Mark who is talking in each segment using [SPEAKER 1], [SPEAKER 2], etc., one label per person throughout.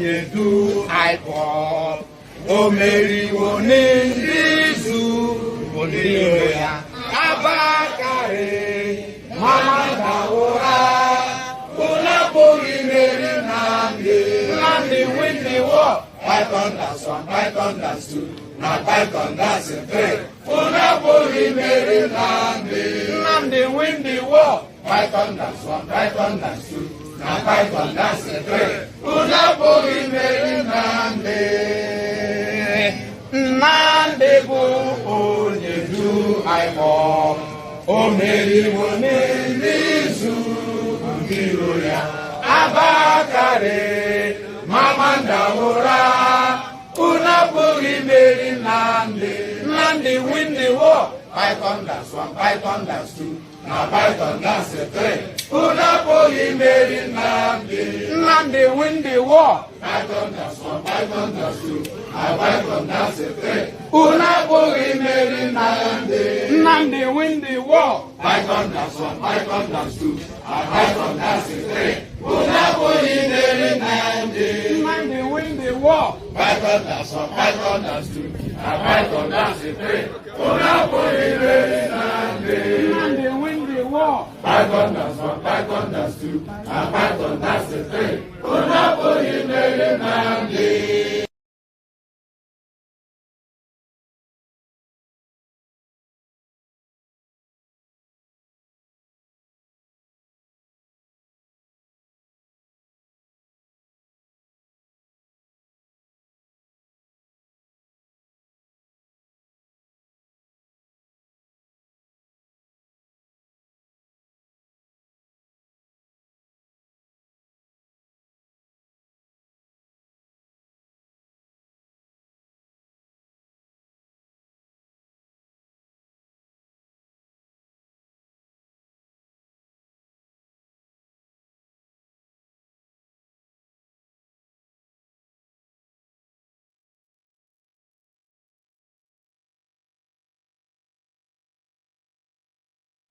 [SPEAKER 1] onye du iPod. O meri wonizu oniro ya abakare mama daura una pori meri nande win the war Python that's one Python that's two na Python that's a three una pori meri nande win the war Python that's one Python that's two na Python that's a three una pori meri Nande bu onye du iPod. O meri wonizu oniro ya abakare mama daura una pori meri nande win the war Python that's one Python that's two na Python that's a three una pori meri nande win the war Python that's one Python that's two na Python that's a three una pori meri nande win the war Python that's one Python that's two na Python that's a three una pori meri nande win the war Python that's one Python that's two na Python that's a three una pori meri nande win the war Python that's one Python that's two na Python that's a three una pori meri nande.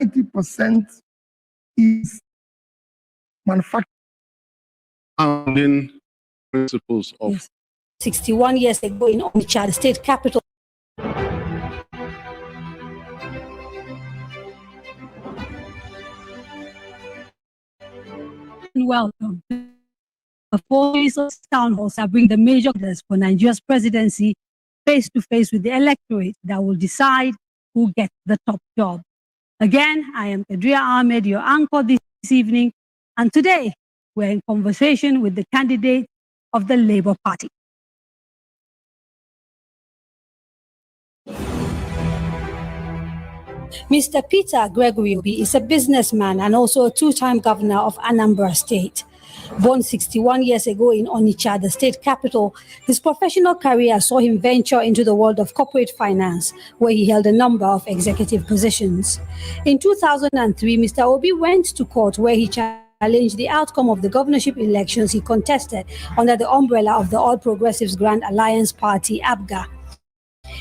[SPEAKER 2] %, is manufacturing.
[SPEAKER 3] Founding principles of.
[SPEAKER 4] Yes. 61 years ago in Onitsha, the state capital. Welcome. The 4 days of town halls are bringing the major leaders for Nigeria's presidency face to face with the electorate that will decide who gets the top job. Again, I am Kadiria Ahmed, your anchor this evening, and today we're in conversation with the candidate of the Labour Party. Mr. Peter Gregory Obi is a businessman and also a two-time governor of Anambra State. Born 61 years ago in Onitsha, the state capital, his professional career saw him venture into the world of corporate finance, where he held a number of executive positions. In 2003, Mr. Obi went to court where he challenged the outcome of the governorship elections he contested under the umbrella of the All Progressives Grand Alliance Party, ABGA.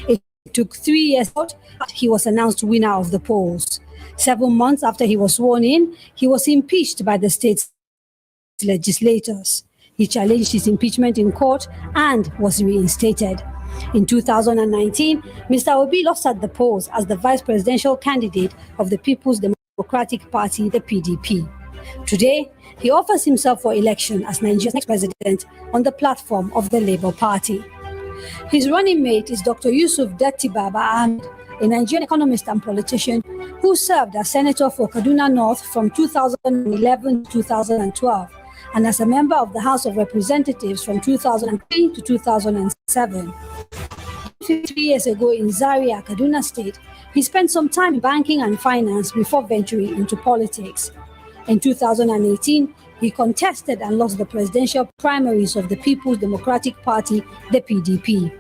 [SPEAKER 4] It took 3 years, but he was announced winner of the polls. 7 months after he was sworn in, he was impeached by the state's legislators. He challenged his impeachment in court and was reinstated. In 2019, Mr. Obi lost at the polls as the vice presidential candidate of the People's Democratic Party, the PDP. Today, he offers himself for election as Nigeria's next president on the platform of the Labour Party. His running mate is Dr. Obi Datti Ahmed, a Nigerian economist and politician who served as senator for Kaduna North from 2011 to 2012 and as a member of the House of Representatives from 2003 to 2007. 50 years ago in Zaria, Kaduna State, he spent some time in banking and finance before venturing into politics. In 2018, he contested and lost the presidential primaries of the People's Democratic Party, the PDP.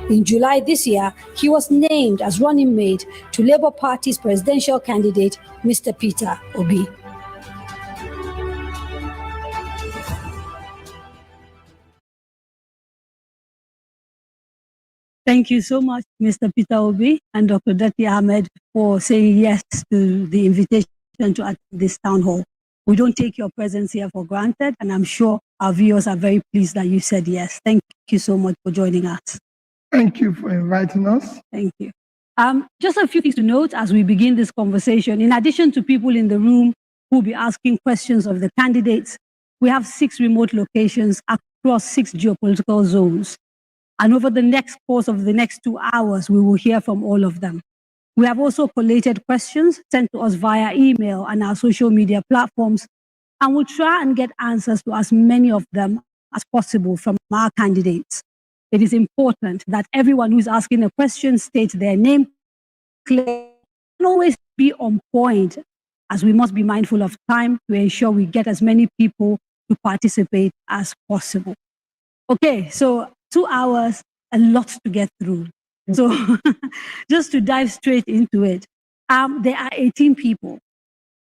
[SPEAKER 4] In July this year, he was named as running mate to Labour Party's presidential candidate, Mr. Peter Obi. Thank you so much, Mr. Peter Obi and Dr. Datti Ahmed, for saying yes to the invitation to attend this town hall. We don't take your presence here for granted, and I'm sure our viewers are very pleased that you said yes. Thank you so much for joining us.
[SPEAKER 2] Thank you for inviting us.
[SPEAKER 4] Thank you. Just a few things to note as we begin this conversation. In addition to people in the room who will be asking questions of the candidates, we have 6 remote locations across 6 geopolitical zones. And over the course of the next 2 hours, we will hear from all of them. We have also collated questions sent to us via email and our social media platforms, and we'll try and get answers to as many of them as possible from our candidates. It is important that everyone who's asking a question states their name clearly and always be on point, as we must be mindful of time to ensure we get as many people to participate as possible. Okay, so 2 hours, a lot to get through. So just to dive straight into it, there are 18 people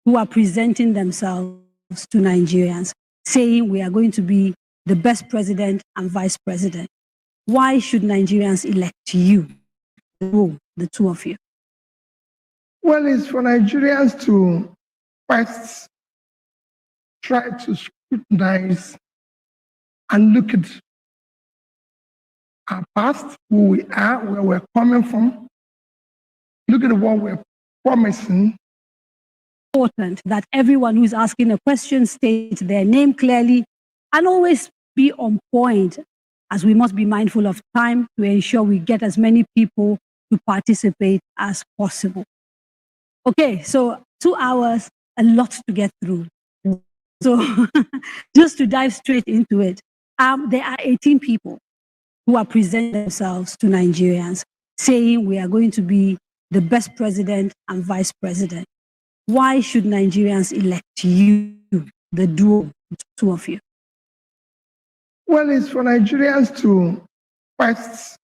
[SPEAKER 4] who are presenting themselves to Nigerians, saying we are going to be the best president and vice president. Why should Nigerians elect you, the two of you?
[SPEAKER 2] Well, it's for Nigerians to first try to scrutinize and look at our past, who we are, where we're coming from, look at what we're promising.
[SPEAKER 4] Important that everyone who's asking a question states their name clearly and always be on point, as we must be mindful of time to ensure we get as many people to participate as possible. Okay, so 2 hours, a lot to get through. So just to dive straight into it, there are 18 people who are presenting themselves to Nigerians, saying we are going to be the best president and vice president. Why should Nigerians elect you, the duo, the two of you?
[SPEAKER 2] Well, it's for Nigerians to first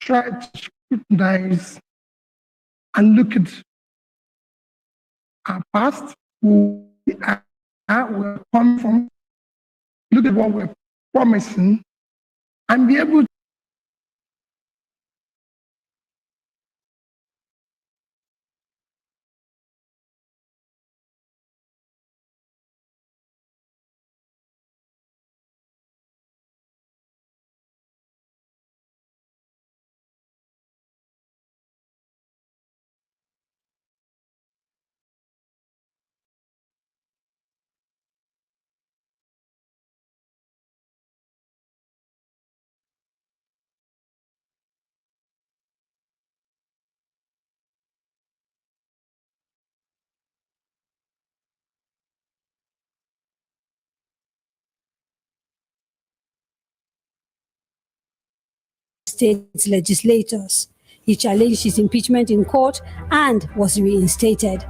[SPEAKER 2] try to scrutinize and look at our past, who we are, where we're coming from, look at what we're promising, and be able to
[SPEAKER 4] States legislators. He challenged his impeachment in court and was reinstated.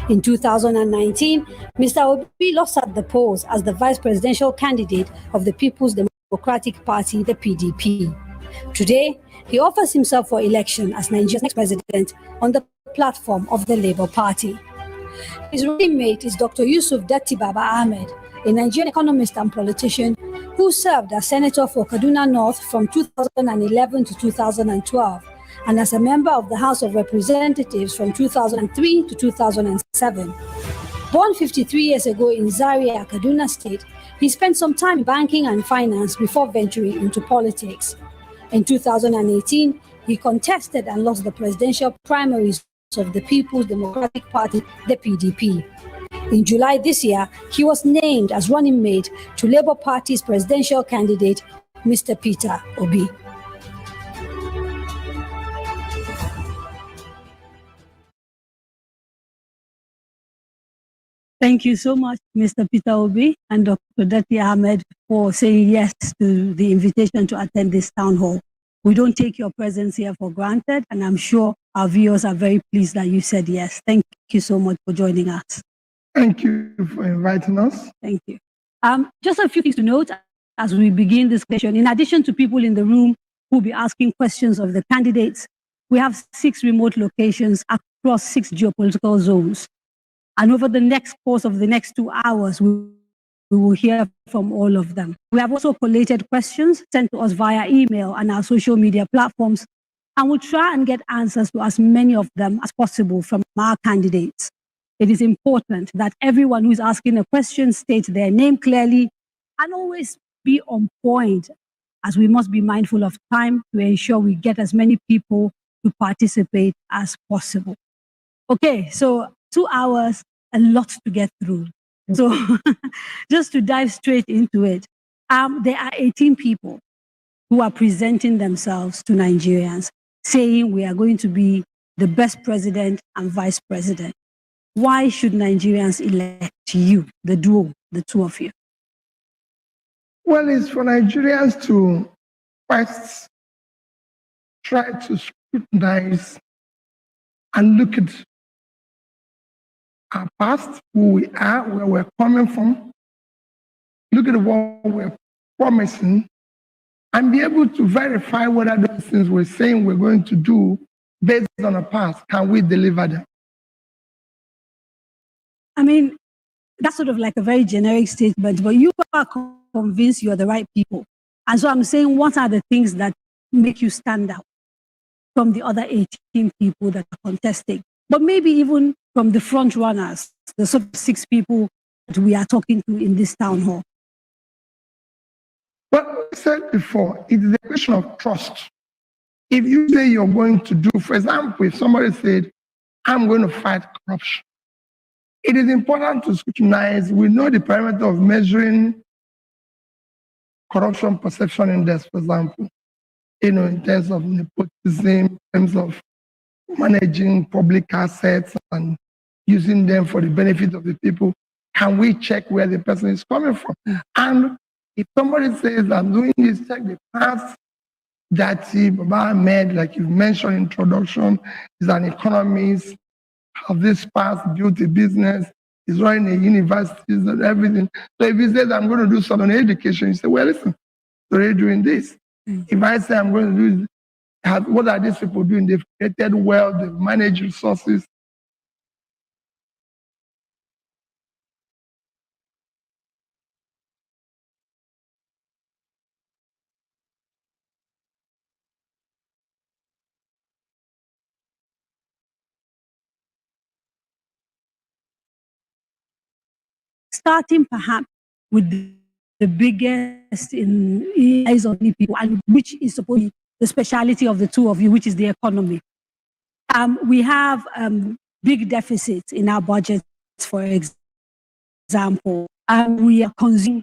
[SPEAKER 4] In 2019, Mr. Obi lost at the polls as the vice presidential candidate of the People's Democratic Party, the PDP. Today, he offers himself for election as Nigeria's next president on the platform of the Labour Party. His running mate is Dr. Datti Ahmed, a Nigerian economist and politician who served as senator for Kaduna North from 2011 to 2012 and as a member of the House of Representatives from 2003 to 2007. Born 53 years ago in Zaria, Kaduna State, he spent some time in banking and finance before venturing into politics. In 2018, he contested and lost the presidential primaries of the People's Democratic Party, the PDP. In July this year, he was named as running mate to Labour Party's presidential candidate, Mr. Peter Obi. Thank you so much, Mr. Peter Obi and Dr. Datti Ahmed, for saying yes to the invitation to attend this town hall. We don't take your presence here for granted, and I'm sure our viewers are very pleased that you said yes. Thank you so much for joining us.
[SPEAKER 2] thank you for inviting us.
[SPEAKER 4] Thank you. Just a few things to note as we begin this session. In addition to people in the room who will be asking questions of the candidates, we have 6 remote locations across 6 geopolitical zones. And over the course of the next 2 hours, we will hear from all of them. We have also collated questions sent to us via email and our social media platforms, and we'll try and get answers to as many of them as possible from our candidates. It is important that everyone who's asking a question states their name clearly and always be on point, as we must be mindful of time to ensure we get as many people to participate as possible. Okay, so 2 hours, a lot to get through. So just to dive straight into it, there are 18 people who are presenting themselves to Nigerians, saying we are going to be the best president and vice president. Why should Nigerians elect you, the duo, the two of you?
[SPEAKER 2] Well, it's for Nigerians to first try to scrutinize and look at our past, who we are, where we're coming from, look at what we're promising, and be able to verify whether those things we're saying we're going to do based on the past, can we deliver them?
[SPEAKER 4] I mean, that's sort of like a very generic statement, but you are convinced you're the right people. And so I'm saying, what are the things that make you stand out from the other 18 people that are contesting? But maybe even from the front runners, the sort of 6 people that we are talking to in this town hall.
[SPEAKER 2] Well, I said before, it is a question of trust. If you say you're going to do, for example, if somebody said, I'm going to fight corruption, it is important to scrutinize. We know the parameter of measuring corruption perception index, for example, in terms of nepotism, in terms of managing public assets and using them for the benefit of the people. Can we check where the person is coming from? And if somebody says, I'm doing this, check the past, Datti Ahmed, like you mentioned in introduction, is an economist, of this past, built a business, is running a university, and everything. So if he says, I'm going to do some on education, you say, well, listen, so they're doing this. If I say I'm going to do what are these people doing? They've created wealth, they've managed resources.
[SPEAKER 4] Starting perhaps with the biggest in eyes of the people, and which is supposed to be the speciality of the two of you, which is the economy. We have big deficits in our budgets, for example, and we are consuming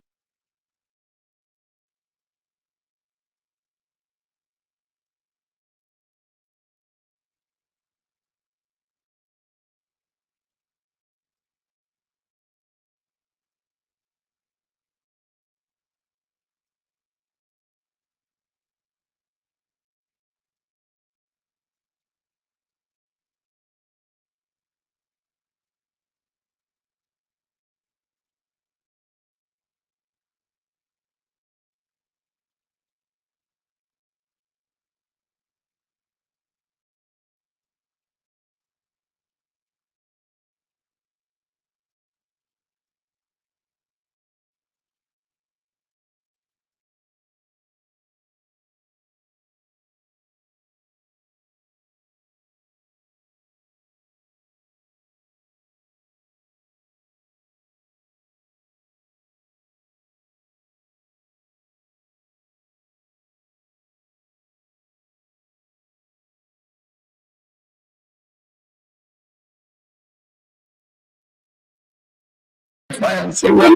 [SPEAKER 2] And say, well,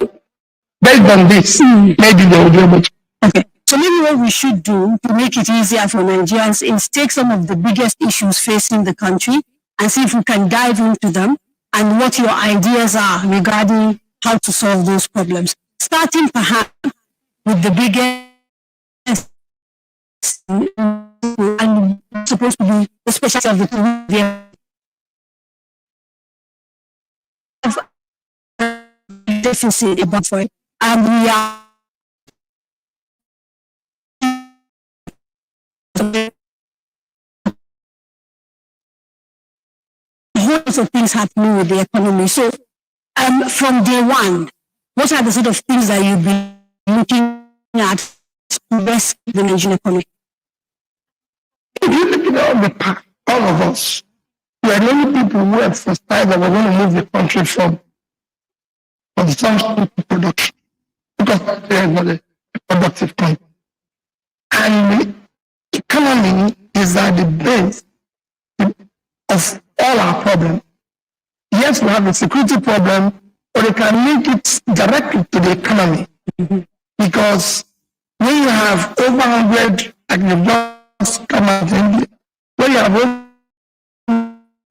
[SPEAKER 2] based on this, maybe they will be able to.
[SPEAKER 4] Okay. So maybe what we should do to make it easier for Nigerians is take some of the biggest issues facing the country and see if we can dive into them and what your ideas are regarding how to solve those problems. Starting perhaps with the biggest and supposed to be the specialty of the two. Deficit about for it, and we are lots of things happening with the economy. So, from day one, what are the sort of things that you'll be looking at to best the Nigerian economy?
[SPEAKER 2] If you look at all the past, all of us, we are the only people who have decided that we're going to move the country from consumption to production. because Nigeria is not a productive country. And the economy is at the base of all our problems. Yes, we have a security problem, but we can link it directly to the economy. Because when you have over 100, like you've just come out in India, when you have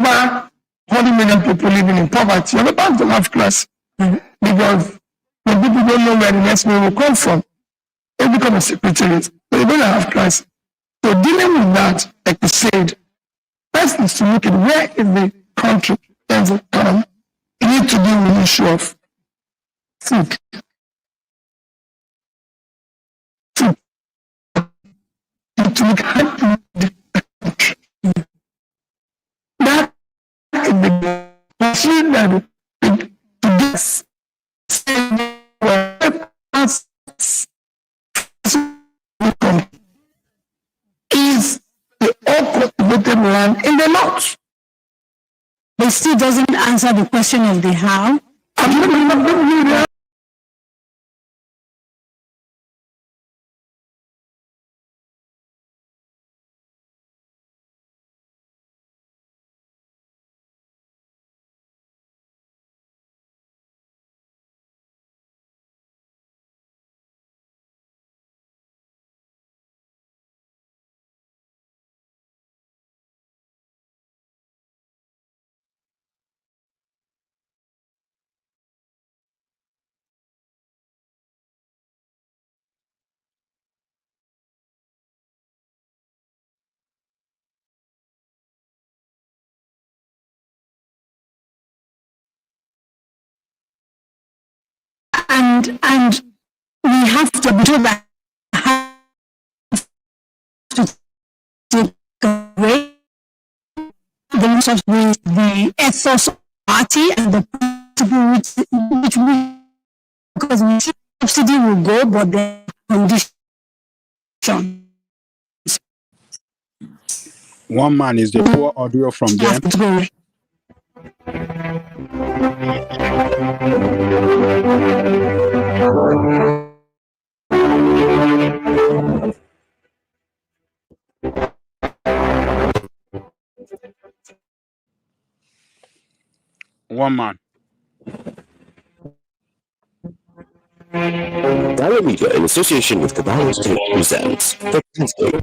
[SPEAKER 2] over 40 million people living in poverty, you're about to have class. Because when people don't know where the next meal will come from, they become a security risk. So you're going to have class. So dealing with that, like you said, first is to look at where is the country and the economy. You need to deal with the issue of food. Food. You need to look at the country. That is the question that to this is the all-cultivated land in the north.
[SPEAKER 4] But still doesn't answer the question of the how. And we have to be told that to take away the use of the ethos of party and the principle which we, because we see subsidy will go, but the conditions.
[SPEAKER 3] One man is the poor audio from them. One man.
[SPEAKER 5] Dialog Media, in association with Kadiria State, presents The Landscape.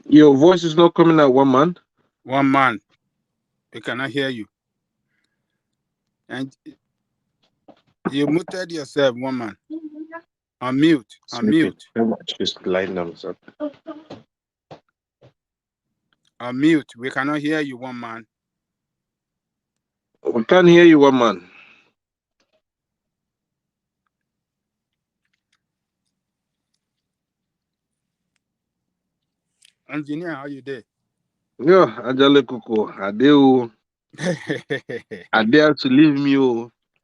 [SPEAKER 6] Your voice is not coming out, one man.
[SPEAKER 3] One man. We cannot hear you. And you muted yourself, one man. Unmute. Unmute.
[SPEAKER 6] Just line numbers up.
[SPEAKER 3] Unmute. We cannot hear you, one man.
[SPEAKER 6] We can't hear you, one man.
[SPEAKER 3] Engineer, how you there?
[SPEAKER 6] Yeah, Ajale Kuko. Adeu. Adeu to leave me.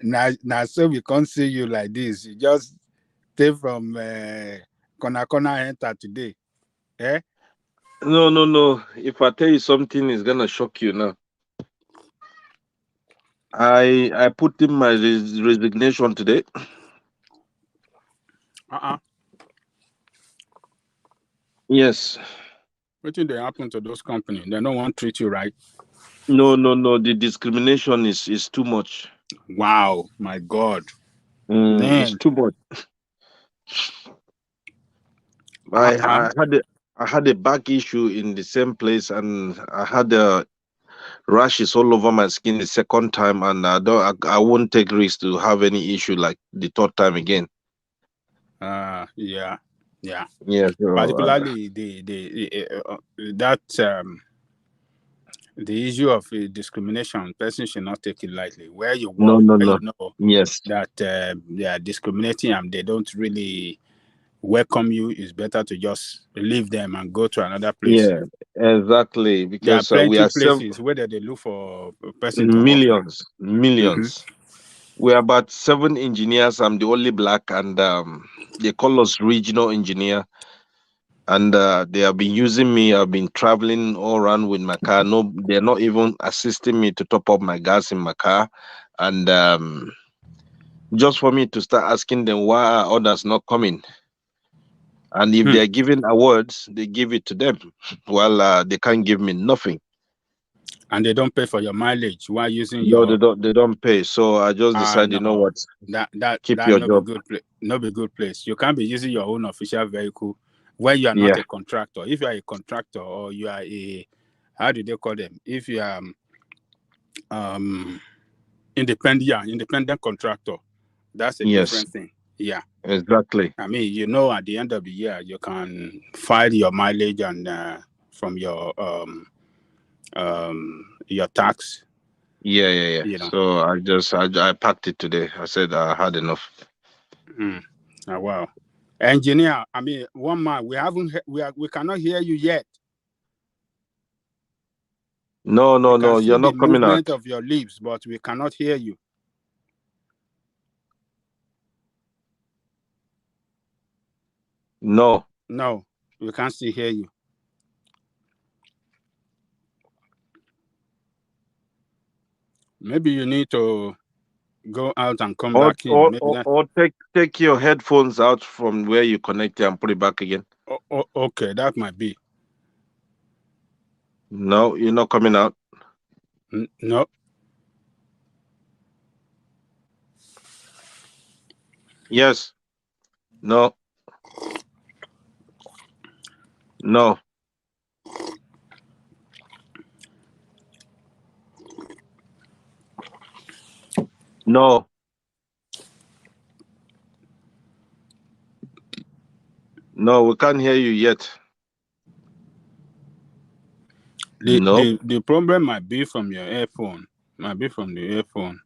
[SPEAKER 3] Now, so we can't see you like this. You just stay from Kona enter today. Eh?
[SPEAKER 6] No. If I tell you something, it's gonna shock you now. I put in my resignation today. Yes.
[SPEAKER 3] What did they happen to those companies? They don't want to treat you right.
[SPEAKER 6] No. The discrimination is too much.
[SPEAKER 3] Wow, my God.
[SPEAKER 6] It's too much. I had a back issue in the same place, and I had rashes all over my skin the second time, and I won't take risks to have any issue like the third time again.
[SPEAKER 3] Yeah.
[SPEAKER 6] So,
[SPEAKER 3] particularly the issue of discrimination, person should not take it lightly. Where you work,
[SPEAKER 6] no.
[SPEAKER 3] You know
[SPEAKER 6] yes,
[SPEAKER 3] that they are discriminating and they don't really welcome you, it's better to just leave them and go to another place.
[SPEAKER 6] Yeah, exactly. Because
[SPEAKER 3] there are plenty
[SPEAKER 6] we are
[SPEAKER 3] places where they look for a person
[SPEAKER 6] millions.
[SPEAKER 3] to work.
[SPEAKER 6] We're about 7 engineers. I'm the only black, and they call us regional engineer. And they have been using me. I've been traveling all around with my car. No, they're not even assisting me to top up my gas in my car. And just for me to start asking them why are others not coming. And if they're giving awards, they give it to them. Well, they can't give me nothing.
[SPEAKER 3] And they don't pay for your mileage while using
[SPEAKER 6] No,
[SPEAKER 3] your...
[SPEAKER 6] they don't pay. So I just decided,
[SPEAKER 3] no.
[SPEAKER 6] You know what?
[SPEAKER 3] That
[SPEAKER 6] Keep your job.
[SPEAKER 3] No be good place. You can't be using your own official vehicle when you are not a contractor. If you are a contractor or you are a, how do they call them? If you are independent contractor, that's a different thing. Yeah,
[SPEAKER 6] exactly.
[SPEAKER 3] I mean, you know, at the end of the year, you can file your mileage and from your tax.
[SPEAKER 6] Yeah.
[SPEAKER 3] You know.
[SPEAKER 6] So I packed it today. I said I had enough.
[SPEAKER 3] Oh, wow. Engineer, I mean, one man, we cannot hear you yet.
[SPEAKER 6] No, you're not coming out.
[SPEAKER 3] Movement of your lips, but we cannot hear you.
[SPEAKER 6] No,
[SPEAKER 3] we can't still hear you. Maybe you need to go out and come back in.
[SPEAKER 6] Or take your headphones out from where you connect it and put it back again.
[SPEAKER 3] Okay, that might be.
[SPEAKER 6] No, you're not coming out.
[SPEAKER 3] No.
[SPEAKER 6] Yes. No. No. No. No, we can't hear you yet.
[SPEAKER 3] The problem might be from your earphone. Might be from the earphone.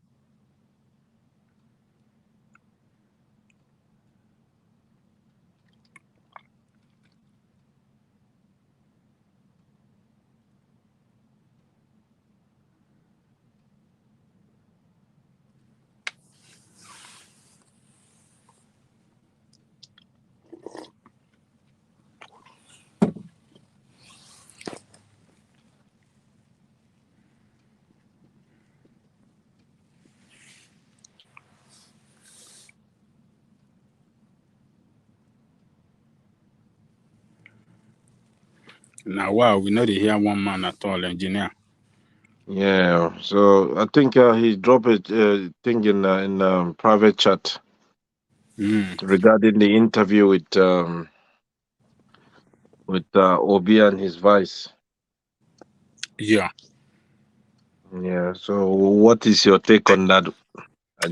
[SPEAKER 3] Now, wow, we know they hear one man at all, engineer.
[SPEAKER 6] Yeah, so I think he dropped a thing in private chat regarding the interview with Obi and his vice.
[SPEAKER 3] Yeah.
[SPEAKER 6] Yeah. So, what is your take on that?
[SPEAKER 3] I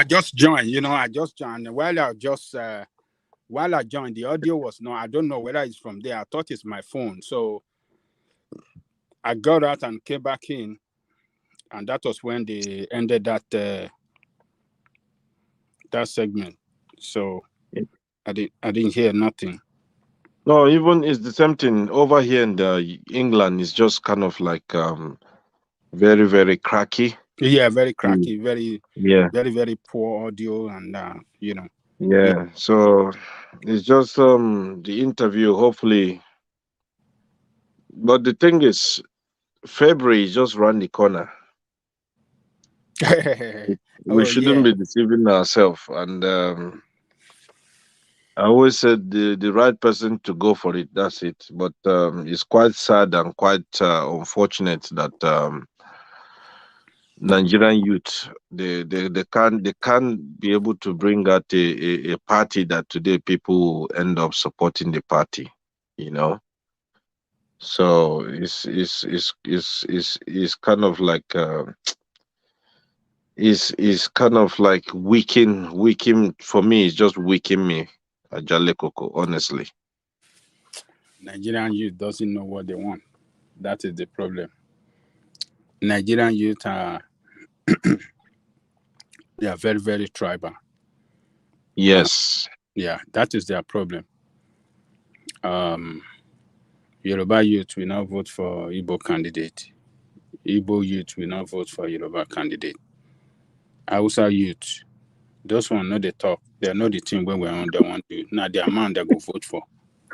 [SPEAKER 3] just joined. While I joined, the audio was no. I don't know whether it's from there. I thought it's my phone. So I got out and came back in, and that was when they ended that segment. So I didn't hear nothing.
[SPEAKER 6] No, even it's the same thing over here in England. It's just kind of like very, very cracky.
[SPEAKER 3] Yeah, very cracky, very very poor audio, and
[SPEAKER 6] Yeah. Yeah. So it's just the interview. Hopefully, but the thing is, February is just around the corner. We shouldn't be deceiving ourselves, and I always said the right person to go for it. That's it. But it's quite sad and quite unfortunate that Nigerian youth they can't be able to bring out a party that today people end up supporting the party. So it's kind of like is kind of like weaken for me. It's just weaken me, Ajale Koko, honestly.
[SPEAKER 3] Nigerian youth doesn't know what they want. That is the problem. Nigerian youth are they are very, very tribal.
[SPEAKER 6] Yes.
[SPEAKER 3] Yeah, that is their problem. Yoruba youth will not vote for Igbo candidate. Igbo youth will not vote for Yoruba candidate. Hausa youth. Those one know they talk. They know the team when we're on the one to. Now the amount they go vote for.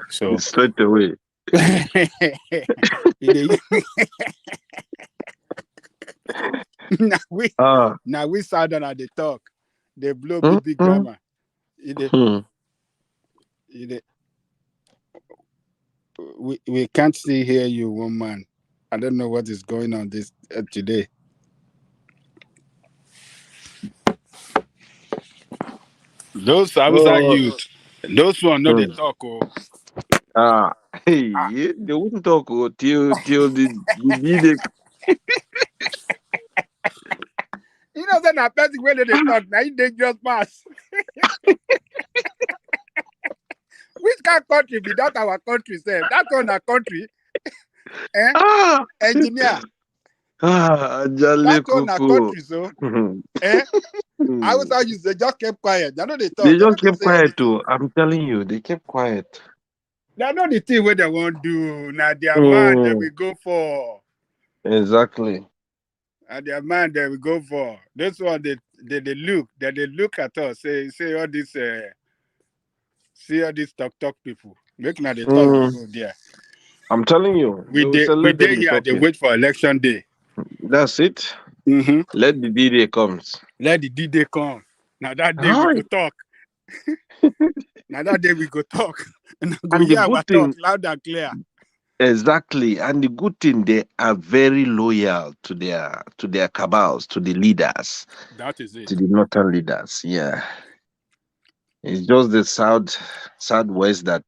[SPEAKER 3] So
[SPEAKER 6] Straight away.
[SPEAKER 3] now we southern at the talk. They blow big grammar. We can't see hear you, woman. I don't know what is going on this today. Those Hausa youth, those one know they talk.
[SPEAKER 6] Hey, they wouldn't talk till the
[SPEAKER 3] You know that that person when they talk, now they just pass. Which kind of country be that our country, sir? That's on our country. Engineer. That's on our country, so. I was how you they just kept quiet. They know they talk.
[SPEAKER 6] They just kept quiet too. I'm telling you, they kept quiet.
[SPEAKER 3] They know the thing what they want to do. Now their man that we go for.
[SPEAKER 6] Exactly.
[SPEAKER 3] And their man that we go for. That's what they look at us. Say all this see all these talk people. Make now they talk there.
[SPEAKER 6] I'm telling you.
[SPEAKER 3] We day here, they wait for election day.
[SPEAKER 6] That's it. Let the D-Day comes.
[SPEAKER 3] Let the D-Day come. Now that day we go talk. Now that day we go talk. And go hear our talk loud and clear.
[SPEAKER 6] Exactly. And the good thing, they are very loyal to their cabals, to the leaders.
[SPEAKER 3] That is it.
[SPEAKER 6] To the northern leaders. Yeah. It's just the southwest that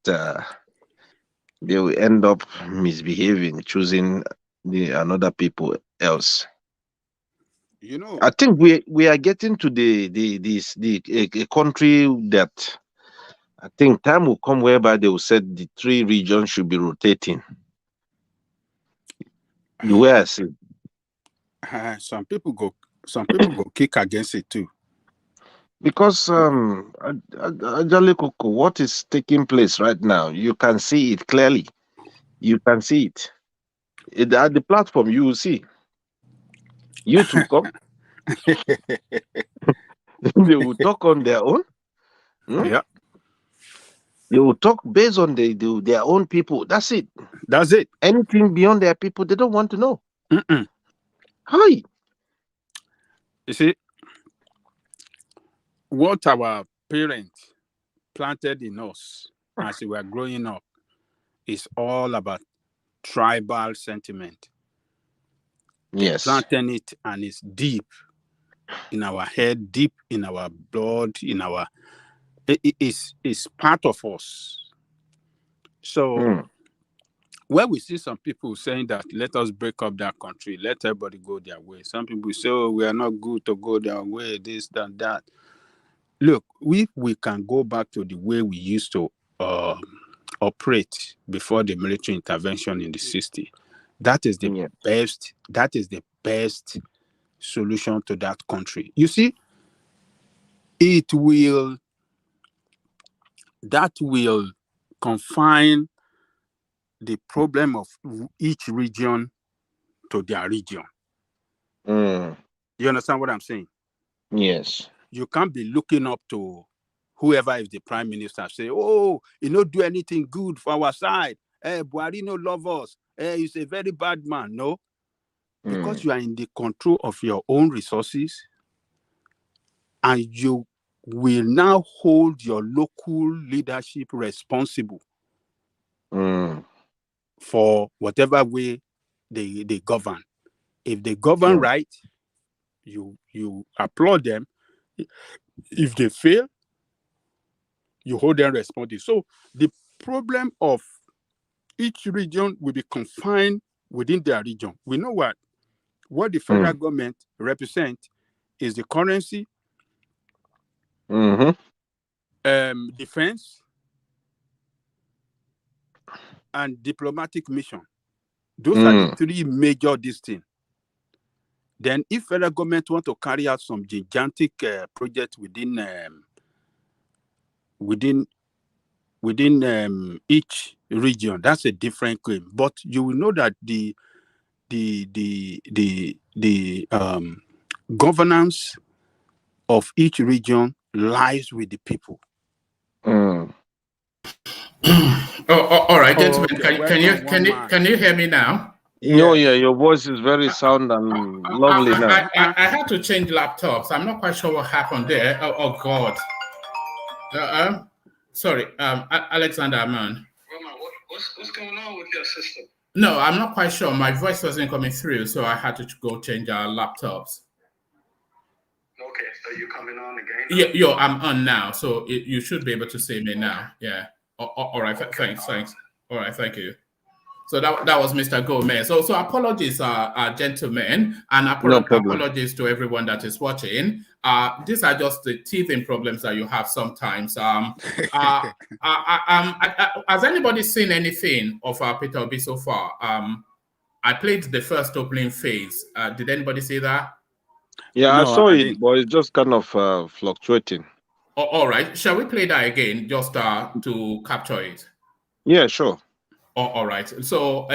[SPEAKER 6] they will end up misbehaving, choosing another people else.
[SPEAKER 3] You know,
[SPEAKER 6] I think we are getting to a country that I think time will come whereby they will say the 3 regions should be rotating. The way I see.
[SPEAKER 3] Some people go kick against it too.
[SPEAKER 6] Because Ajale Koko, what is taking place right now, you can see it clearly. You can see it. At the platform, you will see. You too come. They will talk on their own.
[SPEAKER 3] Yeah.
[SPEAKER 6] They will talk based on their own people. That's it.
[SPEAKER 3] That's it.
[SPEAKER 6] Anything beyond their people, they don't want to know. Hi.
[SPEAKER 3] You see, what our parents planted in us as we were growing up is all about tribal sentiment.
[SPEAKER 6] Yes.
[SPEAKER 3] Planting it, and it's deep in our head, deep in our blood, it's part of us. So when we see some people saying that let us break up that country, let everybody go their way. Some people say, oh, we are not good to go their way, this, that. Look, we can go back to the way we used to operate before the military intervention in the 60s. That is the best. That is the best solution to that country. You see, that will confine the problem of each region to their region. You understand what I'm saying?
[SPEAKER 6] Yes.
[SPEAKER 3] You can't be looking up to whoever is the prime minister, say, oh, he don't do anything good for our side. Buhari no love us. He's a very bad man. No. Because you are in the control of your own resources, and you will now hold your local leadership responsible for whatever way they govern. If they govern right, you applaud them. If they fail, you hold them responsible. So the problem of each region will be confined within their region. We know what the federal government represents is the currency, defense, and diplomatic mission. Those are the 3 major things. Then if federal government want to carry out some gigantic project within each region, that's a different claim. But you will know that the governance of each region lies with the people.
[SPEAKER 1] All right, gentlemen. Can you hear me now?
[SPEAKER 6] No, yeah, your voice is very sound and lovely now.
[SPEAKER 1] I had to change laptops. I'm not quite sure what happened there. Oh God. Sorry, Alexander Aman.
[SPEAKER 7] What's going on with your system?
[SPEAKER 1] No, I'm not quite sure. My voice wasn't coming through, so I had to go change our laptops.
[SPEAKER 7] Okay, so you're coming on again?
[SPEAKER 1] Yeah, I'm on now, so you should be able to see me now. Yeah. All right. Thanks. All right. Thank you. So that was Mr. Gomez. So apologies, gentlemen, and apologies to everyone that is watching. These are just the teething problems that you have sometimes. Has anybody seen anything of Peter Obi so far? I played the first opening phase. Did anybody see that?
[SPEAKER 6] Yeah, no, I saw it, but it's just kind of fluctuating.
[SPEAKER 1] All right. Shall we play that again just to capture it?
[SPEAKER 6] Yeah, sure.
[SPEAKER 1] All right. So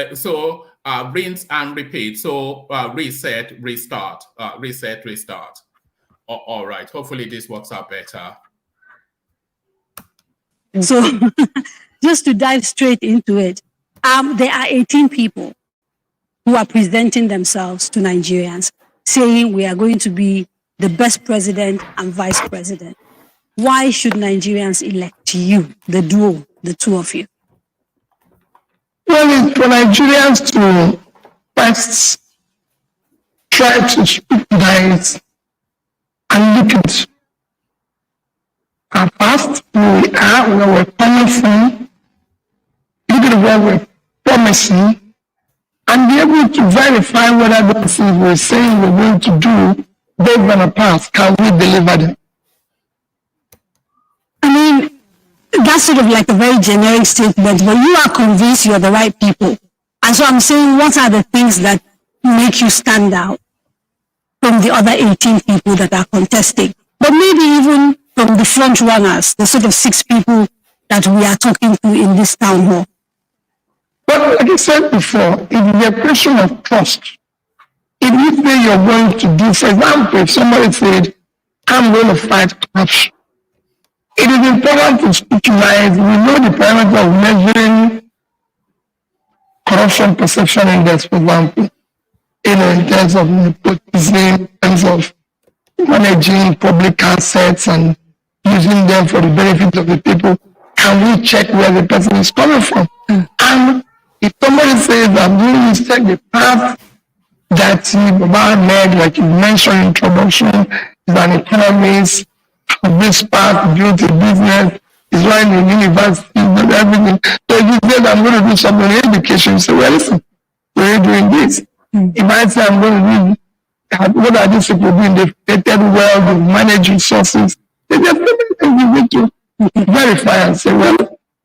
[SPEAKER 1] rinse and repeat. So reset, restart, reset, restart. All right. Hopefully this works out better.
[SPEAKER 4] So just to dive straight into it, there are 18 people who are presenting themselves to Nigerians, saying we are going to be the best president and vice president. Why should Nigerians elect you, the duo, the two of you?
[SPEAKER 2] Well, it's for Nigerians to first try to scrutinize and look at our past, who we are, where we're coming from, look at what we're promising, and be able to verify whether those things we're saying we're going to do based on the past, can we deliver them?
[SPEAKER 4] I mean, that's sort of like a very generic statement, but you are convinced you're the right people. And so I'm saying, what are the things that make you stand out from the other 18 people that are contesting? But maybe even from the front runners, the sort of 6 people that we are talking to in this town hall.
[SPEAKER 2] Well, like I said before, it is a question of trust. If you say you're going to do, for example, if somebody said, I'm going to fight corruption, it is important to scrutinize. We know the parameters of measuring corruption perception index, for example, in terms of nepotism, in terms of managing public assets and using them for the benefit of the people. Can we check where the person is coming from? And if somebody says I'm going to check the path that Baba made, like you mentioned in introduction, is an economist, this path, built a business, is running a university, and everything. So if you say I'm going to do something in education, you say, well, listen, we're doing this. If I say I'm going to do, what are these people doing? They've created well, they've managed resources. They just need to verify and say, well,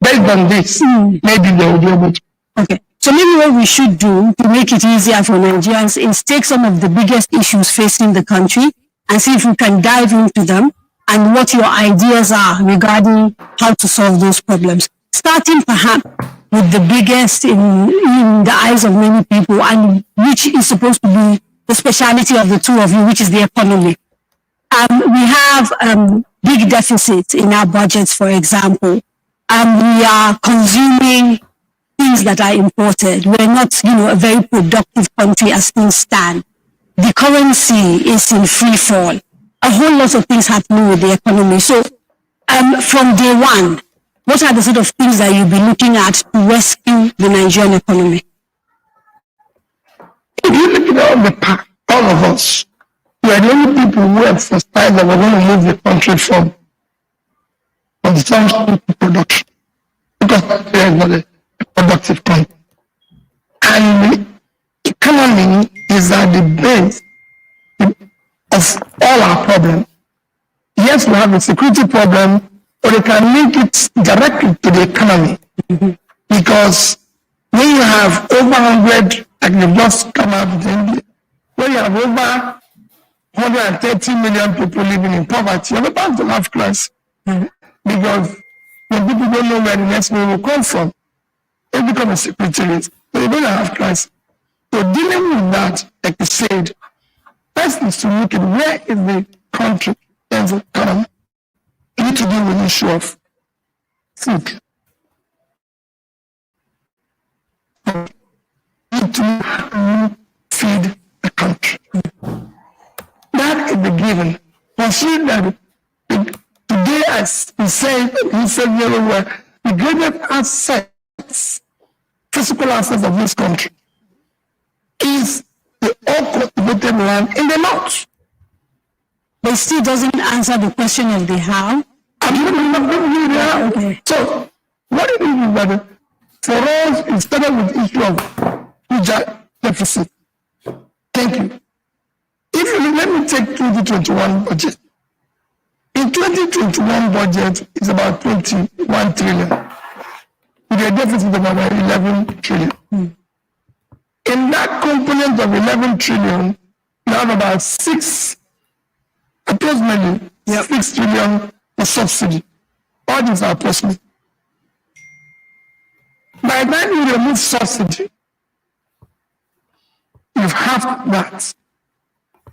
[SPEAKER 2] based on this, maybe they will be able to.
[SPEAKER 4] Okay. So maybe what we should do to make it easier for Nigerians is take some of the biggest issues facing the country and see if we can dive into them and what your ideas are regarding how to solve those problems. Starting perhaps with the biggest in the eyes of many people, and which is supposed to be the speciality of the two of you, which is the economy. We have big deficits in our budgets, for example. We are consuming things that are imported. We're not, a very productive country as things stand. The currency is in free fall. A whole lot of things happening with the economy. So from day one, what are the sort of things that you'll be looking at to rescue the Nigerian economy?
[SPEAKER 2] If you look at all the path, all of us, we are the only people who have decided that we're going to move the country from consumption to production. Because Nigeria is not a productive country. And the economy is at the base of all our problems. Yes, we have a security problem, but we can link it directly to the economy. Because when you have over 100, like you've just come out with India, when you have over 130 million people living in poverty, you're about to have crisis. Because when people don't know where the next meal will come from, it becomes a security risk. So you're going to have crisis. So dealing with that, like you said, first is to look at where is the country in have come, you need to deal with the issue of food. You need to feed the country. That is the given. Consider that today, as he said very well, the greatest assets, physical assets of this country, is the all-cultivated land in the north.
[SPEAKER 4] But still doesn't answer the question of the how.
[SPEAKER 2] Okay. So, what it is that for us, it started with the issue of huge deficit. Thank you. If you let me take 2021 budget. In 2021 budget is about 21 trillion. With a deficit of about 11 trillion. In that component of 11 trillion, you have about approximately 6 trillion for subsidy. All these are approximate. By the time you remove subsidy, you have that.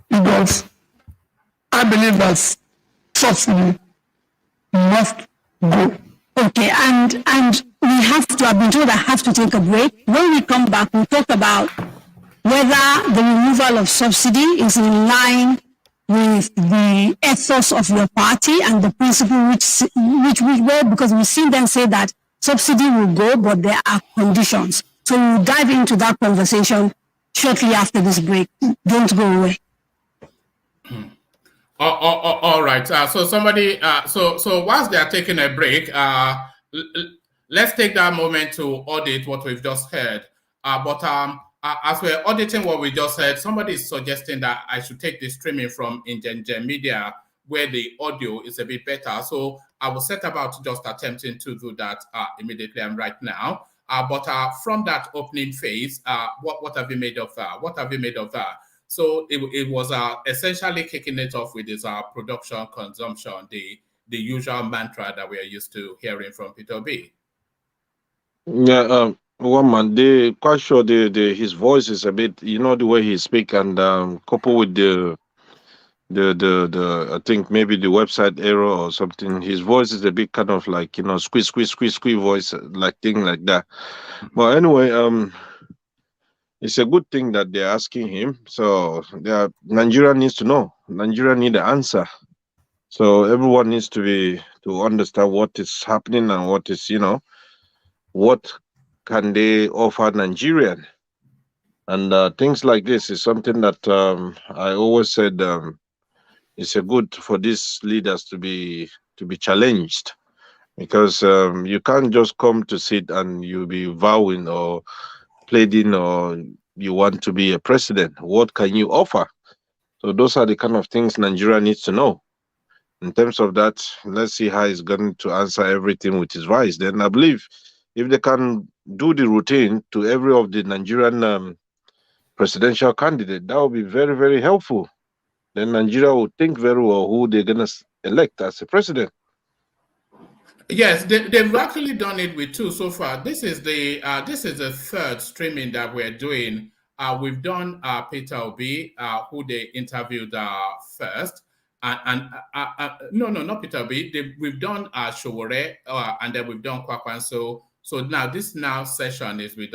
[SPEAKER 2] Because I believe that subsidy must go.
[SPEAKER 4] Okay, and we have to, I've been told I have to take a break. When we come back, we'll talk about whether the removal of subsidy is in line with the ethos of your party and the principle which were, because we've seen them say that subsidy will go, but there are conditions. So we'll dive into that conversation shortly after this break. Don't go away.
[SPEAKER 1] All right. So somebody, so whilst they are taking a break, let's take that moment to audit what we've just heard. But as we're auditing what we just heard, somebody is suggesting that I should take the streaming from Ingengen Media, where the audio is a bit better. So I will set about just attempting to do that immediately and right now. But from that opening phase, what have you made of that? What have you made of that? So it was essentially kicking it off with this production, consumption, the usual mantra that we are used to hearing from Peter Obi.
[SPEAKER 6] Yeah, one man, they quite sure his voice is a bit, you know, the way he speak, and coupled with the I think maybe the website error or something. His voice is a bit kind of like, you know, squeeze voice, like thing like that. But anyway, it's a good thing that they're asking him. So Nigeria needs to know. Nigeria need the answer. So everyone needs to understand what is happening and what is, you know, what can they offer Nigerian. And things like this is something that I always said it's a good for these leaders to be challenged, because you can't just come to sit and you be vowing or pleading or you want to be a president. What can you offer? So those are the kind of things Nigeria needs to know. In terms of that, let's see how he's going to answer everything with his voice. Then I believe if they can do the routine to every of the Nigerian presidential candidate, that would be very, very helpful. Then Nigeria will think very well who they're going to elect as a president.
[SPEAKER 1] Yes, they've actually done it with two so far. This is the third streaming that we're doing. We've done Peter Obi, who they interviewed first, and no, not Peter Obi. We've done Showore, and then we've done Kwakwanso. So now this session is with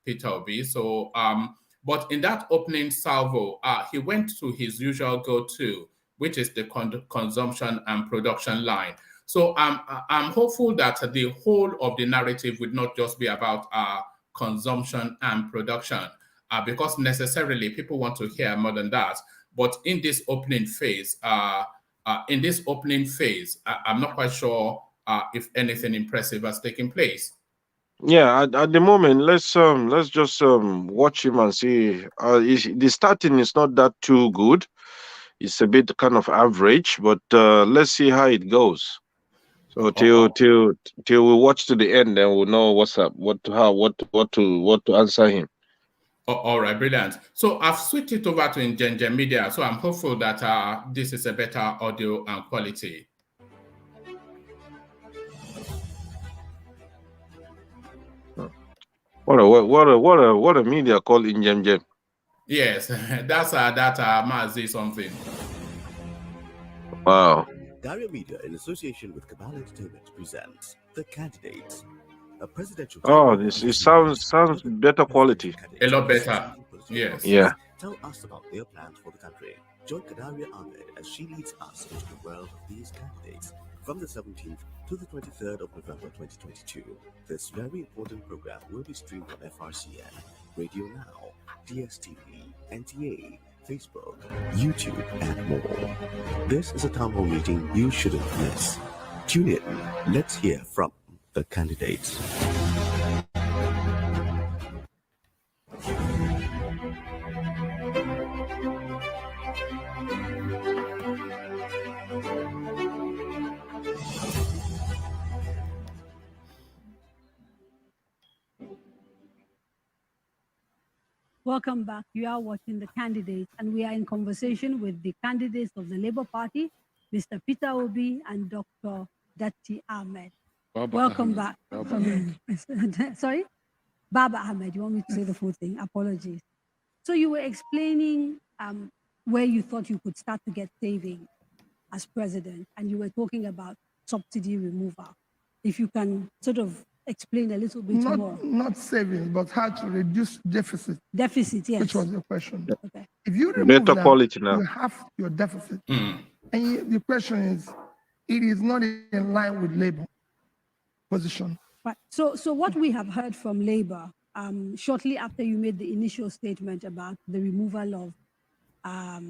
[SPEAKER 1] Peter Obi. So but in that opening salvo, he went to his usual go-to, which is the consumption and production line. So I'm hopeful that the whole of the narrative would not just be about consumption and production, because necessarily people want to hear more than that. But in this opening phase, I'm not quite sure if anything impressive has taken place.
[SPEAKER 6] Yeah, at the moment, let's just watch him and see. The starting is not that too good. It's a bit kind of average, but let's see how it goes. So till we watch to the end, then we'll know what's up, what to answer him.
[SPEAKER 1] All right, brilliant. So I've switched it over to Ingengen Media, so I'm hopeful that this is a better audio and quality.
[SPEAKER 6] What a media called Ingengen.
[SPEAKER 1] Yes, that's Mazi something.
[SPEAKER 6] Wow.
[SPEAKER 5] Kadiria Media, in association with Cabal Entertainment, presents The Candidates, a presidential.
[SPEAKER 6] Oh, it sounds better quality.
[SPEAKER 1] A lot better. Yes.
[SPEAKER 6] Yeah.
[SPEAKER 5] Tell us about their plans for the country. Join Kadiria Ahmed as she leads us into the world of these candidates from the 17th to the 23rd of November 2022. This very important program will be streamed on FRCN, Radio Now, DSTV, NTA, Facebook, YouTube, and more. This is a town hall meeting you shouldn't miss. Tune in. Let's hear from the candidates.
[SPEAKER 4] Welcome back. You are watching The Candidates, and we are in conversation with the candidates of the Labour Party, Mr. Peter Obi and Dr. Datti Ahmed. Welcome back. Sorry? Baba Ahmed. You want me to say the full thing? Apologies. So you were explaining where you thought you could start to get saving as president, and you were talking about subsidy removal. If you can sort of explain a little bit more.
[SPEAKER 2] Not saving, but how to reduce deficit.
[SPEAKER 4] Deficit, yes.
[SPEAKER 2] Which was the question.
[SPEAKER 4] Okay.
[SPEAKER 2] If you remove
[SPEAKER 6] Better
[SPEAKER 2] that,
[SPEAKER 6] quality now.
[SPEAKER 2] you have your deficit. And the question is, it is not in line with Labour position.
[SPEAKER 4] Right. So what we have heard from Labour, shortly after you made the initial statement about the removal of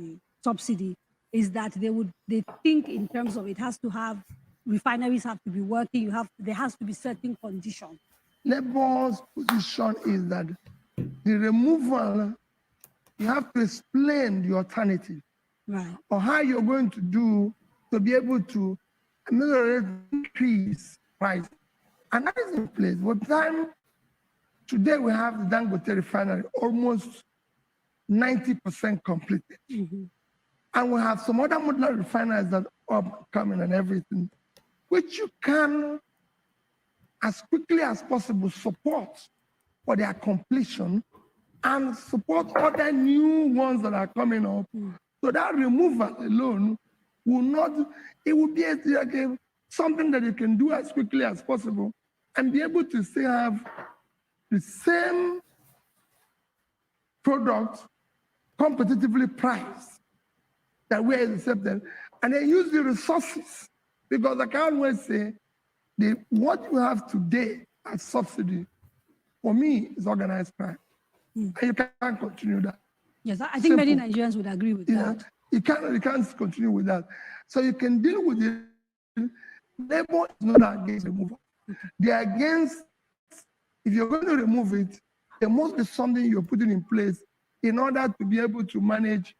[SPEAKER 4] subsidy, is that they think in terms of it has to have, refineries have to be working, there has to be certain conditions.
[SPEAKER 2] Labour's position is that the removal, you have to explain the alternative.
[SPEAKER 4] Right.
[SPEAKER 2] Or how you're going to do to be able to ameliorate increase price. And that is in place. What time today we have the Dangote refinery almost 90% completed. And we have some other modular refineries that are coming and everything, which you can, as quickly as possible, support for their completion and support other new ones that are coming up. So that removal alone will not, it will be something that you can do as quickly as possible and be able to still have the same product competitively priced that we are accepted, and then use the resources, because I can't always say what you have today as subsidy, for me, is organized crime. And you can't continue that.
[SPEAKER 4] Yes, I think many Nigerians would agree with that.
[SPEAKER 2] You can't continue with that. So you can deal with it. Labour is not against removal. They are against, if you're going to remove it, there must be something you're putting in place in order to be able to manage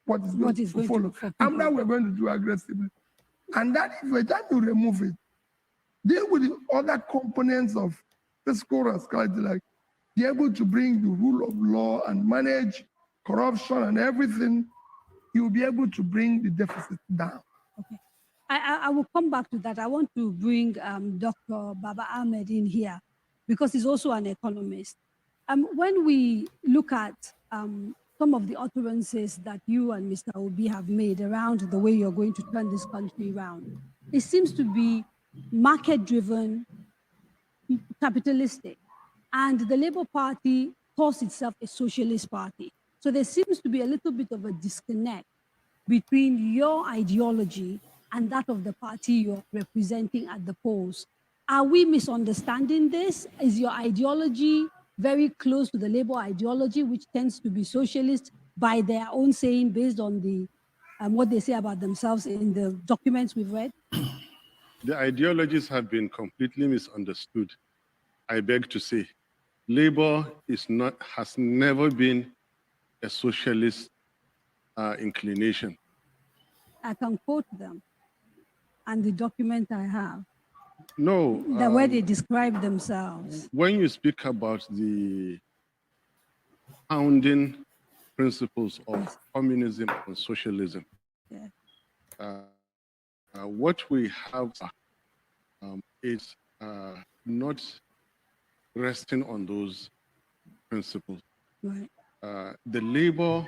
[SPEAKER 2] what is going to follow. And that we're going to do aggressively. And that if by the time you remove it, deal with the other components of fiscal rascality, like be able to bring the rule of law and manage corruption and everything, you'll be able to bring the deficit down.
[SPEAKER 4] Okay. I will come back to that. I want to bring Dr. Baba Ahmed in here because he's also an economist. When we look at some of the utterances that you and Mr. Obi have made around the way you're going to turn this country around, it seems to be market-driven, capitalistic, and the Labour Party calls itself a socialist party. So there seems to be a little bit of a disconnect between your ideology and that of the party you're representing at the polls. Are we misunderstanding this? Is your ideology very close to the Labour ideology, which tends to be socialist by their own saying, based on the what they say about themselves in the documents we've read?
[SPEAKER 8] The ideologies have been completely misunderstood, I beg to say. Labour has never been a socialist inclination.
[SPEAKER 4] I can quote them and the document I have.
[SPEAKER 8] No.
[SPEAKER 4] The way they describe themselves.
[SPEAKER 8] When you speak about the founding principles of communism and socialism, what we have is not resting on those principles.
[SPEAKER 4] Right.
[SPEAKER 8] The Labour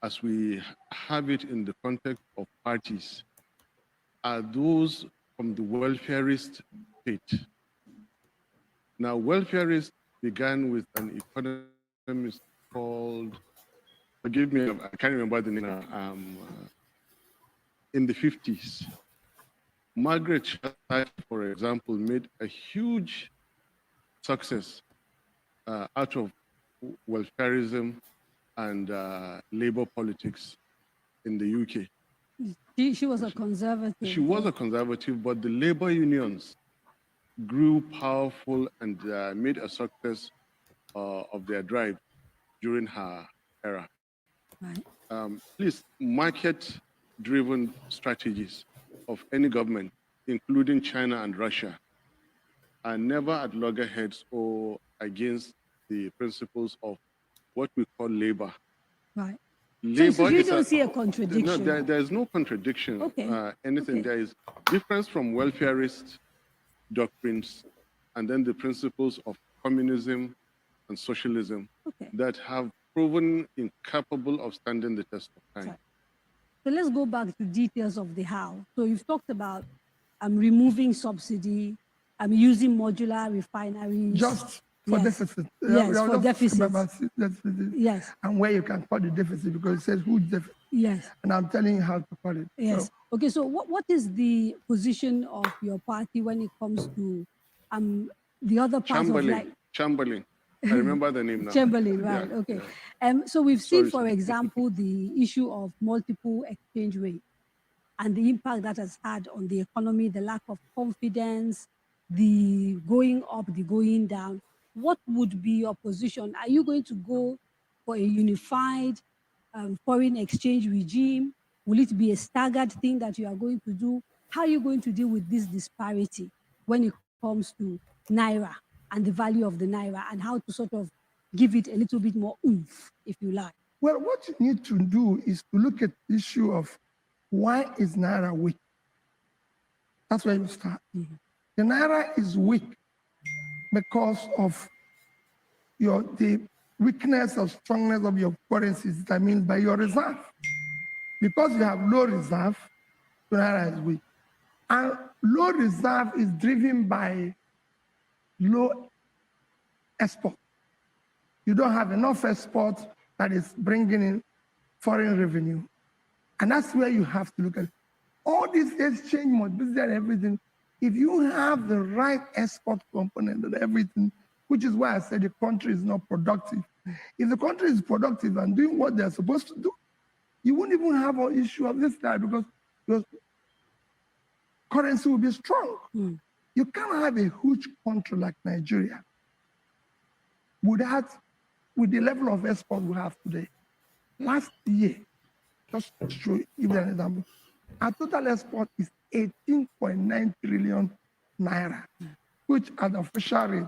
[SPEAKER 8] as we have it in the context of parties, are those from the welfarist state. Now, welfarist began with an economist called, forgive me, I can't remember the name now, in the 50s. Margaret Thatcher, for example, made a huge success out of welfarism and labor politics in the UK.
[SPEAKER 4] She was a conservative.
[SPEAKER 8] She was a conservative, but the labor unions grew powerful and made a success of their drive during her era.
[SPEAKER 4] Right.
[SPEAKER 8] Please, market-driven strategies of any government, including China and Russia, are never at loggerheads or against the principles of what we call labor.
[SPEAKER 4] Right.
[SPEAKER 8] Labor
[SPEAKER 4] so you don't see a contradiction?
[SPEAKER 8] No, there is no contradiction.
[SPEAKER 4] Okay.
[SPEAKER 8] Anything.
[SPEAKER 4] Okay.
[SPEAKER 8] There is difference from welfarist doctrines and then the principles of communism and socialism that have proven incapable of standing the test of time.
[SPEAKER 4] Right. So let's go back to details of the how. So you've talked about removing subsidy, using modular refineries.
[SPEAKER 2] Just for deficit.
[SPEAKER 4] Yes, for deficit.
[SPEAKER 2] Yes. And where you can cut the deficit, because it says huge deficit.
[SPEAKER 4] Yes.
[SPEAKER 2] And I'm telling you how to cut it.
[SPEAKER 4] Yes.
[SPEAKER 2] So,
[SPEAKER 4] okay, so what is the position of your party when it comes to the other parts of life?
[SPEAKER 8] Chamberlain. I remember the name now.
[SPEAKER 4] Chamberlain, right,
[SPEAKER 8] Yeah,
[SPEAKER 4] okay.
[SPEAKER 8] yeah.
[SPEAKER 4] So we've seen, for example, the issue of multiple exchange rates and the impact that has had on the economy, the lack of confidence, the going up, the going down. What would be your position? Are you going to go for a unified foreign exchange regime? Will it be a staggered thing that you are going to do? How are you going to deal with this disparity when it comes to Naira and the value of the Naira, and how to sort of give it a little bit more oomph, if you like?
[SPEAKER 2] Well, what you need to do is to look at the issue of why is Naira weak? That's where you start.
[SPEAKER 4] Mm-hmm.
[SPEAKER 2] The Naira is weak because of the weakness or strongness of your currencies, that means by your reserve. Because you have low reserve, the Naira is weak. And low reserve is driven by low export. You don't have enough export that is bringing in foreign revenue. And that's where you have to look at it. All this exchange mobility and everything, if you have the right export component and everything, which is why I said the country is not productive. If the country is productive and doing what they're supposed to do, you won't even have an issue of this guy, because your currency will be strong.
[SPEAKER 4] Mm.
[SPEAKER 2] You can't have a huge country like Nigeria with the level of export we have today. Last year, just to show you an example, our total export is 18.9 trillion naira, which at the official rate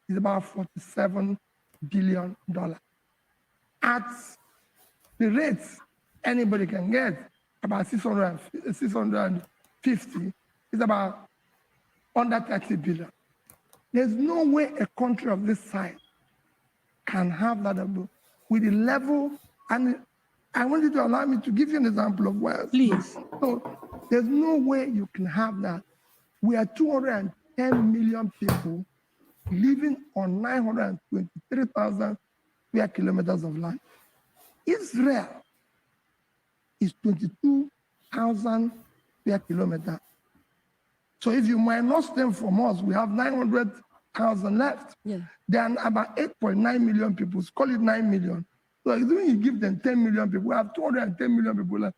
[SPEAKER 2] is about $47 billion. At the rates anybody can get, about 650, is about under 30 billion. There's no way a country of this size can have that with the level. And I want you to allow me to give you an example of where.
[SPEAKER 4] Please.
[SPEAKER 2] So there's no way you can have that. We are 210 million people living on 923,000 square kilometers of land. Israel is 22,000 square kilometers. So if you minus them from us, we have 900,000 left.
[SPEAKER 4] Yeah.
[SPEAKER 2] There are about 8.9 million people, call it 9 million. So when you give them 10 million people, we have 210 million people left.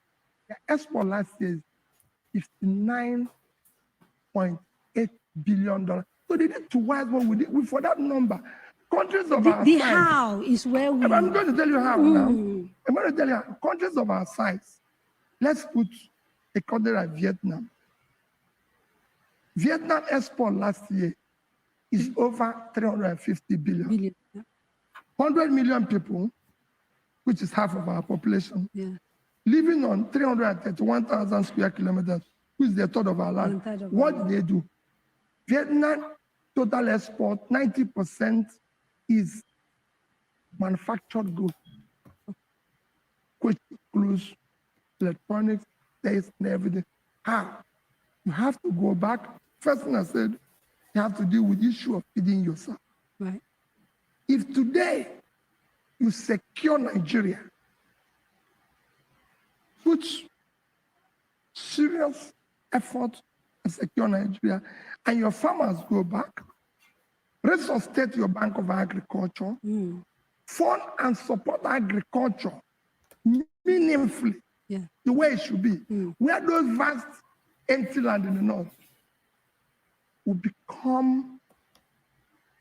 [SPEAKER 2] The export last year is $59.8 billion. So they did twice what we did for that number. Countries of our
[SPEAKER 4] the
[SPEAKER 2] size.
[SPEAKER 4] how is where we.
[SPEAKER 2] I'm going to tell you how now. I'm going to tell you how. Countries of our size. Let's put a country like Vietnam. Vietnam export last year is over 350 billion. 100 million people, which is half of our population, living on 331,000 square kilometers, which is a third of our land. What do they do? Vietnam total export, 90% is manufactured goods. which includes electronics, tests, and everything. How? You have to go back. First thing I said, you have to deal with the issue of feeding yourself.
[SPEAKER 4] Right.
[SPEAKER 2] If today you secure Nigeria, put serious effort to secure Nigeria, and your farmers go back, resuscitate your Bank of Agriculture, fund and support agriculture meaningfully, the way it should be, where those vast empty land in the north will become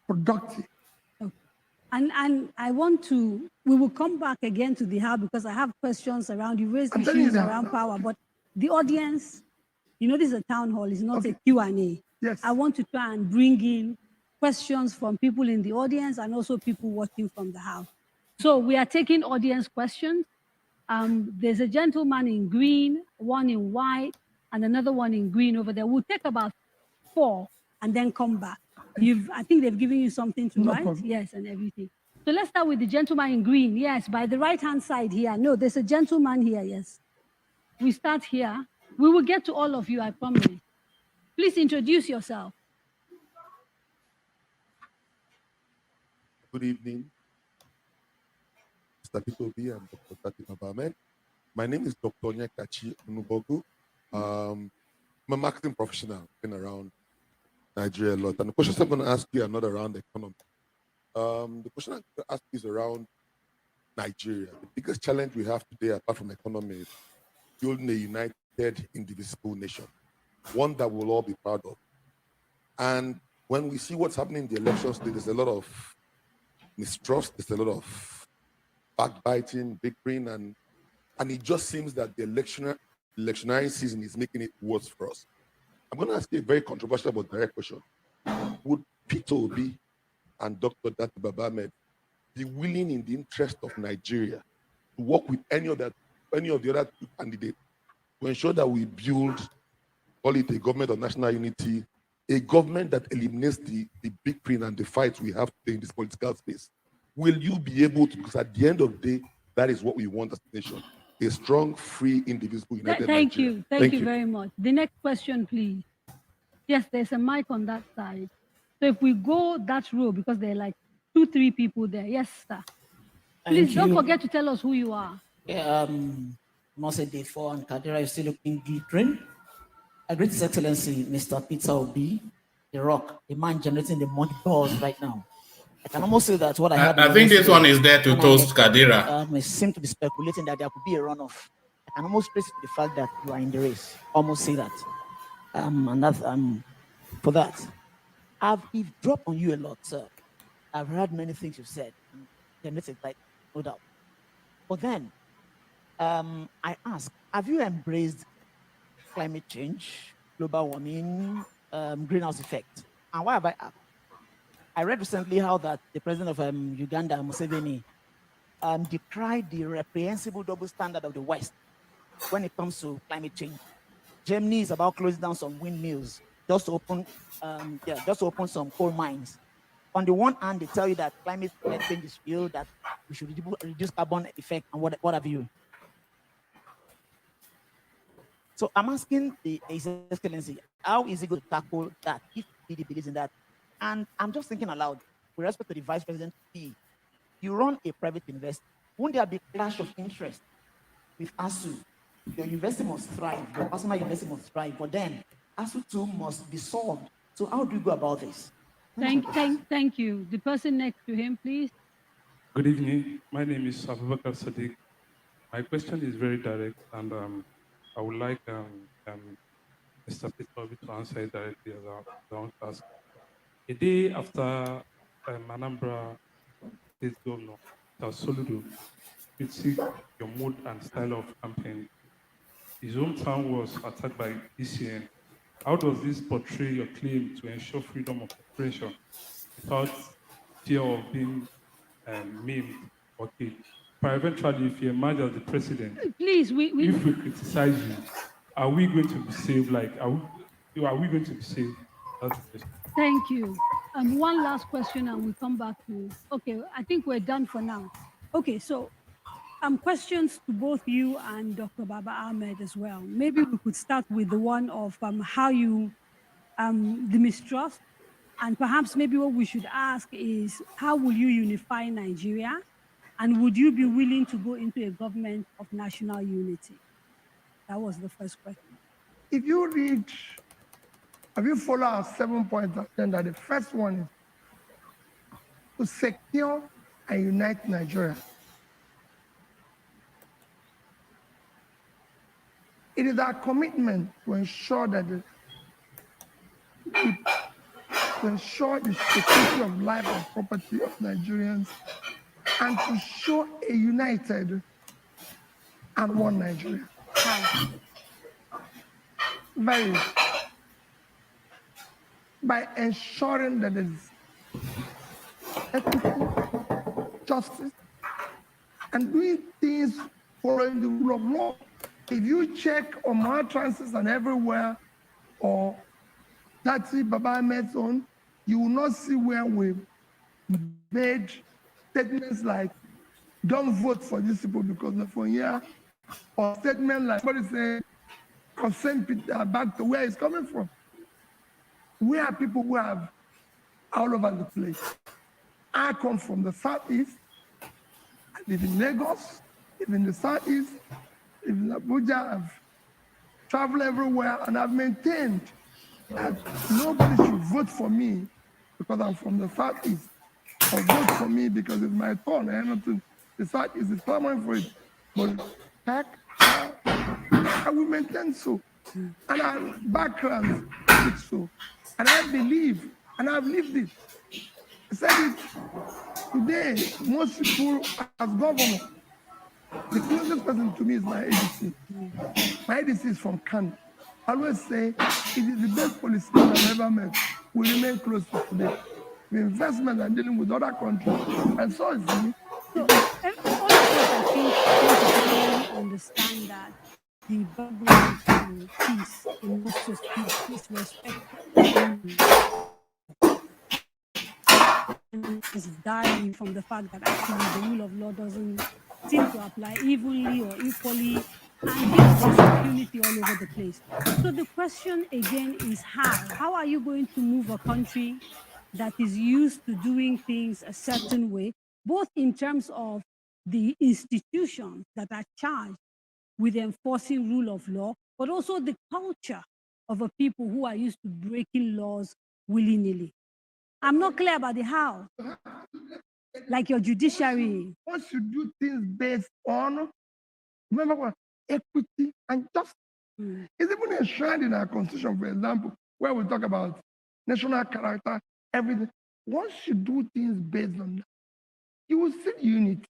[SPEAKER 2] productive.
[SPEAKER 4] And I want to, we will come back again to the how, because I have questions around, you raised issues around power, but the audience, you know, this is a town hall, it's not a Q&A.
[SPEAKER 2] Yes.
[SPEAKER 4] I want to try and bring in questions from people in the audience and also people watching from the house. So we are taking audience questions. There's a gentleman in green, one in white, and another one in green over there. We'll take about 4 and then come back. I think they've given you something to write. Problem. Yes, and everything. So let's start with the gentleman in green. Yes, by the right-hand side here. No, there's a gentleman here, yes. We start here. We will get to all of you, I promise. Please introduce yourself.
[SPEAKER 9] Good evening, Mr. Obi and Dr. Datti Ahmed. My name is Dr. Nyakachi Onubogu. I'm a marketing professional, been around Nigeria a lot. And the questions I'm going to ask you are not around the economy. The question I'm going to ask you is around Nigeria. The biggest challenge we have today, apart from economy, is building a united, indivisible nation, one that we'll all be proud of. And when we see what's happening in the elections today, there's a lot of mistrust, there's a lot of backbiting, bickering, and it just seems that the electionary season is making it worse for us. I'm going to ask you a very controversial but direct question. Would Peter Obi and Dr. Datti Ahmed be willing, in the interest of Nigeria, to work with any of the other 2 candidates to ensure that we build, call it a government of national unity, a government that eliminates the bickering and the fights we have today in this political space? Will you be able to? Because at the end of the day, that is what we want as a nation. A strong, free, indivisible, united
[SPEAKER 4] Thank
[SPEAKER 9] Nigeria.
[SPEAKER 4] you. Thank you very much. The next question, please. Yes, there's a mic on that side. So if we go that row, because there are like 2, 3 people there. Yes, sir. Please don't forget to tell us who you are.
[SPEAKER 10] Yeah, Mose Day 4 and Kadiria is still looking glittering. I greet His Excellency, Mr. Peter Obi, the rock, the man generating the money balls right now. I can almost say that what I had.
[SPEAKER 1] I think this one is there to toast Kadiria.
[SPEAKER 10] I seem to be speculating that there could be a runoff. I can almost trace it to the fact that you are in the race. Almost say that. And that's for that. I've dropped on you a lot, sir. I've heard many things you've said. Generated, like, no doubt. But then, I ask, have you embraced climate change, global warming, greenhouse effect? And why have I asked? I read recently how that the president of Uganda, Museveni, decried the reprehensible double standard of the West when it comes to climate change. Germany is about closing down some windmills, just to open some coal mines. On the one hand, they tell you that climate change is real, that we should reduce carbon effect, and what have you. So I'm asking His Excellency, how is he going to tackle that if he believes in that? And I'm just thinking aloud, with respect to the Vice President, you run a private university. Won't there be a clash of interest with ASU? Your university must thrive, your personal university must thrive, but then ASU too must be solved. So how do you go about this?
[SPEAKER 4] Thank you. The person next to him, please.
[SPEAKER 11] Good evening. My name is Abubakar Sadiq. My question is very direct, and I would like Mr. Peter Obi to answer it directly as I want to ask. A day after Anambra State Governor Soludo critiqued your mood and style of campaign, his hometown was attacked by ECN. How does this portray your claim to ensure freedom of expression without fear of being memed or killed? But eventually, if you emerge as the president,
[SPEAKER 4] please,
[SPEAKER 11] if we criticize you, are we going to be saved? Like, are we going to be saved? That's the question.
[SPEAKER 4] Thank you. One last question and we'll come back to, okay, I think we're done for now. Okay, so questions to both you and Dr. Baba Ahmed as well. Maybe we could start with the one of how you, the mistrust, and perhaps maybe what we should ask is, how will you unify Nigeria? And would you be willing to go into a government of national unity? That was the first question.
[SPEAKER 2] If you read, if you follow our 7-point agenda, the first one is to secure and unite Nigeria. It is our commitment to ensure that the security of life and property of Nigerians, and to show a united and one Nigeria. Very, by ensuring that there is equity, justice, and doing things following the rule of law. If you check on my transits and everywhere, or Datti Baba Ahmed's own, you will not see where we made statements like, don't vote for these people because they're from here, or statement like, somebody say, I'll send Peter back to where he's coming from. We are people who have all over the place. I come from the Southeast. I live in Lagos, live in the Southeast, live in Abuja. I've traveled everywhere, and I've maintained that nobody should vote for me because I'm from the Southeast, or vote for me because it's my turn. Anything the Southeast is clamoring for it. But heck, I will maintain so. And our background is so. And I believe, and I've lived it. I said it today, most people as governor, the closest person to me is my ADC. My ADC is from Kano. I always say, it is the best politician I've ever met. We remain close to today. The investment are dealing with other countries, and so is me.
[SPEAKER 4] So, all of us, I think, understand that the background to peace, in not just peace, respect, is dying from the fact that actually the rule of law doesn't seem to apply evenly or equally, and there's impunity all over the place. So the question again is how are you going to move a country that is used to doing things a certain way, both in terms of the institutions that are charged with enforcing rule of law, but also the culture of a people who are used to breaking laws willy-nilly? I'm not clear about the how. Like your judiciary.
[SPEAKER 2] Once you do things based on, remember what, equity and justice. It's even enshrined in our constitution, for example, where we talk about national character, everything. Once you do things based on that, you will see unity.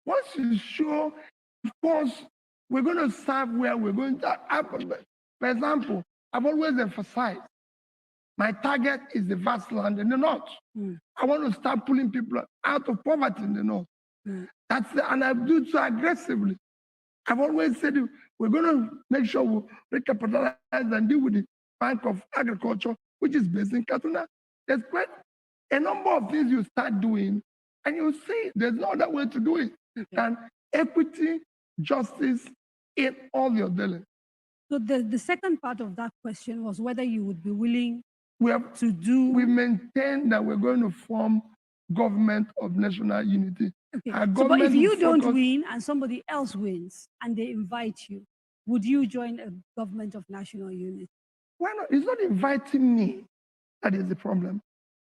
[SPEAKER 2] Once you show, of course, we're going to serve where we're going to happen. For example, I've always emphasized, my target is the vast land in the north. I want to start pulling people out of poverty in the north. And I do so aggressively. I've always said we're going to make sure we recapitalize and deal with the Bank of Agriculture, which is based in Kaduna. There's quite a number of things you start doing, and you see there's no other way to do it than equity, justice in all your dealings.
[SPEAKER 4] So the second part of that question was whether you would be willing
[SPEAKER 2] we maintain that we're going to form government of national unity.
[SPEAKER 4] Okay. So, but if you don't win and somebody else wins and they invite you, would you join a government of national unity?
[SPEAKER 2] Why not? It's not inviting me that is the problem.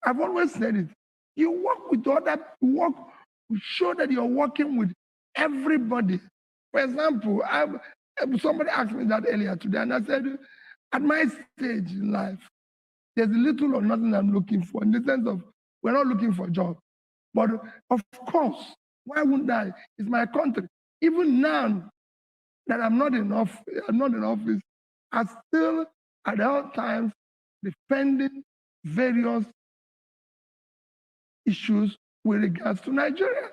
[SPEAKER 2] I've always said it. You work with other, show that you're working with everybody. For example, somebody asked me that earlier today, and I said, at my stage in life, there's little or nothing I'm looking for, in the sense of we're not looking for a job. But of course, why wouldn't I? It's my country. Even now that I'm not in office, I still at all times defending various issues with regards to Nigeria.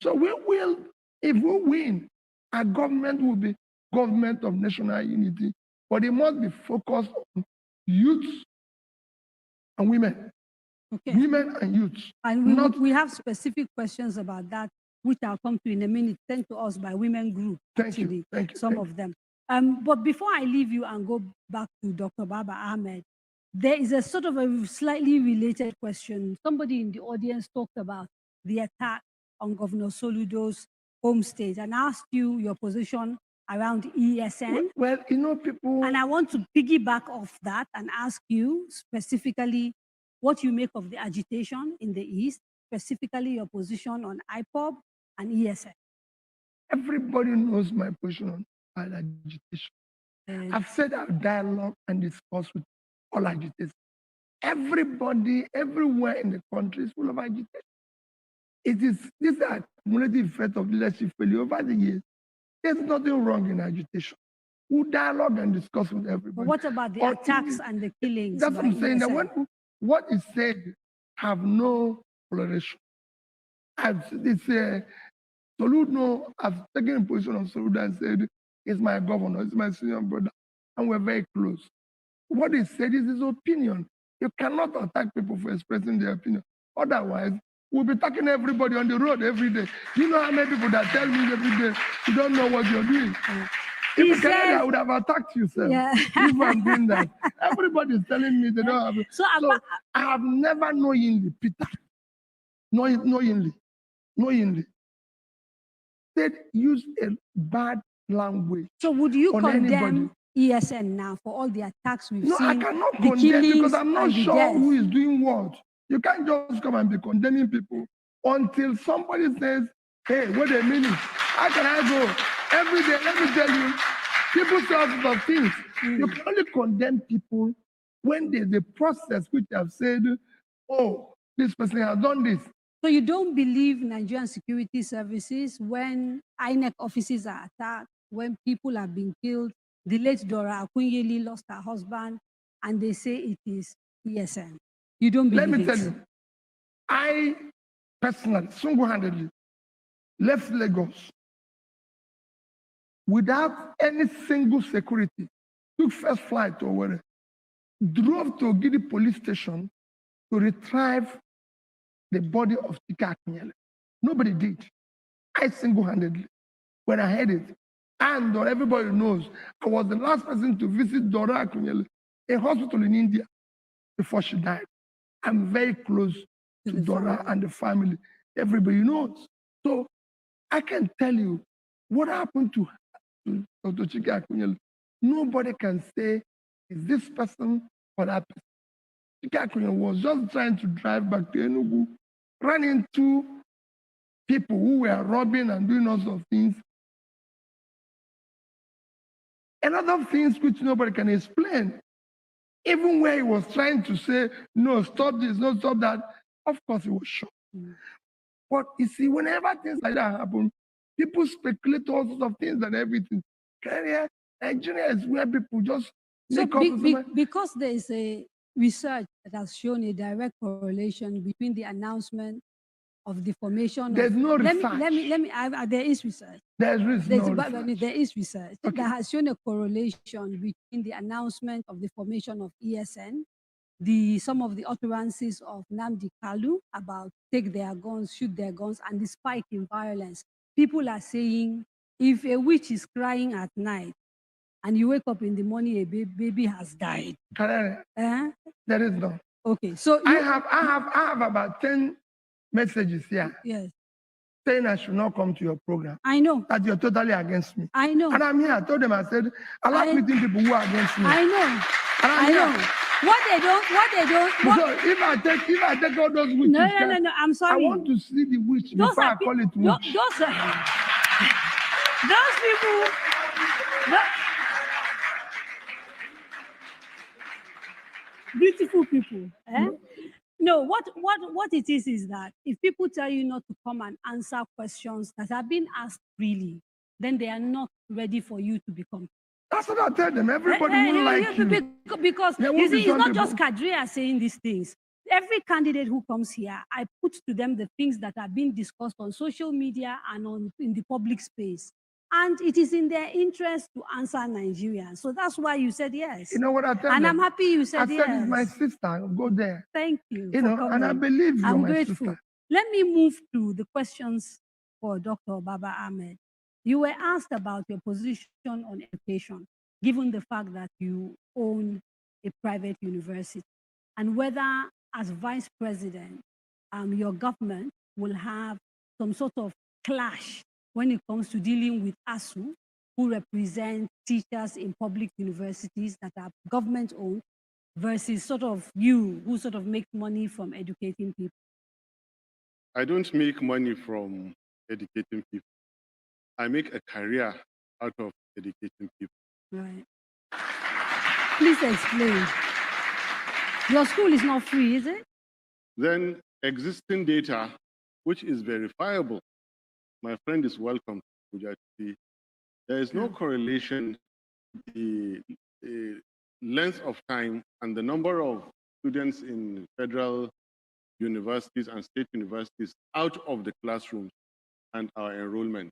[SPEAKER 2] So we will, if we win, our government will be government of national unity, but it must be focused on youth and women. Okay. Women and youth.
[SPEAKER 4] And we have specific questions about that which I'll come to in a minute, sent to us by women group, actually,
[SPEAKER 2] Thank you.
[SPEAKER 4] some of them. But before I leave you and go back to Dr. Baba Ahmed, there is a sort of a slightly related question. Somebody in the audience talked about the attack on Governor Soludo's home state and asked you your position around ESN.
[SPEAKER 2] Well, people...
[SPEAKER 4] And I want to piggyback off that and ask you specifically what you make of the agitation in the East, specifically your position on IPOB and ESN.
[SPEAKER 2] Everybody knows my position on agitation. I've said I've dialogue and discuss with all agitators. Everybody, everywhere in the country is full of agitation. This is the cumulative effect of leadership failure over the years. There's nothing wrong in agitation. We dialogue and discuss with everybody.
[SPEAKER 4] But what about the attacks and the killings?
[SPEAKER 2] That's what I'm saying. That what is said have no toleration. Soludo, I've taken a position on Soludo and said, he's my governor, he's my senior brother, and we're very close. What he said is his opinion. You cannot attack people for expressing their opinion. Otherwise, we'll be attacking everybody on the road every day. Do you know how many people that tell me every day, you don't know what you're doing? If you said, I would have attacked you, sir. Yeah. If I'm doing that. Everybody's telling me they don't have. So I have never knowingly, Peter, knowingly, said use a bad language.
[SPEAKER 4] So would you condemn
[SPEAKER 2] anybody.
[SPEAKER 4] ESN now for all the attacks we've seen?
[SPEAKER 2] No, I cannot condemn because I'm not sure who is doing what. You can't just come and be condemning people until somebody says, hey, wait a minute, how can I go? Every day, let me tell you, people say all sorts of things. You can only condemn people when there's a process which have said, oh, this person has done this.
[SPEAKER 4] So you don't believe Nigerian security services when INEC offices are attacked, when people have been killed? The late Dora Akunyeli lost her husband, and they say it is ESN. You don't believe it?
[SPEAKER 2] Let me tell you, I personally, single-handedly, left Lagos without any single security, took first flight to Owerri, drove to Ogidi police station to retrieve the body of Chike Akunyele. Nobody did. I single-handedly, when I heard it, and everybody knows, I was the last person to visit Dora Akunyele, a hospital in India, before she died. I'm very close to Dora and the family. Everybody knows. So I can tell you what happened to Dr. Chike Akunyele. Nobody can say, is this person or that person? Chike Akunyele was just trying to drive back to Enugu, ran into people who were robbing and doing all sorts of things. A lot of things which nobody can explain. Even where he was trying to say, no, stop this, no, stop that, of course he was shocked. But you see, whenever things like that happen, people speculate all sorts of things and everything. Nigeria is where people just make up.
[SPEAKER 4] Because there is a research that has shown a direct correlation between the announcement of the formation.
[SPEAKER 2] There's no research.
[SPEAKER 4] There is research.
[SPEAKER 2] There
[SPEAKER 4] is research that has shown a correlation between the announcement of the formation of ESN, some of the utterances of Nnamdi Kalu about take their guns, shoot their guns, and the spike in violence. People are saying, if a witch is crying at night and you wake up in the morning, a baby has died.
[SPEAKER 2] There is no.
[SPEAKER 4] Okay, so
[SPEAKER 2] I have about 10 messages here.
[SPEAKER 4] Yes.
[SPEAKER 2] Saying I should not come to your program.
[SPEAKER 4] I know.
[SPEAKER 2] That you're totally against me.
[SPEAKER 4] I know.
[SPEAKER 2] And I'm here. I told them, I said, I like meeting people who are against me.
[SPEAKER 4] I know.
[SPEAKER 2] And I'm here.
[SPEAKER 4] What they don't.
[SPEAKER 2] So if I take all those witches,
[SPEAKER 4] no, I'm sorry.
[SPEAKER 2] I want to see the witch before I call it witch.
[SPEAKER 4] Those people. Beautiful people. Eh? No, what it is that if people tell you not to come and answer questions that have been asked freely, then they are not ready for you to become.
[SPEAKER 2] That's what I tell them. Everybody will like you.
[SPEAKER 4] Because you see, it's not just Kadiria saying these things. Every candidate who comes here, I put to them the things that are being discussed on social media and in the public space. And it is in their interest to answer Nigerians. So that's why you said yes.
[SPEAKER 2] You know what I tell
[SPEAKER 4] and
[SPEAKER 2] them?
[SPEAKER 4] I'm happy you said yes.
[SPEAKER 2] I said, it's my sister. Go there.
[SPEAKER 4] Thank you.
[SPEAKER 2] You know, and I believe you're
[SPEAKER 4] I'm
[SPEAKER 2] my
[SPEAKER 4] grateful.
[SPEAKER 2] sister.
[SPEAKER 4] Let me move to the questions for Dr. Baba Ahmed. You were asked about your position on education, given the fact that you own a private university, and whether, as vice president, your government will have some sort of clash when it comes to dealing with ASU, who represent teachers in public universities that are government-owned, versus sort of you, who sort of make money from educating people.
[SPEAKER 8] I don't make money from educating people. I make a career out of educating people.
[SPEAKER 4] Right. Please explain. Your school is not free, is it?
[SPEAKER 8] Then existing data, which is verifiable, my friend is welcome to see. There is no correlation the length of time and the number of students in federal universities and state universities out of the classrooms and our enrollment.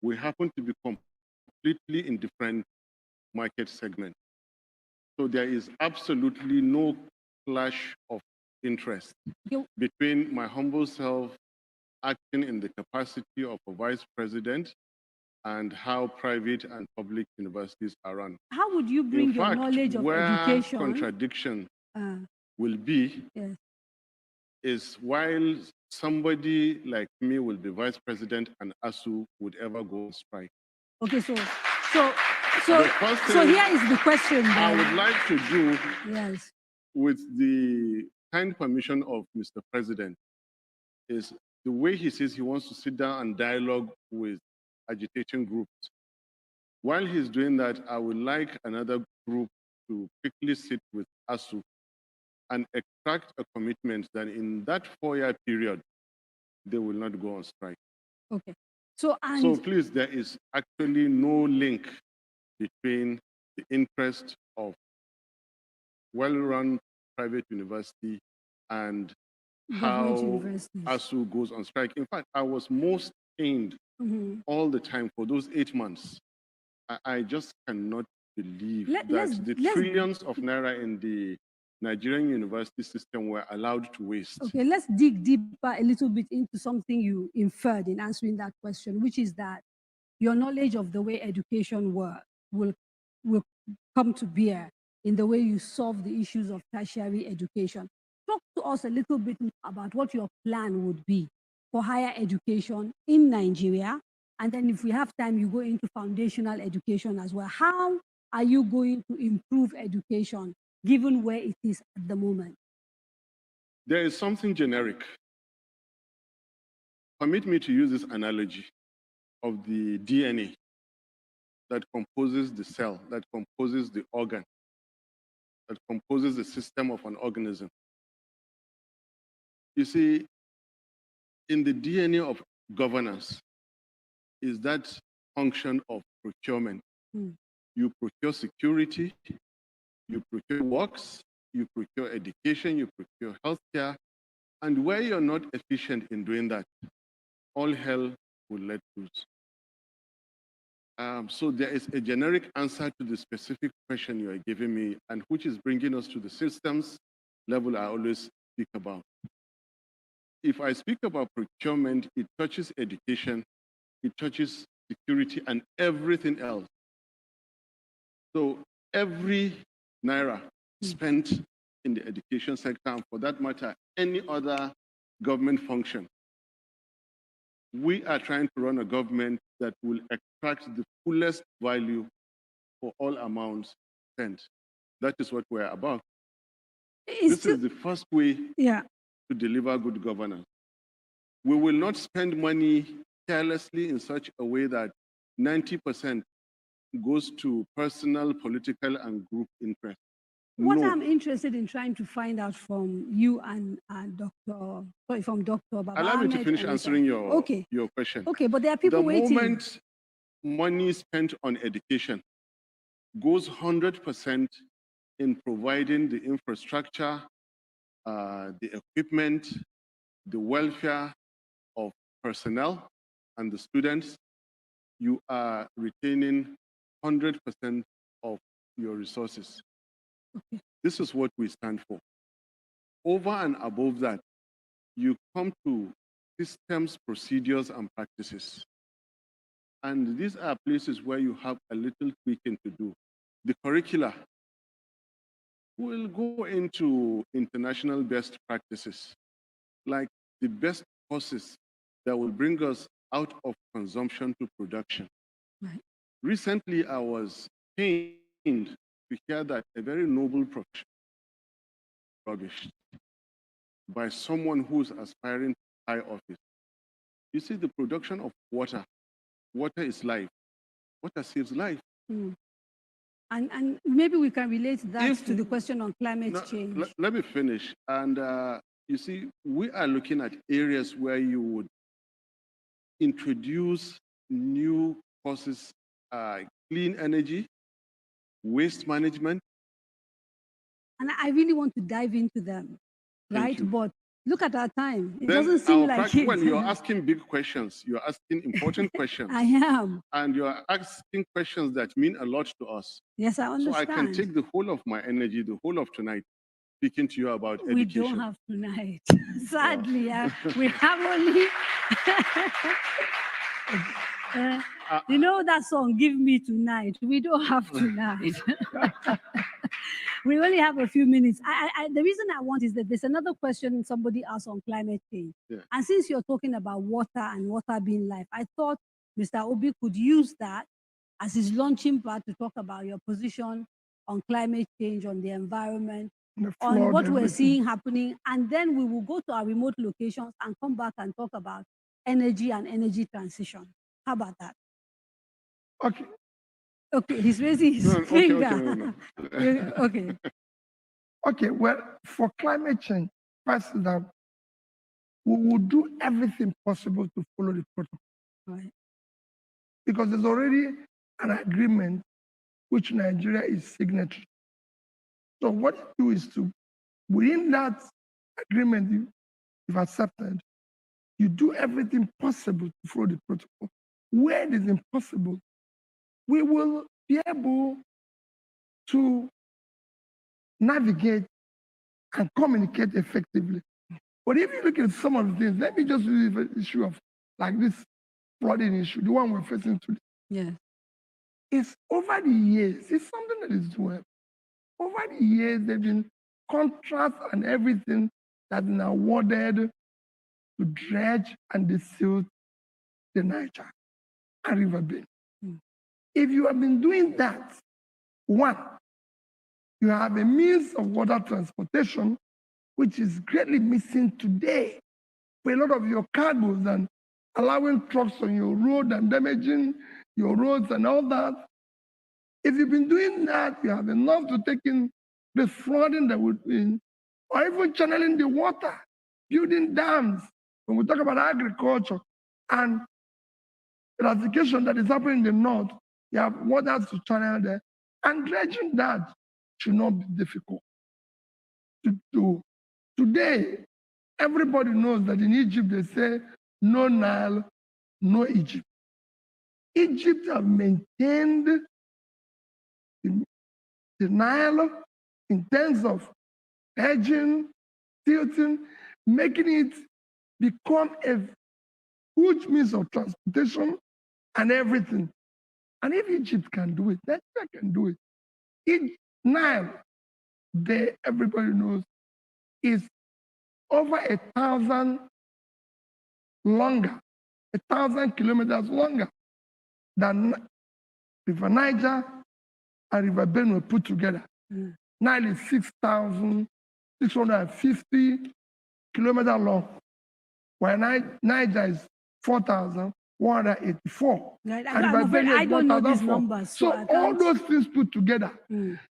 [SPEAKER 8] We happen to be completely in different market segments. So there is absolutely no clash of interest between my humble self acting in the capacity of a vice president and how private and public universities are run.
[SPEAKER 4] How would you bring your knowledge of education?
[SPEAKER 8] Contradiction will be is while somebody like me will be vice president and ASU would ever go on strike.
[SPEAKER 4] Okay, so here is the question then.
[SPEAKER 8] I would like to do, with the kind permission of Mr. President, is the way he says he wants to sit down and dialogue with agitating groups. While he's doing that, I would like another group to quickly sit with ASU and extract a commitment that in that 4-year period, they will not go on strike.
[SPEAKER 4] Okay.
[SPEAKER 8] So please, there is actually no link between the interest of well-run private university and how ASU goes on strike. In fact, I was most pained all the time for those 8 months. I just cannot believe that the trillions of naira in the Nigerian university system were allowed to waste.
[SPEAKER 4] Okay, let's dig deeper a little bit into something you inferred in answering that question, which is that your knowledge of the way education works will come to bear in the way you solve the issues of tertiary education. Talk to us a little bit about what your plan would be for higher education in Nigeria. And then if we have time, you go into foundational education as well. How are you going to improve education given where it is at the moment?
[SPEAKER 8] There is something generic. Permit me to use this analogy of the DNA that composes the cell, that composes the organ, that composes the system of an organism. You see, in the DNA of governance is that function of procurement. You procure security, you procure works, you procure education, you procure healthcare, and where you're not efficient in doing that, all hell will let loose. So there is a generic answer to the specific question you are giving me, and which is bringing us to the systems level I always speak about. If I speak about procurement, it touches education, it touches security, and everything else. So every naira spent in the education sector, and for that matter, any other government function, we are trying to run a government that will extract the fullest value for all amounts spent. That is what we're about. This is the first way to deliver good governance. We will not spend money carelessly in such a way that 90% goes to personal, political, and group interest.
[SPEAKER 4] What I'm interested in trying to find out from you and from Dr. Baba
[SPEAKER 8] Allow me to finish answering your question.
[SPEAKER 4] Okay, but there are people waiting.
[SPEAKER 8] The moment money spent on education goes 100% in providing the infrastructure, the equipment, the welfare of personnel and the students, you are retaining 100% of your resources.
[SPEAKER 4] Okay.
[SPEAKER 8] This is what we stand for. Over and above that, you come to systems, procedures, and practices. And these are places where you have a little tweaking to do. The curricula will go into international best practices, like the best courses that will bring us out of consumption to production.
[SPEAKER 4] Right.
[SPEAKER 8] Recently, I was pained to hear that a very noble profession rubbish by someone who's aspiring to high office. You see, the production of water is life. Water saves life.
[SPEAKER 4] Mm. And maybe we can relate that to the question on climate change.
[SPEAKER 8] Let me finish. And you see, we are looking at areas where you would introduce new courses, clean energy, waste management.
[SPEAKER 4] And I really want to dive into them, right? But look at our time. It
[SPEAKER 8] Then
[SPEAKER 4] doesn't seem like it.
[SPEAKER 8] when you're asking big questions, you're asking important questions.
[SPEAKER 4] I am.
[SPEAKER 8] And you're asking questions that mean a lot to us.
[SPEAKER 4] Yes, I understand.
[SPEAKER 8] So I can take the whole of my energy, the whole of tonight, speaking to you about education.
[SPEAKER 4] We don't have tonight. Sadly, we have only... you know that song, Give Me Tonight? We don't have tonight. We only have a few minutes. The reason I want is that there's another question somebody asked on climate change.
[SPEAKER 8] Yeah.
[SPEAKER 4] And since you're talking about water and water being life, I thought Mr. Obi could use that as his launching pad to talk about your position on climate change, on the environment, on what we're seeing happening. And then we will go to our remote locations and come back and talk about energy and energy transition. How about that?
[SPEAKER 2] Okay.
[SPEAKER 4] Okay, he's raising his finger. Okay.
[SPEAKER 2] Okay, well, for climate change, first that we will do everything possible to follow the protocol.
[SPEAKER 4] Right.
[SPEAKER 2] Because there's already an agreement which Nigeria is signatory. So what you do is to, within that agreement you've accepted, you do everything possible to follow the protocol. Where it is impossible, we will be able to navigate and communicate effectively. But if you look at some of the things, let me just use the issue of like this flooding issue, the one we're facing today.
[SPEAKER 4] Yeah.
[SPEAKER 2] It's over the years, it's something that is doing. Over the years, there have been contracts and everything that is now awarded to dredge and desilt the Niger and River Bay. If you have been doing that, one, you have a means of water transportation, which is greatly missing today for a lot of your cargoes and allowing trucks on your road and damaging your roads and all that. If you've been doing that, you have enough to take in the flooding that would be, or even channeling the water, building dams. When we talk about agriculture and eradication that is happening in the north, you have water to channel there, and dredging that should not be difficult to do. Today, everybody knows that in Egypt they say, no Nile, no Egypt. Egypt have maintained the Nile in terms of hedging, tilting, making it become a huge means of transportation and everything. And if Egypt can do it, Nigeria can do it. Nile, everybody knows, is over 1,000 longer, 1,000 kilometers longer than River Niger and River Benue put together. Nile is 6,650 kilometers long, while Niger is 4,184.
[SPEAKER 4] Right. I don't know these numbers.
[SPEAKER 2] So all those things put together,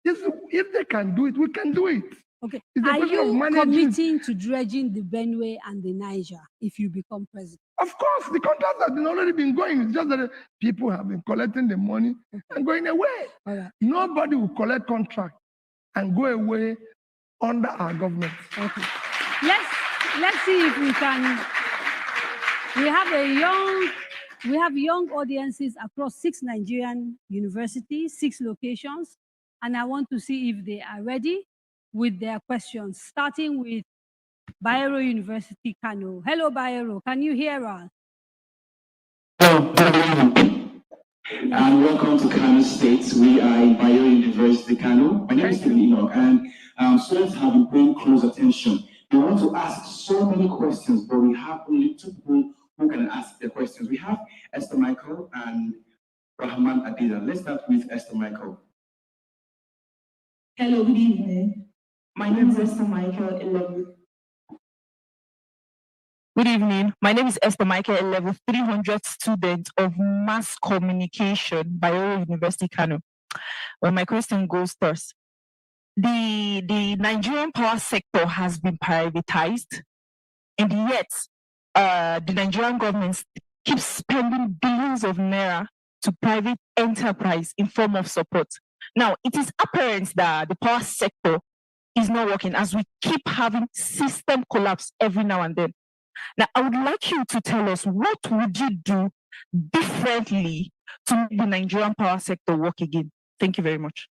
[SPEAKER 2] if they can do it, we can do it.
[SPEAKER 4] Okay. Are you committing to dredging the Benue and the Niger if you become president?
[SPEAKER 2] Of course, the contracts have already been going. It's just that people have been collecting the money and going away.
[SPEAKER 4] Right.
[SPEAKER 2] Nobody will collect contract and go away under our government.
[SPEAKER 4] Okay. Let's see if we can. We have young audiences across 6 Nigerian universities, 6 locations, and I want to see if they are ready with their questions, starting with Bayero University, Kano. Hello, Bayero. Can you hear us?
[SPEAKER 12] And welcome to Kano State. We are in Bayero University, Kano. My name is Enoch, and students have been paying close attention. They want to ask so many questions, but we have only two people who can ask the questions. We have Esther Michael and Rahman Adida. Let's start with Esther Michael.
[SPEAKER 13] Hello, good evening. My name is Esther Michael, 11. Good evening. My name is Esther Michael, a level 300 student of Mass Communication, Bayero University, Kano. Well, my question goes thus. The Nigerian power sector has been privatized, and yet the Nigerian government keeps spending billions of naira to private enterprise in form of support. Now, it is apparent that the power sector is not working as we keep having system collapse every now and then. Now, I would like you to tell us, what would you do differently to make the Nigerian power sector work again? Thank you very much.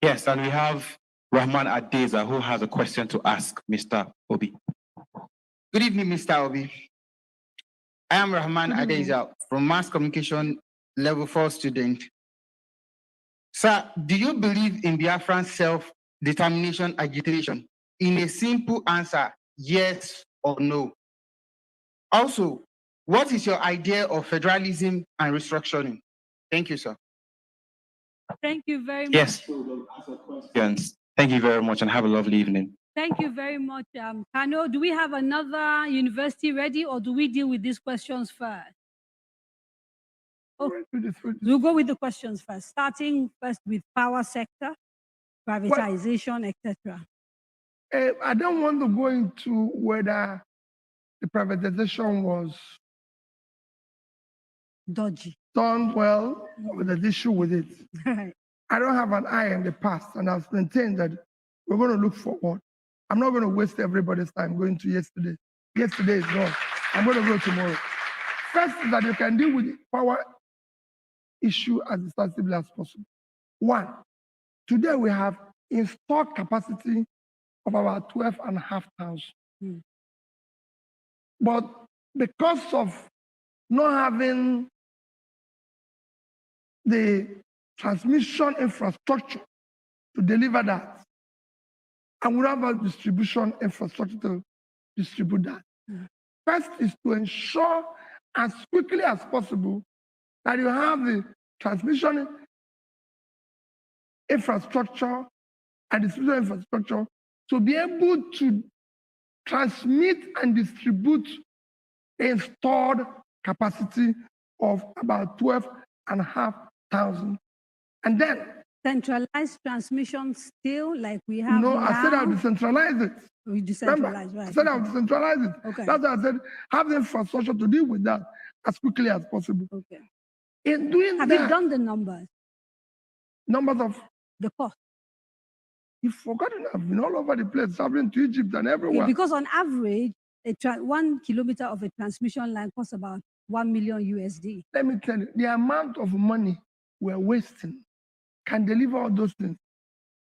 [SPEAKER 12] Yes, and we have Rahman Adeza, who has a question to ask Mr. Obi.
[SPEAKER 14] Good evening, Mr. Obi. I am Rahman Adeza from Mass Communication Level 4 student. Sir, do you believe in Biafran self-determination agitation? In a simple answer, yes or no. Also, what is your idea of federalism and restructuring? Thank you, sir.
[SPEAKER 4] Thank you very much.
[SPEAKER 12] Yes. Thank you very much and have a lovely evening.
[SPEAKER 4] Thank you very much, Kano. Do we have another university ready, or do we deal with these questions first? Oh, we'll go with the questions first, starting first with power sector, privatization, etc.
[SPEAKER 2] I don't want to go into whether the privatization was
[SPEAKER 4] dodgy,
[SPEAKER 2] done well, with the issue with it.
[SPEAKER 4] Right.
[SPEAKER 2] I don't have an eye in the past, and I've maintained that we're going to look forward. I'm not going to waste everybody's time going to yesterday. Yesterday is gone. I'm going to go tomorrow. First is that you can deal with the power issue as decisively as possible. One, today we have installed capacity of about 12,500. But because of not having the transmission infrastructure to deliver that, and we have a distribution infrastructure to distribute that. First is to ensure as quickly as possible that you have the transmission infrastructure and distribution infrastructure to be able to transmit and distribute the installed capacity of about 12,500. And then
[SPEAKER 4] centralized transmission still like we have now?
[SPEAKER 2] I said I'll decentralize it.
[SPEAKER 4] We decentralize, right?
[SPEAKER 2] I said I'll decentralize it.
[SPEAKER 4] Okay.
[SPEAKER 2] That's why I said have the infrastructure to deal with that as quickly as possible.
[SPEAKER 4] Okay.
[SPEAKER 2] In doing
[SPEAKER 4] have
[SPEAKER 2] that,
[SPEAKER 4] you done the numbers?
[SPEAKER 2] Numbers of
[SPEAKER 4] the cost.
[SPEAKER 2] You've forgotten. I've been all over the place, traveling to Egypt and everywhere.
[SPEAKER 4] Okay, because on average, 1 kilometer of a transmission line costs about $1 million USD.
[SPEAKER 2] Let me tell you, the amount of money we're wasting can deliver all those things.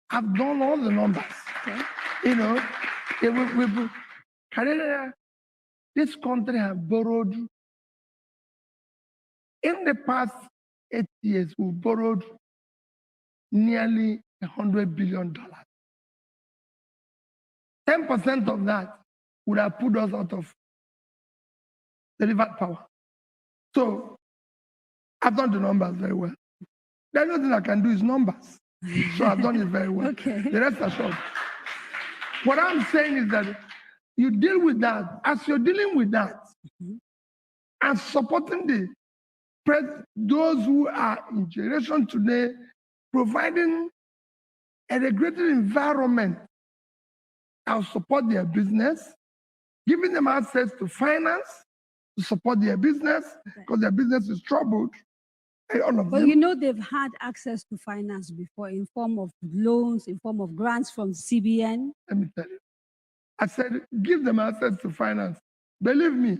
[SPEAKER 2] I've done all the numbers.
[SPEAKER 4] Okay.
[SPEAKER 2] You know, Kadiria, this country has borrowed, in the past 8 years, we've borrowed nearly $100 billion. 10% of that would have put us out of delivered power. So I've done the numbers very well. The only thing I can do is numbers. So I've done it very well.
[SPEAKER 4] Okay.
[SPEAKER 2] The rest are short. What I'm saying is that you deal with that. As you're dealing with that and supporting those who are in generation today, providing a regulated environment that will support their business, giving them access to finance to support their business because their business is troubled.
[SPEAKER 4] Well, you know, they've had access to finance before in form of loans, in form of grants from CBN.
[SPEAKER 2] Let me tell you. I said, give them access to finance. Believe me,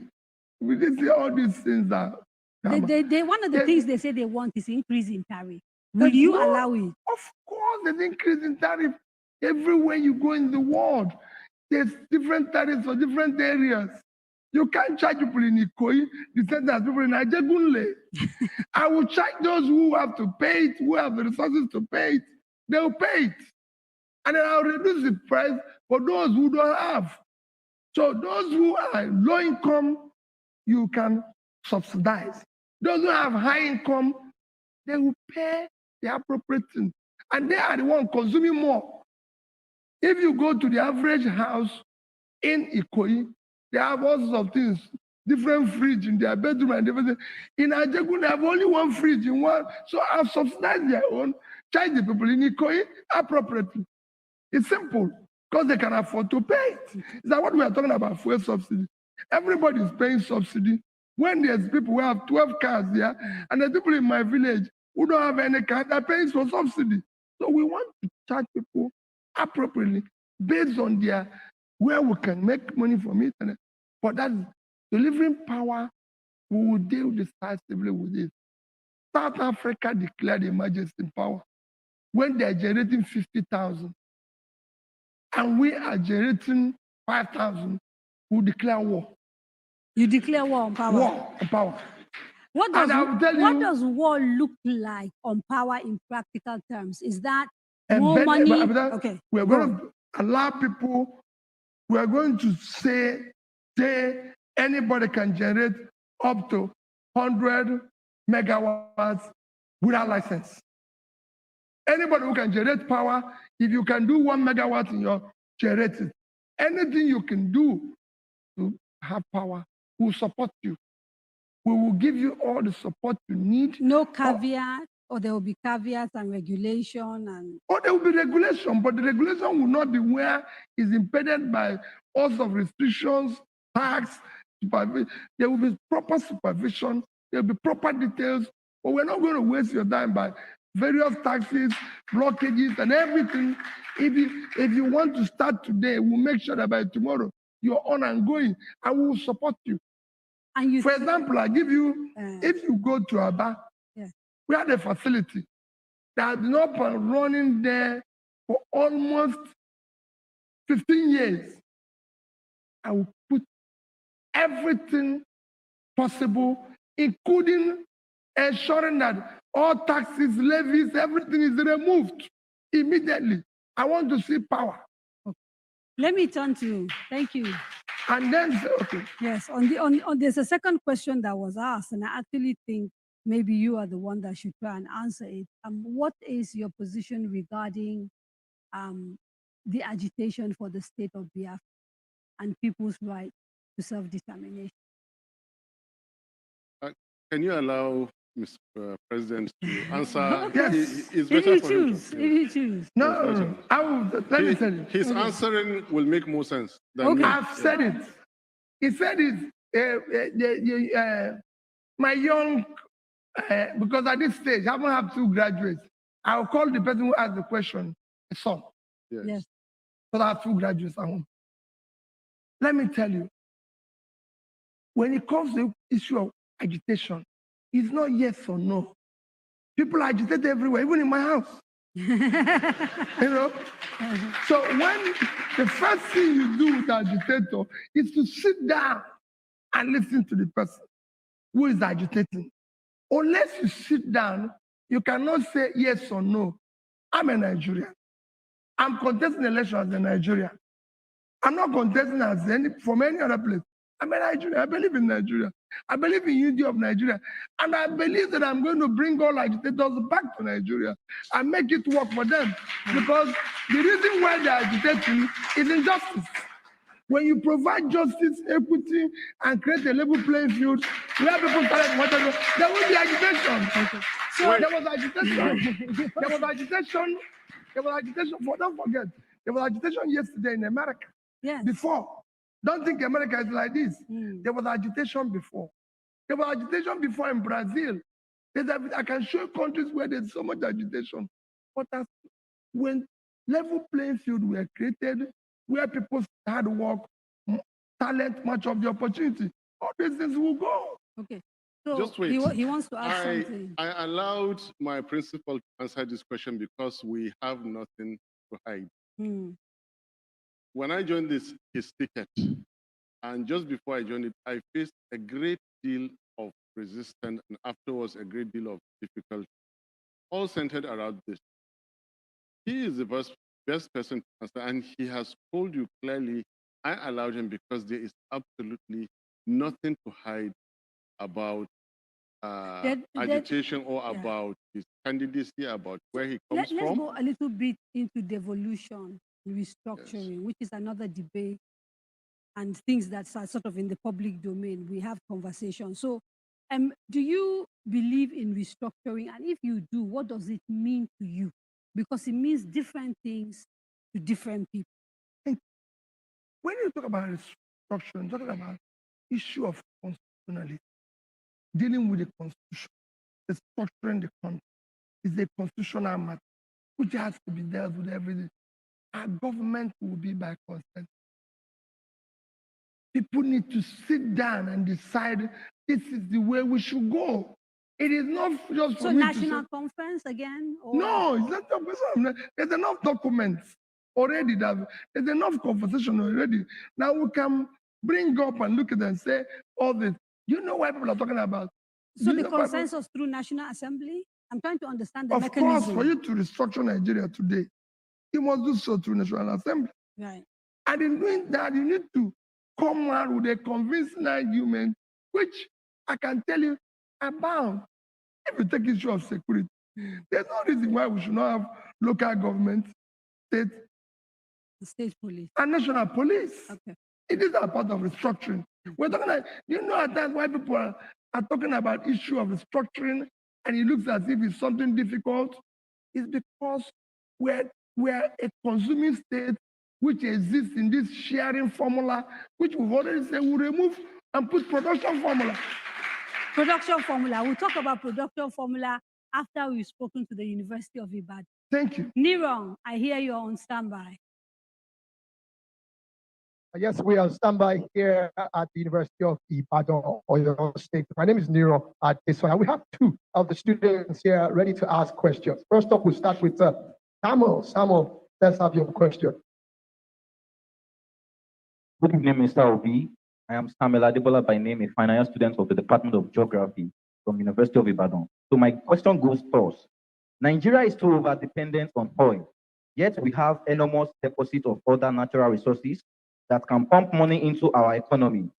[SPEAKER 2] we did see all these things that.
[SPEAKER 4] One of the things they say they want is increase in tariff. Will you allow it?
[SPEAKER 2] Of course, there's increase in tariff everywhere you go in the world. There's different tariffs for different areas. You can't charge people in Ikoyi the same as people in Ajegunle. I will charge those who have to pay it, who have the resources to pay it. They'll pay it. And then I'll reduce the price for those who don't have. So those who are low income, you can subsidize. Those who have high income, they will pay the appropriate thing. And they are the ones consuming more. If you go to the average house in Ikoyi, they have all sorts of things, different fridge in their bedroom and everything. In Ajegun, they have only one fridge in one. So I've subsidized their own, charge the people in Ikoyi appropriately. It's simple, because they can afford to pay it. Is that what we are talking about, fuel subsidy? Everybody is paying subsidy. When there's people who have 12 cars there, and the people in my village who don't have any car, they're paying for subsidy. So we want to charge people appropriately based on their where we can make money from it. And for that delivering power, we will deal decisively with it. South Africa declared emergency power when they're generating 50,000, and we are generating 5,000. We declare war.
[SPEAKER 4] You declare war on power.
[SPEAKER 2] War on power.
[SPEAKER 4] What does war look like on power in practical terms? Is that more money? Okay.
[SPEAKER 2] We're going to allow people, we're going to say anybody can generate up to 100 megawatts without license. Anybody who can generate power, if you can do 1 megawatt in your generator, anything you can do to have power, we'll support you. We will give you all the support you need.
[SPEAKER 4] No caveat, or there will be caveats and regulation and.
[SPEAKER 2] Or there will be regulation, but the regulation will not be where it's impeded by all sorts of restrictions, tax, supervision. There will be proper supervision. There will be proper details. But we're not going to waste your time by various taxes, blockages, and everything. If you want to start today, we'll make sure that by tomorrow you're on and going, and we will support you. For example, I give you, if you go to Aba, we had a facility that has been up and running there for almost 15 years. I will put everything possible, including ensuring that all taxes, levies, everything is removed immediately. I want to see power.
[SPEAKER 4] Okay. Let me turn to you. Thank you.
[SPEAKER 2] And then, okay.
[SPEAKER 4] Yes, there's a second question that was asked, and I actually think maybe you are the one that should try and answer it. What is your position regarding the agitation for the state of Biafra and people's right to self-determination?
[SPEAKER 8] Can you allow Mr. President to answer?
[SPEAKER 2] Yes.
[SPEAKER 4] If you choose.
[SPEAKER 2] No, I will. Let me tell you.
[SPEAKER 8] His answering will make more sense than me.
[SPEAKER 2] I've said it. He said it. My young, because at this stage, I haven't had 2 graduates. I'll call the person who asked the question a son.
[SPEAKER 4] Yes.
[SPEAKER 2] Because I have 2 graduates at home. Let me tell you, when it comes to the issue of agitation, it's not yes or no. People agitate everywhere, even in my house. You know? So when the first thing you do with an agitator is to sit down and listen to the person who is agitating. Unless you sit down, you cannot say yes or no. I'm a Nigerian. I'm contesting election as a Nigerian. I'm not contesting as from any other place. I'm a Nigerian. I believe in Nigeria. I believe in unity of Nigeria. And I believe that I'm going to bring all agitators back to Nigeria and make it work for them. Because the reason why they're agitating is injustice. When you provide justice, equity, and create a level playing field where people start whatever, there will be agitation. So there was agitation. There was agitation. There was agitation. Don't forget, there was agitation yesterday in America.
[SPEAKER 4] Yes.
[SPEAKER 2] Before. Don't think America is like this. There was agitation before. There was agitation before in Brazil. I can show you countries where there's so much agitation. But when level playing field were created, where people hard work, talent, much of the opportunity, all these things will go.
[SPEAKER 4] Okay. So
[SPEAKER 8] just wait.
[SPEAKER 4] He wants to ask something.
[SPEAKER 8] I allowed my principal to answer this question because we have nothing to hide. when I joined his ticket, and just before I joined it, I faced a great deal of resistance and afterwards a great deal of difficulty, all centered around this. He is the best person to answer, and he has told you clearly, I allowed him because there is absolutely nothing to hide about agitation or about his candidacy, about where he comes from.
[SPEAKER 4] Let's go a little bit into devolution, restructuring, which is another debate and things that are sort of in the public domain. We have conversations. So do you believe in restructuring? And if you do, what does it mean to you? Because it means different things to different people.
[SPEAKER 2] When you talk about restructuring, talking about issue of constitutionality, dealing with the constitution, restructuring the country is a constitutional matter which has to be dealt with every day. Our government will be by consent. People need to sit down and decide this is the way we should go. It is not just for
[SPEAKER 4] so
[SPEAKER 2] me
[SPEAKER 4] national
[SPEAKER 2] to say,
[SPEAKER 4] conference again? Or?
[SPEAKER 2] No, it's not. There's enough documents already. There's enough conversation already. Now we can bring up and look at them and say all this. You know why people are talking about?
[SPEAKER 4] So the consensus through National Assembly? I'm trying to understand the mechanism.
[SPEAKER 2] Of course, for you to restructure Nigeria today, you must do so through National Assembly.
[SPEAKER 4] Right.
[SPEAKER 2] And in doing that, you need to come out with a convincing argument, which I can tell you about. If you take issue of security, there's no reason why we should not have local government,
[SPEAKER 4] state police,
[SPEAKER 2] and national police.
[SPEAKER 4] Okay.
[SPEAKER 2] It is a part of restructuring. We're talking about, you know, at times why people are talking about issue of restructuring and it looks as if it's something difficult. It's because we're a consuming state which exists in this sharing formula, which we've already said we'll remove and put production formula.
[SPEAKER 4] Production formula. We'll talk about production formula after we've spoken to the University of Ibadan.
[SPEAKER 2] Thank you.
[SPEAKER 4] Nirong, I hear you're on standby.
[SPEAKER 15] Yes, we are on standby here at the University of Ibadan, Oyo State. My name is Niro Adesoya. We have two of the students here ready to ask questions. First up, we'll start with Samuel. Samuel, let's have your question.
[SPEAKER 16] Good evening, Mr. Obi. I am Samuel Adebola by name, a final year student of the Department of Geography from University of Ibadan. So my question goes first. Nigeria is too over-dependent on oil, yet we have enormous deposit of other natural resources that can pump money into our economy.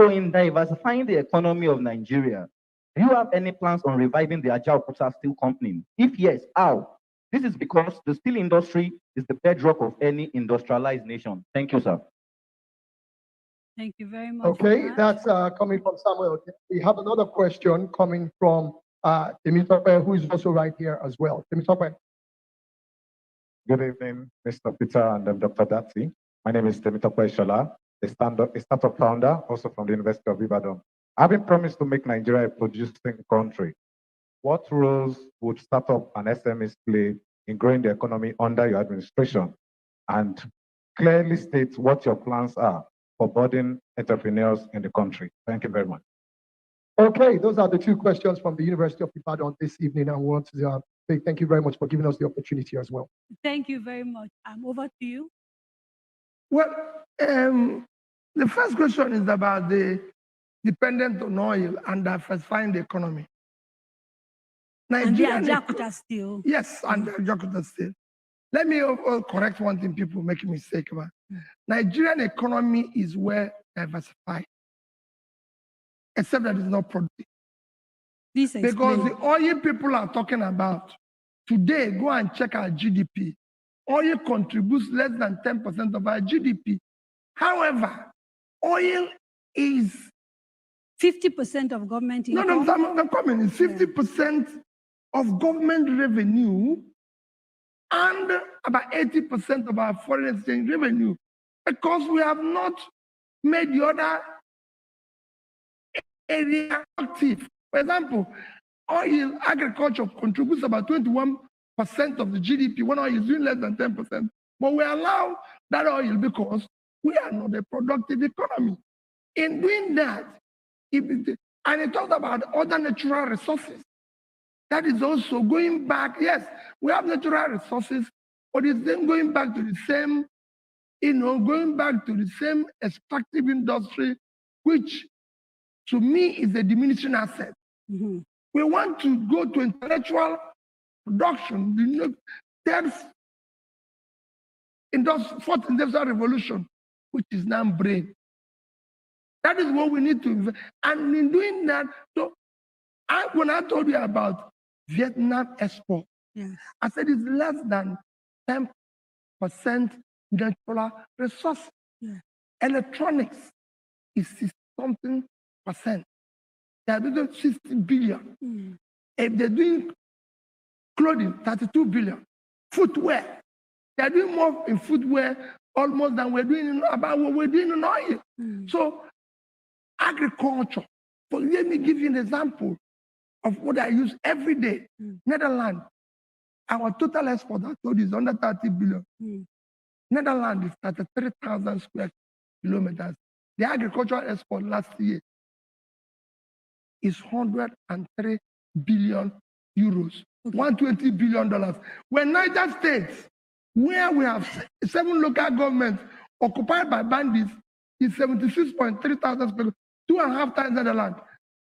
[SPEAKER 16] So in diversifying the economy of Nigeria, do you have any plans on reviving the Ajaokuta Steel Company? If yes, how? This is because the steel industry is the bedrock of any industrialized nation. Thank you, sir.
[SPEAKER 4] Thank you very much.
[SPEAKER 15] Okay, that's coming from Samuel. We have another question coming from Temitope, who is also right here as well. Temitope.
[SPEAKER 17] Good evening, Mr. Peter and Dr. Datti. My name is Temitope Shola, a startup founder, also from the University of Ibadan. I've been promised to make Nigeria a producing country. What roles would startup and SMEs play in growing the economy under your administration? And clearly state what your plans are for budding entrepreneurs in the country. Thank you very much.
[SPEAKER 15] Okay, those are the two questions from the University of Ibadan this evening. I want to say thank you very much for giving us the opportunity as well.
[SPEAKER 4] Thank you very much. Over to you.
[SPEAKER 2] Well, the first question is about the dependent on oil and diversifying the economy.
[SPEAKER 4] Nigeria, and the Ajaokuta Steel.
[SPEAKER 2] Yes, and the Ajaokuta Steel. Let me correct one thing people make a mistake about. Nigerian economy is well diversified, except that it's not productive. Because the oil people are talking about, today, go and check our GDP. Oil contributes less than 10% of our GDP. However, oil is
[SPEAKER 4] 50% of government income.
[SPEAKER 2] No, I'm coming. It's 50% of government revenue and about 80% of our foreign exchange revenue, because we have not made the other area active. For example, oil agriculture contributes about 21% of the GDP when oil is doing less than 10%. But we allow that oil because we are not a productive economy. In doing that, and it talks about other natural resources. That is also going back. Yes, we have natural resources, but it's then going back to the same going back to the same extractive industry, which to me is a diminishing asset.
[SPEAKER 4] Mm-hmm.
[SPEAKER 2] We want to go to intellectual production, the third fourth industrial revolution, which is now brain. That is what we need to invest. And in doing that, so when I told you about Vietnam export,
[SPEAKER 4] yes.
[SPEAKER 2] I said it's less than 10% natural resource.
[SPEAKER 4] Yeah.
[SPEAKER 2] Electronics is something percent. They are doing 60 billion.
[SPEAKER 4] Mm.
[SPEAKER 2] If they're doing clothing, 32 billion. Footwear, they are doing more in footwear almost than we're doing about what we're doing in oil.
[SPEAKER 4] Mm.
[SPEAKER 2] So agriculture. So let me give you an example of what I use every day.
[SPEAKER 4] Mm.
[SPEAKER 2] Netherlands, our total export, I told you, is under 30 billion.
[SPEAKER 4] Mm.
[SPEAKER 2] Netherlands is 33,000 square kilometers. The agricultural export last year is 103 billion euros,
[SPEAKER 4] okay.
[SPEAKER 2] $120 billion. When Niger States, where we have 7 local governments occupied by bandits, is 76.3 thousand square, 2.5 times Netherlands.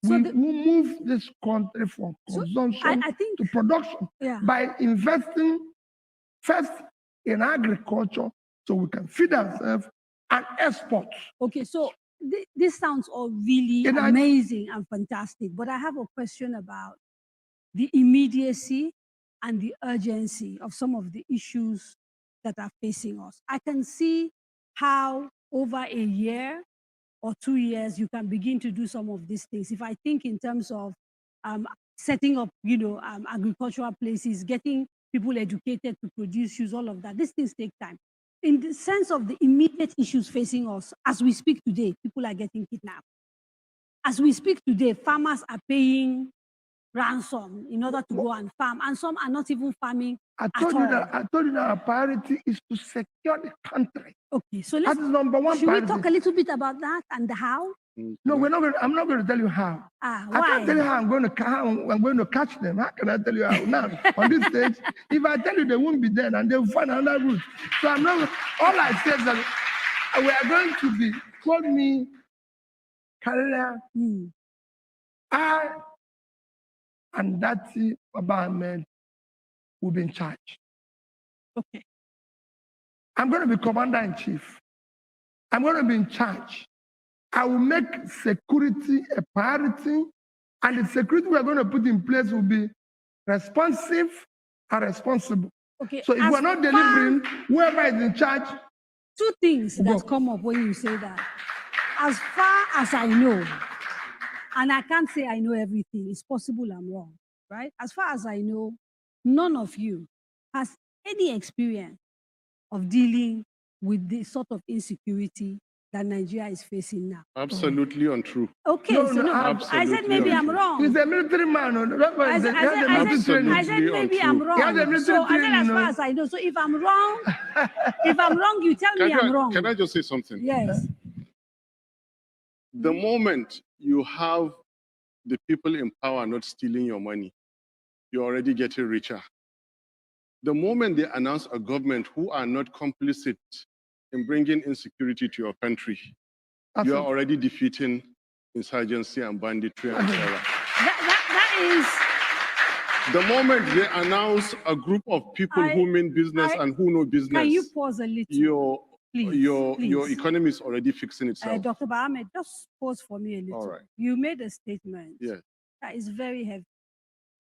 [SPEAKER 2] So we move this country from consumption to production by investing first in agriculture so we can feed ourselves and export.
[SPEAKER 4] Okay, so this sounds all really amazing and fantastic, but I have a question about the immediacy and the urgency of some of the issues that are facing us. I can see how over a year or 2 years, you can begin to do some of these things. If I think in terms of setting up, agricultural places, getting people educated to produce shoes, all of that, these things take time. In the sense of the immediate issues facing us, as we speak today, people are getting kidnapped. As we speak today, farmers are paying ransom in order to go and farm, and some are not even farming
[SPEAKER 2] I told you that our priority is to secure the country.
[SPEAKER 4] Okay, so
[SPEAKER 2] that is number one.
[SPEAKER 4] Should we talk a little bit about that and the how?
[SPEAKER 2] No, we're not. I'm not going to tell you how.
[SPEAKER 4] Why?
[SPEAKER 2] I can't tell you how I'm going to catch them. How can I tell you how now on this stage? If I tell you, they won't be there and they'll find another route. So I'm not. All I said is that we are going to be. Call me, Kadiria. I and Datti Ahmed will be in charge.
[SPEAKER 4] Okay.
[SPEAKER 2] I'm going to be commander-in-chief. I'm going to be in charge. I will make security a priority, and the security we are going to put in place will be responsive and responsible.
[SPEAKER 4] Okay.
[SPEAKER 2] So if we're not delivering, whoever is in charge.
[SPEAKER 4] 2 things that come up when you say that. As far as I know, and I can't say I know everything, it's possible I'm wrong, right? As far as I know, none of you has any experience of dealing with this sort of insecurity that Nigeria is facing now.
[SPEAKER 8] Absolutely untrue.
[SPEAKER 4] Okay, I said maybe I'm wrong.
[SPEAKER 2] He's a military man.
[SPEAKER 4] I said maybe I'm wrong. So I said as far as I know. So if I'm wrong, you tell me I'm wrong.
[SPEAKER 8] Can I just say something?
[SPEAKER 4] Yes.
[SPEAKER 8] The moment you have the people in power not stealing your money, you're already getting richer. The moment they announce a government who are not complicit in bringing insecurity to your country, you are already defeating insurgency and banditry and terror.
[SPEAKER 4] That is...
[SPEAKER 8] The moment they announce a group of people who mean business and who know business,
[SPEAKER 4] can you pause a little?
[SPEAKER 8] Your economy is already fixing itself.
[SPEAKER 4] Dr. Ahmed, just pause for me a little.
[SPEAKER 8] All right.
[SPEAKER 4] You made a statement
[SPEAKER 8] that
[SPEAKER 4] is very heavy,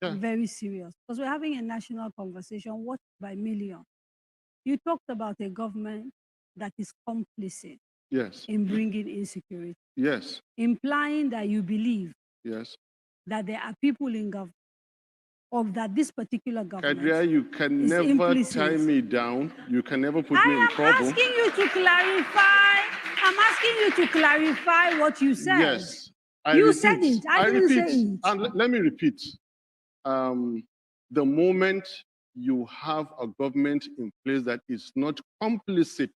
[SPEAKER 4] very serious, because we're having a national conversation, watched by millions. You talked about a government that is complicit in bringing insecurity.
[SPEAKER 8] Yes.
[SPEAKER 4] Implying that you believe
[SPEAKER 8] that
[SPEAKER 4] there are people in government, or that this particular government
[SPEAKER 8] Kadiria, you can never tie me down. You can never put me in trouble.
[SPEAKER 4] I'm asking you to clarify. I'm asking you to clarify what you said.
[SPEAKER 8] Yes.
[SPEAKER 4] You said it. I didn't say it.
[SPEAKER 8] And let me repeat. The moment you have a government in place that is not complicit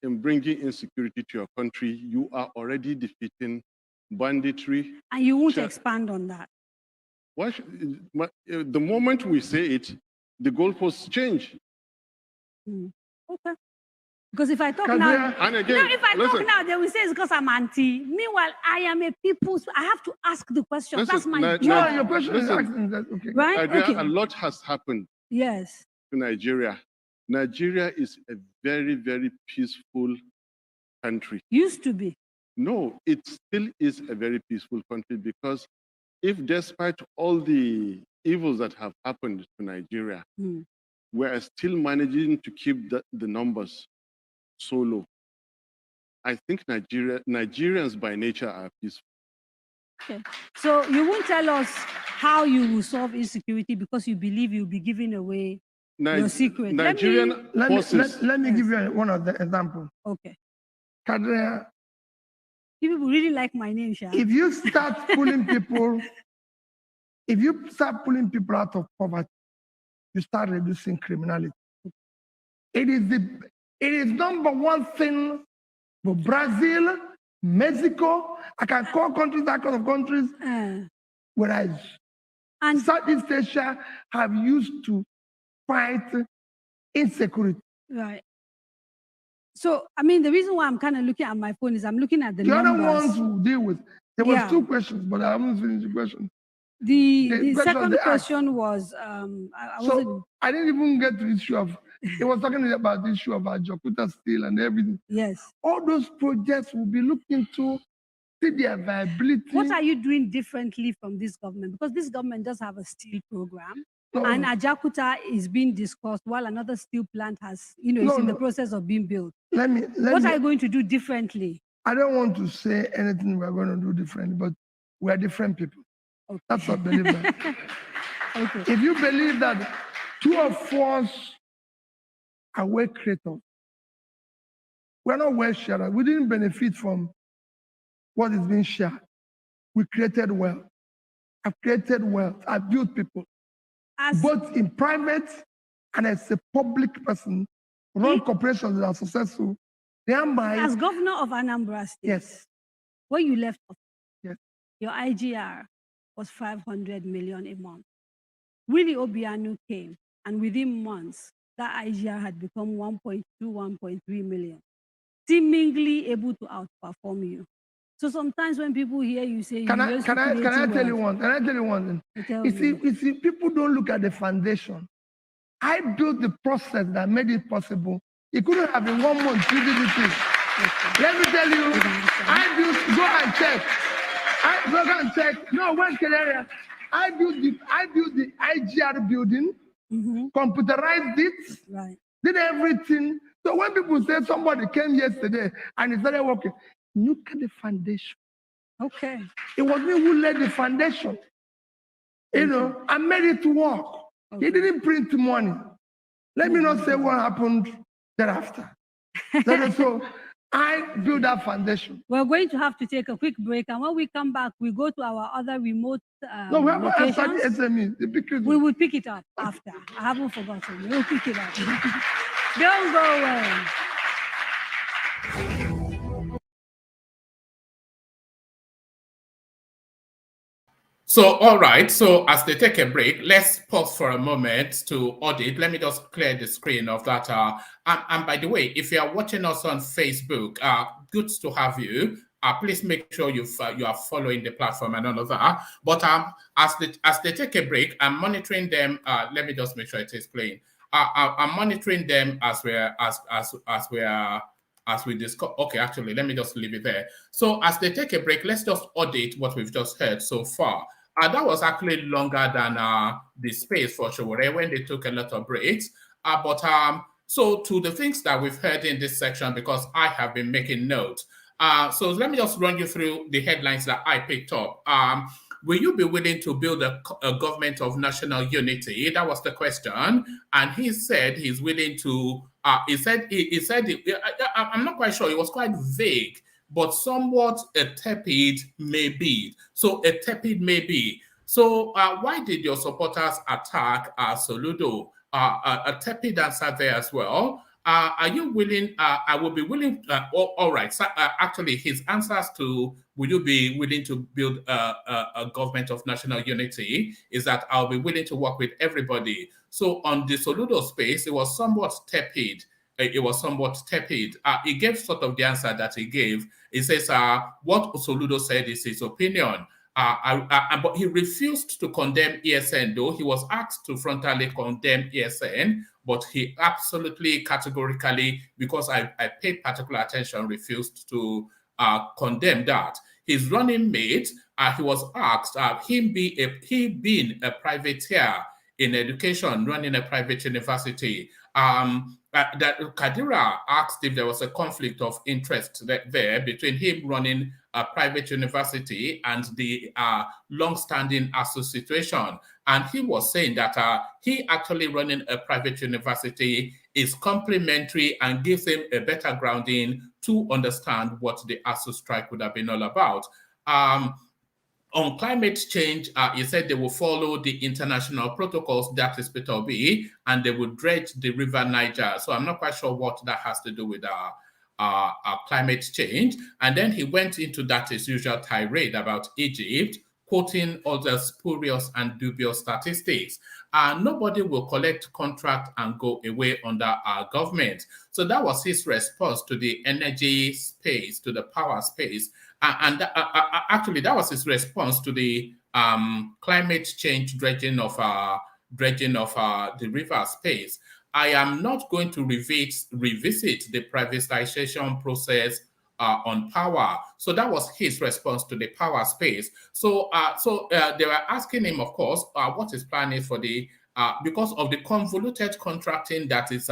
[SPEAKER 8] in bringing insecurity to your country, you are already defeating banditry.
[SPEAKER 4] And you won't expand on that.
[SPEAKER 8] The moment we say it, the goalposts change.
[SPEAKER 4] Okay. Because if I talk
[SPEAKER 8] And
[SPEAKER 4] now,
[SPEAKER 8] again,
[SPEAKER 4] if I
[SPEAKER 8] listen,
[SPEAKER 4] talk now, they will say it's because I'm anti. Meanwhile, I am a people's. I have to ask the question.
[SPEAKER 8] listen,
[SPEAKER 4] That's my job.
[SPEAKER 2] No, your question is
[SPEAKER 8] listen,
[SPEAKER 2] asking that. Okay.
[SPEAKER 4] Right?
[SPEAKER 8] Idea,
[SPEAKER 4] Okay.
[SPEAKER 8] a lot has happened
[SPEAKER 4] Yes.
[SPEAKER 8] to Nigeria. Nigeria is a very, very peaceful country.
[SPEAKER 4] Used to be.
[SPEAKER 8] No, it still is a very peaceful country, because if despite all the evils that have happened to Nigeria, we are still managing to keep the numbers so low, I think Nigerians by nature are peaceful.
[SPEAKER 4] Okay. So you won't tell us how you will solve insecurity because you believe you'll be giving away your secret.
[SPEAKER 8] Nigerian forces.
[SPEAKER 2] Let me give you one of the examples.
[SPEAKER 4] Okay.
[SPEAKER 2] Kadiria,
[SPEAKER 4] People really like my name, Sha.
[SPEAKER 2] if you start pulling people, out of poverty, you start reducing criminality. It is number one thing for Brazil, Mexico. I can call countries, that kind of countries, whereas Southeast Asia have used to fight insecurity.
[SPEAKER 4] Right. So, I mean, the reason why I'm kind of looking at my phone is I'm looking at the
[SPEAKER 2] other
[SPEAKER 4] numbers.
[SPEAKER 2] ones will deal with. There was two questions, but I haven't finished the question.
[SPEAKER 4] The
[SPEAKER 2] question
[SPEAKER 4] second
[SPEAKER 2] they asked.
[SPEAKER 4] question was,
[SPEAKER 2] I didn't even get to the issue of, it was talking about the issue of Ajaokuta steel and everything.
[SPEAKER 4] Yes.
[SPEAKER 2] All those projects will be looked into, see their viability.
[SPEAKER 4] What are you doing differently from this government? Because this government does have a steel program. And Ajaokuta is being discussed while another steel plant has, is in the process of being built. What are you going to do differently?
[SPEAKER 2] I don't want to say anything we're going to do differently, but we are different people. Okay. That's what I believe that. Okay. If you believe that two of us are wealth creators, we're not wealth sharers. We didn't benefit from what is being shared. We created wealth. I've created wealth. I built people. Both in private and as a public person, run corporations that are successful.
[SPEAKER 4] As governor of Anambra State,
[SPEAKER 2] yes,
[SPEAKER 4] when you left office,
[SPEAKER 2] yes,
[SPEAKER 4] your IGR was 500 million a month. Willie Obiano came, and within months, that IGR had become 1.2, 1.3 million, seemingly able to outperform you. So sometimes when people hear you say,
[SPEAKER 2] can I tell you one? Can I tell you one thing? You see, people don't look at the foundation. I built the process that made it possible. It couldn't have been 1 month, 3 days. Let me tell you, I built, go and check. No, where's Kadiria? I built the IGR building, computerized it, did everything. So when people say somebody came yesterday and he started working, look at the foundation.
[SPEAKER 4] Okay.
[SPEAKER 2] It was me who laid the foundation. I made it work. Okay. He didn't print money. Let me not say what happened thereafter. So I built that foundation.
[SPEAKER 4] We're going to have to take a quick break, and when we come back, we go to our other remote
[SPEAKER 2] no, we have
[SPEAKER 4] locations.
[SPEAKER 2] SME.
[SPEAKER 4] We will pick it up after. I haven't forgotten. We'll pick it up. Don't go away.
[SPEAKER 18] So, all right. So as they take a break, let's pause for a moment to audit. Let me just clear the screen of that. And by the way, if you are watching us on Facebook, good to have you. Please make sure you are following the platform and all of that. But as they take a break, I'm monitoring them. Let me just make sure it is playing. I'm monitoring them as we discuss. Okay, actually, let me just leave it there. So as they take a break, let's just audit what we've just heard so far. That was actually longer than the space for Showore when they took a lot of breaks. So to the things that we've heard in this section, because I have been making notes. So let me just run you through the headlines that I picked up. Will you be willing to build a government of national unity? That was the question. And he said he's willing to, he said, I'm not quite sure, it was quite vague, but somewhat a tepid maybe. So a tepid maybe. So why did your supporters attack Soludo? A tepid answer there as well. Are you willing? I will be willing. All right. So, actually, his answers to will you be willing to build a government of national unity is that I'll be willing to work with everybody. So on the Soludo space, it was somewhat tepid. it was somewhat tepid. He gave sort of the answer that he gave. He says, what Soludo said is his opinion. But he refused to condemn ESN, though he was asked to frontally condemn ESN, but he absolutely categorically, because I paid particular attention, refused to condemn that. His running mate, he was asked, he being a privateer in education, running a private university, that Kadiria asked if there was a conflict of interest there between him running a private university and the long-standing situation. And he was saying that he actually running a private university is complementary and gives him a better grounding to understand what the ASU strike would have been all about. On climate change, he said they will follow the international protocols, that is Peter Obi, and they will dredge the river Niger. So I'm not quite sure what that has to do with climate change. And then he went into that as usual tirade about Egypt, quoting all the spurious and dubious statistics. Nobody will collect contract and go away under our government. So that was his response to the energy space, to the power space. Actually, that was his response to the climate change dredging of the river space. I am not going to revisit the privatization process on power. So that was his response to the power space. So they were asking him, of course, what his plan is for the because of the convoluted contracting that is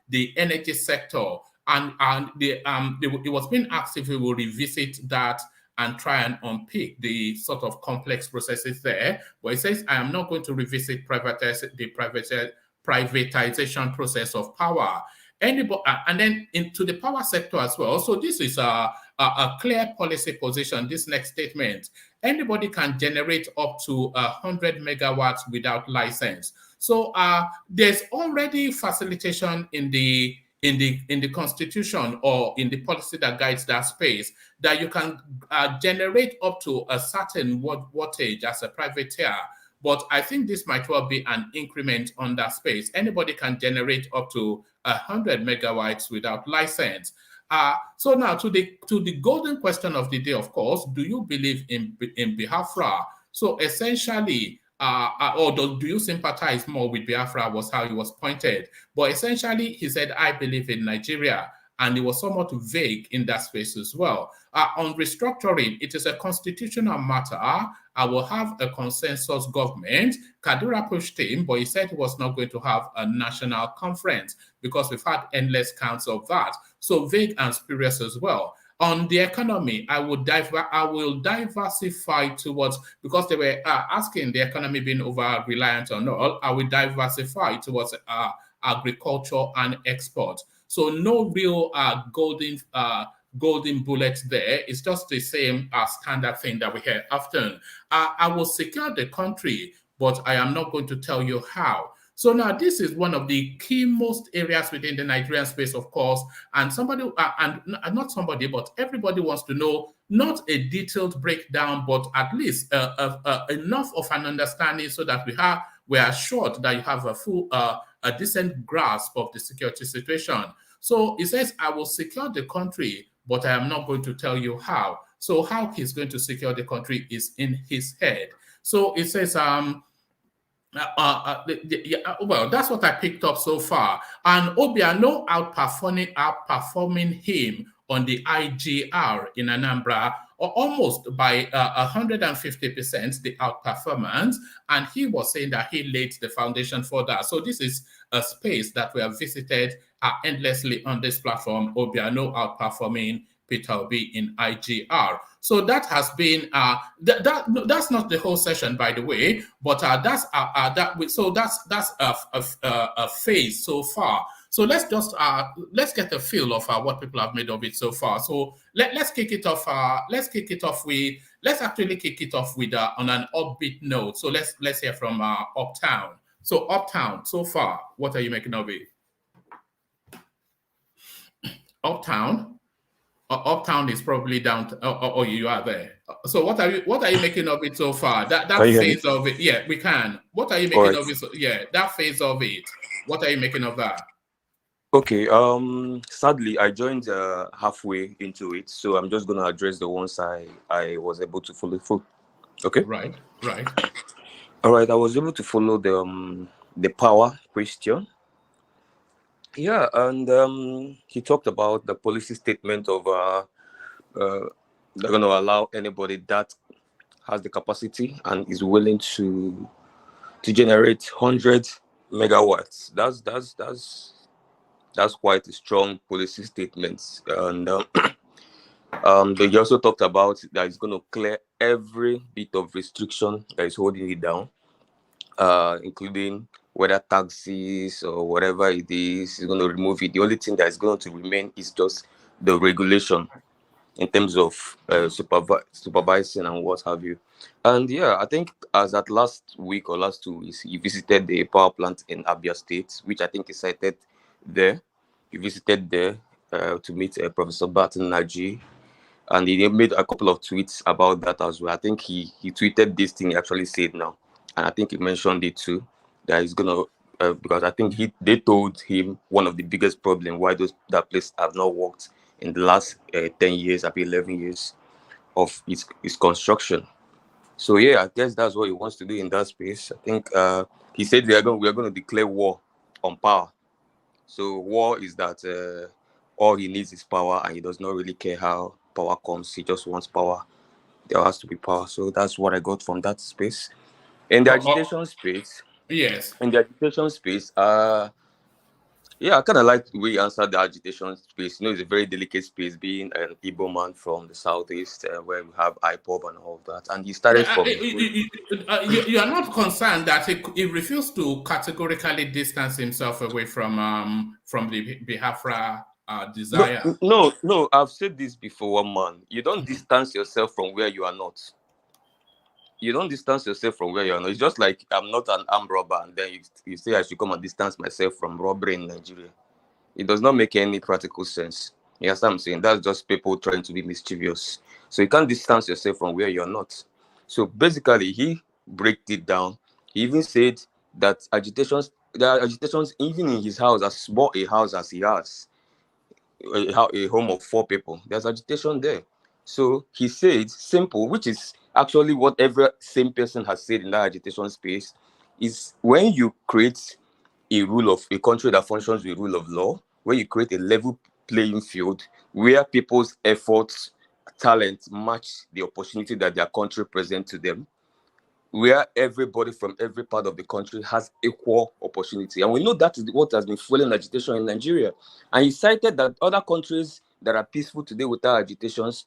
[SPEAKER 18] the energy sector. And it was being asked if we will revisit that and try and unpick the sort of complex processes there. But he says, I am not going to revisit the privatization process of power. And then into the power sector as well. So this is a clear policy position, this next statement. Anybody can generate up to 100 megawatts without license. So there's already facilitation in the constitution or in the policy that guides that space, that you can generate up to a certain wattage as a privateer. But I think this might well be an increment on that space. Anybody can generate up to 100 megawatts without license. So now to the golden question of the day, of course, do you believe in Biafra? So essentially, or do you sympathize more with Biafra, was how he was pointed. But essentially, he said, I believe in Nigeria. And it was somewhat vague in that space as well. On restructuring, it is a constitutional matter. I will have a consensus government. Kadiria pushed him, but he said he was not going to have a national conference because we've had endless counts of that. So vague and spurious as well. On the economy, I will diversify towards, because they were asking the economy being over-reliant on oil, I will diversify towards agriculture and export. So no real golden bullet there. It's just the same standard thing that we hear often. I will secure the country, but I am not going to tell you how. So now this is one of the key most areas within the Nigerian space, of course, and not somebody, but everybody wants to know, not a detailed breakdown, but at least enough of an understanding so that we are assured that you have a decent grasp of the security situation. So he says, I will secure the country, but I am not going to tell you how. So how he's going to secure the country is in his head. So it says, well, that's what I picked up so far. And Obiano outperforming him on the IGR in Anambra, or almost by 150%, the outperformance. And he was saying that he laid the foundation for that. So this is a space that we have visited endlessly on this platform. Obiano outperforming Peter Obi in IGR. So that has been that's not the whole session, by the way, but that's a phase so far. So let's just let's get a feel of what people have made of it so far. So let's kick it off. Let's actually kick it off with on an upbeat note. So let's hear from Uptown. So Uptown, so far, what are you making of it? Uptown. Uptown is probably down to, oh, you are there. So what are you making of it so far? That phase of it, yeah, we can. What are you making of it? Yeah, that phase of it. What are you making of that?
[SPEAKER 19] Okay. Sadly, I joined halfway into it, so I'm just gonna address the ones I was able to follow through. Okay.
[SPEAKER 18] Right.
[SPEAKER 19] All right. I was able to follow the power question. Yeah, and he talked about the policy statement of they're going to allow anybody that has the capacity and is willing to generate 100 megawatts. That's quite a strong policy statement. And they also talked about that it's going to clear every bit of restriction that is holding it down, including whether taxes or whatever it is going to remove it. The only thing that is going to remain is just the regulation in terms of supervising and what have you. And yeah, I think as at last week or last 2 weeks, he visited the power plant in Abia State, which I think he cited there. He visited there to meet Professor Barton Naji, and he made a couple of tweets about that as well. I think he tweeted this thing he actually said now, and I think he mentioned it too, that he's gonna because I think they told him one of the biggest problem why that place have not worked in the last 10 years, up 11 years of its construction. So yeah, I guess that's what he wants to do in that space. I think he said we are going to declare war on power. So war is that all he needs is power, and he does not really care how power comes. He just wants power. There has to be power. So that's what I got from that space. In the agitation space,
[SPEAKER 18] yes.
[SPEAKER 19] In the agitation space, yeah, I kind of like the way you answered the agitation space. You know, it's a very delicate space, being an Igbo man from the southeast, where we have IPOB and all of that. And he started from.
[SPEAKER 18] You are not concerned that he refused to categorically distance himself away from the Biafra desire.
[SPEAKER 19] No, I've said this before, man. You don't distance yourself from where you are not. You don't distance yourself from where you are not. It's just like I'm not an armed robber, and then you say I should come and distance myself from robbery in Nigeria. It does not make any practical sense. You understand what I'm saying? That's just people trying to be mischievous. So you can't distance yourself from where you're not. So basically, he breaks it down. He even said that there are agitations even in his house, as small a house as he has, a home of 4 people. There's agitation there. So he said simple, which is actually what every same person has said in that agitation space, is when you create a country that functions with rule of law, where you create a level playing field where people's efforts, talent match the opportunity that their country presents to them, where everybody from every part of the country has equal opportunity. And we know that is what has been fueling agitation in Nigeria. And he cited that other countries that are peaceful today without agitations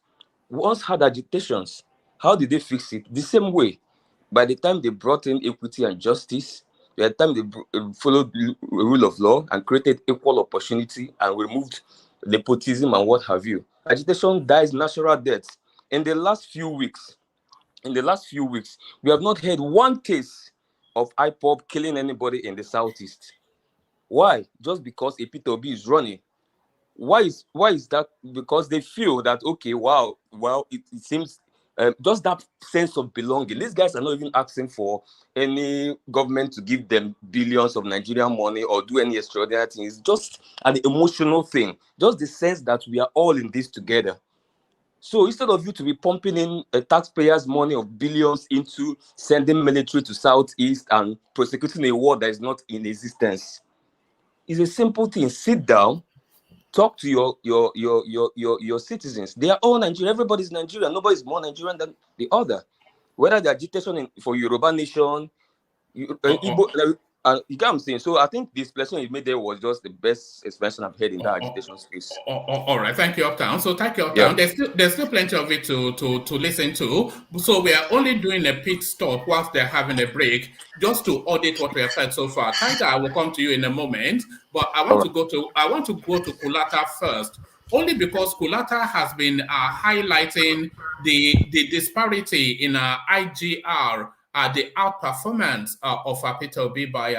[SPEAKER 19] once had agitations. How did they fix it? The same way. By the time they brought in equity and justice, by the time they followed the rule of law and created equal opportunity and removed nepotism and what have you, agitation dies natural deaths. In the last few weeks, we have not heard one case of IPOB killing anybody in the southeast. Why? Just because a P2B is running. Why is that? Because they feel that, okay, wow, well, it seems just that sense of belonging. These guys are not even asking for any government to give them billions of Nigerian money or do any extraordinary things. It's just an emotional thing. Just the sense that we are all in this together. So instead of you to be pumping in taxpayers' money of billions into sending military to Southeast and prosecuting a war that is not in existence, it's a simple thing. Sit down, talk to your citizens. They are all Nigerian. Everybody's Nigerian. Nobody's more Nigerian than the other. Whether the agitation for Yoruba nation, Igbo, you get what I'm saying? So I think the explanation you made there was just the best explanation I've heard in that agitation space.
[SPEAKER 18] All right, thank you, Uptown. So thank you, Uptown. Yeah. There's still plenty of it to listen to. So we are only doing a pit stop whilst they're having a break, just to audit what we have heard so far. Tiger, I will come to you in a moment, but I want to go to Kulata first, only because Kulata has been highlighting the disparity in IGR. The outperformance of Peter Obi by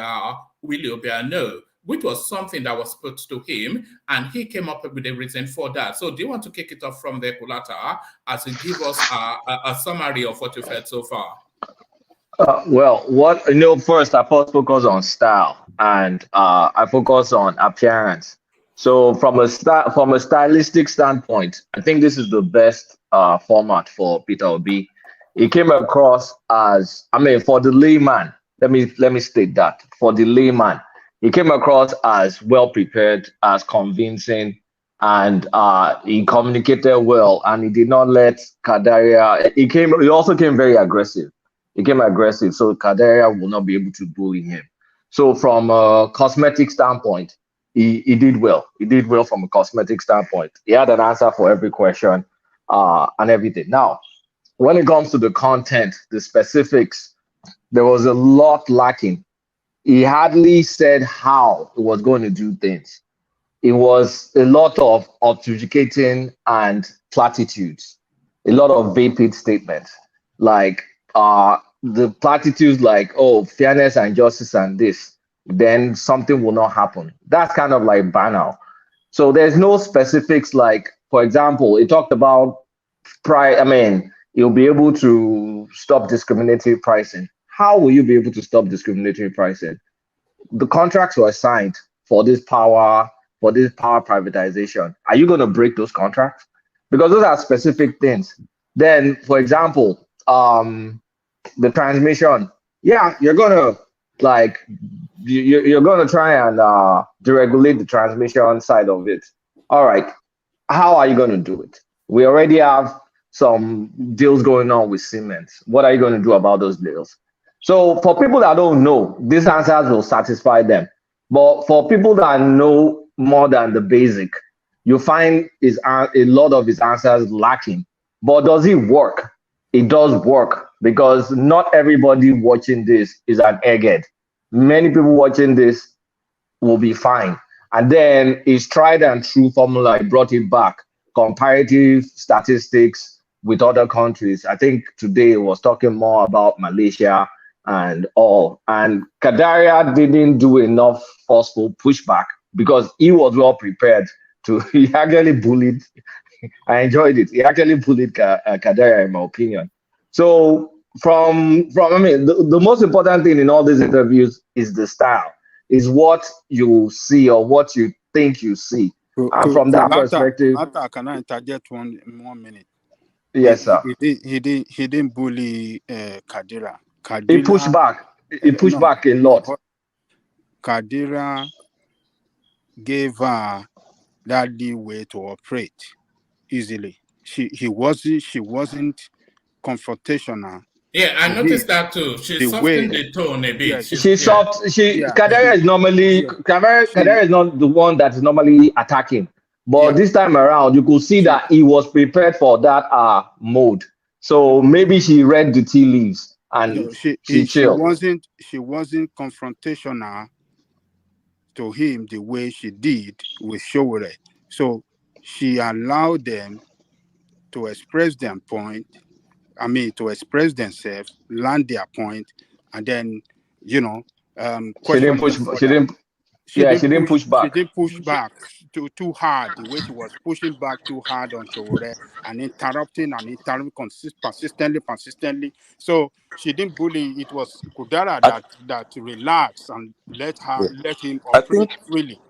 [SPEAKER 18] Willie Obiano, which was something that was put to him, and he came up with a reason for that. So do you want to kick it off from there, Kulata, as you give us a summary of what you've heard so far?
[SPEAKER 20] First I first focus on style, and I focus on appearance. So from a stylistic standpoint, I think this is the best format for Peter Obi. He came across as, I mean, for the layman. Let me state that for the layman, he came across as well prepared, as convincing, and he communicated well, and he did not let Kadiria. He also came very aggressive. He came aggressive, so Kadiria will not be able to bully him. So from a cosmetic standpoint, he did well. He did well from a cosmetic standpoint. He had an answer for every question and everything. Now, when it comes to the content, the specifics, there was a lot lacking. He hardly said how he was going to do things. It was a lot of obfuscating and platitudes, a lot of vapid statements, like the platitudes like, oh, fairness and justice and this, then something will not happen. That's kind of like banal. So there's no specifics like, for example, it talked about I mean, you'll be able to stop discriminatory pricing. How will you be able to stop discriminatory pricing? The contracts were signed for this power privatization. Are you going to break those contracts? Because those are specific things. Then, for example, the transmission. Yeah, you're gonna like you're gonna try and deregulate the transmission side of it. All right, how are you gonna do it? We already have some deals going on with Siemens. What are you going to do about those deals? So for people that don't know, these answers will satisfy them. But for people that know more than the basic, you find a lot of his answers lacking. But does it work? It does work, because not everybody watching this is an egghead. Many people watching this will be fine. And then his tried and true formula, he brought it back. Comparative statistics with other countries. I think today it was talking more about Malaysia and all. And Kadiria didn't do enough forceful pushback because he was well prepared to. He actually bullied. I enjoyed it. He actually bullied Kadiria, in my opinion. So from I mean, the most important thing in all these interviews is the style, is what you see or what you think you see. And from that perspective,
[SPEAKER 3] can I interject one minute?
[SPEAKER 20] Yes, sir.
[SPEAKER 3] He didn't bully Kadiria.
[SPEAKER 20] He pushed back. He pushed back a lot.
[SPEAKER 3] Kadiria gave her that leeway to operate easily. She wasn't confrontational.
[SPEAKER 18] Yeah, I noticed that too. She softened the tone a bit.
[SPEAKER 20] Yeah. Kadiria is normally Kadiria is not the one that is normally attacking. But this time around, you could see that he was prepared for that mode. So maybe she read the tea leaves and she chilled.
[SPEAKER 3] She wasn't confrontational to him the way she did with Showore. So she allowed them to express their point. I mean, to express themselves, land their point, and then
[SPEAKER 20] She didn't push. She didn't push back.
[SPEAKER 3] She didn't push back too hard. The way she was pushing back too hard on Showore and interrupting persistently. So she didn't bully. It was Kadiria that relaxed and let him operate freely.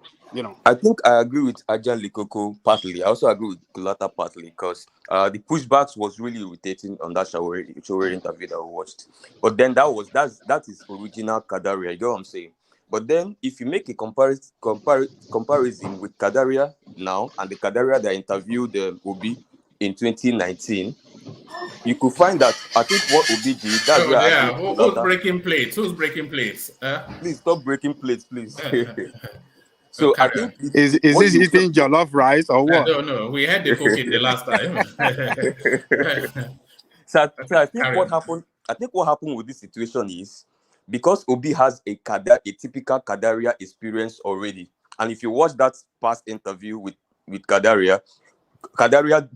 [SPEAKER 19] I think I agree with Ajan Likoko partly. I also agree with Kulata partly, because the pushbacks was really irritating on that Showore interview that we watched. But then that is original Kadiria. You get what I'm saying? But then if you make a comparison with Kadiria now and the Kadiria that interviewed Obi in 2019, you could find that I think what Obi did. That's where I agree with
[SPEAKER 18] who's breaking plates? Who's breaking plates?
[SPEAKER 19] Please stop breaking plates, please. So I think
[SPEAKER 3] is this eating jollof rice or what?
[SPEAKER 18] No. We had the cooking the last time.
[SPEAKER 19] So I think what happened with this situation is because Obi has a typical Kadiria experience already, and if you watch that past interview with Kadiria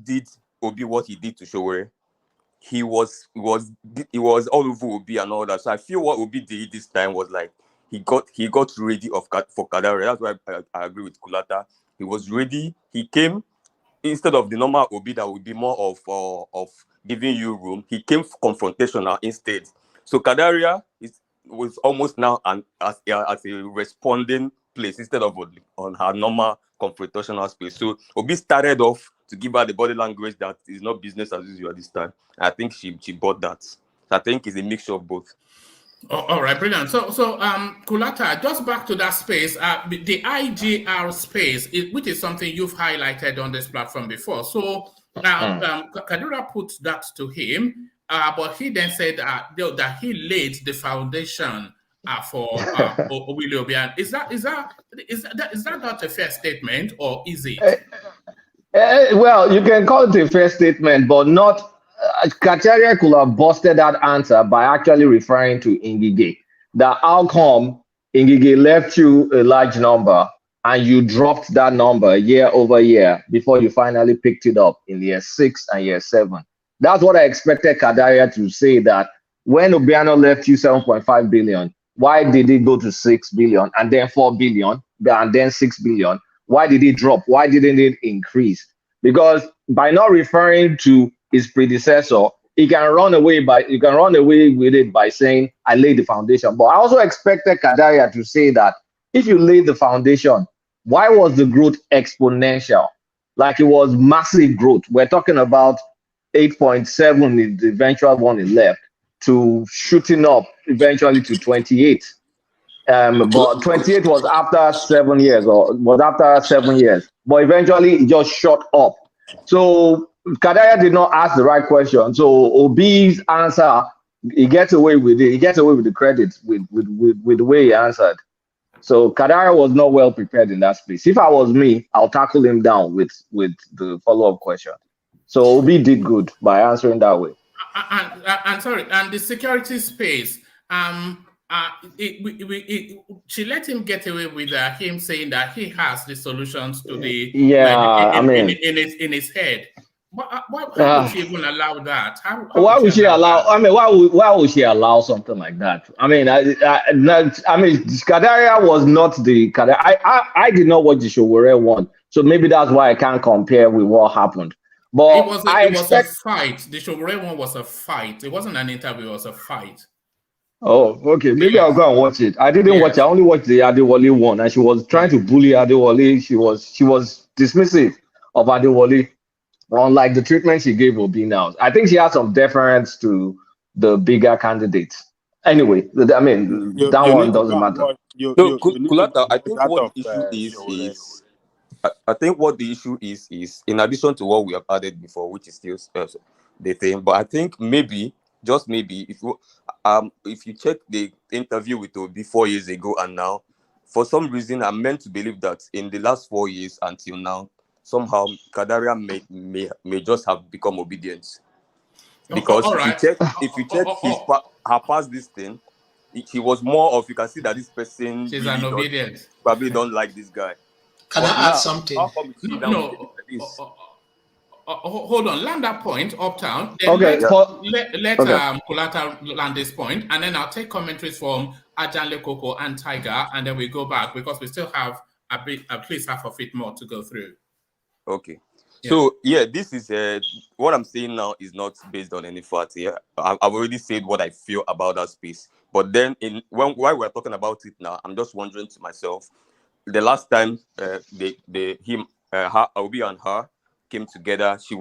[SPEAKER 19] did Obi what he did to Showore. He was all over Obi and all that. So I feel what Obi did this time was like he got ready for Kadiria. That's why I agree with Kulata. He was ready. He came instead of the normal Obi that would be more of giving you room. He came confrontational instead. So Kadiria was almost now as a responding place instead of on her normal confrontational space. So Obi started off to give her the body language that is not business as usual this time. I think she bought that. So I think it's a mixture of both.
[SPEAKER 18] All right, brilliant. So, Kulata, just back to that space, the IGR space, which is something you've highlighted on this platform before. So, Kadiria put that to him, but he then said that he laid the foundation for Obi Obian. Is that not a fair statement, or is it?
[SPEAKER 20] Well, you can call it a fair statement, but not. Kadiria could have busted that answer by actually referring to Ngige. That how come Ngige left you a large number and you dropped that number year over year before you finally picked it up in year 6 and year 7? That's what I expected Kadiria to say, that when Obiano left you 7.5 billion, why did it go to 6 billion and then 4 billion and then 6 billion? Why did it drop? Why didn't it increase? Because by not referring to his predecessor, you can run away with it by saying, I laid the foundation. But I also expected Kadiria to say that if you laid the foundation, why was the growth exponential? Like, it was massive growth. We're talking about 8.7 is the eventual one he left, to shooting up eventually to 28. But 28 was after 7 years, but eventually it just shot up. So Kadiria did not ask the right question. So Obi's answer, he gets away with it. He gets away with the credit with the way he answered. So Kadiria was not well prepared in that space. If I was me, I'll tackle him down with the follow-up question. So Obi did good by answering that way.
[SPEAKER 18] And the security space, she let him get away with him saying that he has the solutions to the in his head. Why would she even allow that?
[SPEAKER 20] Why would she allow? I mean, why would she allow something like that? I mean, Kadiria was not the Kadiria. I did not watch the Showore one, so maybe that's why I can't compare with what happened. But
[SPEAKER 18] it was a fight. The Showore one was a fight. It wasn't an interview. It was a fight.
[SPEAKER 20] Oh, okay. Maybe I'll go and watch it. I didn't watch it. I only watched the Adewale one, and she was trying to bully Adewale. She was dismissive of Adewale, unlike the treatment she gave Obi now. I think she had some deference to the bigger candidates. Anyway, I mean, that one doesn't matter.
[SPEAKER 19] Kulata, I think what the issue is, I think what the issue is in addition to what we have added before, which is still the thing, but I think maybe, just maybe, if you check the interview with Obi 4 years ago and now, for some reason, I'm meant to believe that in the last 4 years until now, somehow Kadiria may just have become obedient. Because if you check her past this thing, he was more of, you can see that this person
[SPEAKER 18] she's really an obedient.
[SPEAKER 19] Probably don't like this guy.
[SPEAKER 1] Can I add something?
[SPEAKER 18] Hold on, land that point, Uptown.
[SPEAKER 20] Okay.
[SPEAKER 18] Let Kulata land this point, and then I'll take commentaries from Ajanle Koko and Tiger, and then we go back because we still have at least half of it more to go through.
[SPEAKER 19] Okay. So this is what I'm saying now is not based on any fact. Yeah, I've already said what I feel about that space. But then, while we're talking about it now, I'm just wondering to myself, the last time Obi and her came together, she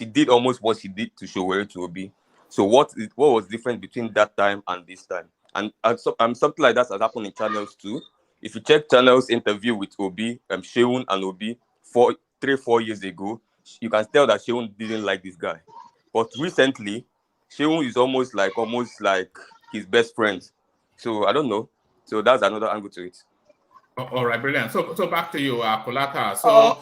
[SPEAKER 19] did almost what she did to Showore to Obi. So what was different between that time and this time? And something like that has happened in Channels too. If you check Channels interview with Obi, Sheun and Obi 3-4 years ago, you can tell that Sheun didn't like this guy. But recently, Sheun is almost like his best friend. So I don't know. So that's another angle to it.
[SPEAKER 18] All right, brilliant. So back to you, Kulata.
[SPEAKER 20] So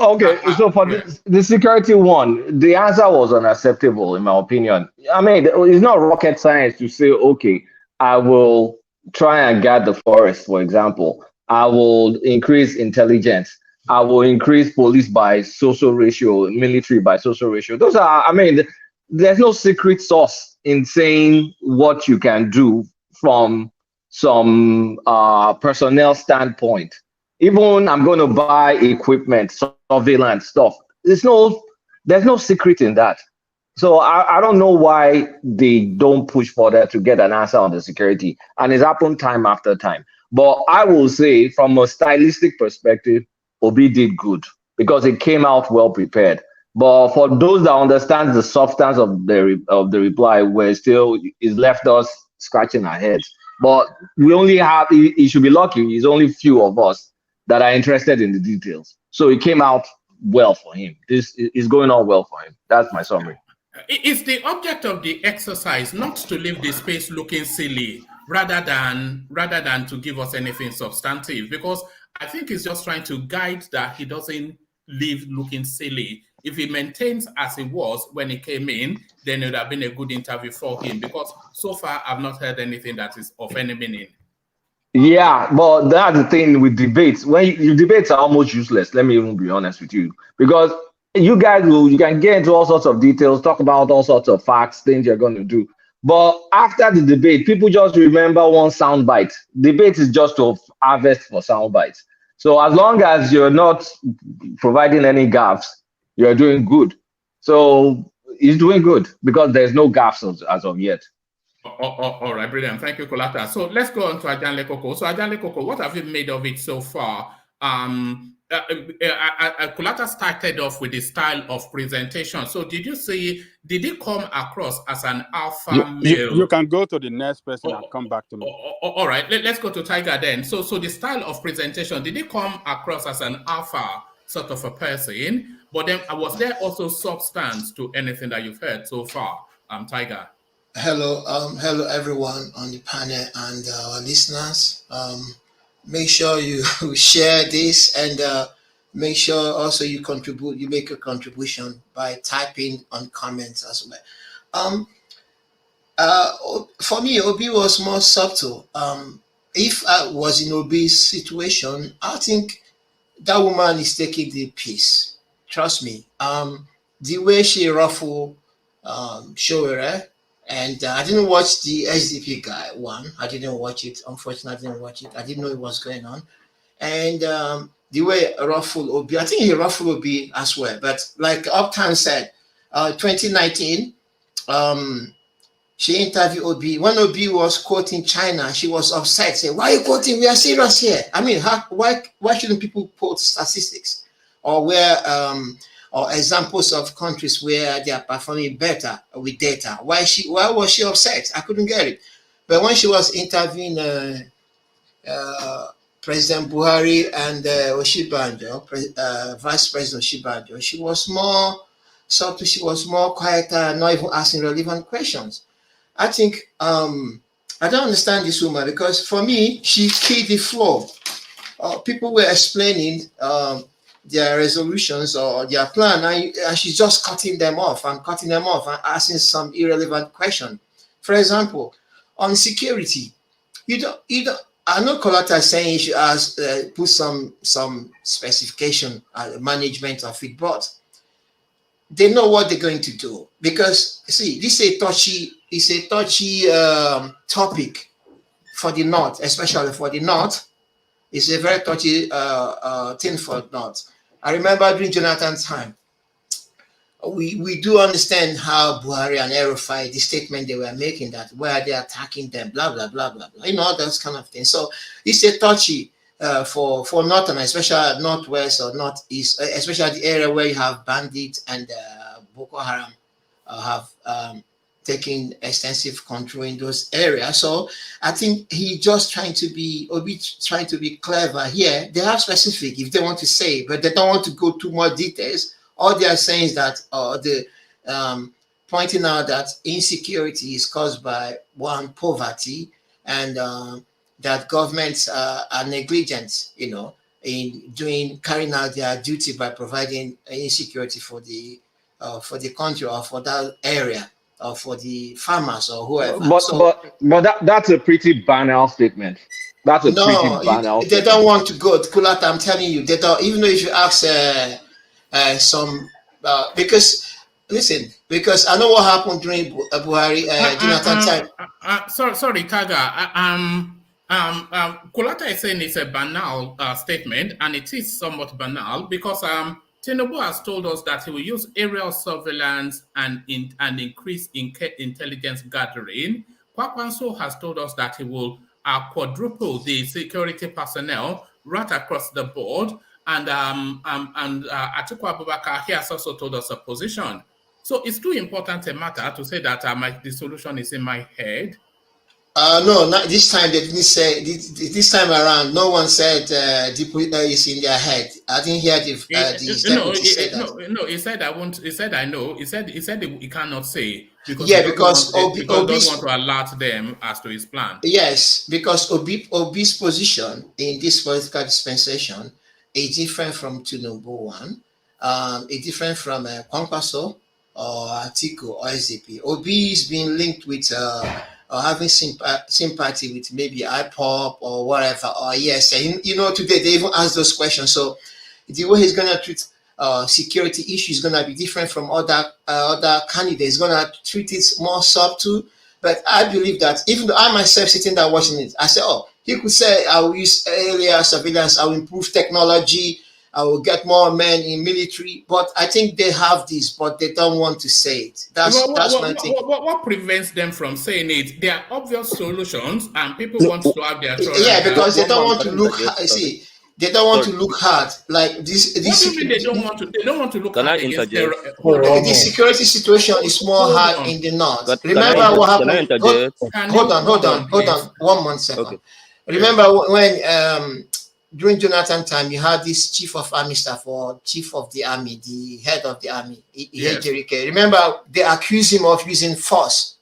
[SPEAKER 20] so for the security one, the answer was unacceptable in my opinion. I mean, it's not rocket science to say, okay, I will try and guard the forest, for example. I will increase intelligence. I will increase police by social ratio, military by social ratio. Those are, I mean, there's no secret sauce in saying what you can do from some personnel standpoint. Even I'm going to buy equipment, surveillance stuff. There's no secret in that. So I don't know why they don't push further to get an answer on the security. And it's happened time after time. But I will say, from a stylistic perspective, Obi did good because it came out well prepared. But for those that understand the substance of the reply, we're still, it left us scratching our heads. But we only have, he should be lucky. It's only few of us that are interested in the details. So it came out well for him. This is going on well for him. That's my summary.
[SPEAKER 18] Is the object of the exercise not to leave the space looking silly rather than to give us anything substantive? Because I think he's just trying to guide that he doesn't leave looking silly. If he maintains as he was when he came in, then it would have been a good interview for him, because so far I've not heard anything that is of any meaning.
[SPEAKER 20] Yeah, but that's the thing with debates. When you debates are almost useless, let me even be honest with you, because you guys you can get into all sorts of details, talk about all sorts of facts, things you're going to do. But after the debate, people just remember one sound bite. Debate is just to harvest for sound bites. So as long as you're not providing any gaffes, you're doing good. So he's doing good because there's no gaffes as of yet.
[SPEAKER 18] All right, brilliant. Thank you, Kolata. So let's go on to Ajanle Koko. So Ajanle Koko, what have you made of it so far? Kolata started off with the style of presentation. So did it come across as an alpha male?
[SPEAKER 3] You can go to the next person and come back to me.
[SPEAKER 18] All right, let's go to Tiger then. So the style of presentation, did it come across as an alpha sort of a person? But then was there also substance to anything that you've heard so far, Tiger?
[SPEAKER 21] Hello, hello everyone on the panel and our listeners. Make sure you share this and make sure also you make a contribution by typing on comments as well. For me, Obi was more subtle. If I was in Obi's situation, I think that woman is taking the piece. Trust me. The way she ruffled Showere, and I didn't watch the SDP guy one. I didn't watch it. Unfortunately, I didn't watch it. I didn't know it was going on. And the way ruffled Obi, I think he ruffled Obi as well. But like Uptown said, 2019, she interviewed Obi. When Obi was quoting China, she was upset, saying, "Why are you quoting? We are serious here. I mean, why shouldn't people quote statistics or where or examples of countries where they are performing better with data? Why was she upset? I couldn't get it." But when she was interviewing President Buhari and Oshibanjo, Vice President Oshibanjo, she was more subtle. She was more quieter, not even asking relevant questions. I think I don't understand this woman, because for me, she killed the floor. People were explaining their resolutions or their plan, and she's just cutting them off and asking some irrelevant question. For example, on security, you don't. I know Kolata is saying you should put some specification, management of it, but they know what they're going to do, because see, this is a touchy topic for the North, especially for the North. It's a very touchy thing for the North. I remember during Jonathan's time, we do understand how Buhari and Erufai, the statement they were making, that where they are attacking them, blah, blah, blah, blah, blah, all those kind of things. So it's a touchy for Northern, especially Northwest or Northeast, especially the area where you have bandits and Boko Haram have taking extensive control in those areas. So I think Obi trying to be clever here. They have specific if they want to say, but they don't want to go too much details. All they are saying is that pointing out that insecurity is caused by one, poverty, and that governments are negligent, in carrying out their duty by providing insecurity for the country or for that area, or for the farmers or whoever.
[SPEAKER 20] But that's a pretty banal statement. They
[SPEAKER 21] don't want to go to Kulata. I'm telling you, they don't. Even though if you ask because I know what happened during Buhari, Jonathan time.
[SPEAKER 18] Sorry, Taga. Kulata is saying it's a banal statement, and it is somewhat banal because Tinubu has told us that he will use aerial surveillance and increase intelligence gathering. Kwakwanso has told us that he will quadruple the security personnel right across the board. and Atiku Abubakar, he has also told us a position. So it's too important a matter to say that the solution is in my head.
[SPEAKER 21] No, not this time. They didn't say this time around. No one said is in their head. I didn't hear the deputy say that.
[SPEAKER 18] No, he said I won't. He said I know. He said he cannot say because
[SPEAKER 21] because
[SPEAKER 18] Obi doesn't want to alert them as to his plan.
[SPEAKER 21] Yes, because Obi's position in this political dispensation is different from Tinubu one. It's different from Kwankwaso or Atiku or SDP. Obi is being linked with or having sympathy with maybe IPOP or whatever, or yes, and today they even ask those questions. So the way he's gonna treat security issues is gonna be different from other candidates. He's gonna treat it more subtle. But I believe that even though I myself sitting there watching it, I say, he could say I will use earlier surveillance, I will improve technology, I will get more men in military. But I think they have this, but they don't want to say it. That's my thing.
[SPEAKER 18] What prevents them from saying it? There are obvious solutions, and people want to have their choice.
[SPEAKER 21] Yeah, because they don't want to look. See, they don't want to look hard like this.
[SPEAKER 18] What do you mean they don't want to? They don't want to look
[SPEAKER 19] Can
[SPEAKER 18] hard
[SPEAKER 19] I
[SPEAKER 18] against
[SPEAKER 19] interject?
[SPEAKER 21] The security situation is more hard in the north. Remember what happened? Hold on. 1 month second. Okay. Remember when during Jonathan time, you had this chief of army staff or chief of the army, the head of the army,
[SPEAKER 18] Yes.
[SPEAKER 21] Remember, they accused him of using force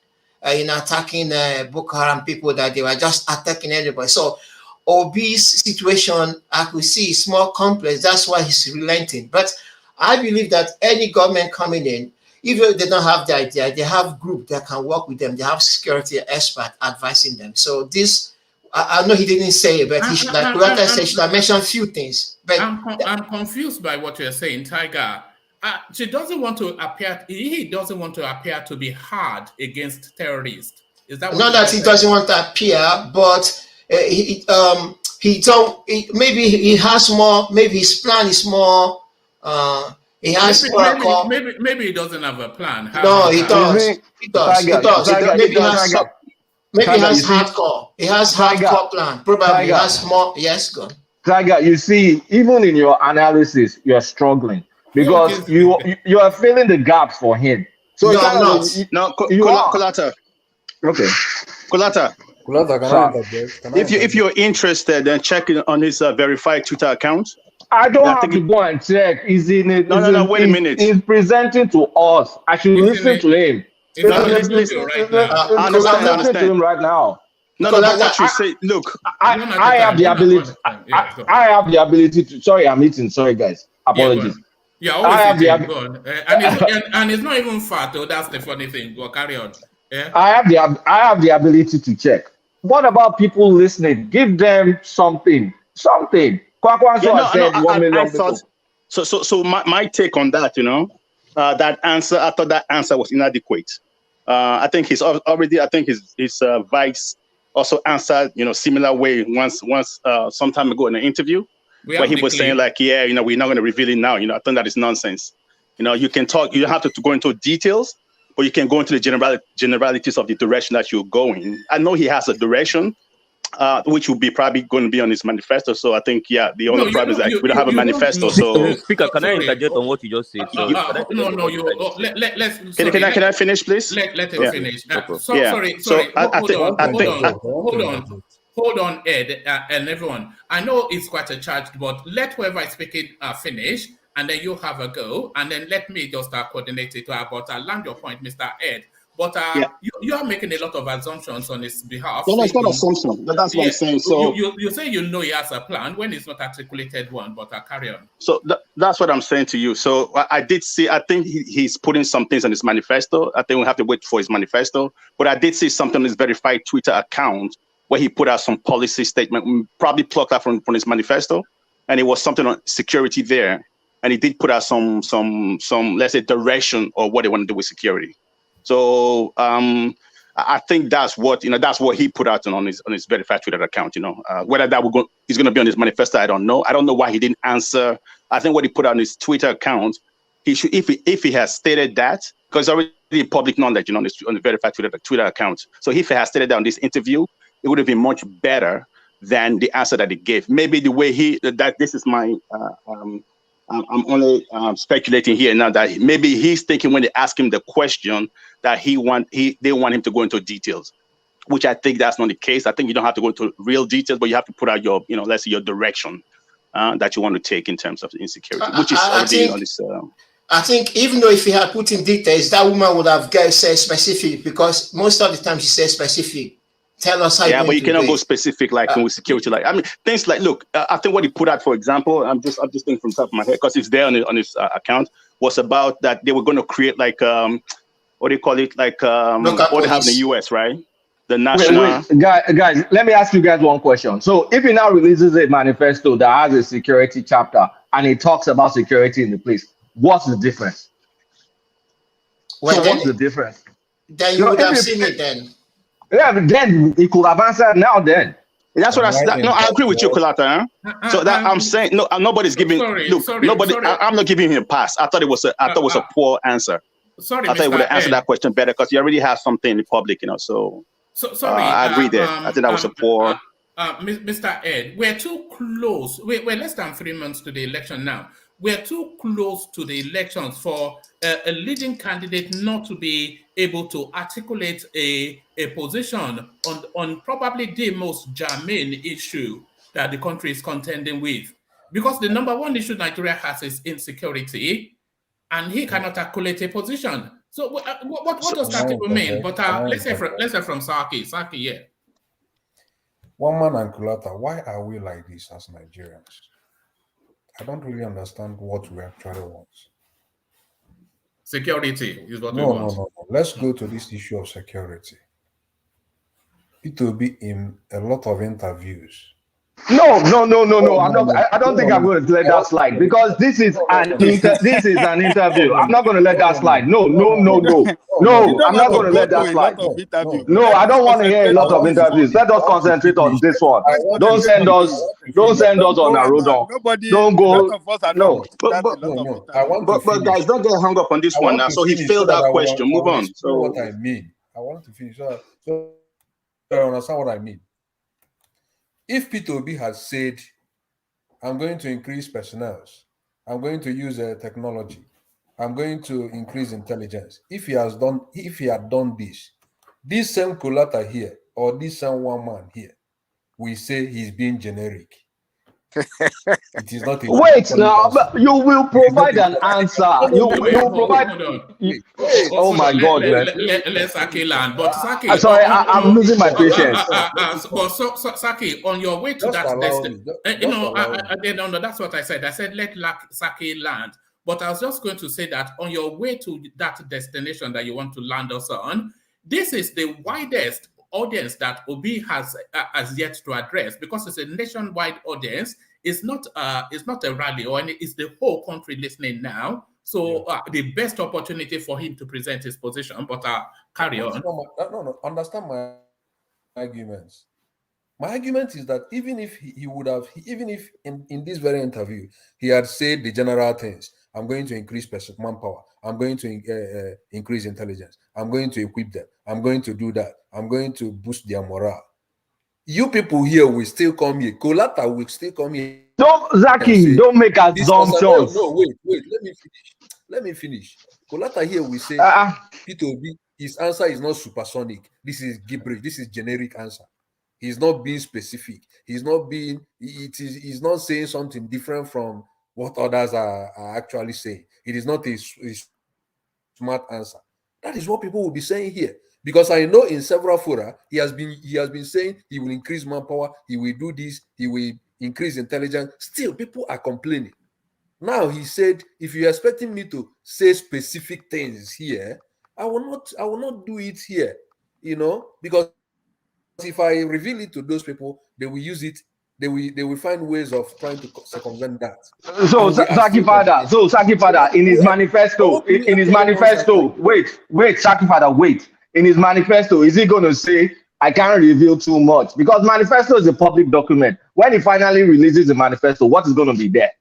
[SPEAKER 21] in attacking Boko Haram people, that they were just attacking everybody. So Obi's situation, I could see, is more complex. That's why he's relenting. But I believe that any government coming in, even they don't have the idea, they have group that can work with them. They have security expert advising them. So this, I know he didn't say it, but he should, like Kulata said, should have mentioned a few things. But
[SPEAKER 18] I'm confused by what you're saying, Tiger. He doesn't want to appear to be hard against terrorists. Is that what
[SPEAKER 21] not that he doesn't want to appear, but maybe he has more. Maybe his plan is more. He has
[SPEAKER 18] maybe he doesn't have a plan.
[SPEAKER 21] No, he does. He does. Maybe he has hardcore. He has hardcore plan. Probably he has more. Yes, go on.
[SPEAKER 20] Tiger, you see, even in your analysis, you're struggling because you are filling the gaps for him. So
[SPEAKER 21] no, I'm not.
[SPEAKER 7] Kolata.
[SPEAKER 20] Okay.
[SPEAKER 7] Kolata, if you're interested, then check it on his verified Twitter account.
[SPEAKER 20] I don't have to go and check. He's in it.
[SPEAKER 7] No, wait a minute.
[SPEAKER 20] He's presenting to us. I should listen to him.
[SPEAKER 7] I understand
[SPEAKER 20] to him right now.
[SPEAKER 7] No, but what you say, look.
[SPEAKER 20] I have the ability. I have the ability to. Sorry, I'm eating. Sorry, guys. Apologies.
[SPEAKER 18] Yeah, always and it's not even fat, though. That's the funny thing. Go carry on. Yeah.
[SPEAKER 20] I have the ability to check. What about people listening? Give them something. Kwakwanso said 1 million people.
[SPEAKER 7] So my take on that, that answer, I thought that answer was inadequate. I think his vice also answered, similar way once some time ago in an interview where he was saying like, we're not going to reveal it now. I think that is nonsense. You can talk, you don't have to go into details, but you can go into the generalities of the direction that you're going. I know he has a direction, which will be probably going to be on his manifesto. So I think, the only problem is that we don't have a manifesto. So,
[SPEAKER 19] Speaker, can I interject on what you just said?
[SPEAKER 18] Can
[SPEAKER 7] I finish, please?
[SPEAKER 18] Let him finish. Sorry. Hold on, Ed, and everyone. I know it's quite a charge, but let whoever is speaking finish, and then you have a go, and then let me just coordinate it. But I'll land your point, Mr. Ed. But you are making a lot of assumptions on his behalf.
[SPEAKER 7] No, it's not assumption. That's what I'm saying. So
[SPEAKER 18] you say he has a plan when it's not articulated one, but carry on.
[SPEAKER 7] So that's what I'm saying to you. So I did see. I think he's putting some things on his manifesto. I think we have to wait for his manifesto. But I did see something on his verified Twitter account where he put out some policy statement, probably plucked out from his manifesto, and it was something on security there. And he did put out some let's say direction or what they want to do with security. So I think that's what he put out on his verified Twitter account. Whether that is going to be on his manifesto, I don't know. I don't know why he didn't answer. I think what he put out on his Twitter account, he should, if he has stated that, because it's already public knowledge, on the verified Twitter account. So if he has stated that on this interview, it would have been much better than the answer that he gave. Maybe the way this is my, I'm only speculating here now that maybe he's thinking when they ask him the question that they want him to go into details, which I think that's not the case. I think you don't have to go into real details, but you have to put out your, let's say your direction that you want to take in terms of insecurity, which is already on this.
[SPEAKER 21] I think even though if he had put in details, that woman would have said specific, because most of the time she says specific. Tell us how.
[SPEAKER 7] Yeah, but you cannot go specific like with security. Like, I mean, things like, look, I think what he put out, for example, I'm just thinking from the top of my head because it's there on his account, was about that they were going to create like what do you call it, like what they have in the US, right? The national.
[SPEAKER 20] Wait, guys, let me ask you guys one question. So if he now releases a manifesto that has a security chapter and it talks about security in the place, what's the difference?
[SPEAKER 21] Well,
[SPEAKER 20] so what's the difference?
[SPEAKER 21] Then you would have seen it then.
[SPEAKER 20] Yeah, but then he could have answered now then.
[SPEAKER 7] That's what I agree with you, Kulata. So that I'm saying, no, nobody's giving. I'm not giving him a pass. I thought it was a poor answer.
[SPEAKER 18] Sorry,
[SPEAKER 7] I thought he would have answered that question better because you already have something in the public, So
[SPEAKER 18] sorry,
[SPEAKER 7] I agree there. I think that was a poor.
[SPEAKER 18] Mr. Ed, we're too close. We're less than 3 months to the election now. We're too close to the elections for a leading candidate not to be able to articulate a position on probably the most germane issue that the country is contending with. Because the number one issue Nigeria has is insecurity, and he cannot articulate a position. So what does that even mean? But let's say from Saki. Saki, yeah.
[SPEAKER 5] One man and Kulata, why are we like this as Nigerians? I don't really understand what we actually want.
[SPEAKER 18] Security is what we want.
[SPEAKER 5] No. Let's go to this issue of security. It will be in a lot of interviews.
[SPEAKER 20] No. I don't think I'm going to let that slide because this is an interview. I'm not going to let that slide. No. I'm not going to let that slide. No, I don't want to hear a lot of interviews. Let us concentrate on this one. Don't send us on a road. Don't go. No.
[SPEAKER 7] But guys, don't get hung up on this one now. So he failed that question. Move on. So
[SPEAKER 5] what I mean, I want to finish. So I understand what I mean. If Peter Obi has said, I'm going to increase personnel, I'm going to use technology, I'm going to increase intelligence. If he had done this same Kulata here, or this same one man here, we say he's being generic. It is not.
[SPEAKER 20] Wait now, but you will provide an answer. You will provide. Oh my God, man!
[SPEAKER 18] Let Saki land, but Saki.
[SPEAKER 20] Sorry, I'm losing my patience.
[SPEAKER 18] But Saki, on your way to that destination, that's what I said. I said let Saki land. But I was just going to say that on your way to that destination that you want to land us on, this is the widest audience that Obi has yet to address because it's a nationwide audience. It's not a rally or it's the whole country listening now. So the best opportunity for him to present his position. But carry on.
[SPEAKER 5] No. Understand my arguments. My argument is that even if in this very interview he had said the general things, I'm going to increase manpower, I'm going to increase intelligence, I'm going to equip them, I'm going to do that, I'm going to boost their morale. You people here will still come here. Kolata will still come here.
[SPEAKER 20] Don't make assumptions.
[SPEAKER 5] No, wait. Let me finish. Kolata here will say, Peter Obi, his answer is not supersonic. This is gibberish. This is generic answer. He's not being specific. He's not saying something different from what others are actually saying. It is not a smart answer. That is what people will be saying here. Because I know in several fora, he has been saying he will increase manpower, he will do this, he will increase intelligence. Still, people are complaining. Now he said, if you're expecting me to say specific things here, I will not do it here. Because if I reveal it to those people, they will use it. They will find ways of trying to circumvent that.
[SPEAKER 20] So Saki Fada, in his manifesto, wait, Saki Fada, wait. In his manifesto, is he going to say, I can't reveal too much? Because manifesto is a public document. When he finally releases the manifesto, what is going to be there?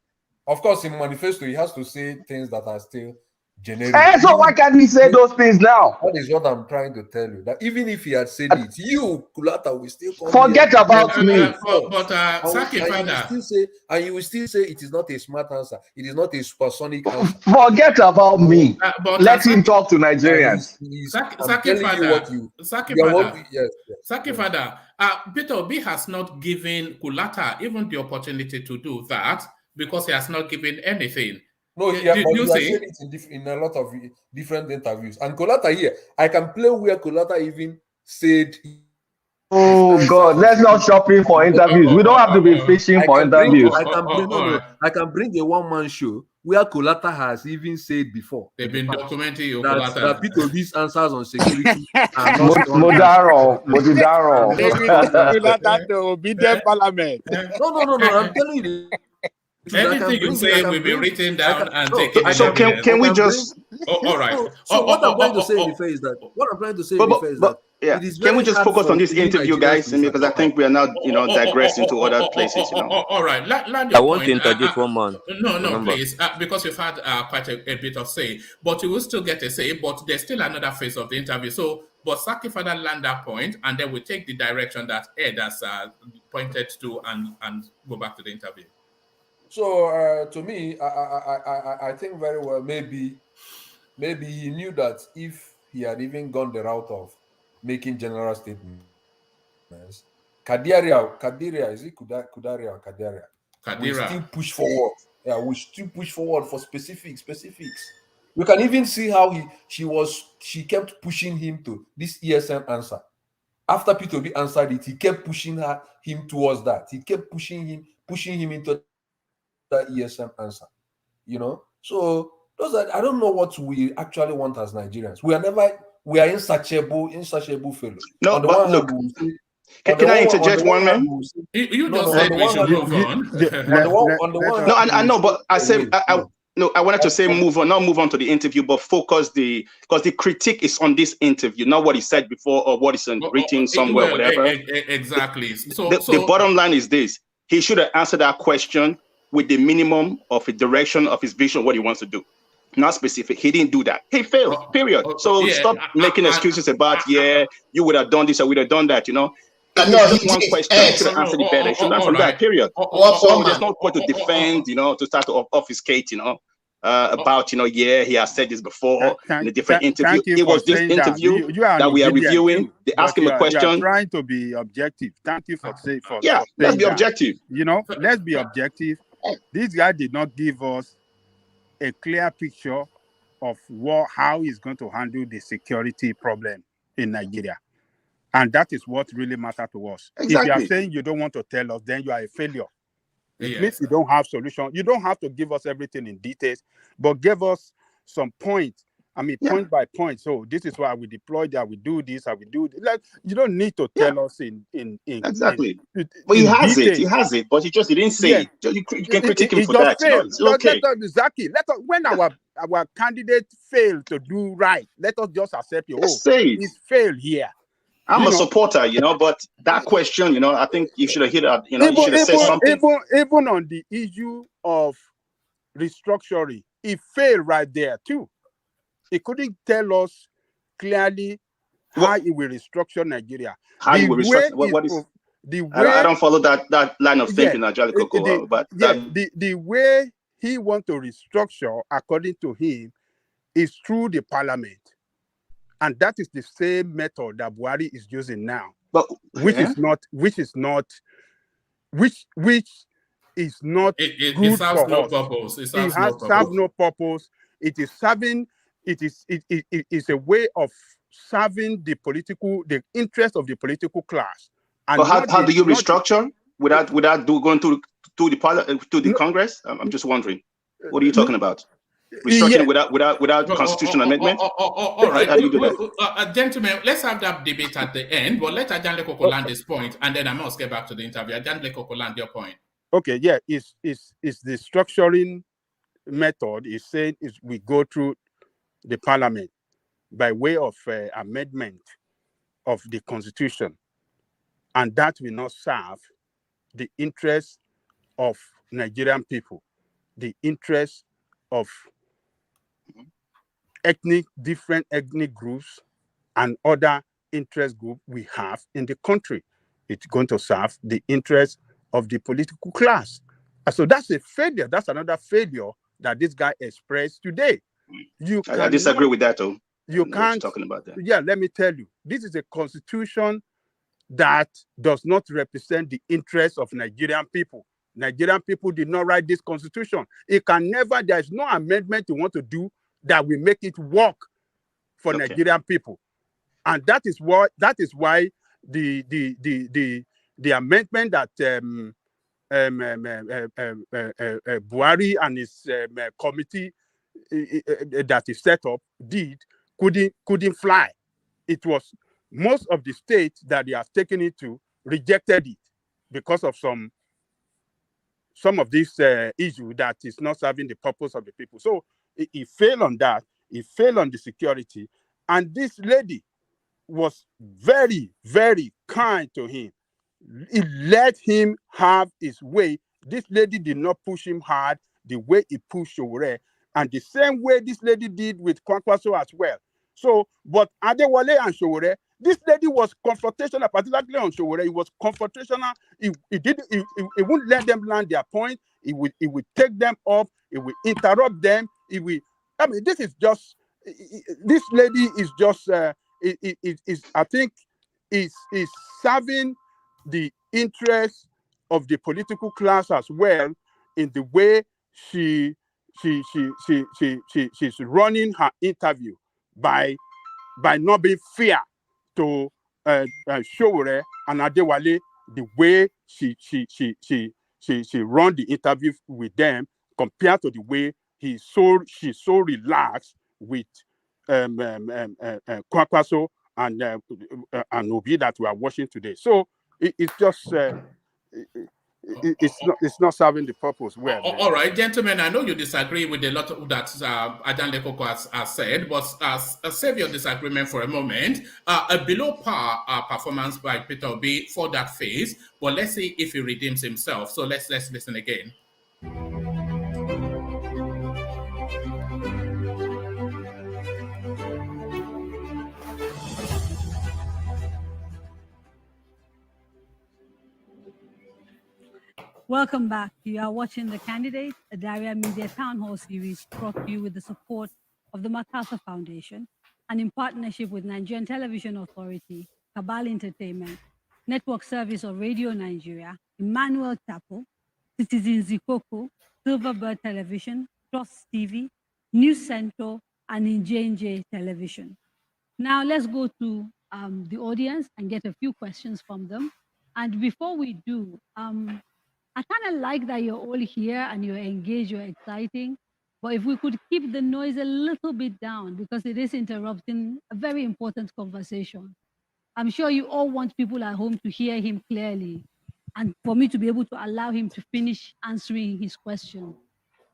[SPEAKER 5] Of course, in manifesto, he has to say things that are still generic.
[SPEAKER 20] So why can't he say those things now?
[SPEAKER 5] That is what I'm trying to tell you. That even if he had said it, you, Kulata, will still come
[SPEAKER 20] forget
[SPEAKER 5] here.
[SPEAKER 20] about me.
[SPEAKER 18] Saki Fada,
[SPEAKER 5] you will still say it is not a smart answer. It is not a supersonic answer.
[SPEAKER 20] Forget about me. Let him talk to Nigerians.
[SPEAKER 18] Saki Fada,
[SPEAKER 5] Yes.
[SPEAKER 18] Fada, Peter Obi has not given Kulata even the opportunity to do that because he has not given anything.
[SPEAKER 5] No, but you have said it in a lot of different interviews. And Kolata here, I can play where Kolata even said.
[SPEAKER 20] Oh God, let's not shopping for interviews. We don't have to be fishing for interviews.
[SPEAKER 5] I can bring a one-man show where Kolata has even said before.
[SPEAKER 18] They've been documenting your
[SPEAKER 5] that Peter Obi's answers on security are
[SPEAKER 20] not Modaro.
[SPEAKER 3] That will be their parliament.
[SPEAKER 5] No. I'm telling you.
[SPEAKER 18] Everything you say will be written down and taken.
[SPEAKER 7] So can we just?
[SPEAKER 18] All right.
[SPEAKER 5] So what I'm trying to say in the face is that
[SPEAKER 7] yeah. Can we just focus on this interview, guys? Because I think we are now, digressing to other places.
[SPEAKER 18] All right.
[SPEAKER 19] I want to interject one man.
[SPEAKER 18] No, please, because you've had quite a bit of say, but you will still get a say. But there's still another phase of the interview. So, but Saki Fada land that point, and then we take the direction that Ed has pointed to, and go back to the interview.
[SPEAKER 5] So to me, I think very well maybe he knew that if he had even gone the route of making general statements, Kadiria, is it Kadiria or Kadiria? We still push forward. Yeah, we still push forward for specifics. We can even see how she kept pushing him to this ESM answer. After P2B answered it, he kept pushing him towards that. He kept pushing him into that ESM answer, So I don't know what we actually want as Nigerians. We are insatiable failure.
[SPEAKER 7] No, but look, can I interject one man?
[SPEAKER 18] You just said we should move on.
[SPEAKER 7] No, I know, but I said I wanted to say move on, not move on to the interview, but focus because the critique is on this interview, not what he said before or what is written somewhere, whatever.
[SPEAKER 18] Exactly. So
[SPEAKER 7] the bottom line is this: he should have answered that question with the minimum of a direction of his vision, what he wants to do. Not specific. He didn't do that. He failed, period. So stop making excuses about, you would have done this or would have done that,
[SPEAKER 21] No,
[SPEAKER 7] one question, he should have answered it better. He should answer that, period. So there's no point to defend, to start to obfuscate, about, he has said this before in a different interview. It was this interview that we are reviewing. They ask him a question.
[SPEAKER 3] You are trying to be objective. Thank you for saying
[SPEAKER 7] let's be objective.
[SPEAKER 3] Let's be objective. This guy did not give us a clear picture of how he's going to handle the security problem in Nigeria. And that is what really matters to us.
[SPEAKER 7] Exactly.
[SPEAKER 3] If you are saying you don't want to tell us, then you are a failure. It means you don't have solution. You don't have to give us everything in details, but give us some points. Point by point. So this is why we deploy that. We do this. We do this. Like, you don't need to tell us in
[SPEAKER 7] exactly. But he has it. But he didn't say it. You can critique him for that. It's okay.
[SPEAKER 3] Exactly. When our candidate failed to do right, let us just accept it. He's failed here.
[SPEAKER 7] I'm a supporter, but that question, I think you should have hit it. You should have said something.
[SPEAKER 3] Even on the issue of restructuring, he failed right there too. He couldn't tell us clearly how he will restructure Nigeria.
[SPEAKER 7] How he will restructure? I don't follow that line of thinking,
[SPEAKER 3] the way he wants to restructure, according to him, is through the parliament. And that is the same method that Buhari is using now, which is not
[SPEAKER 18] it serves
[SPEAKER 3] for
[SPEAKER 18] no
[SPEAKER 3] us.
[SPEAKER 18] purpose.
[SPEAKER 3] It serves no purpose. It is serving. It is a way of serving the interest of the political class. And
[SPEAKER 7] but how do you restructure without going to the Congress? I'm just wondering. What are you talking about? Restructuring without constitutional amendment?
[SPEAKER 18] All right.
[SPEAKER 7] How do you do that?
[SPEAKER 18] Gentlemen, let's have that debate at the end, but let Ajanle Koko land this point, and then I must get back to the interview. Ajanle Koko land your point.
[SPEAKER 3] Okay, it's the structuring method is saying we go through the parliament by way of amendment of the constitution, and that will not serve the interests of Nigerian people, the interests of different ethnic groups and other interest groups we have in the country. It's going to serve the interest of the political class. And so that's a failure. That's another failure that this guy expressed today.
[SPEAKER 7] I disagree with that, though.
[SPEAKER 3] You can't
[SPEAKER 7] talking about that.
[SPEAKER 3] Yeah, let me tell you, this is a constitution that does not represent the interests of Nigerian people. Nigerian people did not write this constitution. It can never, there is no amendment you want to do that will make it work for Nigerian people. And that is why the amendment that Buhari and his committee that is set up couldn't fly. It was most of the states that they have taken it to rejected it because of some of this issue that is not serving the purpose of the people. So he failed on that. He failed on the security. And this lady was very, very kind to him. He let him have his way. This lady did not push him hard the way he pushed Sowore, and the same way this lady did with Kwankwaso as well. So, but Adewale and Sowore, this lady was confrontational, particularly on Sowore. He was confrontational. He wouldn't let them land their point. He would take them up. He would interrupt them. This is just, this lady is just, I think, is serving the interests of the political class as well in the way she's running her interview by not being fair to Sowore and Adewale, the way she run the interview with them compared to the way she's so relaxed with Kwankwaso and Obi that we are watching today. So it's just it's not serving the purpose well.
[SPEAKER 18] All right, gentlemen, I know you disagree with a lot of that Adan Lekoko has said, but save your disagreement for a moment. A below par performance by Peter Obi for that phase, but let's see if he redeems himself. So let's listen again.
[SPEAKER 4] Welcome back. You are watching The Candidate, a Daria Media Town Hall series brought to you with the support of the MacArthur Foundation and in partnership with Nigerian Television Authority, Cabal Entertainment, Network Service of Radio Nigeria, Emmanuel Tapo, Citizens Zikoko, Silverbird Television, Trust TV, News Central, and Injenge Television. Now let's go to the audience and get a few questions from them. And before we do, I kind of like that you're all here and you're engaged, you're exciting, but if we could keep the noise a little bit down because it is interrupting a very important conversation. I'm sure you all want people at home to hear him clearly and for me to be able to allow him to finish answering his question.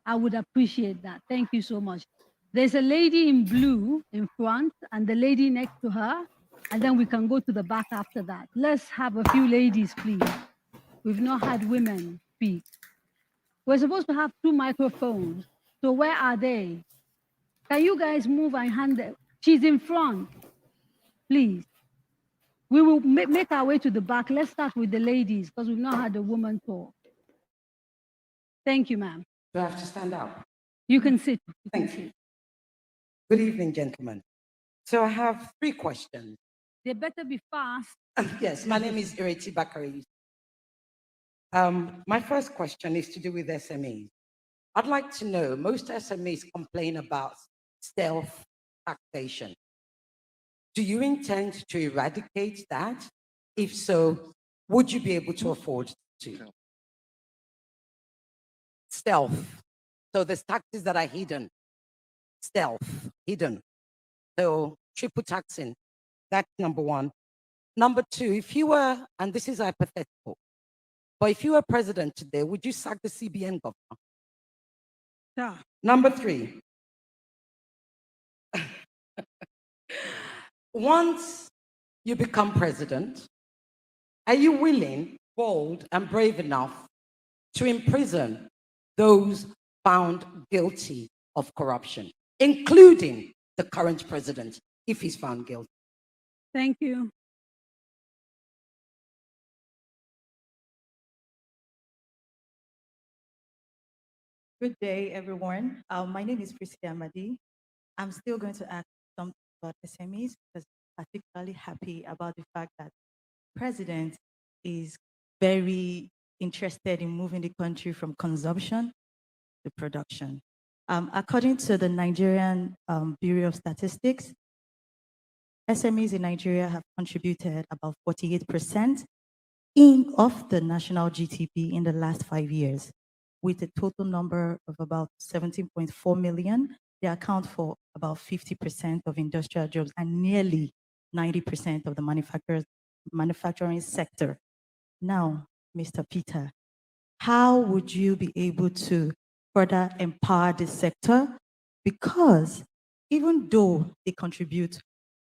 [SPEAKER 4] I would appreciate that. Thank you so much. There's a lady in blue in front and the lady next to her, and then we can go to the back after that. Let's have a few ladies, please. We've not had women speak. We're supposed to have 2 microphones. So where are they? Can you guys move and hand them? She's in front. Please. We will make our way to the back. Let's start with the ladies because we've not had a woman talk. Thank you, ma'am.
[SPEAKER 6] Do I have to stand up?
[SPEAKER 4] You can sit.
[SPEAKER 6] Thank you. Good evening, gentlemen. So I have 3 questions.
[SPEAKER 4] They better be fast.
[SPEAKER 6] Yes, my name is Ireti Bakari. My first question is to do with SMEs. I'd like to know, most SMEs complain about self-taxation. Do you intend to eradicate that? If so, would you be able to afford to? Stealth. So there's taxes that are hidden. Stealth, hidden. So triple taxing, that's number 1. Number 2, if you were, and this is hypothetical, but if you were president today, would you sack the CBN governor?
[SPEAKER 4] Yeah.
[SPEAKER 6] Number 3, once you become president, are you willing, bold, and brave enough to imprison those found guilty of corruption, including the current president if he's found guilty.
[SPEAKER 4] Thank you.
[SPEAKER 9] Good day, everyone. My name is Kadiria Ahmed. I'm still going to ask something about SMEs because I'm particularly happy about the fact that the president is very interested in moving the country from consumption to production. According to the Nigerian Bureau of Statistics, SMEs in Nigeria have contributed about 48% of the national GDP in the last 5 years, with a total number of about 17.4 million. They account for about 50% of industrial jobs and nearly 90% of the manufacturing sector. Now, Mr. Peter, how would you be able to further empower this sector? Because even though they contribute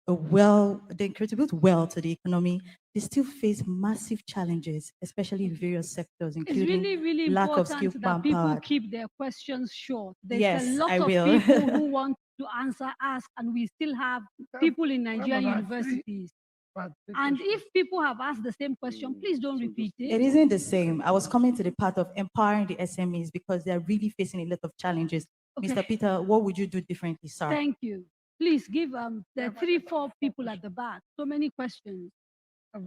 [SPEAKER 9] well to the economy, they still face massive challenges, especially in various sectors, including
[SPEAKER 4] it's really
[SPEAKER 9] lack of skilled
[SPEAKER 4] important that people
[SPEAKER 9] manpower.
[SPEAKER 4] keep their questions short. There's
[SPEAKER 9] Yes,
[SPEAKER 4] a lot
[SPEAKER 9] I
[SPEAKER 4] of
[SPEAKER 9] will.
[SPEAKER 4] people who want to ask, and we still have people in Nigerian universities. And if people have asked the same question, please don't repeat it.
[SPEAKER 9] It isn't the same. I was coming to the part of empowering the SMEs because they're really facing a lot of challenges.
[SPEAKER 4] Okay.
[SPEAKER 9] Mr. Peter, what would you do differently, sir?
[SPEAKER 4] Thank you. Please give the 3-4 people at the back so many questions.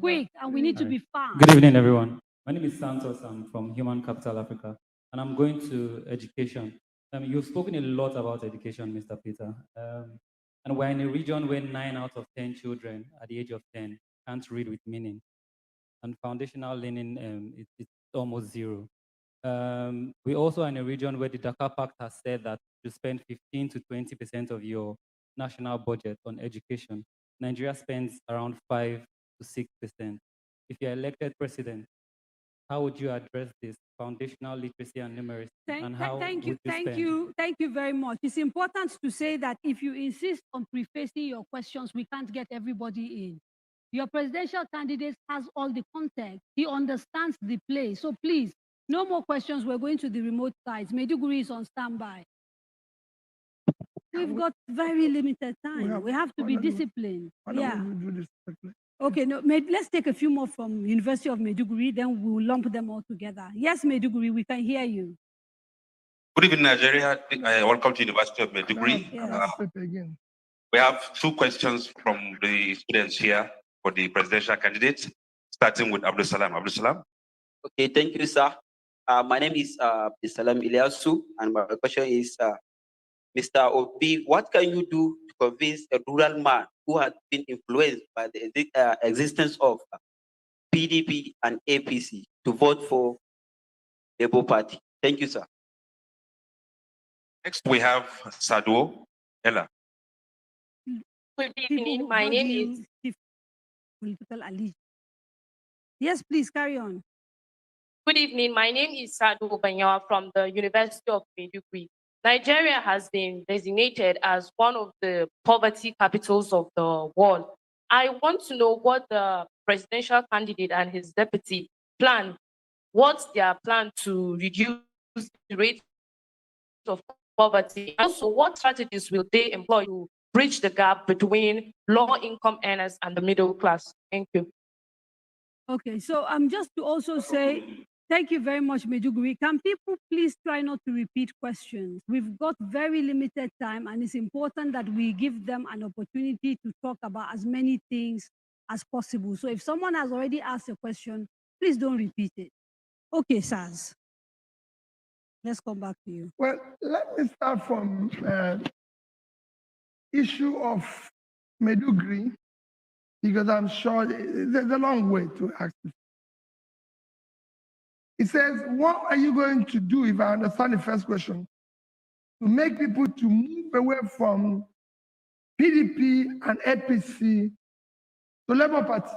[SPEAKER 4] Quick, and we need to be fast.
[SPEAKER 22] Good evening, everyone. My name is Santos. I'm from Human Capital Africa, and I'm going to education. You've spoken a lot about education, Mr. Peter. And we're in a region where 9 out of 10 children at the age of 10 can't read with meaning. And foundational learning, it's almost zero. We also are in a region where the Dakar Pact has said that you spend 15 to 20% of your national budget on education. Nigeria spends around 5 to 6%. If you're elected president, how would you address this foundational literacy and numeracy?
[SPEAKER 4] Thank you very much. It's important to say that if you insist on prefacing your questions, we can't get everybody in. Your presidential candidate has all the context. He understands the play. So please, no more questions. We're going to the remote sites. Maiduguri is on standby. We've got very limited time. We have to be disciplined. Yeah. Okay, no, let's take a few more from University of Maiduguri, then we'll lump them all together. Yes, Maiduguri, we can hear you.
[SPEAKER 23] Good evening, Nigeria. Welcome to University of Maiduguri. We have 2 questions from the students here for the presidential candidates, starting with Abdul Salam. Abdul Salam.
[SPEAKER 24] Okay, thank you, sir. My name is Abdul Salam Ilyasu, and my question is, Mr. Obi, what can you do to convince a rural man who has been influenced by the existence of PDP and APC to vote for the Labour Party? Thank you, sir.
[SPEAKER 23] Next, we have Sadwo Ella.
[SPEAKER 25] Good evening. My name is
[SPEAKER 4] political allegiance. Yes, please carry on.
[SPEAKER 25] Good evening. My name is Sadwo Banyawa from the University of Maiduguri. Nigeria has been designated as one of the poverty capitals of the world. I want to know what the presidential candidate and his deputy plan. What's their plan to reduce the rate of poverty? Also, what strategies will they employ to bridge the gap between low-income earners and the middle class? Thank you.
[SPEAKER 4] Okay, so just to also say, thank you very much, Maiduguri. Can people please try not to repeat questions? We've got very limited time, and it's important that we give them an opportunity to talk about as many things as possible. So if someone has already asked a question, please don't repeat it. Okay, Saz. Let's come back to you.
[SPEAKER 2] Well, let me start from issue of Maiduguri, because I'm sure there's a long way to ask this. It says, what are you going to do, if I understand the first question, to make people to move away from PDP and APC to Labour Party?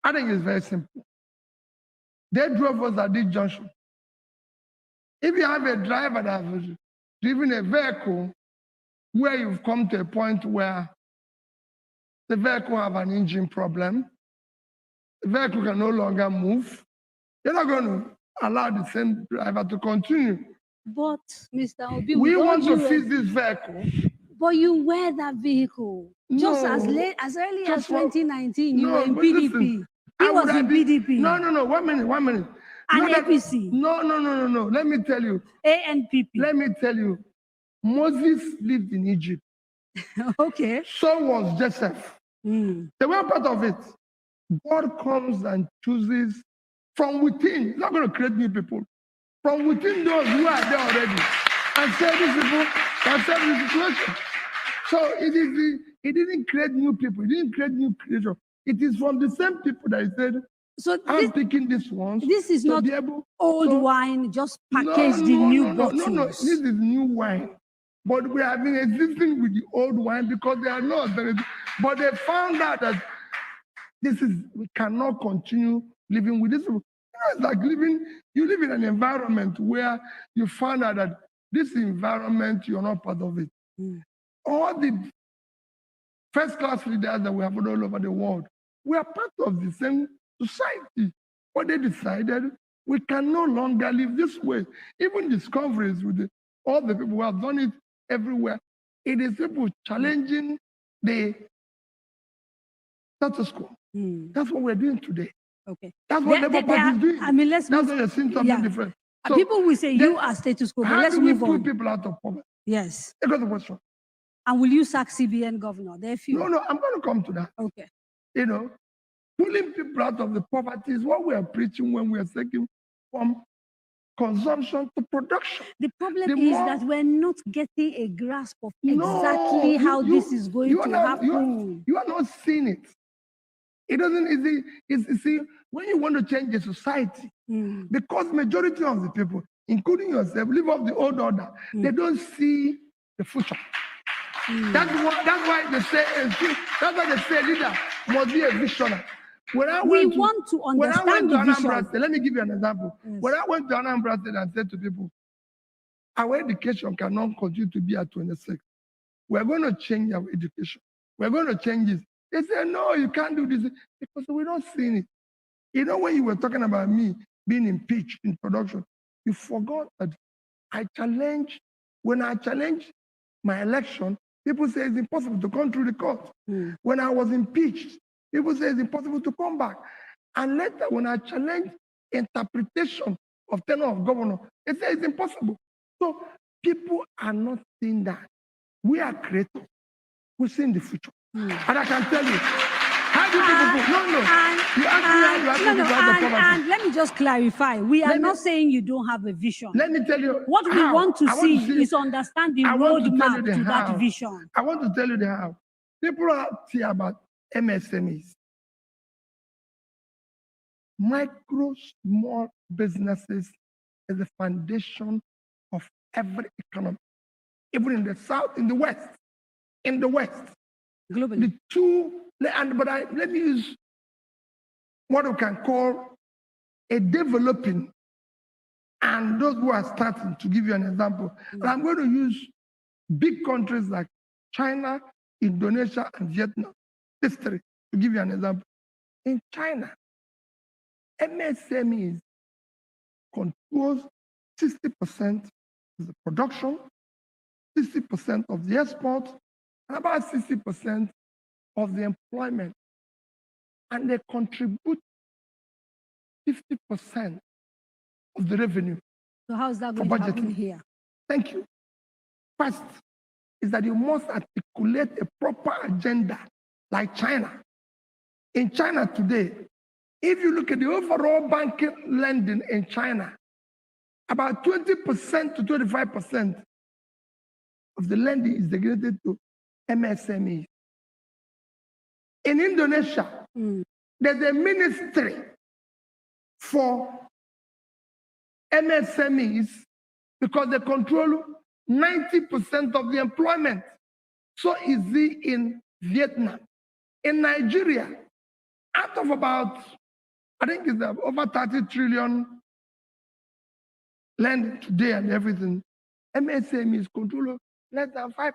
[SPEAKER 2] I think it's very simple. They drove us at this junction. If you have a driver that has driven a vehicle where you've come to a point where the vehicle have an engine problem, the vehicle can no longer move, you're not going to allow the same driver to continue.
[SPEAKER 4] But, Mr. Obi,
[SPEAKER 2] we want to fix this vehicle
[SPEAKER 4] But you were that vehicle. Just as late as early as 2019, you were in PDP.
[SPEAKER 2] Listen,
[SPEAKER 4] He was in PDP.
[SPEAKER 2] No, 1 minute, 1 minute.
[SPEAKER 4] And APC.
[SPEAKER 2] No. Let me tell you.
[SPEAKER 4] ANPP.
[SPEAKER 2] Let me tell you. Moses lived in Egypt.
[SPEAKER 4] Okay.
[SPEAKER 2] So was Joseph. They were part of it. God comes and chooses from within. He's not going to create new people. From within those who are there already. And say these people can serve the situation. So he didn't create new people. He didn't create new creation. It is from the same people that he said, so I'm picking this one.
[SPEAKER 4] This is not old wine, just packaged in new bottles.
[SPEAKER 2] No, this is new wine. But we have been existing with the old wine because they are not. But they found out that we cannot continue living with this. You know, it's like you live in an environment where you find out that this environment, you're not part of it. All the first-class leaders that we have all over the world, we are part of the same society. But they decided we can no longer live this way. Even discoveries with all the people who have done it everywhere, it is people challenging the status quo. That's what we're doing today.
[SPEAKER 4] Okay.
[SPEAKER 2] That's what Labour Party is doing.
[SPEAKER 4] I mean,
[SPEAKER 2] that's why you're seeing something different. So
[SPEAKER 4] people will say you are status quo, but let's move on.
[SPEAKER 2] How do we pull people out of poverty?
[SPEAKER 4] Yes.
[SPEAKER 2] I got the question.
[SPEAKER 4] And will you sack CBN governor?
[SPEAKER 2] No, I'm going to come to that.
[SPEAKER 4] Okay.
[SPEAKER 2] You know, pulling people out of the poverty is what we are preaching when we are taking from consumption to production.
[SPEAKER 4] The problem is that we're not getting a grasp of exactly how this is going to happen.
[SPEAKER 2] You are not seeing it. It doesn't, you see, when you want to change a society, because majority of the people, including yourself, live off the old order, they don't see the future. That's why they say leader must be a visionary.
[SPEAKER 4] We want to understand the vision.
[SPEAKER 2] State, let me give you an example. Yes. When I went to Anambra State and said to people, our education cannot continue to be at 26. We're going to change our education. We're going to change it. They said, no, you can't do this because we're not seeing it. You know, when you were talking about me being impeached in production, you forgot that when I challenged my election, people say it's impossible to come through the court. When I was impeached, people say it's impossible to come back. And later, when I challenged interpretation of tenure of governor, they say it's impossible. So people are not seeing that. We are creators. We're seeing the future. And I can tell you, how do people,
[SPEAKER 4] and let me just clarify. We are not saying you don't have a vision.
[SPEAKER 2] Let me tell you.
[SPEAKER 4] What we want to see is understand the roadmap to that vision.
[SPEAKER 2] I want to tell you the how. People are here about MSMEs. Micro, small businesses is the foundation of every economy. Even in the South, in the West.
[SPEAKER 4] Globally.
[SPEAKER 2] Let me use what we can call a developing and those who are starting, to give you an example. And I'm going to use big countries like China, Indonesia, and Vietnam. History, to give you an example. In China, MSMEs controls 60% of the production, 60% of the export, and about 60% of the employment. And they contribute 50% of the revenue.
[SPEAKER 4] So how is that going to happen here?
[SPEAKER 2] Thank you. First is that you must articulate a proper agenda like China. In China today, if you look at the overall banking lending in China, about 20% to 25% of the lending is dedicated to MSMEs. In Indonesia, there's a ministry for MSMEs because they control 90% of the employment. So is it in Vietnam. In Nigeria, out of about, I think it's over 30 trillion lending today and everything, MSMEs control less than 5%.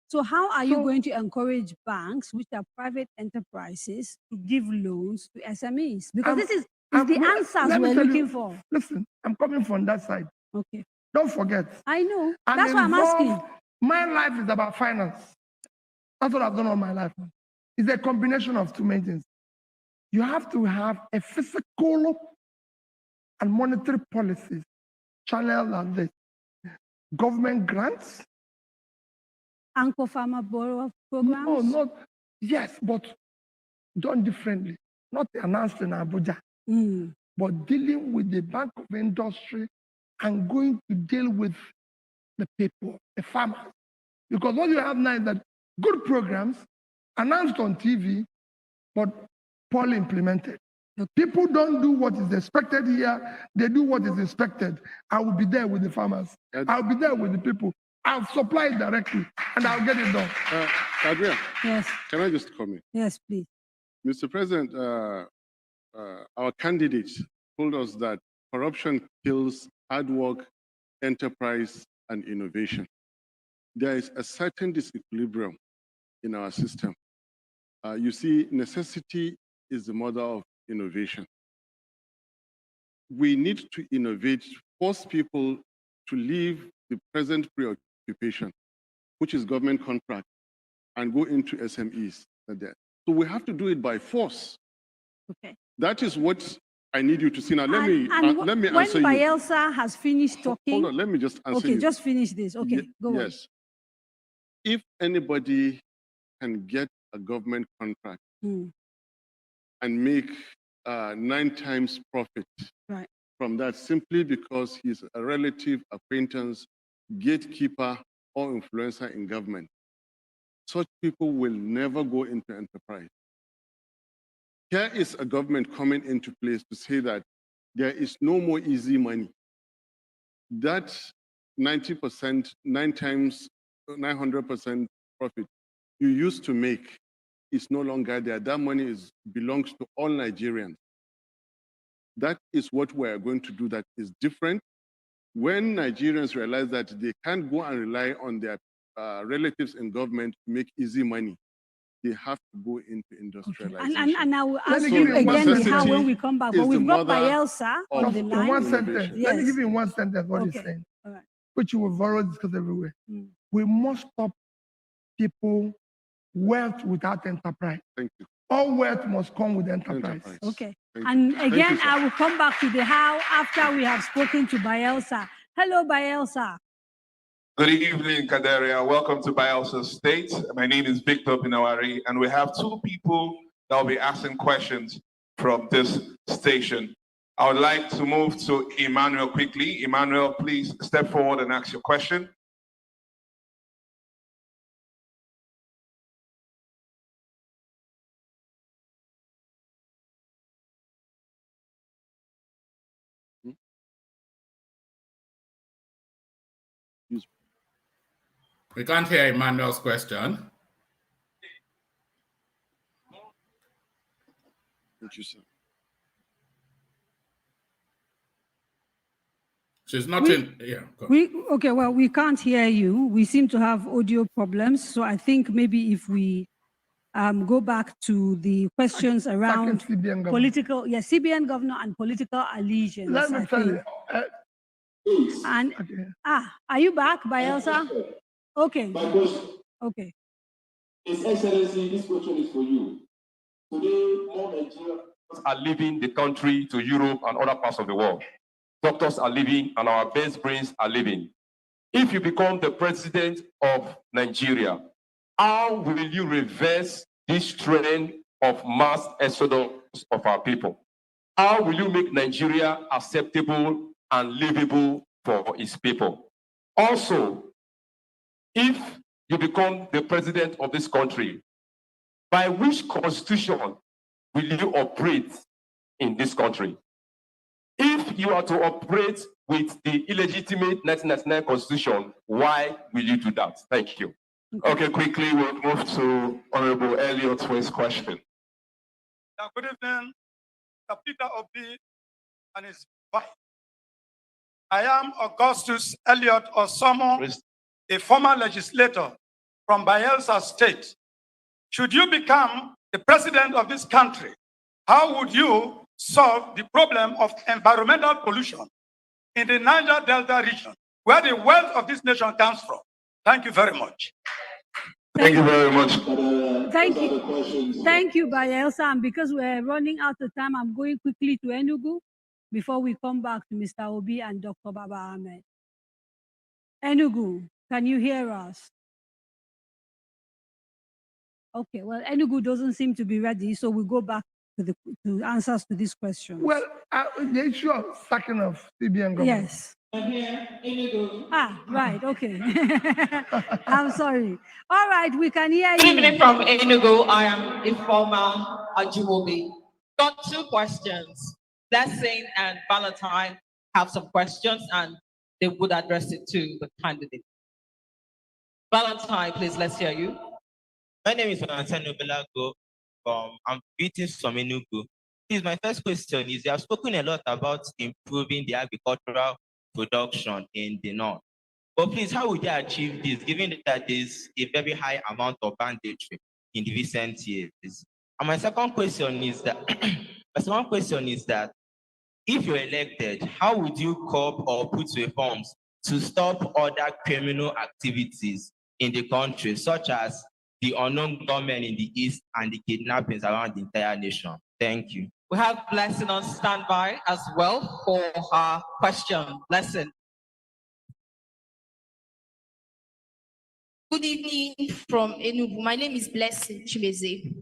[SPEAKER 4] So how are you going to encourage banks, which are private enterprises, to give loans to SMEs? Because this is the answers we're looking for.
[SPEAKER 2] Listen, I'm coming from that side.
[SPEAKER 4] Okay.
[SPEAKER 2] Don't forget.
[SPEAKER 4] I know. That's why I'm asking.
[SPEAKER 2] My life is about finance. That's what I've done all my life. It's a combination of two main things. You have to have a fiscal and monetary policies channel like this. Government grants.
[SPEAKER 4] Anchor farmer borrower programs?
[SPEAKER 2] No, not, yes, but done differently. Not announced in Abuja, but dealing with the Bank of Industry and going to deal with the people, the farmers. Because what you have now is that good programs announced on TV, but poorly implemented. People don't do what is expected here, they do what is expected. I will be there with the farmers. I'll be there with the people. I'll supply it directly and I'll get it done.
[SPEAKER 8] Kadiria,
[SPEAKER 4] yes.
[SPEAKER 8] Can I just comment?
[SPEAKER 4] Yes, please.
[SPEAKER 8] Mr. President, our candidates told us that corruption kills hard work, enterprise, and innovation. There is a certain disequilibrium in our system. You see, necessity is the mother of innovation. We need to innovate, force people to leave the present preoccupation, which is government contract, and go into SMEs. So we have to do it by force.
[SPEAKER 4] Okay.
[SPEAKER 8] That is what I need you to see. Now, let me answer you.
[SPEAKER 4] When Bielsa has finished talking.
[SPEAKER 8] Hold on, let me just answer you.
[SPEAKER 4] Okay, just finish this. Okay, go on.
[SPEAKER 8] Yes. If anybody can get a government contract and make 9 times profit from that simply because he's a relative, acquaintance, gatekeeper, or influencer in government, such people will never go into enterprise. Here is a government coming into place to say that there is no more easy money. That 90%, 9 times 900% profit you used to make is no longer there. That money belongs to all Nigerians. That is what we are going to do that is different. When Nigerians realize that they can't go and rely on their relatives in government to make easy money, they have to go into industrialization.
[SPEAKER 4] Okay. And I will ask you again how when we come back. But we've got Bielsa on the line.
[SPEAKER 2] In one sentence.
[SPEAKER 4] Yes.
[SPEAKER 2] Let me give you in one sentence what he's saying, which you will borrow discuss everywhere. We must stop people wealth without enterprise.
[SPEAKER 8] Thank you.
[SPEAKER 2] All wealth must come with enterprise.
[SPEAKER 4] Okay. And again, I will come back to the how after we have spoken to Bielsa. Hello, Bielsa.
[SPEAKER 10] Good evening, Kadiria. Welcome to Bielsa State. My name is Victor Pinawari, and we have 2 people that will be asking questions from this station. I would like to move to Emmanuel quickly. Emmanuel, please step forward and ask your question.
[SPEAKER 18] We can't hear Emmanuel's question.
[SPEAKER 8] Interesting.
[SPEAKER 18] She's not in. Yeah.
[SPEAKER 4] Okay, well, we can't hear you. We seem to have audio problems. So I think maybe if we go back to the questions around political, CBN governor and political allegiance.
[SPEAKER 2] Let me tell you.
[SPEAKER 4] And are you back, Bielsa? Okay.
[SPEAKER 11] My question.
[SPEAKER 4] Okay.
[SPEAKER 11] His Excellency, this question is for you. Today, all Nigerians are leaving the country to Europe and other parts of the world. Doctors are leaving and our best brains are leaving. If you become the president of Nigeria, how will you reverse this trend of mass exodus of our people? How will you make Nigeria acceptable and livable for its people? Also, if you become the president of this country, by which constitution will you operate in this country? If you are to operate with the illegitimate 1999 constitution, why will you do that? Thank you.
[SPEAKER 10] Okay, quickly, we'll move to Honorable Elliot for his question.
[SPEAKER 12] Good evening, Peter Obi and his wife. I am Augustus Elliot Osomo, a former legislator from Bielsa State. Should you become the president of this country, how would you solve the problem of environmental pollution in the Niger Delta region, where the wealth of this nation comes from? Thank you very much.
[SPEAKER 10] Thank you very much.
[SPEAKER 4] Thank you. Thank you, Bayelsa. And because we're running out of time, I'm going quickly to Enugu before we come back to Mr. Obi and Dr. Baba Ahmed. Enugu, can you hear us? Okay, well, Enugu doesn't seem to be ready, so we'll go back to the answers to this question.
[SPEAKER 2] Well, the issue of sacking of CBN government.
[SPEAKER 4] Yes. Here, Enugu. Ah, right, okay. I'm sorry. All right, we can hear you.
[SPEAKER 13] Good evening from Enugu. I am Informa Ajumobi. Got two questions. Blessing and Valentine have some questions and they would address it to the candidate. Valentine, please, let's hear you.
[SPEAKER 14] My name is Valentine Obelago. I'm greetings from Enugu. Please, my first question is, you have spoken a lot about improving the agricultural production in the north. But please, how would you achieve this, given that there's a very high amount of banditry in the recent years? And my second question is that, if you're elected, how would you curb or put reforms to stop other criminal activities in the country, such as the unknown gunmen in the east and the kidnappings around the entire nation? Thank you.
[SPEAKER 13] We have Blessing on standby as well for her question. Blessing.
[SPEAKER 15] Good evening from Enugu. My name is Blessing Chimeze.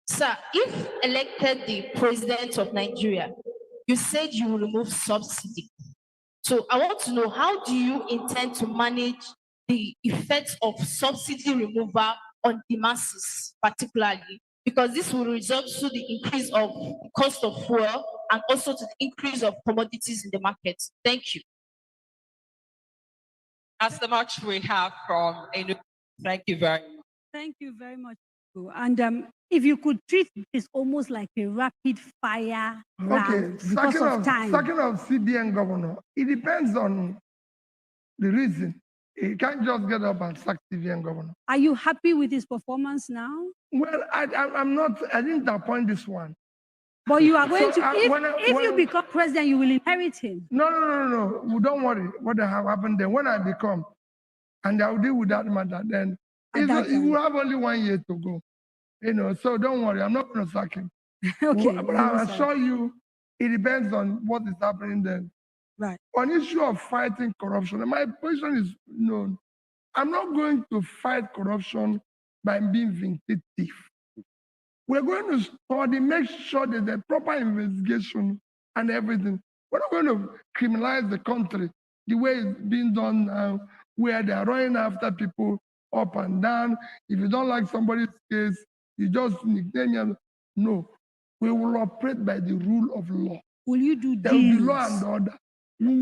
[SPEAKER 15] Sir, if elected the president of Nigeria, you said you will remove subsidy. So I want to know, how do you intend to manage the effects of subsidy removal on the masses, particularly? Because this will result to the increase of cost of fuel and also to the increase of commodities in the market. Thank you.
[SPEAKER 13] That's the much we have from Enugu. Thank you very much.
[SPEAKER 4] Thank you very much. And if you could treat this almost like a rapid fire round because of time.
[SPEAKER 2] Second of CBN governor, it depends on the reason. You can't just get up and sack CBN governor.
[SPEAKER 4] Are you happy with his performance now?
[SPEAKER 2] Well, I'm not. I didn't appoint this one.
[SPEAKER 4] But you are going to, if you become president, you will inherit him.
[SPEAKER 2] No. Don't worry what have happened then. When I become, and I'll deal with that matter then. It will have only 1 year to go. You know, so don't worry, I'm not going to sack him.
[SPEAKER 4] Okay.
[SPEAKER 2] But I assure you, it depends on what is happening then.
[SPEAKER 4] Right.
[SPEAKER 2] On issue of fighting corruption, my position is known. I'm not going to fight corruption by being vindictive. We're going to study, make sure that the proper investigation and everything. We're not going to criminalize the country the way it's being done now, where they are running after people up and down. If you don't like somebody's case, you just nickname him. No, we will operate by the rule of law.
[SPEAKER 4] Will you do
[SPEAKER 2] there will be law and order.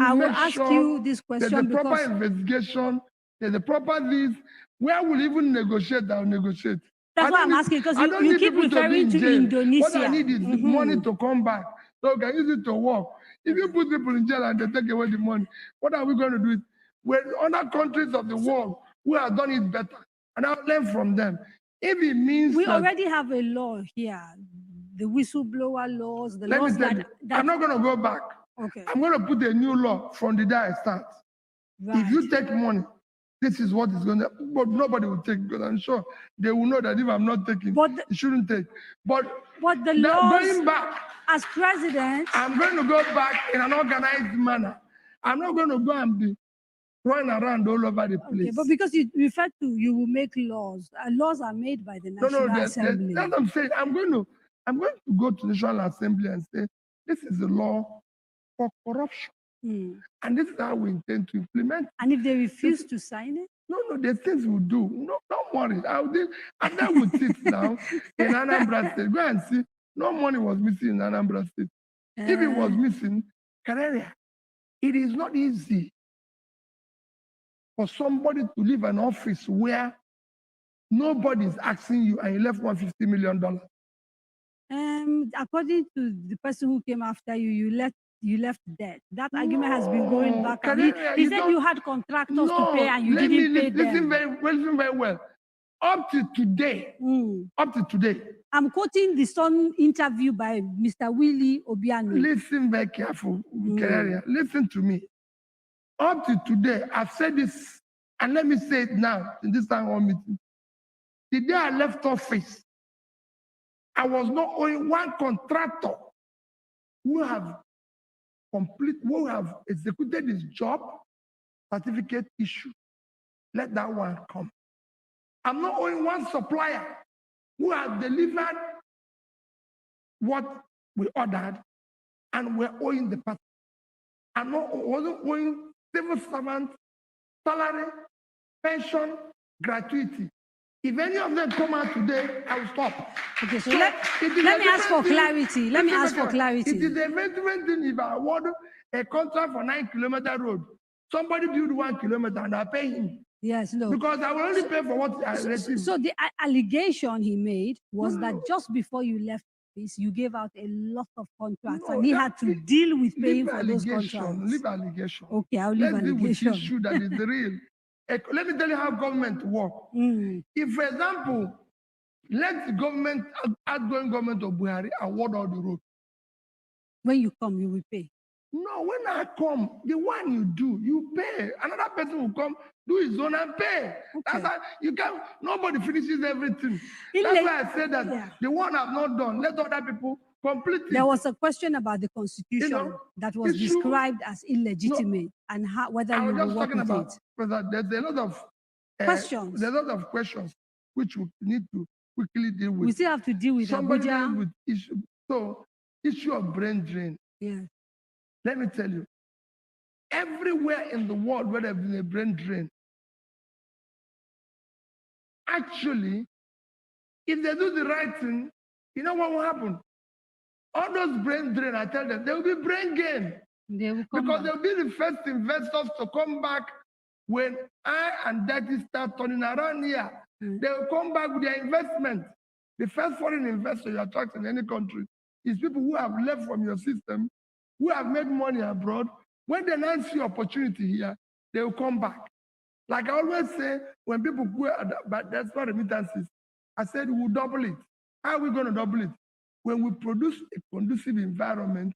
[SPEAKER 4] I will ask you this question
[SPEAKER 2] there's the proper
[SPEAKER 4] because
[SPEAKER 2] investigation, there's the proper this. Where will even negotiate? I'll negotiate.
[SPEAKER 4] That's why I'm asking, because you keep referring to Indonesia.
[SPEAKER 2] What I need is money to come back, so we can use it to work. If you put people in jail and they take away the money, what are we going to do? With other countries of the world who have done it better, and I'll learn from them. If it means
[SPEAKER 4] we already have a law here, the whistleblower laws, the laws that
[SPEAKER 2] I'm not going to go back.
[SPEAKER 4] Okay.
[SPEAKER 2] I'm going to put a new law from the day I start. Right. If you take money, this is what is going to, but nobody will take, because I'm sure they will know that if I'm not taking, you shouldn't take. But
[SPEAKER 4] the laws,
[SPEAKER 2] going back,
[SPEAKER 4] as president,
[SPEAKER 2] I'm going to go back in an organized manner. I'm not going to go and be running around all over the place.
[SPEAKER 4] Okay, but because you refer to, you will make laws. Laws are made by the National Assembly.
[SPEAKER 2] That's what I'm saying. I'm going to go to the National Assembly and say, this is the law for corruption. And this is how we intend to implement it.
[SPEAKER 4] And if they refuse to sign it?
[SPEAKER 2] No, there's things we'll do. No, don't worry. And then we'll sit down in Anambra State. Go and see. No money was missing in Anambra State. If it was missing, Kadiria, it is not easy for somebody to leave an office where nobody is asking you and you left $150 million.
[SPEAKER 4] According to the person who came after you, you left debt. That argument has been going back. He said you had contractors to pay and you didn't pay them.
[SPEAKER 2] Listen very well. Up to today,
[SPEAKER 4] I'm quoting the Sun interview by Mr. Willie Obiano.
[SPEAKER 2] Listen very careful, Kadiria. Listen to me. Up to today, I've said this And let me say it now in this town hall meeting. The day I left office, I was not only one contractor who have executed his job, certificate issue. Let that one come. I'm not only one supplier who has delivered what we ordered and we're owing the person. I'm not wasn't owing civil servant salary, pension, gratuity. If any of them come out today, I will stop.
[SPEAKER 4] Okay, so let me ask for clarity. Let me ask for clarity.
[SPEAKER 2] It is a different thing if I award a contract for 9-kilometer road. Somebody build 1 kilometer and I pay him.
[SPEAKER 4] Yes, no.
[SPEAKER 2] Because I will only pay for what I receive.
[SPEAKER 4] So the allegation he made was that just before you left this, you gave out a lot of contracts and he had to deal with paying for those contracts.
[SPEAKER 2] Leave allegation.
[SPEAKER 4] Okay, I'll leave
[SPEAKER 2] Let's
[SPEAKER 4] allegation.
[SPEAKER 2] deal with issue that is real. Let me tell you how government works. If, for example, let the government, outgoing government of Buhari award all the roads.
[SPEAKER 4] When you come, you will pay.
[SPEAKER 2] No, when I come, the one you do, you pay. Another person will come, do his own and pay. Okay. That's how you can. Nobody finishes everything. That's why I said that the one I've not done, let other people complete it.
[SPEAKER 4] There was a question about the constitution that was described as illegitimate and how, whether you will work with it.
[SPEAKER 2] There's a lot of questions. There's a lot of questions which we need to quickly deal with.
[SPEAKER 4] We still have to deal with
[SPEAKER 2] somebody
[SPEAKER 4] Abuja.
[SPEAKER 2] With issue. So, issue of brain drain.
[SPEAKER 4] Yeah.
[SPEAKER 2] Let me tell you, everywhere in the world where there's been a brain drain, actually, if they do the right thing, you know what will happen? All those brain drain, I tell them, there will be brain gain. Because they'll be the first investors to come back when I and Daddy start turning around here. They will come back with their investment. The first foreign investor you attract in any country is people who have left from your system, who have made money abroad. When they now see opportunity here, they will come back. Like I always say, when people go but that's not remittances, I said we'll double it. How are we going to double it? When we produce a conducive environment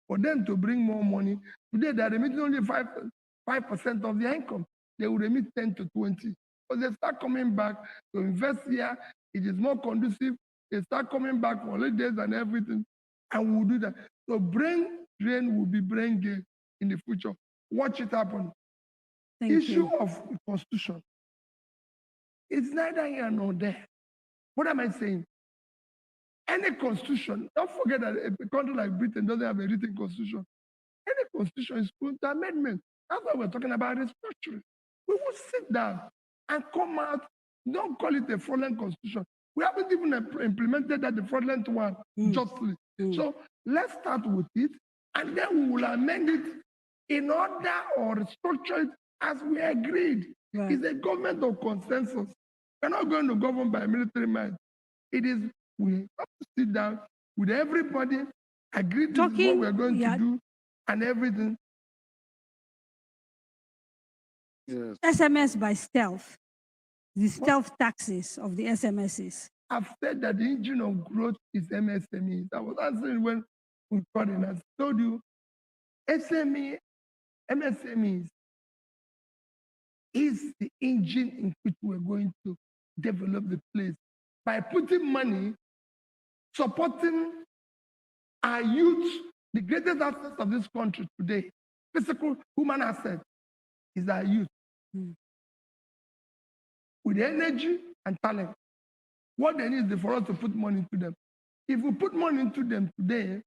[SPEAKER 2] for them to bring more money. Today they're remitting only 5% of their income. They will remit 10 to 20. So they start coming back to invest here. It is more conducive. They start coming back for holidays and everything. And we'll do that. So brain drain will be brain gain in the future. Watch it happen. Issue of the constitution. It's neither here nor there. What am I saying? Any constitution, don't forget that a country like Britain doesn't have a written constitution. Any constitution is prone to amendment. That's why we're talking about restructuring. We will sit down and come out. Don't call it a fraudulent constitution. We haven't even implemented that the fraudulent one justly. So let's start with it, and then we will amend it in order or restructure it as we agreed. Right. It's a government of consensus. We're not going to govern by military might. It is, we have to sit down with everybody, agree to what we're going to do, and everything.
[SPEAKER 4] Yes. SMS by stealth. The stealth taxes of the SMSs.
[SPEAKER 2] I've said that the engine of growth is MSMEs. I was answering when we called in. I told you, MSMEs is the engine in which we're going to develop the place by putting money, supporting our youth. The greatest asset of this country today, physical human asset, is our youth. With energy and talent. What they need is for us to put money into them. If we put money into them today,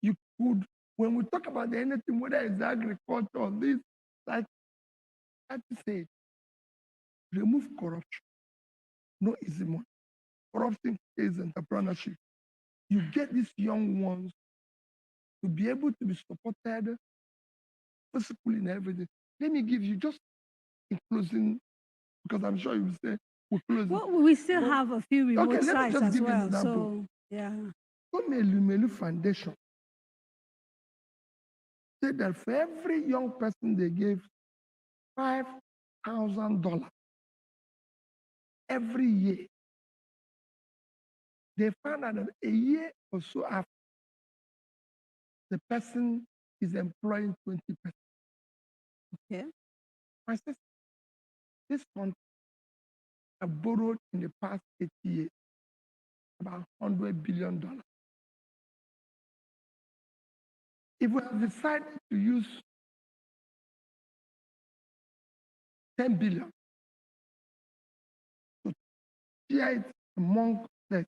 [SPEAKER 2] you could, when we talk about anything, whether it's agriculture or this, like I have to say, remove corruption. No easy money. Corruption is entrepreneurship. You get these young ones to be able to be supported physically and everything. Let me give you just in closing, because I'm sure you will say we're closing.
[SPEAKER 4] Well, we still have a few remote sites as well. So, yeah.
[SPEAKER 2] Melu Foundation said that for every young person they gave $5,000 every year. They found out that a year or so after, the person is employing 20%.
[SPEAKER 4] Okay.
[SPEAKER 2] My sister, This country have borrowed in the past 8 years about $100 billion. If we have decided to use 10 billion to share it among us,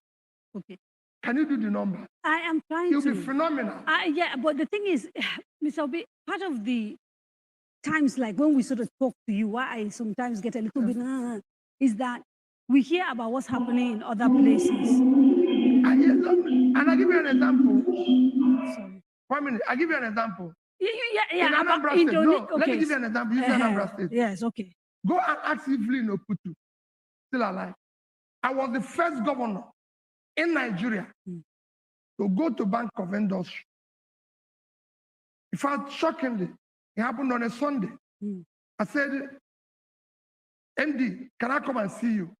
[SPEAKER 4] okay.
[SPEAKER 2] Can you do the number?
[SPEAKER 4] I am trying
[SPEAKER 2] It'll
[SPEAKER 4] to.
[SPEAKER 2] be phenomenal.
[SPEAKER 4] Yeah, but the thing is, Mr. Obi, part of the times like when we sort of talk to you, why I sometimes get a little bit, is that we hear about what's happening in other places.
[SPEAKER 2] And I'll give you an example.
[SPEAKER 4] Sorry.
[SPEAKER 2] 1 minute. I'll give you an example.
[SPEAKER 4] Yeah.
[SPEAKER 2] In Anambra State. No, let me give you an example. Use Anambra State.
[SPEAKER 4] Yes, okay.
[SPEAKER 2] Go and ask Evelyn Oputu, still alive. I was the first governor in Nigeria to go to Bank of Industry. In fact, shockingly, it happened on a Sunday. I said, MD, can I come and see you?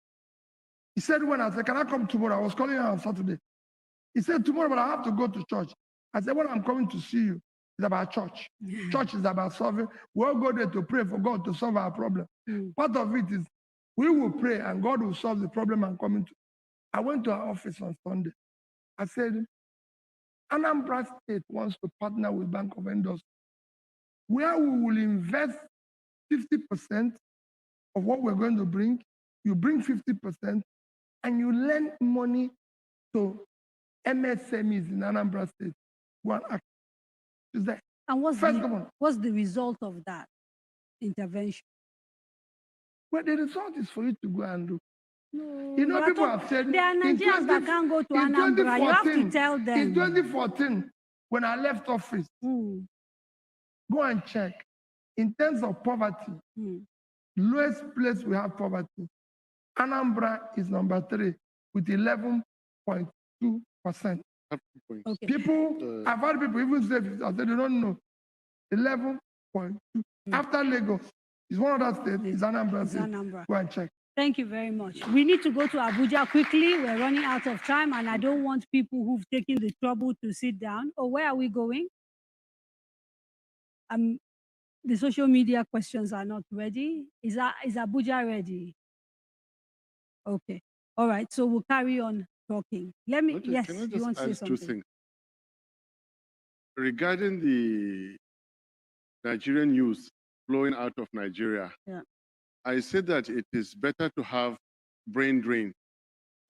[SPEAKER 2] He said, when? I said, can I come tomorrow? I was calling him on Saturday. He said, tomorrow, but I have to go to church. I said, when I'm coming to see you, it's about church. Church is about solving. We'll go there to pray for God to solve our problem. Part of it is we will pray and God will solve the problem and come into. I went to our office on Sunday. I said, Anambra State wants to partner with Bank of Industry, where we will invest 50% of what we're going to bring. You bring 50% and you lend money to MSMEs in Anambra State. One act is that.
[SPEAKER 4] And what's the result of that intervention?
[SPEAKER 2] Well, the result is for you to go and do.
[SPEAKER 4] No,
[SPEAKER 2] you know, people have said
[SPEAKER 4] there are Nigerians that can't go to Anambra. You have to tell them.
[SPEAKER 2] In 2014, when I left office, go and check. In terms of poverty, lowest place we have poverty, Anambra is number 3 with 11.2%.
[SPEAKER 4] Okay.
[SPEAKER 2] People, I've heard people even say, they don't know, 11.2. After Lagos, is one other state, is Anambra State. Go and check.
[SPEAKER 4] Thank you very much. We need to go to Abuja quickly. We're running out of time, and I don't want people who've taken the trouble to sit down. Oh, where are we going? The social media questions are not ready. Is Abuja ready? Okay. All right. So we'll carry on talking. Let me.
[SPEAKER 8] Okay,
[SPEAKER 4] yes.
[SPEAKER 8] can I just
[SPEAKER 4] you want to say
[SPEAKER 8] add
[SPEAKER 4] something?
[SPEAKER 8] 2 things regarding the Nigerian youth flowing out of Nigeria?
[SPEAKER 4] Yeah.
[SPEAKER 8] I said that it is better to have brain drain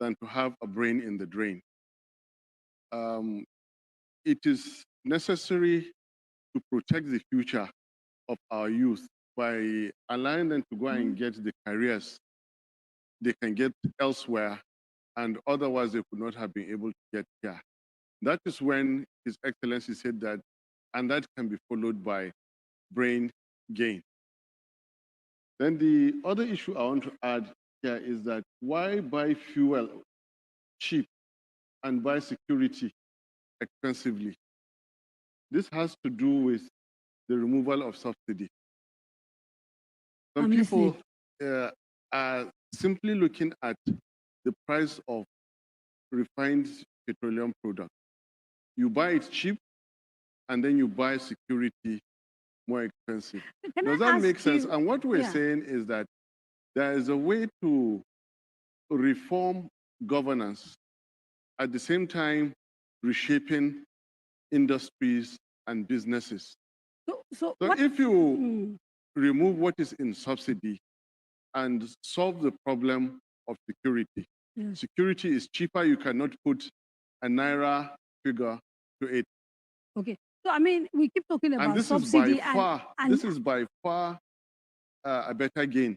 [SPEAKER 8] than to have a brain in the drain. It is necessary to protect the future of our youth by allowing them to go and get the careers they can get elsewhere, and otherwise they could not have been able to get here. That is when His Excellency said that, and that can be followed by brain gain. Then the other issue I want to add here is that why buy fuel cheap and buy security expensively? This has to do with the removal of subsidy. Some people are simply looking at the price of refined petroleum products. You buy it cheap, and then you buy security more expensive. Does that make sense? And what we're saying is that there is a way to reform governance, at the same time reshaping industries and businesses. So if you remove what is in subsidy and solve the problem of security, security is cheaper. You cannot put a Naira figure to it.
[SPEAKER 4] Okay. So, I mean, we keep talking about
[SPEAKER 8] this
[SPEAKER 4] subsidy
[SPEAKER 8] is by far, this is by far a better gain,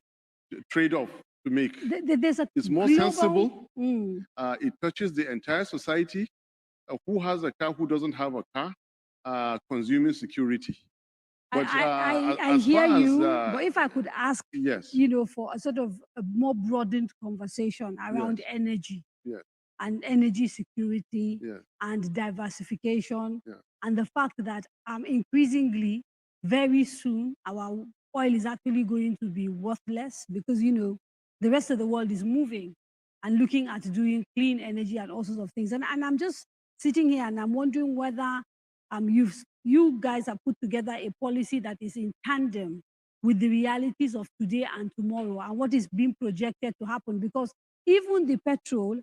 [SPEAKER 8] trade-off to make. It's more sensible. It touches the entire society. Who has a car, who doesn't have a car, consuming security. But
[SPEAKER 4] I hear you, but if I could ask,
[SPEAKER 8] yes,
[SPEAKER 4] you know, for a sort of a more broadened conversation around energy and energy security and diversification, and the fact that increasingly, very soon, our oil is actually going to be worthless because, you know, the rest of the world is moving and looking at doing clean energy and all sorts of things. And I'm just sitting here and I'm wondering whether you guys have put together a policy that is in tandem with the realities of today and tomorrow and what is being projected to happen. Because even the petrol,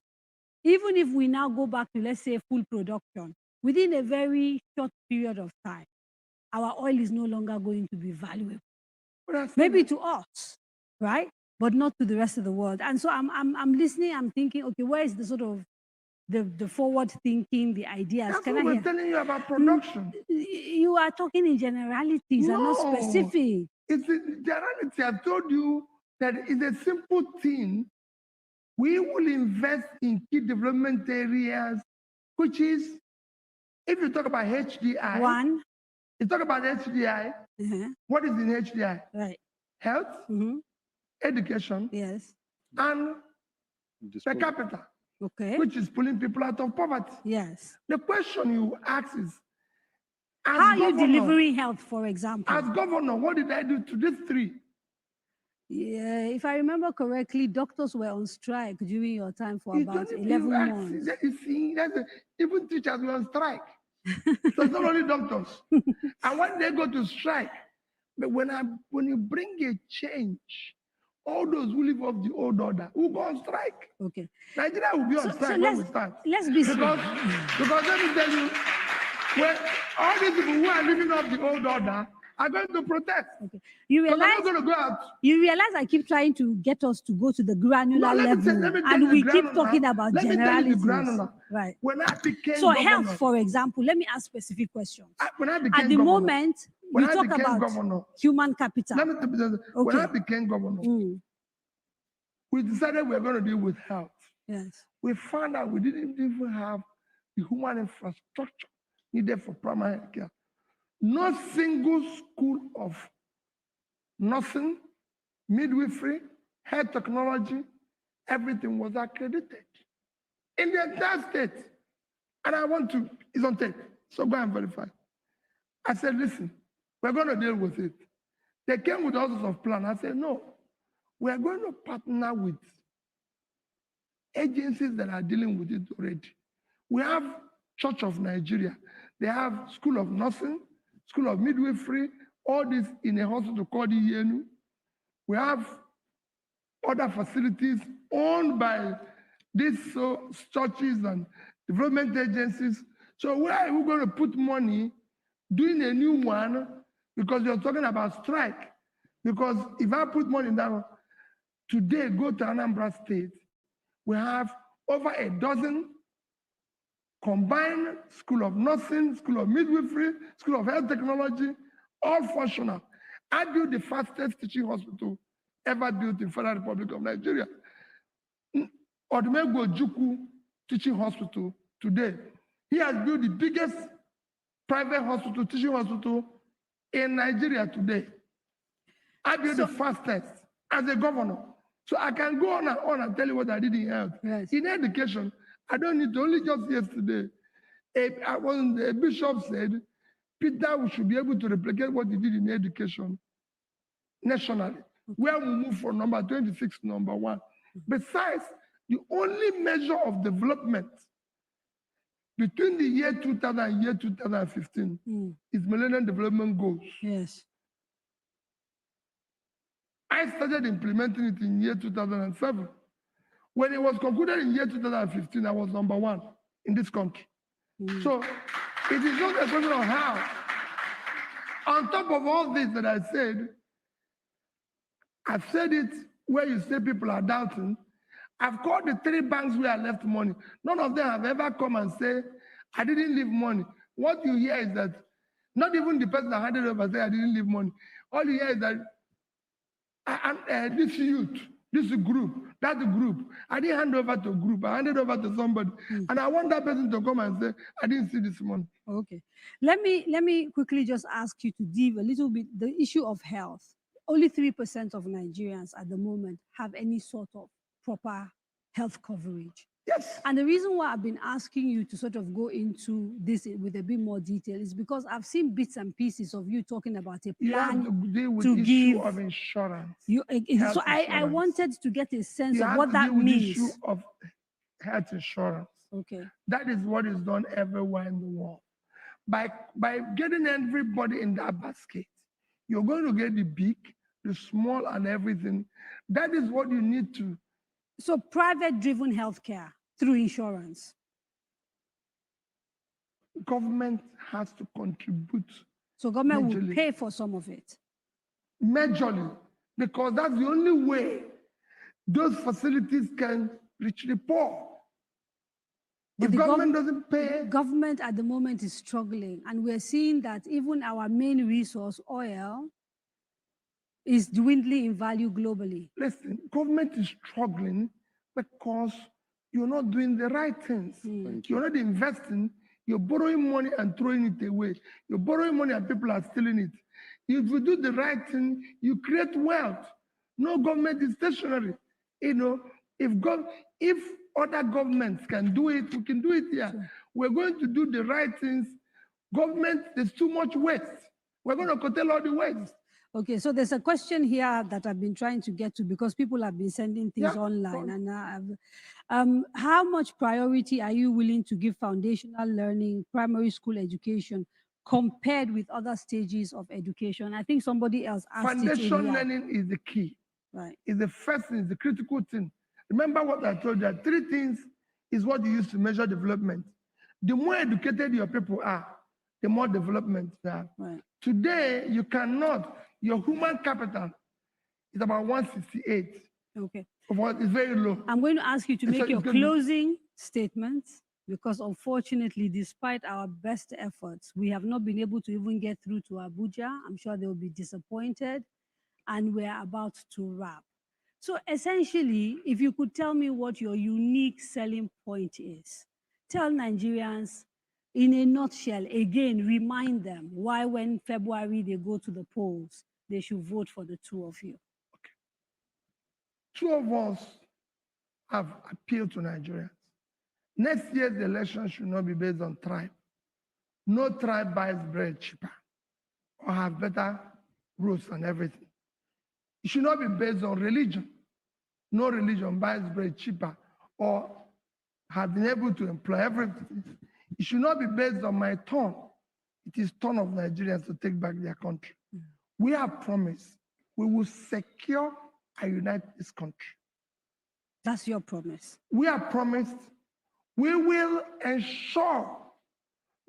[SPEAKER 4] even if we now go back to, let's say, full production, within a very short period of time, our oil is no longer going to be valuable. Maybe to us, right? But not to the rest of the world. And so I'm listening, I'm thinking, okay, where is the sort of the forward thinking, the ideas?
[SPEAKER 2] That's what we're telling you about production.
[SPEAKER 4] You are talking in generalities and not specific.
[SPEAKER 2] It's in generality. I've told you that it's a simple thing. We will invest in key development areas, which is, if you talk about HDI,
[SPEAKER 4] one,
[SPEAKER 2] you talk about HDI, what is in HDI?
[SPEAKER 4] Right.
[SPEAKER 2] Health, education,
[SPEAKER 4] yes,
[SPEAKER 2] and per capita, which is pulling people out of poverty.
[SPEAKER 4] Yes.
[SPEAKER 2] The question you ask is,
[SPEAKER 4] how are you delivering health, for example?
[SPEAKER 2] As governor, what did I do to these three?
[SPEAKER 4] Yeah, if I remember correctly, doctors were on strike during your time for about 11 months.
[SPEAKER 2] You see, even teachers were on strike. So it's not only doctors. And when they go to strike, but when you bring a change, all those who live off the old order will go on strike.
[SPEAKER 4] Okay.
[SPEAKER 2] Nigeria will be on strike when we start.
[SPEAKER 4] Let's be
[SPEAKER 2] because let me tell you, when all these people who are living off the old order are going to protest.
[SPEAKER 4] Okay. You realize
[SPEAKER 2] going to go out.
[SPEAKER 4] You realize I keep trying to get us to go to the granular level, and we keep talking about generalities. Right.
[SPEAKER 2] When I became
[SPEAKER 4] so
[SPEAKER 2] governor,
[SPEAKER 4] health, for example, let me ask specific questions.
[SPEAKER 2] When I became
[SPEAKER 4] At the
[SPEAKER 2] governor,
[SPEAKER 4] moment, we talk about human capital.
[SPEAKER 2] When I became governor, we decided we were going to deal with health.
[SPEAKER 4] Yes.
[SPEAKER 2] We found out we didn't even have the human infrastructure needed for primary health care. No single school of nursing, midwifery, health technology, everything was accredited in the entire state. And I want to, it's on tape, so go and verify. I said, listen, we're going to deal with it. They came with all sorts of plans. I said, no, we are going to partner with agencies that are dealing with it already. We have Church of Nigeria. They have School of Nursing, School of Midwifery, all this in a hospital called Iyenu. We have other facilities owned by these churches and development agencies. So where are we going to put money doing a new one? Because you're talking about strike. Because if I put money in that one, today, go to Anambra State, we have over a dozen combined School of Nursing, School of Midwifery, School of Health Technology, all functional. I built the fastest teaching hospital ever built in Federal Republic of Nigeria. Odumegwu Ojukwu Teaching Hospital today. He has built the biggest private hospital, teaching hospital in Nigeria today. I built the fastest as a governor. So I can go on and tell you what I did in health.
[SPEAKER 4] Yes.
[SPEAKER 2] In education, I don't need to, only just yesterday, a bishop said, Peter should be able to replicate what he did in education nationally, where we move from number 26 to number 1. Besides, the only measure of development between the year 2000 and year 2015 is Millennium Development Goals.
[SPEAKER 4] Yes.
[SPEAKER 2] I started implementing it in year 2007. When it was concluded in year 2015, I was number 1 in this country. So it is not a question of how. On top of all this that I said, I've said it where you say people are doubting. I've called the 3 banks where I left money. None of them have ever come and say, I didn't leave money. What you hear is that not even the person that handed over say I didn't leave money. All you hear is that this youth, this group, that group, I didn't hand over to a group, I handed over to somebody. And I want that person to come and say, I didn't see this money.
[SPEAKER 4] Okay. Let me quickly just ask you to deal a little bit the issue of health. Only 3% of Nigerians at the moment have any sort of proper health coverage.
[SPEAKER 2] Yes.
[SPEAKER 4] And the reason why I've been asking you to sort of go into this with a bit more detail is because I've seen bits and pieces of you talking about a plan
[SPEAKER 2] you have to deal with
[SPEAKER 4] to
[SPEAKER 2] the
[SPEAKER 4] give
[SPEAKER 2] issue of insurance.
[SPEAKER 4] So I wanted to get a sense
[SPEAKER 2] you
[SPEAKER 4] of
[SPEAKER 2] have
[SPEAKER 4] what
[SPEAKER 2] to
[SPEAKER 4] that
[SPEAKER 2] deal with
[SPEAKER 4] means.
[SPEAKER 2] The issue of health insurance.
[SPEAKER 4] Okay.
[SPEAKER 2] That is what is done everywhere in the world. By getting everybody in that basket, you're going to get the big the small and everything. That is what you need to.
[SPEAKER 4] So private-driven healthcare through insurance.
[SPEAKER 2] Government has to contribute.
[SPEAKER 4] So government
[SPEAKER 2] majorly.
[SPEAKER 4] will pay for some of it.
[SPEAKER 2] Majorly, because that's the only way those facilities can reach the poor.
[SPEAKER 4] But
[SPEAKER 2] if
[SPEAKER 4] the
[SPEAKER 2] government doesn't pay,
[SPEAKER 4] government at the moment is struggling, and we're seeing that even our main resource, oil, is dwindling in value globally.
[SPEAKER 2] Listen, government is struggling because you're not doing the right things. You're not investing. You're borrowing money and throwing it away. You're borrowing money and people are stealing it. If you do the right thing, you create wealth. No government is stationary. You know, if other governments can do it, we can do it here. Sure. We're going to do the right things. Government, there's too much waste. We're going to curtail all the waste.
[SPEAKER 4] Okay, so there's a question here that I've been trying to get to because people have been sending things online. And how much priority are you willing to give foundational learning, primary school education, compared with other stages of education? I think somebody else asked
[SPEAKER 2] Foundation learning is the key.
[SPEAKER 4] Right.
[SPEAKER 2] It's the first thing, it's the critical thing. Remember what I told you, 3 things is what you use to measure development. The more educated your people are, the more development they have.
[SPEAKER 4] Right.
[SPEAKER 2] Today, you cannot, your human capital is about 168.
[SPEAKER 4] Okay.
[SPEAKER 2] It's very low.
[SPEAKER 4] I'm going to ask you to make your closing statements because unfortunately, despite our best efforts, we have not been able to even get through to Abuja. I'm sure they will be disappointed, and we're about to wrap. So essentially, if you could tell me what your unique selling point is, tell Nigerians in a nutshell, again, remind them why when February they go to the polls, they should vote for the 2 of you.
[SPEAKER 2] Okay. 2 of us have appealed to Nigerians. Next year's election should not be based on tribe. No tribe buys bread cheaper or have better roads and everything. It should not be based on religion. No religion buys bread cheaper or have been able to employ everything. It should not be based on my turn. It is turn of Nigerians to take back their country. We have promised we will secure and unite this country.
[SPEAKER 4] That's your promise.
[SPEAKER 2] We have promised we will ensure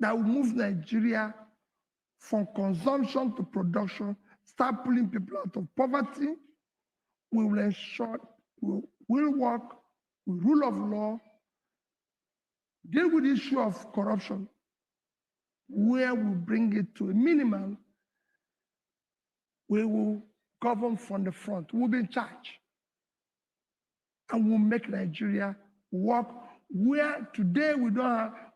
[SPEAKER 2] that we move Nigeria from consumption to production, start pulling people out of poverty. We will ensure we will work with rule of law, deal with the issue of corruption, where we bring it to a minimum. We will govern from the front. We'll be in charge. And we'll make Nigeria work where today we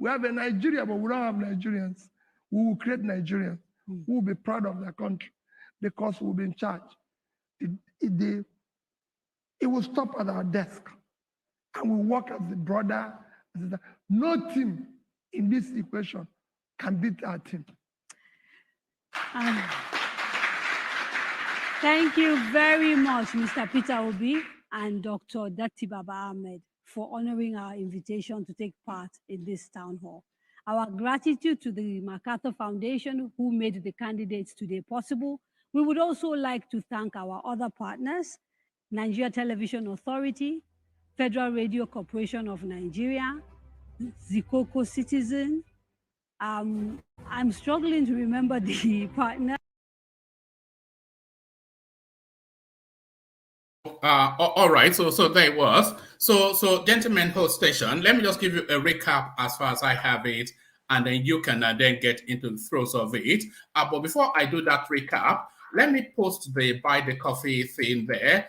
[SPEAKER 2] have a Nigeria, but we don't have Nigerians. We will create Nigerians who will be proud of their country because we'll be in charge. It will stop at our desk and we work as a brother. No team in this equation can beat our team.
[SPEAKER 4] Thank you very much, Mr. Peter Obi and Dr. Datti Ahmed, for honoring our invitation to take part in this town hall. Our gratitude to the MacArthur Foundation who made the candidates today possible. We would also like to thank our other partners, Nigeria Television Authority, Federal Radio Corporation of Nigeria, Zikoko Citizen. I'm struggling to remember the partner.
[SPEAKER 18] All right, so there it was. So gentlemen, host station, let me just give you a recap as far as I have it, and then you can then get into the throes of it. But before I do that recap, let me post the buy the coffee thing there.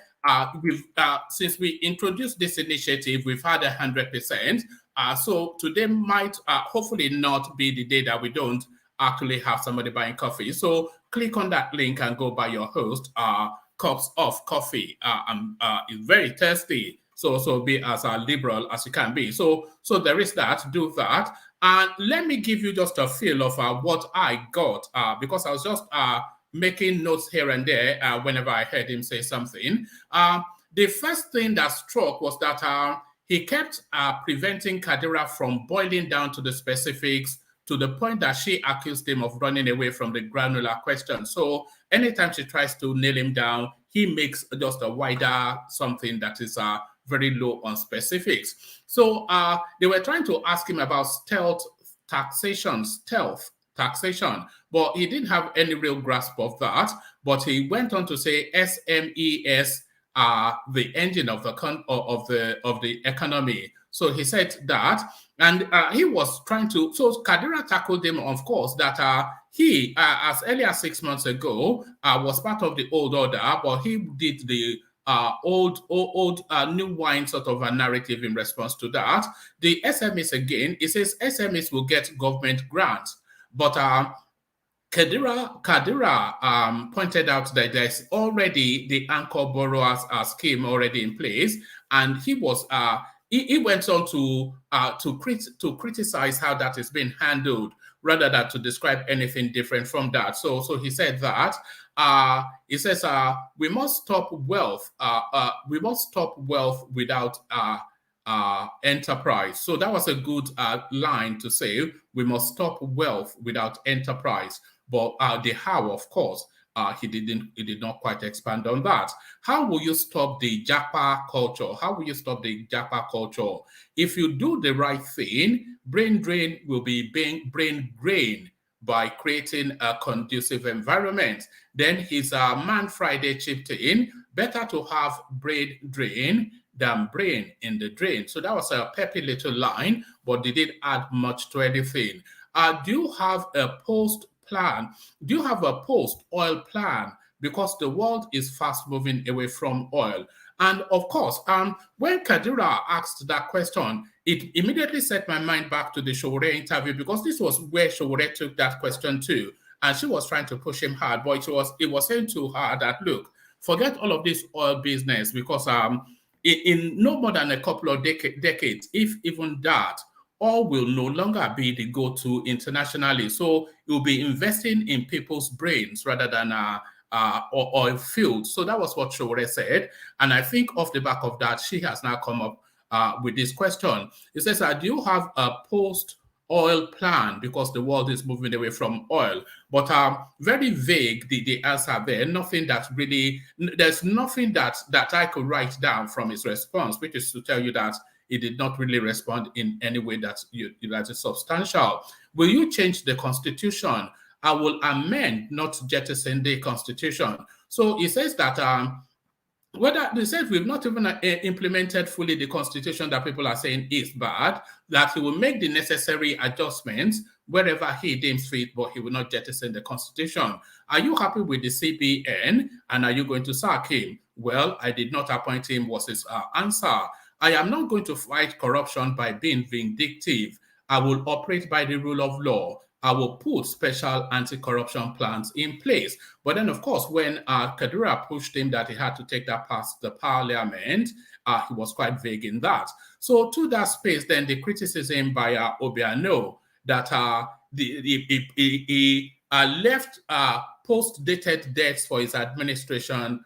[SPEAKER 18] Since we introduced this initiative, we've had 100%. So today might hopefully not be the day that we don't actually have somebody buying coffee. So click on that link and go buy your host cups of coffee. It's very thirsty. So be as liberal as you can be. So there is that. Do that. And let me give you just a feel of what I got because I was just making notes here and there whenever I heard him say something. The first thing that struck was that he kept preventing Kadiria from boiling down to the specifics to the point that she accused him of running away from the granular question. So anytime she tries to nail him down, he makes just a wider something that is very low on specifics. So they were trying to ask him about stealth taxation, but he didn't have any real grasp of that. But he went on to say SMEs are the engine of the economy. So he said that, and he was trying to. So Kadiria tackled him, of course, that he, as early as 6 months ago, was part of the old order, but he did the old new wine sort of a narrative in response to that. The SMEs again, it says SMEs will get government grants, but Kadiria pointed out that there's already the anchor borrowers scheme already in place, and he was he went on to criticize how that is being handled rather than to describe anything different from that. So he said that he says we must stop wealth. We must stop wealth without enterprise. So that was a good line to say. We must stop wealth without enterprise. But the how, of course, he did not quite expand on that. How will you stop the Japa culture? How will you stop the Japa culture? If you do the right thing, brain drain will be brain drain by creating a conducive environment. Then his Man Friday chipped in, better to have brain drain than brain in the drain. So that was a peppy little line, but they didn't add much to anything. Do you have a post plan? Do you have a post-oil plan? Because the world is fast moving away from oil. And of course, when Kadiria asked that question, it immediately set my mind back to the Sowore interview, because this was where Sowore took that question too. And she was trying to push him hard, but it was saying to her that, look, forget all of this oil business, because in no more than a couple of decades, if even that, oil will no longer be the go-to internationally. So you'll be investing in people's brains rather than oil fields. So that was what Sowore said. And I think off the back of that, she has now come up with this question. It says, do you have a post-oil plan? Because the world is moving away from oil. But very vague, the answer there. Nothing that really, there's nothing that I could write down from his response, which is to tell you that he did not really respond in any way that is substantial. Will you change the constitution? I will amend, not jettison the constitution. So he says that whether they said we've not even implemented fully the constitution that people are saying is bad, that he will make the necessary adjustments wherever he deems fit, but he will not jettison the constitution. Are you happy with the CBN, and are you going to sack him? Well, I did not appoint him, was his answer. I am not going to fight corruption by being vindictive. I will operate by the rule of law. I will put special anti-corruption plans in place. But then, of course, when Kadiria pushed him that he had to take that past the parliament, he was quite vague in that. So to that space, then the criticism by Obi that he left post-dated debts for his administration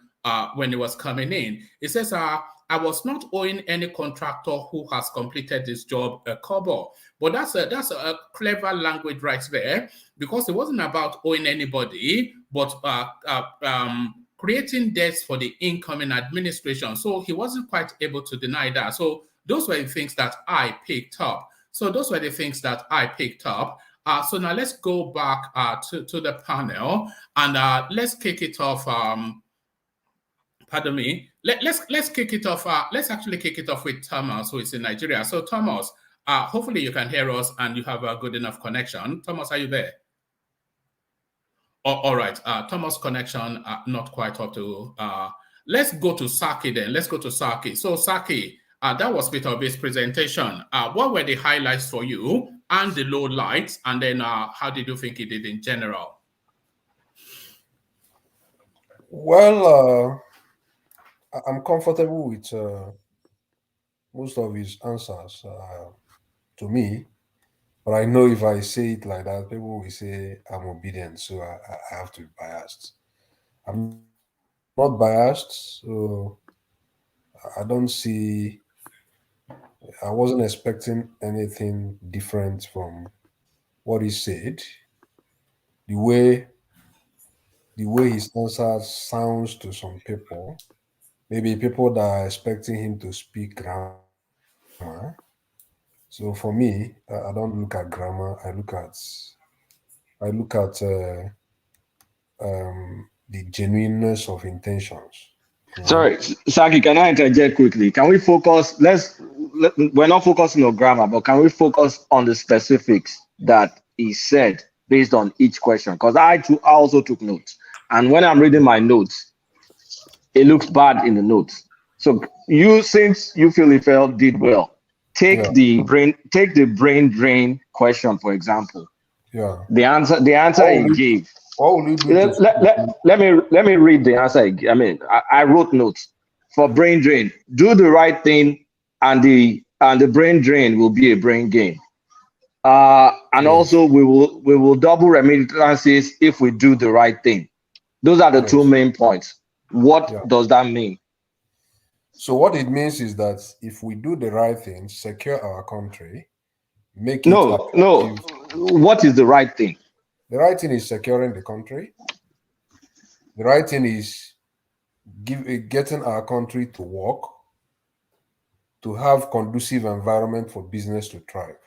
[SPEAKER 18] when he was coming in. He says, I was not owing any contractor who has completed this job a kobo. But that's a clever language right there, because it wasn't about owing anybody, but creating debts for the incoming administration. So he wasn't quite able to deny that. So those were the things that I picked up. So now let's go back to the panel, and let's kick it off. Pardon me. Let's kick it off. Let's actually kick it off with Thomas, who is in Nigeria. So Thomas, hopefully you can hear us and you have a good enough connection. Thomas, are you there? All right. Thomas' connection not quite up to. Let's go to Saki then. Let's go to Saki. So Saki, that was Peter Obi's presentation. What were the highlights for you and the low lights? And then how did you think he did in general?
[SPEAKER 5] Well, I'm comfortable with most of his answers to me, but I know if I say it like that, people will say I'm obedient, so I have to be biased. I'm not biased, so I don't see. I wasn't expecting anything different from what he said. The the way his answer sounds to some people, maybe people that are expecting him to speak grammar. So for me, I don't look at grammar. I look at the genuineness of intentions.
[SPEAKER 1] Sorry, Saki, can I interject quickly? Can we focus? We're not focusing on grammar, but can we focus on the specifics that he said based on each question? Because I also took notes. And when I'm reading my notes, it looks bad in the notes. So since you feel he did well, take the brain drain question, for example.
[SPEAKER 5] Yeah.
[SPEAKER 1] The answer he gave.
[SPEAKER 5] What will you do?
[SPEAKER 1] Let me read the answer. I mean, I wrote notes for brain drain. Do the right thing, and the brain drain will be a brain gain. And also we will double remittances if we do the right thing. Those are the two main points. What does that mean?
[SPEAKER 5] So what it means is that if we do the right thing, secure our country, make it
[SPEAKER 1] No. What is the right thing?
[SPEAKER 5] The right thing is securing the country. The right thing is getting our country to work, to have conducive environment for business to thrive.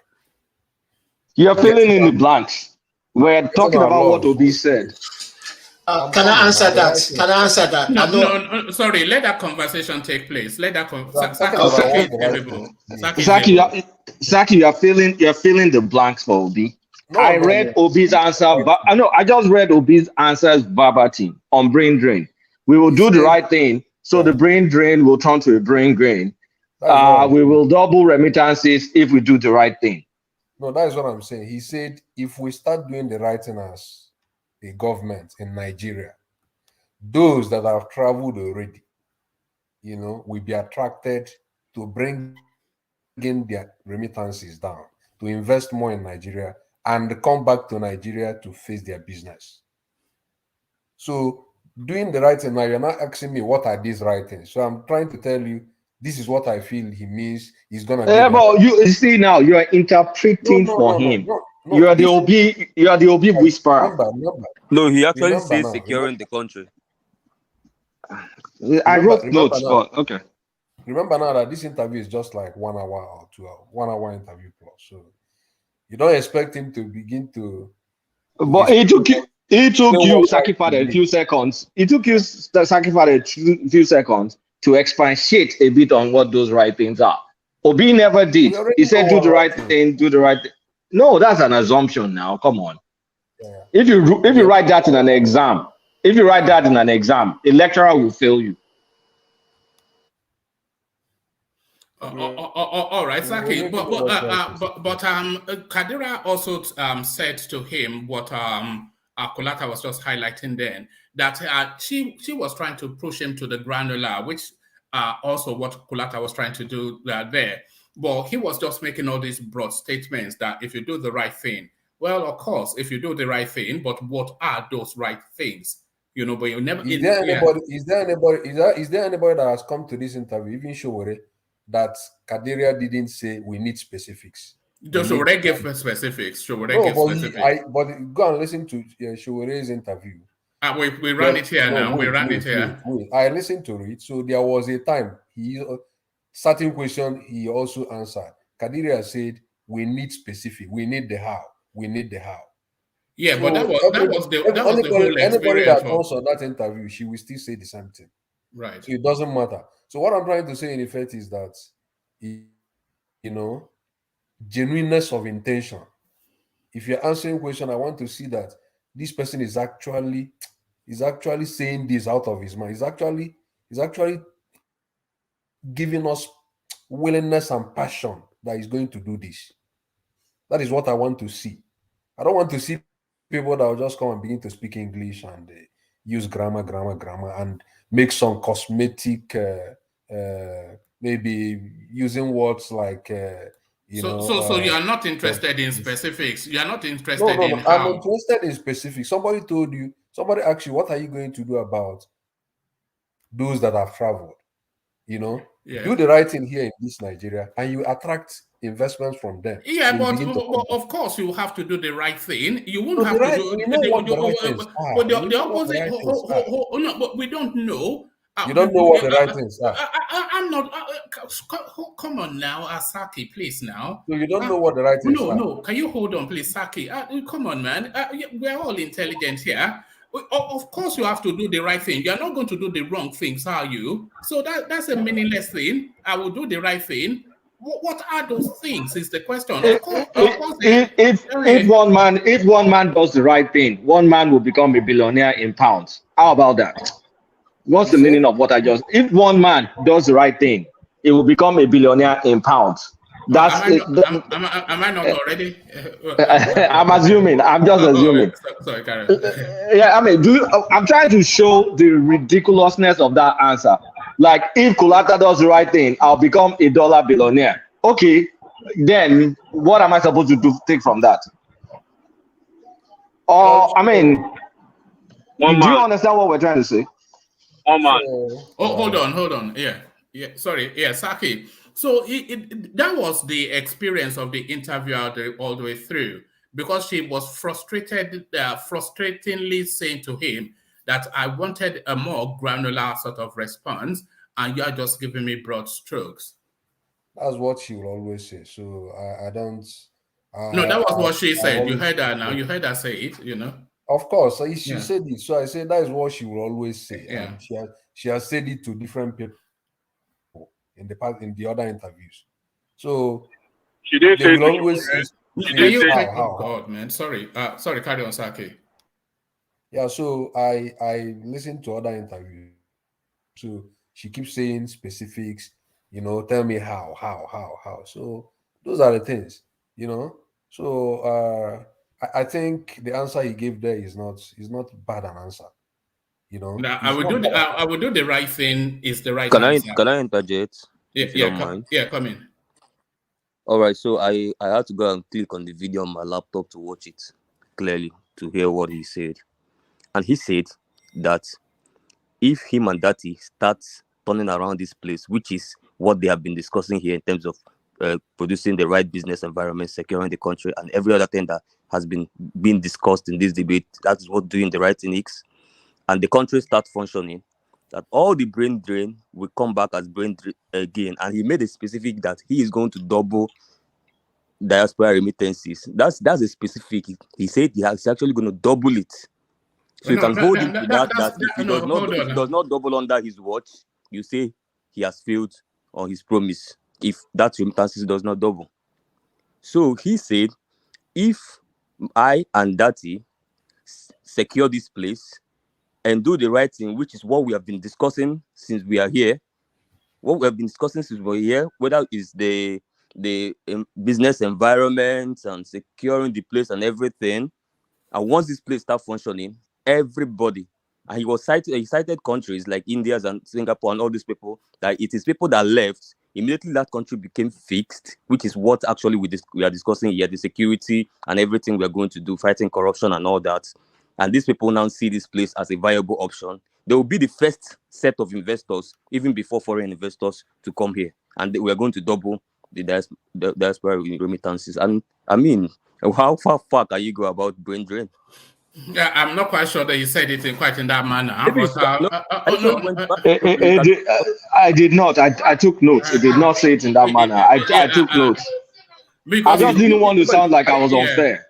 [SPEAKER 1] You're filling in the blanks. We're talking about what Obi said.
[SPEAKER 21] Can I answer that? Can I answer that?
[SPEAKER 18] No, sorry. Let that conversation take place. Let that
[SPEAKER 1] Saki, you're filling the blanks for Obi. I read Obi's answer, but I just read Obi's answers verbatim on brain drain. We will do the right thing, so the brain drain will turn to a brain drain. We will double remittances if we do the right thing.
[SPEAKER 5] No, that is what I'm saying. He said if we start doing the right thing as a government in Nigeria, those that have traveled already, will be attracted to bring in their remittances down, to invest more in Nigeria, and come back to Nigeria to face their business. So doing the right thing now, you're not asking me what are these right things. So I'm trying to tell you, this is what I feel he means. He's gonna.
[SPEAKER 1] But you see now, you are interpreting for him. You are the Obi whisperer.
[SPEAKER 16] No, he actually says securing the country.
[SPEAKER 1] I wrote notes, but okay.
[SPEAKER 5] Remember now that this interview is just like 1 hour or 2 hours, 1 hour interview plus. So you don't expect him to begin to.
[SPEAKER 1] But it took you sacrifice a few seconds. It took you sacrifice a few seconds to expatiate a bit on what those right things are. Obi never did. He said, "Do the right thing. Do the right thing." No, that's an assumption. Now, come on.
[SPEAKER 5] Yeah.
[SPEAKER 1] If you write that in an exam, a lecturer will fail you.
[SPEAKER 18] All right, Saki. But Kadiria also said to him what Kolata was just highlighting then, that she was trying to push him to the granular, which also what Kolata was trying to do there. But he was just making all these broad statements that if you do the right thing, well, of course, if you do the right thing, but what are those right things? But you never.
[SPEAKER 5] Is there anybody that has come to this interview, even Showore, that Kadiria didn't say we need specifics?
[SPEAKER 18] Showore gave specifics.
[SPEAKER 5] But go and listen to Showore's interview.
[SPEAKER 18] We ran it here now. We ran it here.
[SPEAKER 5] I listened to it. So there was a time certain question he also answered. Kadiria said we need specific. We need the how. We need the how.
[SPEAKER 18] Yeah, so but that was the whole experience.
[SPEAKER 5] Anybody that comes on that interview, she will still say the same thing.
[SPEAKER 18] Right.
[SPEAKER 5] So it doesn't matter. So what I'm trying to say in effect is that, genuineness of intention. If you're answering a question, I want to see that this person is actually saying this out of his mind. He's actually giving us willingness and passion that he's going to do this. That is what I want to see. I don't want to see people that will just come and begin to speak English and use grammar, and make some cosmetic, maybe using words like,
[SPEAKER 18] So you are not interested in specifics. You are not interested in how.
[SPEAKER 5] I'm interested in specifics. Somebody asked you, what are you going to do about those that have traveled? Do the right thing here in this Nigeria, and you attract investments from them.
[SPEAKER 18] Yeah,
[SPEAKER 5] they
[SPEAKER 18] but
[SPEAKER 5] begin to come back.
[SPEAKER 18] of course you have to do the right thing. You won't
[SPEAKER 5] So
[SPEAKER 18] have
[SPEAKER 5] the right,
[SPEAKER 18] to do
[SPEAKER 5] we know what the right things are.
[SPEAKER 18] but
[SPEAKER 5] We
[SPEAKER 18] the
[SPEAKER 5] know what the
[SPEAKER 18] opposite.
[SPEAKER 5] right things are.
[SPEAKER 18] No, but we don't know.
[SPEAKER 5] You don't know what the right things are.
[SPEAKER 18] I'm not. Come on now, Saki, please now.
[SPEAKER 5] So you don't know what the right things are.
[SPEAKER 18] No. Can you hold on, please, Saki? Come on, man. We're all intelligent here. Of course, you have to do the right thing. You're not going to do the wrong things, are you? So that's a meaningless thing. I will do the right thing. What are those things? Is the question. Of course.
[SPEAKER 1] If one man does the right thing, one man will become a billionaire in pounds. How about that? What's the meaning of what I just? If one man does the right thing, it will become a billionaire in pounds. That's
[SPEAKER 18] am I not already?
[SPEAKER 1] I'm assuming. I'm just assuming.
[SPEAKER 18] Sorry, Karen.
[SPEAKER 1] Yeah, I mean, I'm trying to show the ridiculousness of that answer. Like, if Kulata does the right thing, I'll become a $1 billionaire. Okay, then what am I supposed to take from that? Or, I mean, do you understand what we're trying to say?
[SPEAKER 18] Hold on. Yeah. Sorry. Yeah, Saki. So that was the experience of the interview all the way through, because she was frustratingly saying to him that I wanted a more granular sort of response, and you're just giving me broad strokes.
[SPEAKER 5] That's what she will always say. So I don't.
[SPEAKER 18] No, that was what she said. You heard her now. You heard her say it. You know.
[SPEAKER 5] Of course, she said it. So I said that is what she will always say. Yeah. And she has said it to different people in the other interviews. So
[SPEAKER 11] she did
[SPEAKER 5] they will always say.
[SPEAKER 18] Oh God, man. Sorry, carry on, Saki.
[SPEAKER 5] Yeah. So I listened to other interviews. So she keeps saying specifics. You know, tell me how. So those are the things. You know. So I think the answer he gave there is not bad an answer. You know,
[SPEAKER 18] now, I would do the right thing is the right
[SPEAKER 16] can
[SPEAKER 18] answer.
[SPEAKER 16] Can I interject?
[SPEAKER 18] Come in.
[SPEAKER 16] All right, so I had to go and click on the video on my laptop to watch it clearly to hear what he said. And he said that if him and Datti start turning around this place, which is what they have been discussing here in terms of producing the right business environment, securing the country, and every other thing that has been discussed in this debate, that's what doing the right thing is. And the country start functioning, that all the brain drain will come back as brain drain again. And he made it specific that he is going to double diaspora remittances. That's a specific. He said he's actually going to double it. So you can hold him to that if he does not double under his watch, you say he has failed on his promise if that remittances does not double. So he said, if I and Datti secure this place and do the right thing, which is what we have been discussing since we are here, whether it's the business environment and securing the place and everything, and once this place starts functioning, everybody, and he cited countries like India and Singapore and all these people, that it is people that left, immediately that country became fixed, which is what actually we are discussing here, the security and everything we are going to do, fighting corruption and all that. And these people now see this place as a viable option. They will be the first set of investors, even before foreign investors, to come here. And we are going to double the diaspora remittances. And I mean, how far can you go about brain drain?
[SPEAKER 18] Yeah, I'm not quite sure that you said it quite in that manner.
[SPEAKER 1] I did not. I took notes. It did not say it in that manner. I took notes. I just didn't want to sound like I was unfair.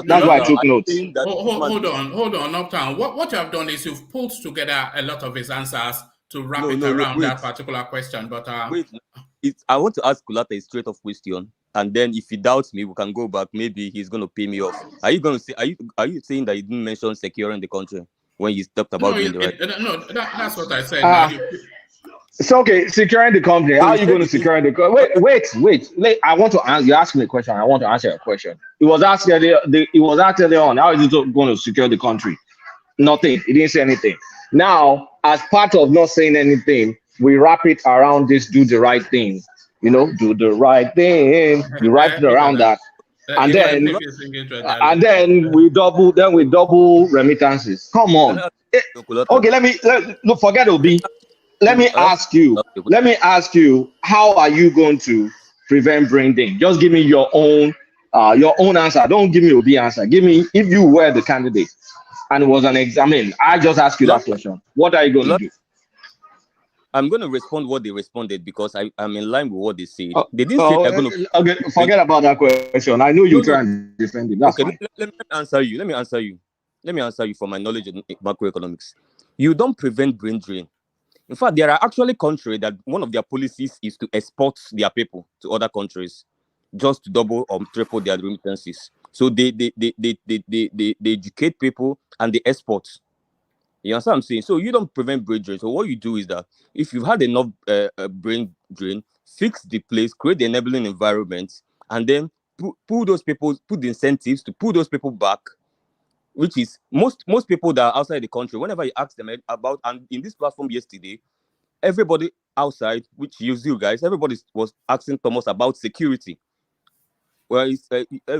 [SPEAKER 1] That's why I took notes.
[SPEAKER 18] Hold on, Uptown. What you have done is you've pulled together a lot of his answers to wrap around that particular question. But
[SPEAKER 16] I want to ask Kulata a straight off question, and then if he doubts me, we can go back. Maybe he's going to pay me off. Are you going to say? Are you saying that you didn't mention securing the country when you talked about doing the right?
[SPEAKER 18] No, that's what I said.
[SPEAKER 1] It's okay. Securing the company. How are you going to secure the company? Wait. I want to answer. You asked me a question. I want to answer a question. It was asked earlier. On. How is it going to secure the country? Nothing. He didn't say anything. Now, as part of not saying anything, we wrap it around this: do the right thing. You know, do the right thing. You wrap it around that, and then we double remittances. Come on. Okay, look. Forget Obi. Let me ask you, how are you going to prevent brain drain? Just give me your own answer. Don't give me Obi answer. Give me, if you were the candidate and it was an exam. I just ask you that question. What are you going to do?
[SPEAKER 16] I'm going to respond what they responded because I'm in line with what they said.
[SPEAKER 1] Oh,
[SPEAKER 16] They didn't say they're going to.
[SPEAKER 1] Okay, forget about that question. I know you try and defend it. That's
[SPEAKER 16] okay,
[SPEAKER 1] fine.
[SPEAKER 16] let me answer you. Let me answer you from my knowledge in macroeconomics. You don't prevent brain drain. In fact, there are actually countries that one of their policies is to export their people to other countries just to double or triple their remittances. So they educate people and they export. You understand what I'm saying? So you don't prevent brain drain. So what you do is that if you've had enough brain drain, fix the place, create the enabling environment, and then pull those people, put the incentives to pull those people back, which is most people that are outside the country, whenever you ask them about, and in this platform yesterday, everybody outside, which you guys, everybody was asking Thomas about security. Well,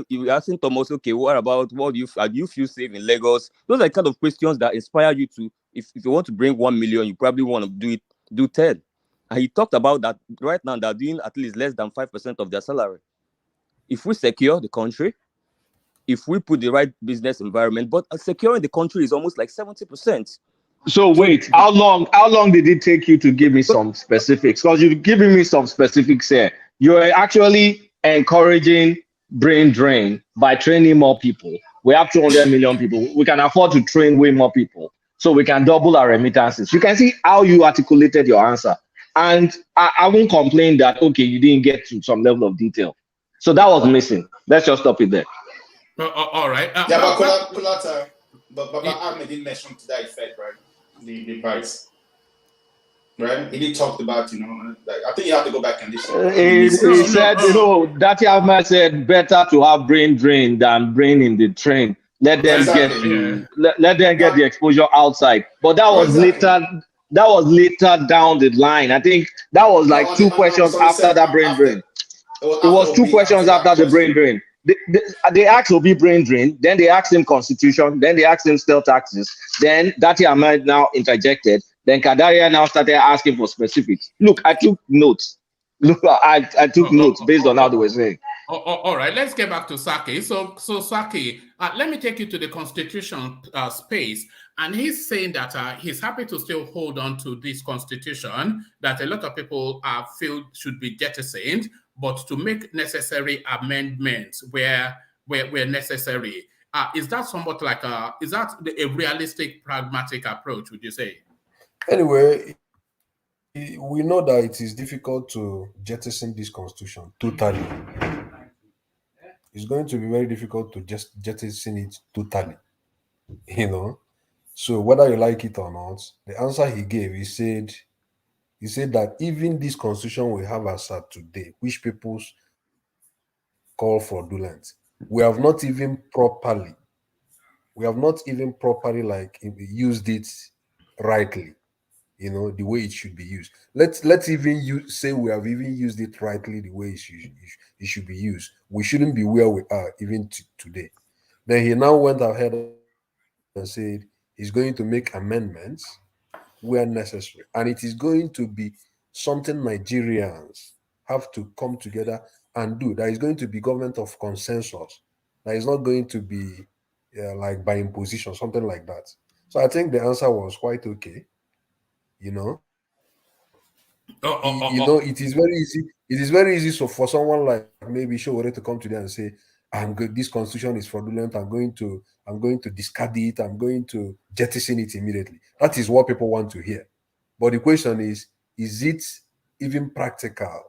[SPEAKER 16] you're asking Thomas, okay, what do you feel safe in Lagos? Those are the kind of questions that inspire you to, if you want to bring 1 million, you probably want to do 10. And he talked about that right now they're doing at least less than 5% of their salary. If we secure the country, if we put the right business environment, but securing the country is almost like 70%.
[SPEAKER 1] So wait, how long did it take you to give me some specifics? Because you're giving me some specifics here. You're actually encouraging brain drain by training more people. We have 200 million people. We can afford to train way more people. So we can double our remittances. You can see how you articulated your answer. And I won't complain that, okay, you didn't get to some level of detail. So that was missing. Let's just stop it there.
[SPEAKER 18] All right.
[SPEAKER 3] But Ahmed didn't mention to that effect, right? The bites. Right? He talked about, like, I think you have to go back and listen.
[SPEAKER 1] He said, Datti Ahmed said, better to have brain drain than brain in the train. Let them get the exposure outside. But that was later. That was later down the line. I think that was like 2 questions after that brain drain. It was 2 questions after the brain drain. They asked Obi brain drain, then they asked him constitution, then they asked him steel taxes, then Datti Ahmed now interjected, then Kadiria now started asking for specifics. Look, I took notes. I took notes based on how they were saying.
[SPEAKER 18] All right, let's get back to Saki. So Saki, let me take you to the constitution space. And he's saying that he's happy to still hold on to this constitution that a lot of people feel should be jettisoned, but to make necessary amendments where necessary. Is that somewhat like a realistic, pragmatic approach, would you say?
[SPEAKER 5] Anyway, we know that it is difficult to jettison this constitution totally. It's going to be very difficult to just jettison it totally, So whether you like it or not, the answer he gave, he said that even this constitution we have as at today, which people call fraudulent, we have not even properly like used it rightly, the way it should be used. Let's even say we have even used it rightly the way it should be used. We shouldn't be where we are even today. Then he now went ahead and said he's going to make amendments where necessary, and it is going to be something Nigerians have to come together and do. That is going to be government of consensus. That is not going to be like by imposition, something like that. So I think the answer was quite okay. It is very easy. It is very easy. So for someone like maybe Showore to come today and say, "I'm good. This constitution is fraudulent. I'm going to discard it. I'm going to jettison it immediately." That is what people want to hear. But the question is it even practical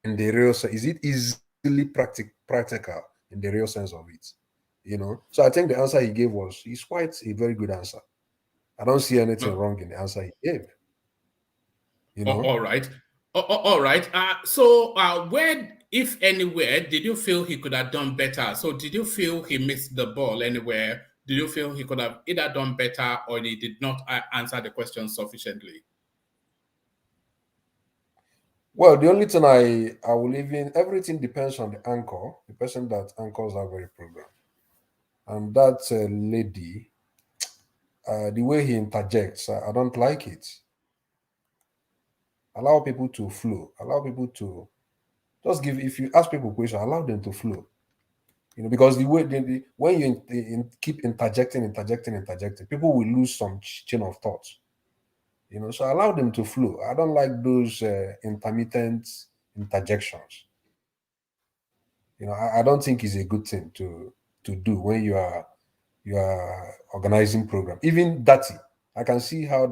[SPEAKER 5] in the real sense? Is it easily practical in the real sense of it? So I think the answer he gave is quite a very good answer. I don't see anything wrong in the answer he gave.
[SPEAKER 18] All right. All right. So where, if anywhere, did you feel he could have done better? So did you feel he missed the ball anywhere? Did you feel he could have either done better or he did not answer the question sufficiently?
[SPEAKER 5] Well, the only thing I will even, everything depends on the anchor, the person that anchors our very program. And that lady, the way he interjects, I don't like it. Allow people to flow. Allow people to Just give, if you ask people questions, allow them to flow. Because the way when you keep interjecting, people will lose some chain of thoughts. So allow them to flow. I don't like those intermittent interjections. I don't think it's a good thing to do when you are organizing program. Even Datti, I can see how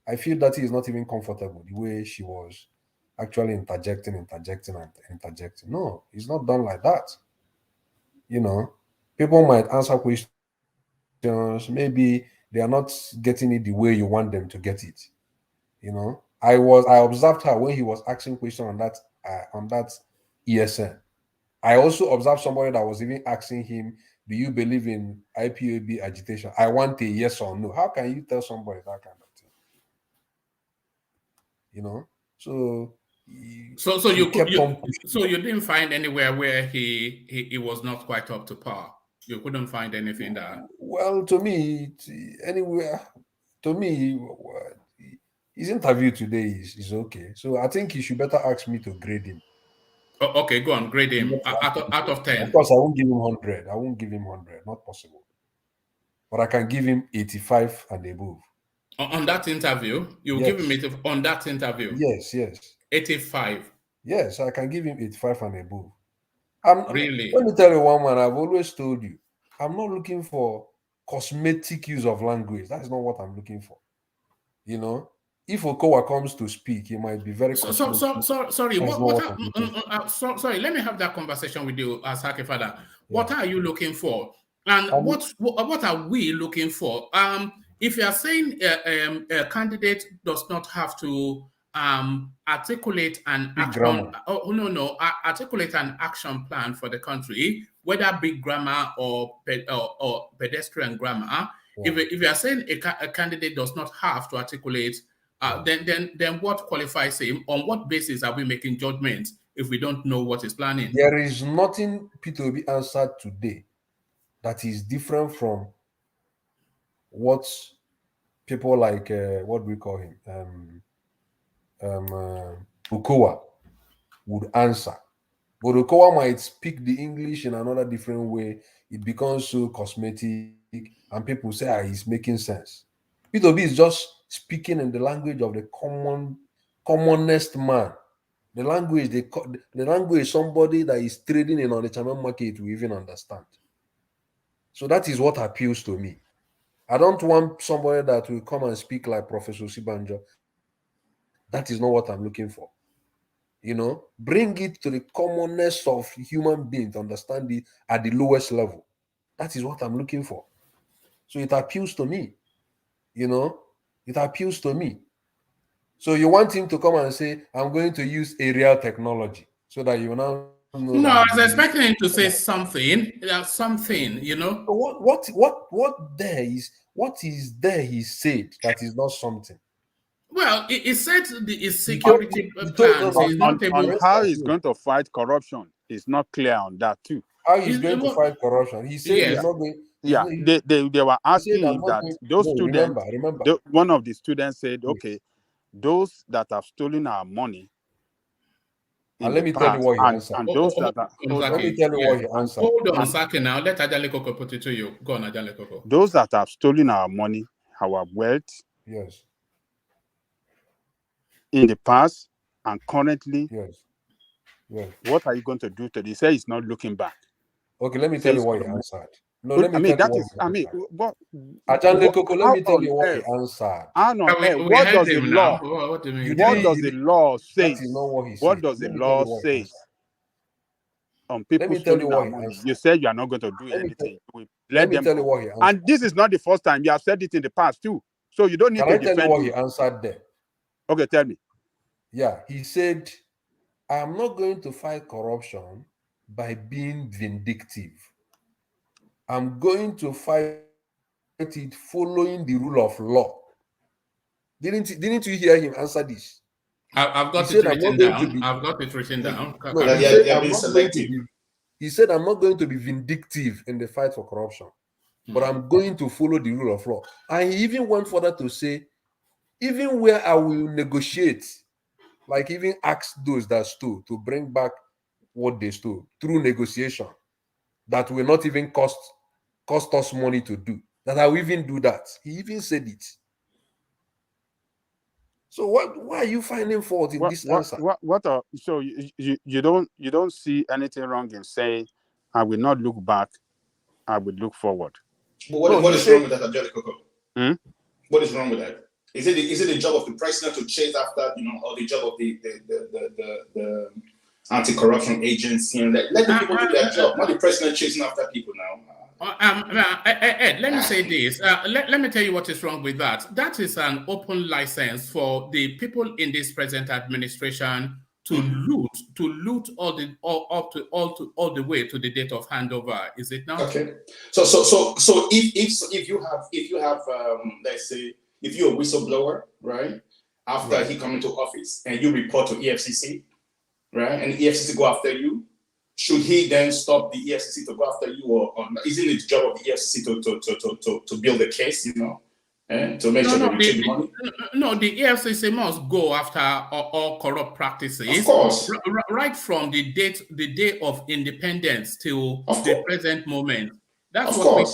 [SPEAKER 5] I feel Datti is not even comfortable the way she was actually interjecting. No, it's not done like that. People might answer questions, maybe they are not getting it the way you want them to get it. I observed her when he was asking questions on that ESN. I also observed somebody that was even asking him, do you believe in IPOB agitation? I want a yes or no. How can you tell somebody that kind of thing?
[SPEAKER 18] So you didn't find anywhere where he was not quite up to par. You couldn't find anything that.
[SPEAKER 5] Well, to me, his interview today is okay. So I think you should better ask me to grade him.
[SPEAKER 18] Oh, okay, go on, grade him out of 10.
[SPEAKER 5] Of course, I won't give him 100. I won't give him 100. Not possible. But I can give him 85 and above.
[SPEAKER 18] On that interview? You will give him 85 on that interview?
[SPEAKER 5] Yes.
[SPEAKER 18] 85?
[SPEAKER 5] Yes, I can give him 85 and above.
[SPEAKER 18] Really?
[SPEAKER 5] Let me tell you one man, I've always told you, I'm not looking for cosmetic use of language. That's not what I'm looking for. If Okowa comes to speak, he might be very
[SPEAKER 18] sorry. Sorry, let me have that conversation with you, Asake Father. What are you looking for? And what are we looking for? If you are saying a candidate does not have to articulate an articulate an action plan for the country, whether big grammar or pedestrian grammar. If you are saying a candidate does not have to articulate, then what qualifies him? On what basis are we making judgments if we don't know what he's planning?
[SPEAKER 5] There is nothing Peter Obi answered today that is different from what people like what we call him, Okowa would answer. But Okowa might speak the English in another different way. It becomes so cosmetic, and people say he's making sense. Peter Obi is just speaking in the language of the commonest man. The language somebody that is trading in on the China market will even understand. So that is what appeals to me. I don't want somebody that will come and speak like Professor Sibanjo. That is not what I'm looking for. Bring it to the commonness of human beings to understand it at the lowest level. That is what I'm looking for. So it appeals to me. It appeals to me. So you want him to come and say, I'm going to use aerial technology so that you now know.
[SPEAKER 18] No, I was expecting him to say something.
[SPEAKER 5] What is there he said that is not something?
[SPEAKER 18] Well, he said the security plans.
[SPEAKER 8] On how he's going to fight corruption is not clear on that too.
[SPEAKER 5] How he's going to fight corruption? He said he's not going.
[SPEAKER 8] Yeah, they were asking him that those students.
[SPEAKER 5] Remember.
[SPEAKER 8] One of the students said, "Okay, those that have stolen our money."
[SPEAKER 5] And let me tell you what he answered.
[SPEAKER 8] And those that are,
[SPEAKER 5] let me tell you what he answered.
[SPEAKER 18] Hold on, Saki. Now let Ajale Koko put it to you. Go on, Ajale Koko.
[SPEAKER 8] Those that have stolen our money, our wealth,
[SPEAKER 5] yes,
[SPEAKER 8] in the past and currently,
[SPEAKER 5] yes.
[SPEAKER 8] What are you going to do to this? He said he's not looking back.
[SPEAKER 5] Okay, let me tell you what he answered. No,
[SPEAKER 8] let me tell you what Ajale Koko, let me tell you what he answered. What does the law? What does the law say? What does the law say on people stealing our money? You said you are not going to do anything. Let them
[SPEAKER 5] tell you what he answered.
[SPEAKER 8] And this is not the first time. You have said it in the past too. So you don't need to defend.
[SPEAKER 5] Can I tell you what he answered there?
[SPEAKER 8] Okay, tell me.
[SPEAKER 5] Yeah, he said, I'm not going to fight corruption by being vindictive. I'm going to fight it following the rule of law. Didn't you hear him answer this?
[SPEAKER 18] I've got it written down. I've got it written down.
[SPEAKER 5] He said, I'm not going to be vindictive in the fight for corruption, but I'm going to follow the rule of law. And he even went further to say, even where I will negotiate, like even ask those that stole to bring back what they stole through negotiation that will not even cost us money to do. That I will even do that. He even said it. So why are you finding fault in this answer?
[SPEAKER 6] So you don't see anything wrong in saying, I will not look back, I will look forward.
[SPEAKER 3] But what is wrong with that, Angelico? What is wrong with that? Is it the job of the president to chase after, or the job of the anti-corruption agency? And let the people do their job, not the president chasing after people now.
[SPEAKER 18] Ed, let me say this. Let me tell you what is wrong with that. That is an open license for the people in this present administration to loot all the way to the date of handover. Is it not?
[SPEAKER 3] Okay. So if you have let's say if you're a whistleblower, right, after he come into office and you report to EFCC, right, and the EFCC go after you, should he then stop the EFCC to go after you, or isn't it the job of the EFCC to build a case, and to make sure they retrieve the money?
[SPEAKER 18] No, the EFCC must go after all corrupt practices.
[SPEAKER 3] Of course.
[SPEAKER 18] Right from the day of independence till the present moment. That's what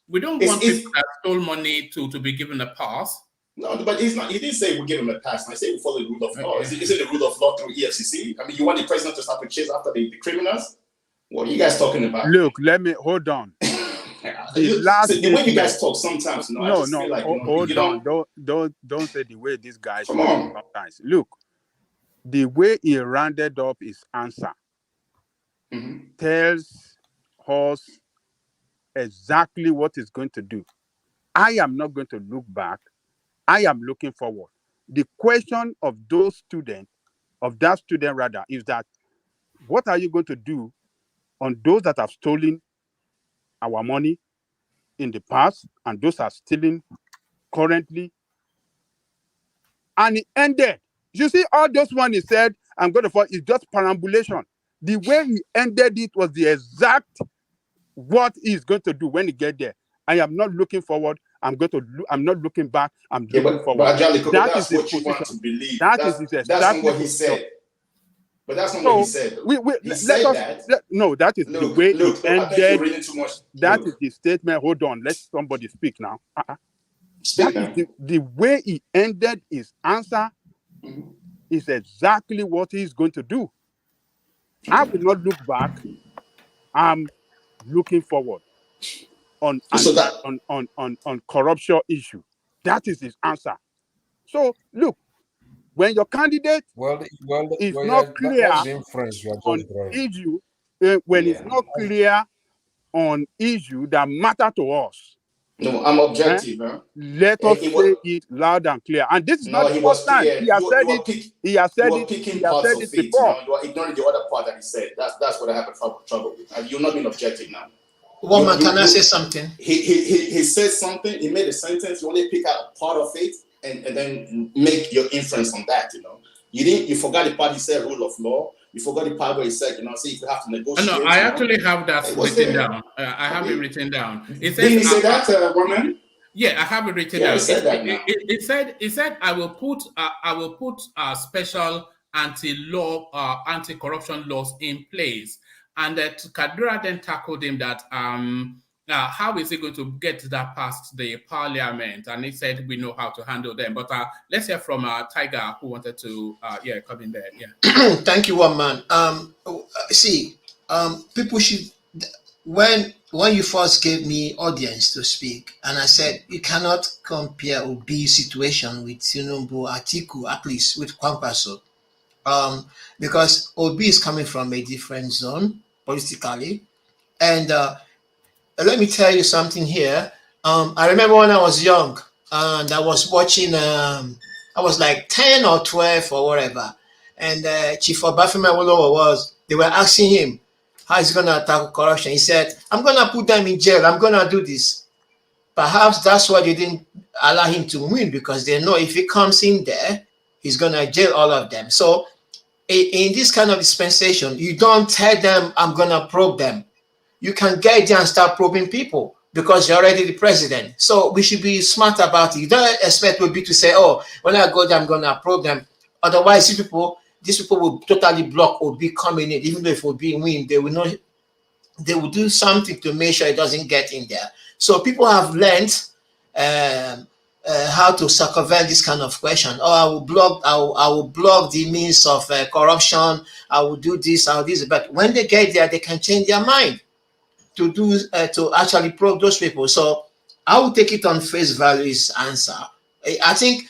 [SPEAKER 18] we don't want people that stole money to be given a pass.
[SPEAKER 3] No, but he didn't say we give him a pass. I say we follow the rule of law. Is it the rule of law through EFCC? I mean, you want the president to start to chase after the criminals? What are you guys talking about?
[SPEAKER 6] Look, let me hold on.
[SPEAKER 3] The way you guys talk sometimes,
[SPEAKER 6] hold on. Don't say the way these guys talk sometimes. Look, the way he rounded up his answer tells us exactly what he's going to do. I am not going to look back. I am looking forward. The question of that student is that, what are you going to do on those that have stolen our money in the past and those are stealing currently? And it ended. You see, all those one he said, I'm going to fall, is just perambulation. The way he ended it was the exact what he's going to do when he get there. I am not looking forward. I'm not looking back. I'm looking forward.
[SPEAKER 3] But Angelico, that's what you want to believe. That's not what he said. But that's not what he said.
[SPEAKER 6] That is the way he ended. That is the statement. Hold on, let somebody speak now. The way he ended his answer is exactly what he's going to do. I will not look back. I'm looking forward on corruption issue. That is his answer. So look, when your candidate is not clear on issue, when it's not clear on issue that matter to us.
[SPEAKER 3] No, I'm objective.
[SPEAKER 6] Let us say it loud and clear. And this is not the first time. He has said it. He has said it before.
[SPEAKER 3] You are ignoring the other part that he said. That's what I have trouble with. And you're not being objective now.
[SPEAKER 21] Woman, can I say something?
[SPEAKER 3] He said something. He made a sentence. You only pick out a part of it and then make your inference on that. You forgot the part he said rule of law. You forgot the part where he said, see, if you have to negotiate.
[SPEAKER 18] No, I actually have that written down. I have it written down. It says,
[SPEAKER 3] didn't he say that, woman?
[SPEAKER 18] Yeah, I have it written down.
[SPEAKER 3] It
[SPEAKER 18] said I will put special anti-corruption laws in place, and that Kadiria then tackled him that how is he going to get that past the parliament? And he said we know how to handle them. But let's hear from Tiger, who wanted to come in there. Yeah.
[SPEAKER 21] Thank you, one man. People should, when you first gave me audience to speak, and I said you cannot compare Obi's situation with Tinubu, Atiku, at least with Kwankwaso, because Obi is coming from a different zone politically, and let me tell you something here. I remember when I was young and I was watching, I was like 10 or 12 or whatever. And Chief Obafemi they were asking him, how is he going to attack corruption? He said, I'm going to put them in jail. I'm going to do this. Perhaps that's why they didn't allow him to win, because they know if he comes in there, he's going to jail all of them. So in this kind of dispensation, you don't tell them, I'm going to probe them. You can get there and start probing people because you're already the president. So we should be smart about it. You don't expect Obi to say, oh, when I go there, I'm going to probe them. Otherwise, you people, these people will totally block Obi coming in, even though if Obi win, they will not. They will do something to make sure it doesn't get in there. So people have learned how to circumvent this kind of question. Oh, I will block the means of corruption. I will do this, I will do this. But when they get there, they can change their mind to do to actually probe those people. So I will take it on face value. His answer. I think,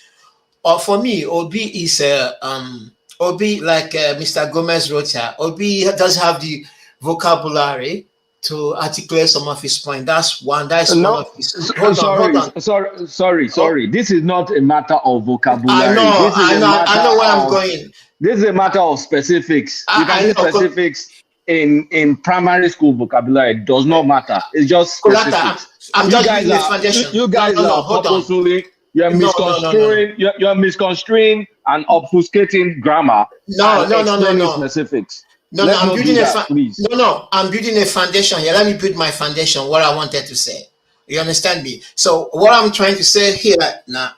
[SPEAKER 21] for me, Obi is Obi, like Mr. Gomez wrote here. Obi does have the vocabulary to articulate some of his points. That's one. That's one of his. Hold on.
[SPEAKER 1] Sorry. This is not a matter of vocabulary.
[SPEAKER 21] I know where I'm going.
[SPEAKER 1] This is a matter of specifics. You can say specifics in primary school vocabulary. It does not matter. It's just specifics.
[SPEAKER 21] I'm just giving the foundation.
[SPEAKER 1] You guys are purposefully. You're misconstruing. You're misconstruing and obfuscating grammar.
[SPEAKER 21] No.
[SPEAKER 1] Specifics.
[SPEAKER 21] I'm building I'm building a foundation here. Let me build my foundation. What I wanted to say. You understand me? So what I'm trying to say here now,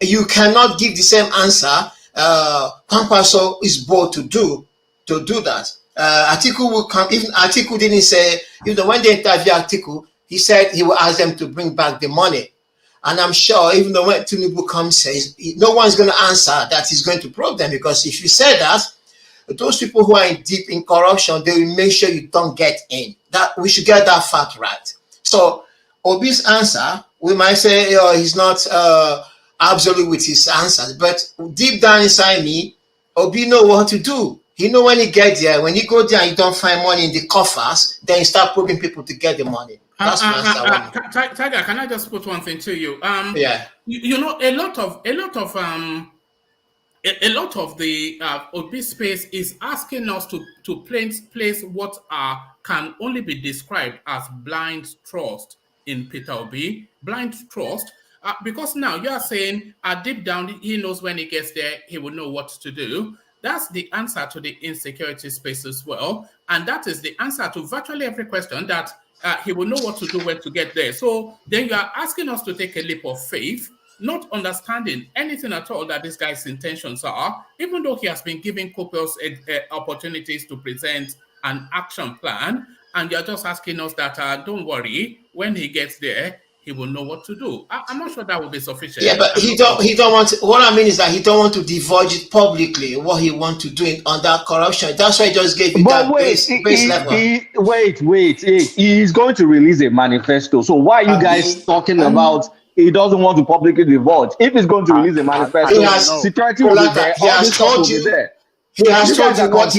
[SPEAKER 21] you cannot give the same answer. Pampaso is bold to do that. Atiku will come. Even Atiku didn't say. When they interview Atiku, he said he will ask them to bring back the money. And I'm sure, even though when Tinubu comes, says no one's going to answer that he's going to probe them, because if you say that, those people who are deep in corruption, they will make sure you don't get in. That we should get that fact right. So Obi's answer, we might say he's not absolute with his answers, but deep down inside me, Obi know what to do. He know when he gets there. When you go there and you don't find money in the coffers, then you start probing people to get the money. That's my answer.
[SPEAKER 18] Tiger, can I just put one thing to you?
[SPEAKER 21] Yeah.
[SPEAKER 18] You know, a lot of the Obi space is asking us to place what can only be described as blind trust in Peter Obi. Blind trust, because now you are saying deep down he knows when he gets there he will know what to do. That's the answer to the insecurity space as well, and that is the answer to virtually every question, that he will know what to do when to get there. So then you are asking us to take a leap of faith, not understanding anything at all that this guy's intentions are, even though he has been given copious opportunities to present an action plan, and you're just asking us that don't worry, when he gets there he will know what to do. I'm not sure that will be sufficient.
[SPEAKER 21] Yeah, but he don't want to, what I mean is that he don't want to divulge it publicly what he wants to do on that corruption. That's why he just gave you base level.
[SPEAKER 1] Wait. He's going to release a manifesto. So why are you guys talking about he doesn't want to publicly divulge? If he's going to release a manifesto, security will be there.
[SPEAKER 21] He has told you. He has told you what.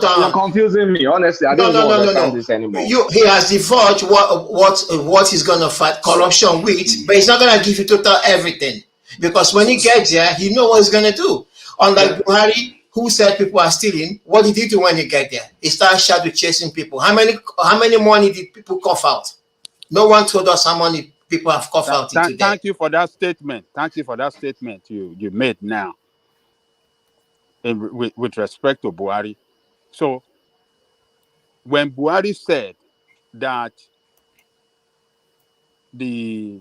[SPEAKER 1] You're confusing me. Honestly, I don't understand this anymore.
[SPEAKER 21] He has divulged what he's gonna fight corruption with, but he's not gonna give you total everything, because when he gets there, he knows what he's gonna do. Unlike Buhari, who said people are stealing, what did he do when he get there? He started shadow chasing people. How many money did people cough out? No one told us how many people have coughed out today.
[SPEAKER 6] Thank you for that statement. Thank you for that statement you made now. With respect to Buhari. So when Buhari said that the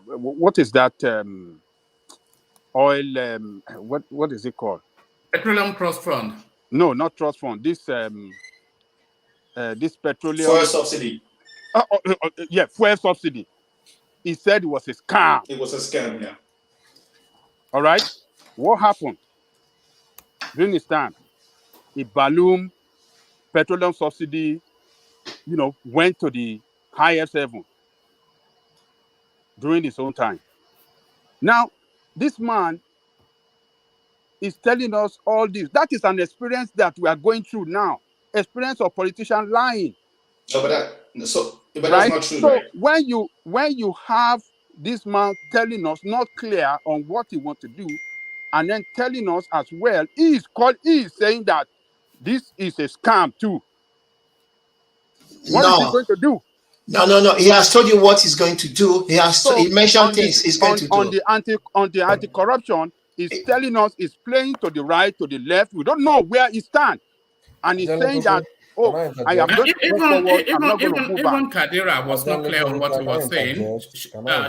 [SPEAKER 6] what is that oil what is it called?
[SPEAKER 18] Petroleum Trust Fund.
[SPEAKER 6] No, not trust fund. This petroleum
[SPEAKER 3] fuel subsidy.
[SPEAKER 6] Fuel subsidy. He said it was a scam.
[SPEAKER 3] It was a scam, yeah.
[SPEAKER 6] All right. What happened during this time? A balloon petroleum subsidy, went to the highest level during his own time. Now, this man is telling us all this. That is an experience that we are going through now. Experience of politicians lying.
[SPEAKER 3] No, but that's not true.
[SPEAKER 6] So
[SPEAKER 3] right?
[SPEAKER 6] when you have this man telling us not clear on what he wants to do, and then telling us as well, he is saying that this is a scam too. What is he going to do?
[SPEAKER 21] No. He has told you what he's going to do. He mentioned things he's going to do.
[SPEAKER 6] On the anti-corruption, he's telling us he's playing to the right, to the left. We don't know where he stands. And he's saying that, I am going to move forward. I'm not going to move back.
[SPEAKER 18] Even Kadiria was not clear on what he was saying.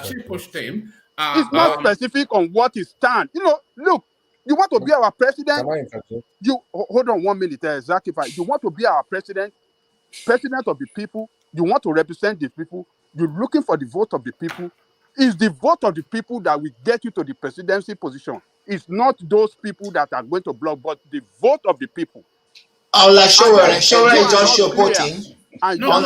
[SPEAKER 18] She pushed him.
[SPEAKER 6] It's not specific on what he stands. Look, You want to be our president?
[SPEAKER 5] Can I interject?
[SPEAKER 6] You hold on 1 minute, Zaki. You want to be our president of the people. You want to represent the people. You're looking for the vote of the people. It's the vote of the people that will get you to the presidency position. It's not those people that are going to block, but the vote of the people.
[SPEAKER 21] Showore is just showboating.
[SPEAKER 18] No,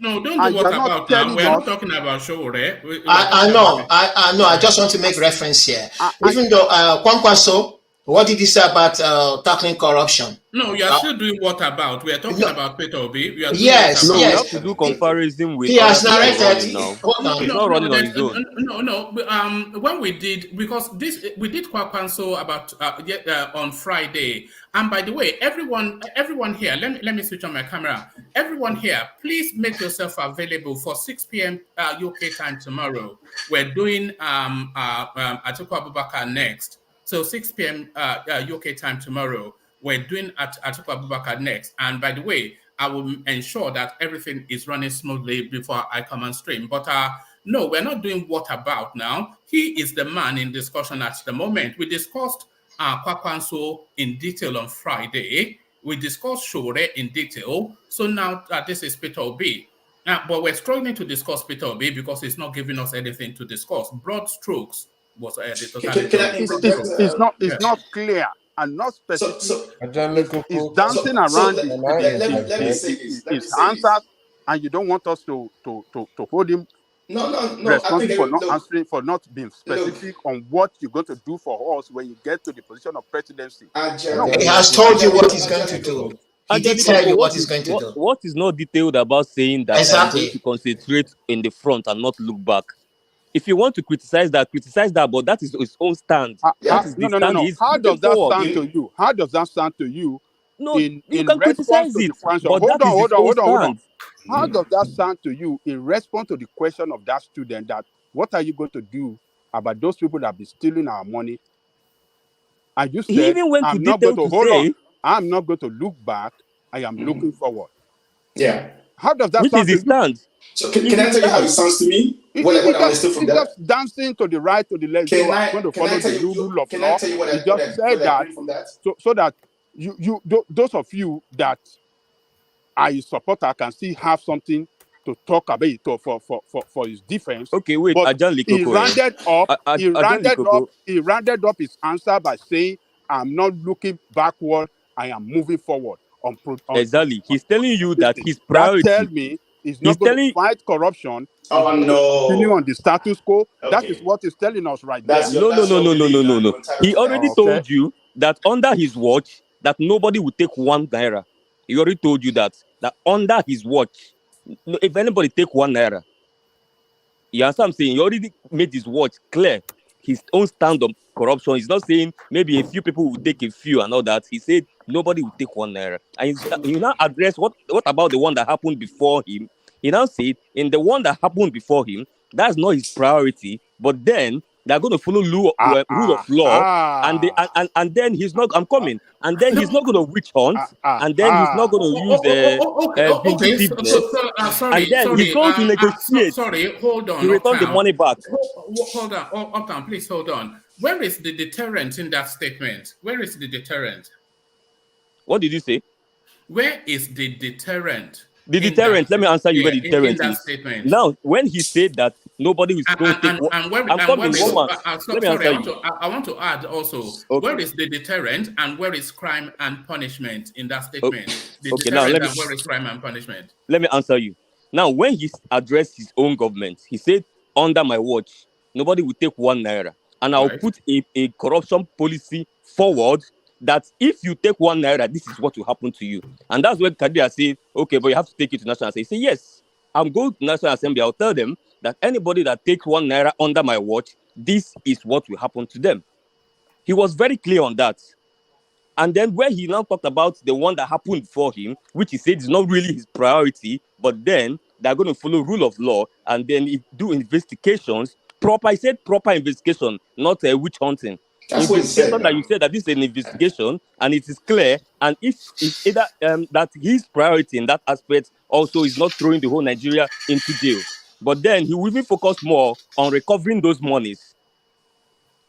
[SPEAKER 18] don't do what about now. We're not talking about Showore.
[SPEAKER 21] I know. I just want to make reference here. Even though Kwankwaso, what did he say about tackling corruption?
[SPEAKER 18] No, you are still doing what about? We are talking about Peter Obi.
[SPEAKER 21] Yes,
[SPEAKER 16] we have to do comparison with.
[SPEAKER 21] He has narrated.
[SPEAKER 16] He's not running on his own.
[SPEAKER 18] No. When we did, because we did Kwakwanso about on Friday. And by the way, everyone here, let me switch on my camera. Everyone here, please make yourself available for 6 p.m. UK time tomorrow. We're doing Atiku Abubakar next. So 6 p.m. UK time tomorrow, we're doing Atiku Abubakar next. And by the way, I will ensure that everything is running smoothly before I come on stream. But no, we're not doing what about now. He is the man in discussion at the moment. We discussed Kwakwanso in detail on Friday. We discussed Showore in detail. So now this is Peter Obi. But we're struggling to discuss Peter Obi because he's not giving us anything to discuss. Broad strokes was
[SPEAKER 6] it's not clear and not specific. It's dancing around his answers, and you don't want us to hold him responsible for not answering, for not being specific on what you're going to do for us when you get to the position of presidency.
[SPEAKER 21] He has told you what he's going to do. He did tell you what he's going to do.
[SPEAKER 16] What is not detailed about saying that I'm going to concentrate in the front and not look back? If you want to criticize that, but that is his own stand.
[SPEAKER 6] No. How does that sound to you? How does that sound to you?
[SPEAKER 16] No, you can criticize it, but
[SPEAKER 6] hold on. How does that sound to you in response to the question of that student that what are you going to do about those people that be stealing our money? And you said, I'm not going to look back. I am looking forward.
[SPEAKER 3] Yeah.
[SPEAKER 6] How does that
[SPEAKER 16] Which
[SPEAKER 6] sound
[SPEAKER 16] is his stand?
[SPEAKER 3] So can I tell you how it sounds to me? What I understood from that?
[SPEAKER 6] Just dancing to the right, to the left.
[SPEAKER 3] Can
[SPEAKER 6] I
[SPEAKER 3] tell you what
[SPEAKER 6] just said that
[SPEAKER 3] from that?
[SPEAKER 6] So that those of you that are his supporter can still have something to talk about for his defense.
[SPEAKER 16] Okay, wait.
[SPEAKER 6] But he rounded up his answer by saying, "I'm not looking backward. I am moving forward."
[SPEAKER 16] Exactly. He's telling you that his priority.
[SPEAKER 6] That tell me he's not going to fight corruption.
[SPEAKER 3] Oh no!
[SPEAKER 6] Continue on the status quo. Okay. That is what he's telling us right now.
[SPEAKER 16] No. He already told you that under his watch that nobody will take 1 naira. He already told you that under his watch, if anybody take 1 naira, you understand what I'm saying? He already made his watch clear. His own stand on corruption. He's not saying maybe a few people will take a few and all that. He said nobody will take 1 naira. And he now addressed what about the one that happened before him? He now said in the one that happened before him, that's not his priority. But then they're going to follow rule of law, and then he's not. I'm coming, and then he's not going to witch hunt, and then he's not going to use vindictiveness, and then he's going to negotiate.
[SPEAKER 18] Hold on.
[SPEAKER 16] To return the money back.
[SPEAKER 18] Hold on, please hold on. Where is the deterrent in that statement? Where is the deterrent?
[SPEAKER 16] What did you say?
[SPEAKER 18] Where is the deterrent?
[SPEAKER 16] The deterrent. Let me answer you where the deterrent is.
[SPEAKER 18] Statement.
[SPEAKER 16] Now, when he said that nobody is going to take
[SPEAKER 18] I want to add also, where is the deterrent and where is crime and punishment in that statement? Where is crime and punishment?
[SPEAKER 16] Let me answer you. Now, when he addressed his own government, he said, under my watch, nobody will take 1 naira. And I'll put a corruption policy forward that if you take 1 naira, this is what will happen to you. And that's when Kadiria said, okay, but you have to take it to National Assembly. He said, yes, I'm going to National Assembly. I'll tell them that anybody that takes 1 naira under my watch, this is what will happen to them. He was very clear on that. And then when he now talked about the one that happened before him, which he said is not really his priority, but then they're going to follow rule of law and then do investigations. He said proper investigation, not witch hunting.
[SPEAKER 3] That's what he said.
[SPEAKER 16] That you said that this is an investigation and it is clear, and if it's either that his priority in that aspect also is not throwing the whole Nigeria into jail, but then he will even focus more on recovering those monies.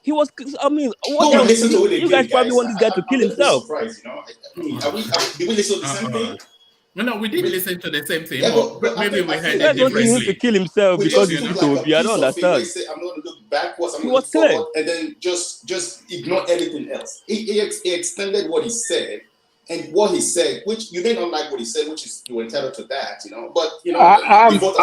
[SPEAKER 16] He was. I mean,
[SPEAKER 3] Go
[SPEAKER 16] what
[SPEAKER 3] and
[SPEAKER 16] else?
[SPEAKER 3] listen to it
[SPEAKER 16] You
[SPEAKER 3] again,
[SPEAKER 16] guys probably want this guy to kill
[SPEAKER 3] I'm a little bit
[SPEAKER 16] himself.
[SPEAKER 3] surprised, you know. I mean, did we listen to the same thing?
[SPEAKER 18] No, we did listen to the same thing,
[SPEAKER 3] Yeah,
[SPEAKER 18] but maybe we heard
[SPEAKER 16] You guys
[SPEAKER 18] it
[SPEAKER 16] wanting him to
[SPEAKER 18] differently.
[SPEAKER 16] kill himself
[SPEAKER 3] We
[SPEAKER 16] because
[SPEAKER 3] just
[SPEAKER 16] he's
[SPEAKER 3] took
[SPEAKER 16] Peter
[SPEAKER 3] like a
[SPEAKER 16] Obi. I
[SPEAKER 3] piece
[SPEAKER 16] don't
[SPEAKER 3] of it where he
[SPEAKER 16] understand.
[SPEAKER 3] said, I'm going to look backwards, I'm
[SPEAKER 16] He
[SPEAKER 3] going to
[SPEAKER 16] was
[SPEAKER 3] look
[SPEAKER 16] clear.
[SPEAKER 3] forward, and then just ignore everything else. He extended what he said, and what he said, which you may not like what he said, which is you're entitled to that, you know. But you know, the voters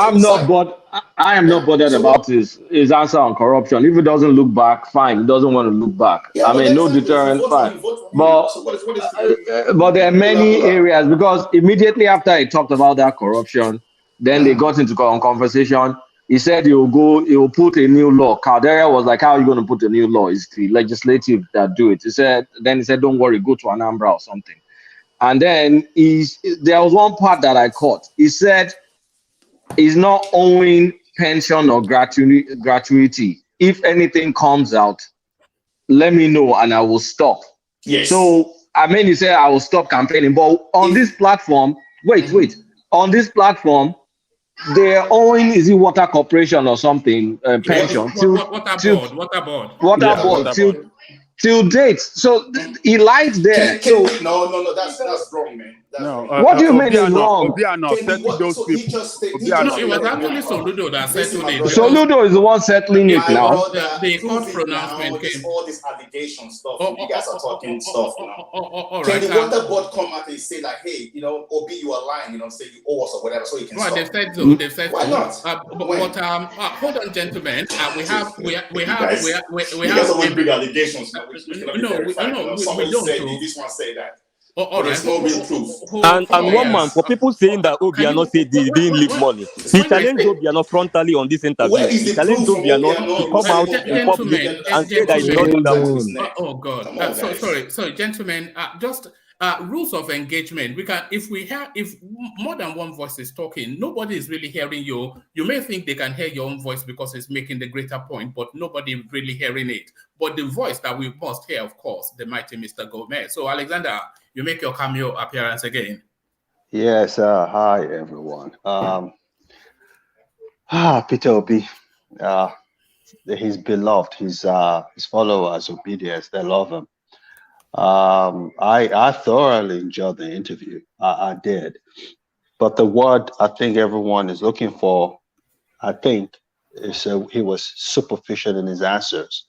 [SPEAKER 3] will decide.
[SPEAKER 1] I am not bothered about his answer on corruption. If he doesn't look back, fine. He doesn't want to look back.
[SPEAKER 3] Yeah,
[SPEAKER 1] I
[SPEAKER 3] but
[SPEAKER 1] mean, no
[SPEAKER 3] exactly. If you
[SPEAKER 1] deterrent,
[SPEAKER 3] vote for
[SPEAKER 1] fine.
[SPEAKER 3] him, vote for him.
[SPEAKER 1] But
[SPEAKER 3] So what is
[SPEAKER 1] but there are many areas, because immediately after he talked about that corruption, then they got into conversation. He said he will put a new law. Kadiria was like, how are you going to put a new law? It's the legislative that do it. He said, don't worry, go to Anambra or something. And then there was one part that I caught. He said he's not owing pension or gratuity. If anything comes out, let me know and I will stop.
[SPEAKER 3] Yes.
[SPEAKER 1] So I mean, he said I will stop campaigning, but on this platform, wait. On this platform, they're owing, is it Water Corporation or something, pension Water board till date. So he lied there.
[SPEAKER 3] No, that's wrong, man.
[SPEAKER 1] What do you mean is wrong?
[SPEAKER 3] So he just stated.
[SPEAKER 18] It was actually Soludo that settled it.
[SPEAKER 1] Soludo is the one settling it now.
[SPEAKER 18] The court pronouncement came.
[SPEAKER 3] All this allegation stuff. You guys are talking stuff. You know. Can the water board come out and say like, hey, you know, Obi, you are lying. You know, say you owe us or whatever, so you can stop.
[SPEAKER 18] They've said so. They've said
[SPEAKER 3] Why
[SPEAKER 18] so.
[SPEAKER 3] not?
[SPEAKER 18] Hold on, gentlemen. We have.
[SPEAKER 3] You guys always bring allegations. We don't say this one say that. There's no real proof.
[SPEAKER 16] And one man, for people saying that Obiano said they didn't leave money, he challenged Obiano frontally on this interview. He challenged Obiano to come out in public and say that he not that money.
[SPEAKER 18] Oh God! Sorry, gentlemen. Just rules of engagement. We can, if more than one voice is talking, nobody is really hearing you. You may think they can hear your own voice because it's making the greater point, but nobody really hearing it. But the voice that we must hear, of course, the mighty Mr. Gomez. So, Alexander, you make your cameo appearance again.
[SPEAKER 7] Yes, hi everyone. Peter Obi, he's beloved. His followers, obedience, they love him. I thoroughly enjoyed the interview. I did, but the word I think everyone is looking for, I think, is he was superficial in his answers.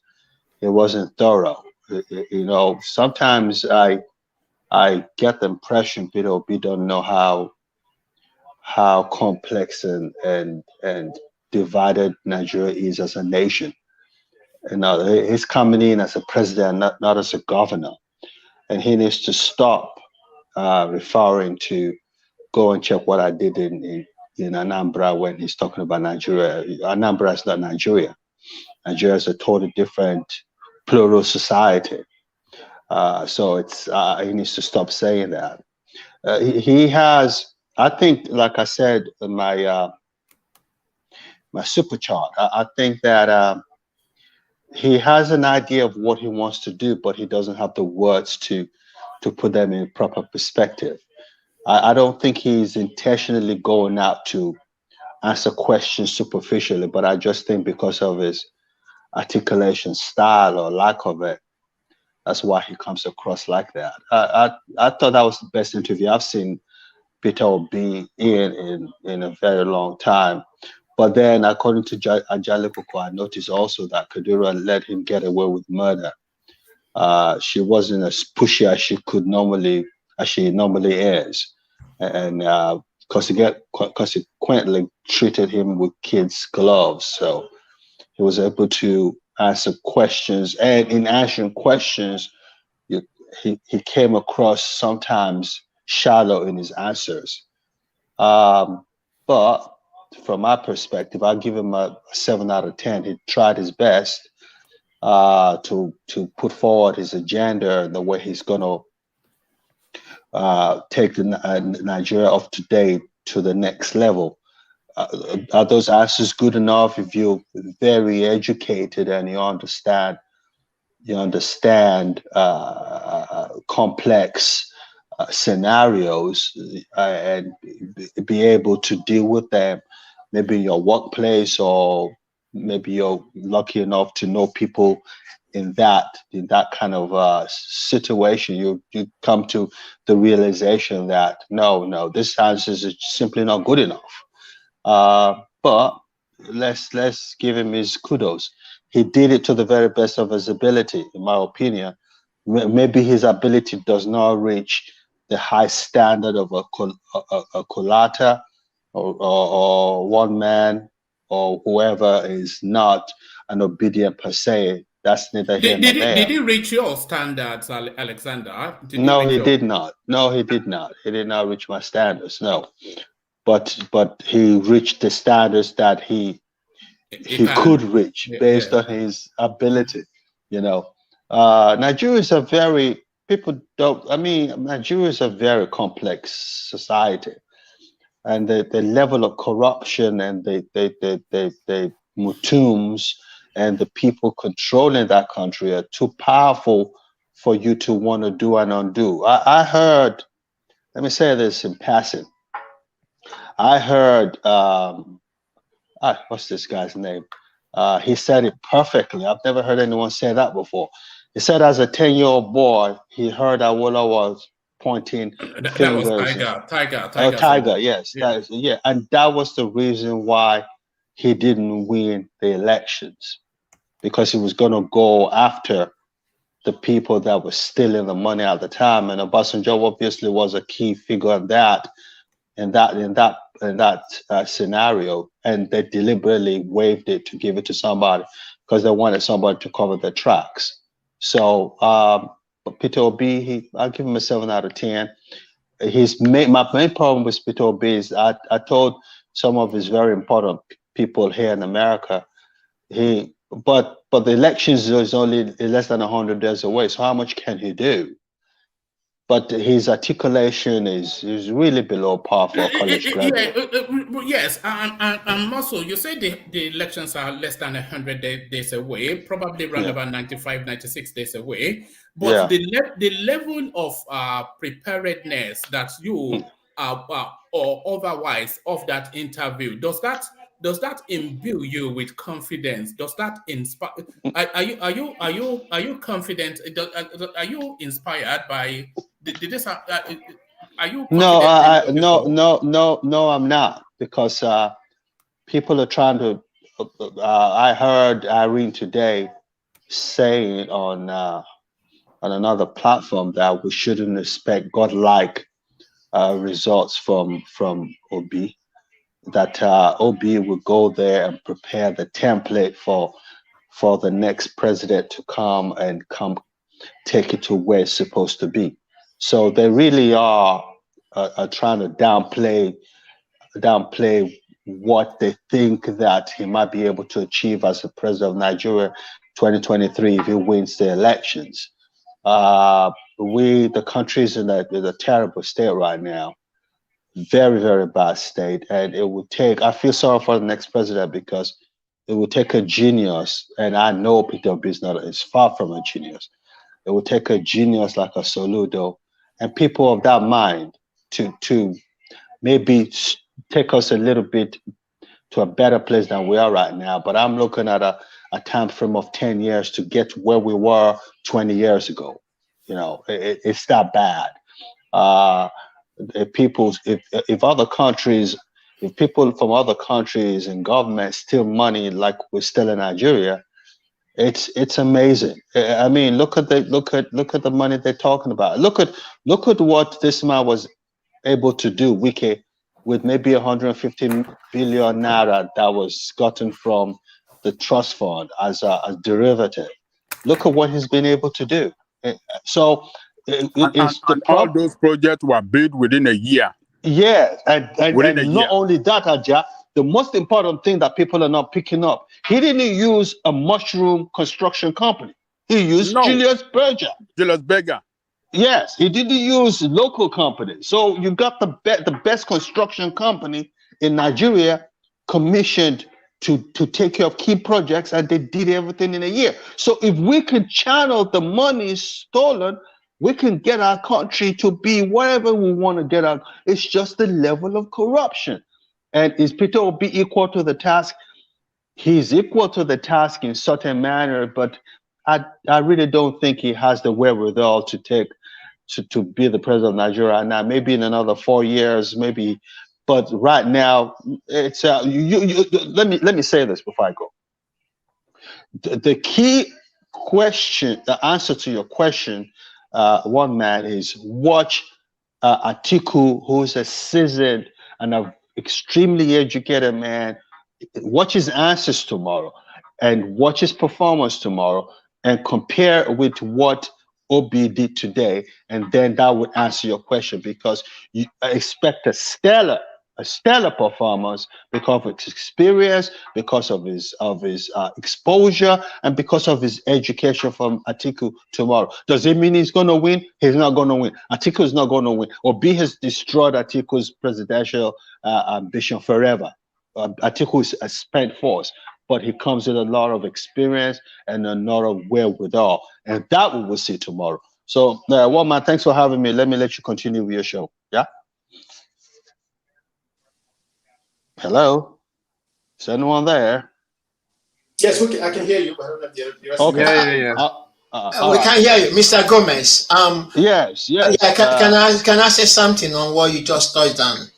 [SPEAKER 7] It wasn't thorough. You know, sometimes I get the impression Peter Obi don't know how complex and divided Nigeria is as a nation. You know, he's coming in as a president, not as a governor, and he needs to stop referring to go and check what I did in Anambra when he's talking about Nigeria. Anambra is not Nigeria. Nigeria is a totally different plural society. So it's he needs to stop saying that. He has, I think, like I said in my my super chart, I think that he has an idea of what he wants to do, but he doesn't have the words to put them in proper perspective. I don't think he's intentionally going out to answer questions superficially, but I just think because of his articulation style or lack of it, that's why he comes across like that. I thought that was the best interview I've seen Peter Obi in a very long time. But then, according to Ajale Koko, I noticed also that Kadiria let him get away with murder. She wasn't as pushy as she normally is, and consequently treated him with kids' gloves. So he was able to answer questions, and in answering questions, he came across sometimes shallow in his answers. But from my perspective, I'll give him a 7 out of 10. He tried his best to put forward his agenda and the way he's going to take the Nigeria of today to the next level. Are those answers good enough if you're very educated and you understand complex scenarios and be able to deal with them, maybe in your workplace, or maybe you're lucky enough to know people in that kind of situation, you come to the realization that no, this answer is simply not good enough. But let's give him his kudos. He did it to the very best of his ability, in my opinion. Maybe his ability does not reach the high standard of a Kolata or one man or whoever is not an obedient per se. That's neither here nor there.
[SPEAKER 18] Did he reach your standards, Alexander?
[SPEAKER 7] No, he did not. No, he did not. He did not reach my standards. No, but he reached the standards that he could reach based on his ability. You know, Nigeria is a very Nigeria is a very complex society, and the level of corruption and the mutums and the people controlling that country are too powerful for you to want to do and undo. I heard, let me say this in passing. I heard, what's this guy's name? He said it perfectly. I've never heard anyone say that before. He said as a 10-year-old boy, he heard Awolowo was pointing fingers.
[SPEAKER 18] That was
[SPEAKER 7] Tiger, yes. Yeah. And that was the reason why he didn't win the elections, because he was going to go after the people that were stealing the money at the time. And Obasanjo obviously was a key figure in that scenario, and they deliberately waived it to give it to somebody because they wanted somebody to cover their tracks. So Peter Obi, I'll give him a 7 out of 10. My main problem with Peter Obi is I told some of his very important people here in America, but the elections is only less than 100 days away. So how much can he do? But his articulation is really below par for a college graduate.
[SPEAKER 18] Yes, and also you say the elections are less than 100 days away, probably around about 95, 96 days away. But the level of preparedness that you or otherwise of that interview, does that imbue you with confidence? Does that inspire? Are you confident? Are you inspired by? Are you confident?
[SPEAKER 7] No, I'm not, because people are trying to. I heard Irene today saying on another platform that we shouldn't expect godlike results from Obi. That Obi will go there and prepare the template for the next president to come take it to where it's supposed to be. So they really are trying to downplay what they think that he might be able to achieve as the president of Nigeria 2023 if he wins the elections. The country's in a terrible state right now. Very, very bad state. And it would take, I feel sorry for the next president, because it would take a genius, and I know Peter Obi is far from a genius. It would take a genius like a Soludo and people of that mind to maybe take us a little bit to a better place than we are right now. But I'm looking at a time frame of 10 years to get to where we were 20 years ago. You know, it's that bad. If people from other countries and governments steal money like we steal in Nigeria, it's amazing. I mean, look at the money they're talking about. Look at what this man was able to do, Wiki, with maybe 150 billion naira that was gotten from the trust fund as a derivative. Look at what he's been able to do. So
[SPEAKER 6] all those projects were built within a year.
[SPEAKER 7] Yeah, and not only that, Aja, the most important thing that people are not picking up, he didn't use a mushroom construction company. He used Julius Berger.
[SPEAKER 6] Julius Berger.
[SPEAKER 7] Yes, he didn't use local companies. So you got the best construction company in Nigeria commissioned to take care of key projects, and they did everything in a year. So if we can channel the money stolen, we can get our country to be wherever we want to get out. It's just the level of corruption. And is Peter Obi equal to the task? He's equal to the task in certain manner, but I really don't think he has the wherewithal to be the president of Nigeria now. Maybe in another 4 years, maybe. But right now, it's let me say this before I go. The key question, the answer to your question, one man, is watch Atiku, who's a seasoned and an extremely educated man. Watch his answers tomorrow, and watch his performance tomorrow, and compare with what Obi did today, and then that would answer your question, because you expect a stellar performance because of his experience, because of his exposure, and because of his education from Atiku tomorrow. Does it mean he's going to win? He's not going to win. Atiku is not going to win. Obi has destroyed Atiku's presidential ambition forever. Atiku is a spent force, but he comes with a lot of experience and a lot of wherewithal, and that we will see tomorrow. So, one man, thanks for having me. Let me let you continue with your show. Yeah. Hello, is anyone there?
[SPEAKER 3] Yes, I can hear you. But I don't know if the rest
[SPEAKER 7] Okay.
[SPEAKER 21] We can hear you, Mr. Gomez.
[SPEAKER 7] Yes.
[SPEAKER 21] Yeah, can I say something on what you just touched on?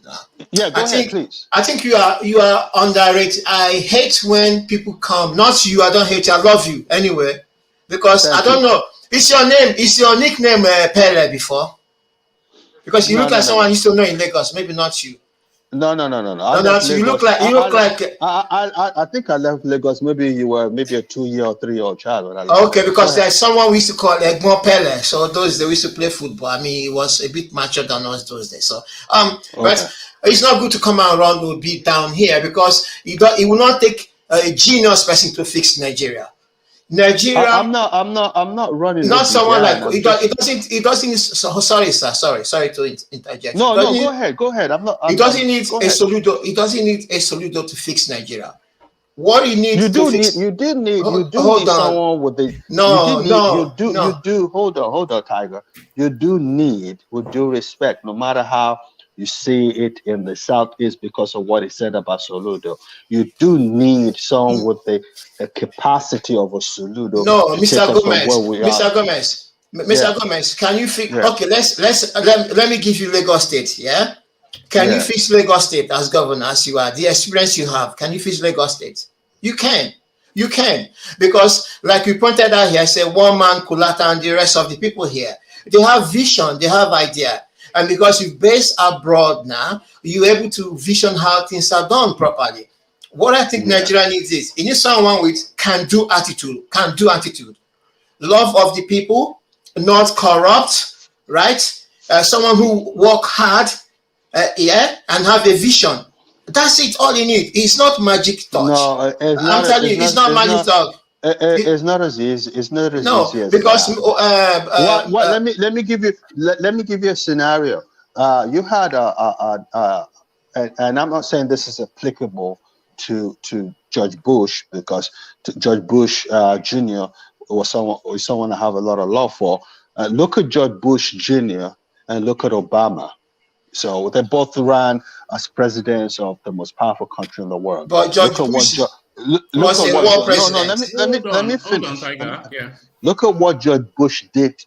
[SPEAKER 7] Yeah, go ahead, please.
[SPEAKER 21] I think you are underrated. I hate when people come. Not you. I don't hate you. I love you anyway, because I don't know. It's your name. It's your nickname, Pele, before. Because you look like someone I used to know in Lagos. Maybe not you.
[SPEAKER 7] No.
[SPEAKER 21] You look like.
[SPEAKER 7] I think I left Lagos. Maybe you were a 2-year or 3-year-old child when I left.
[SPEAKER 21] Okay, because there's someone we used to call Egmont Pele. So those they used to play football. I mean, he was a bit mature than us those days. So but it's not good to come around with beat down here, because it will not take a genius person to fix Nigeria.
[SPEAKER 7] I'm not running.
[SPEAKER 21] Not someone like it doesn't. Sorry, sir. Sorry to interject.
[SPEAKER 7] No, go ahead.
[SPEAKER 21] It doesn't need a Soludo. It doesn't need a Soludo to fix Nigeria. What it needs
[SPEAKER 7] you need someone with the hold on, Tiger. You do need, with due respect, no matter how you see it in the Southeast, because of what he said about Soludo, you do need someone with the capacity of a Soludo.
[SPEAKER 21] No, Mr. Gomez, can you fix? Yeah. Okay, let me give you Lagos State. Yeah, can you fix Lagos State as governor, as you are, the experience you have? Can you fix Lagos State? You can, because like you pointed out here, I say one man, Kulata, and the rest of the people here, they have vision, they have idea. And because you're based abroad now, you're able to vision how things are done properly. What I think Nigeria needs is, it needs someone with can-do attitude, love of the people, not corrupt, right? Someone who work hard, and have a vision. That's it, all you need. It's not magic touch.
[SPEAKER 7] No,
[SPEAKER 21] I'm telling you, it's not magic touch.
[SPEAKER 7] It's not as easy. It's not as easy as
[SPEAKER 21] because
[SPEAKER 7] let me give you a scenario. You had and I'm not saying this is applicable to George Bush, because George Bush Jr. was someone I have a lot of love for. Look at George Bush Jr. and look at Obama. So they both ran as presidents of the most powerful country in the world.
[SPEAKER 21] But George Bush was a war president.
[SPEAKER 7] Let me finish. Look at what George Bush did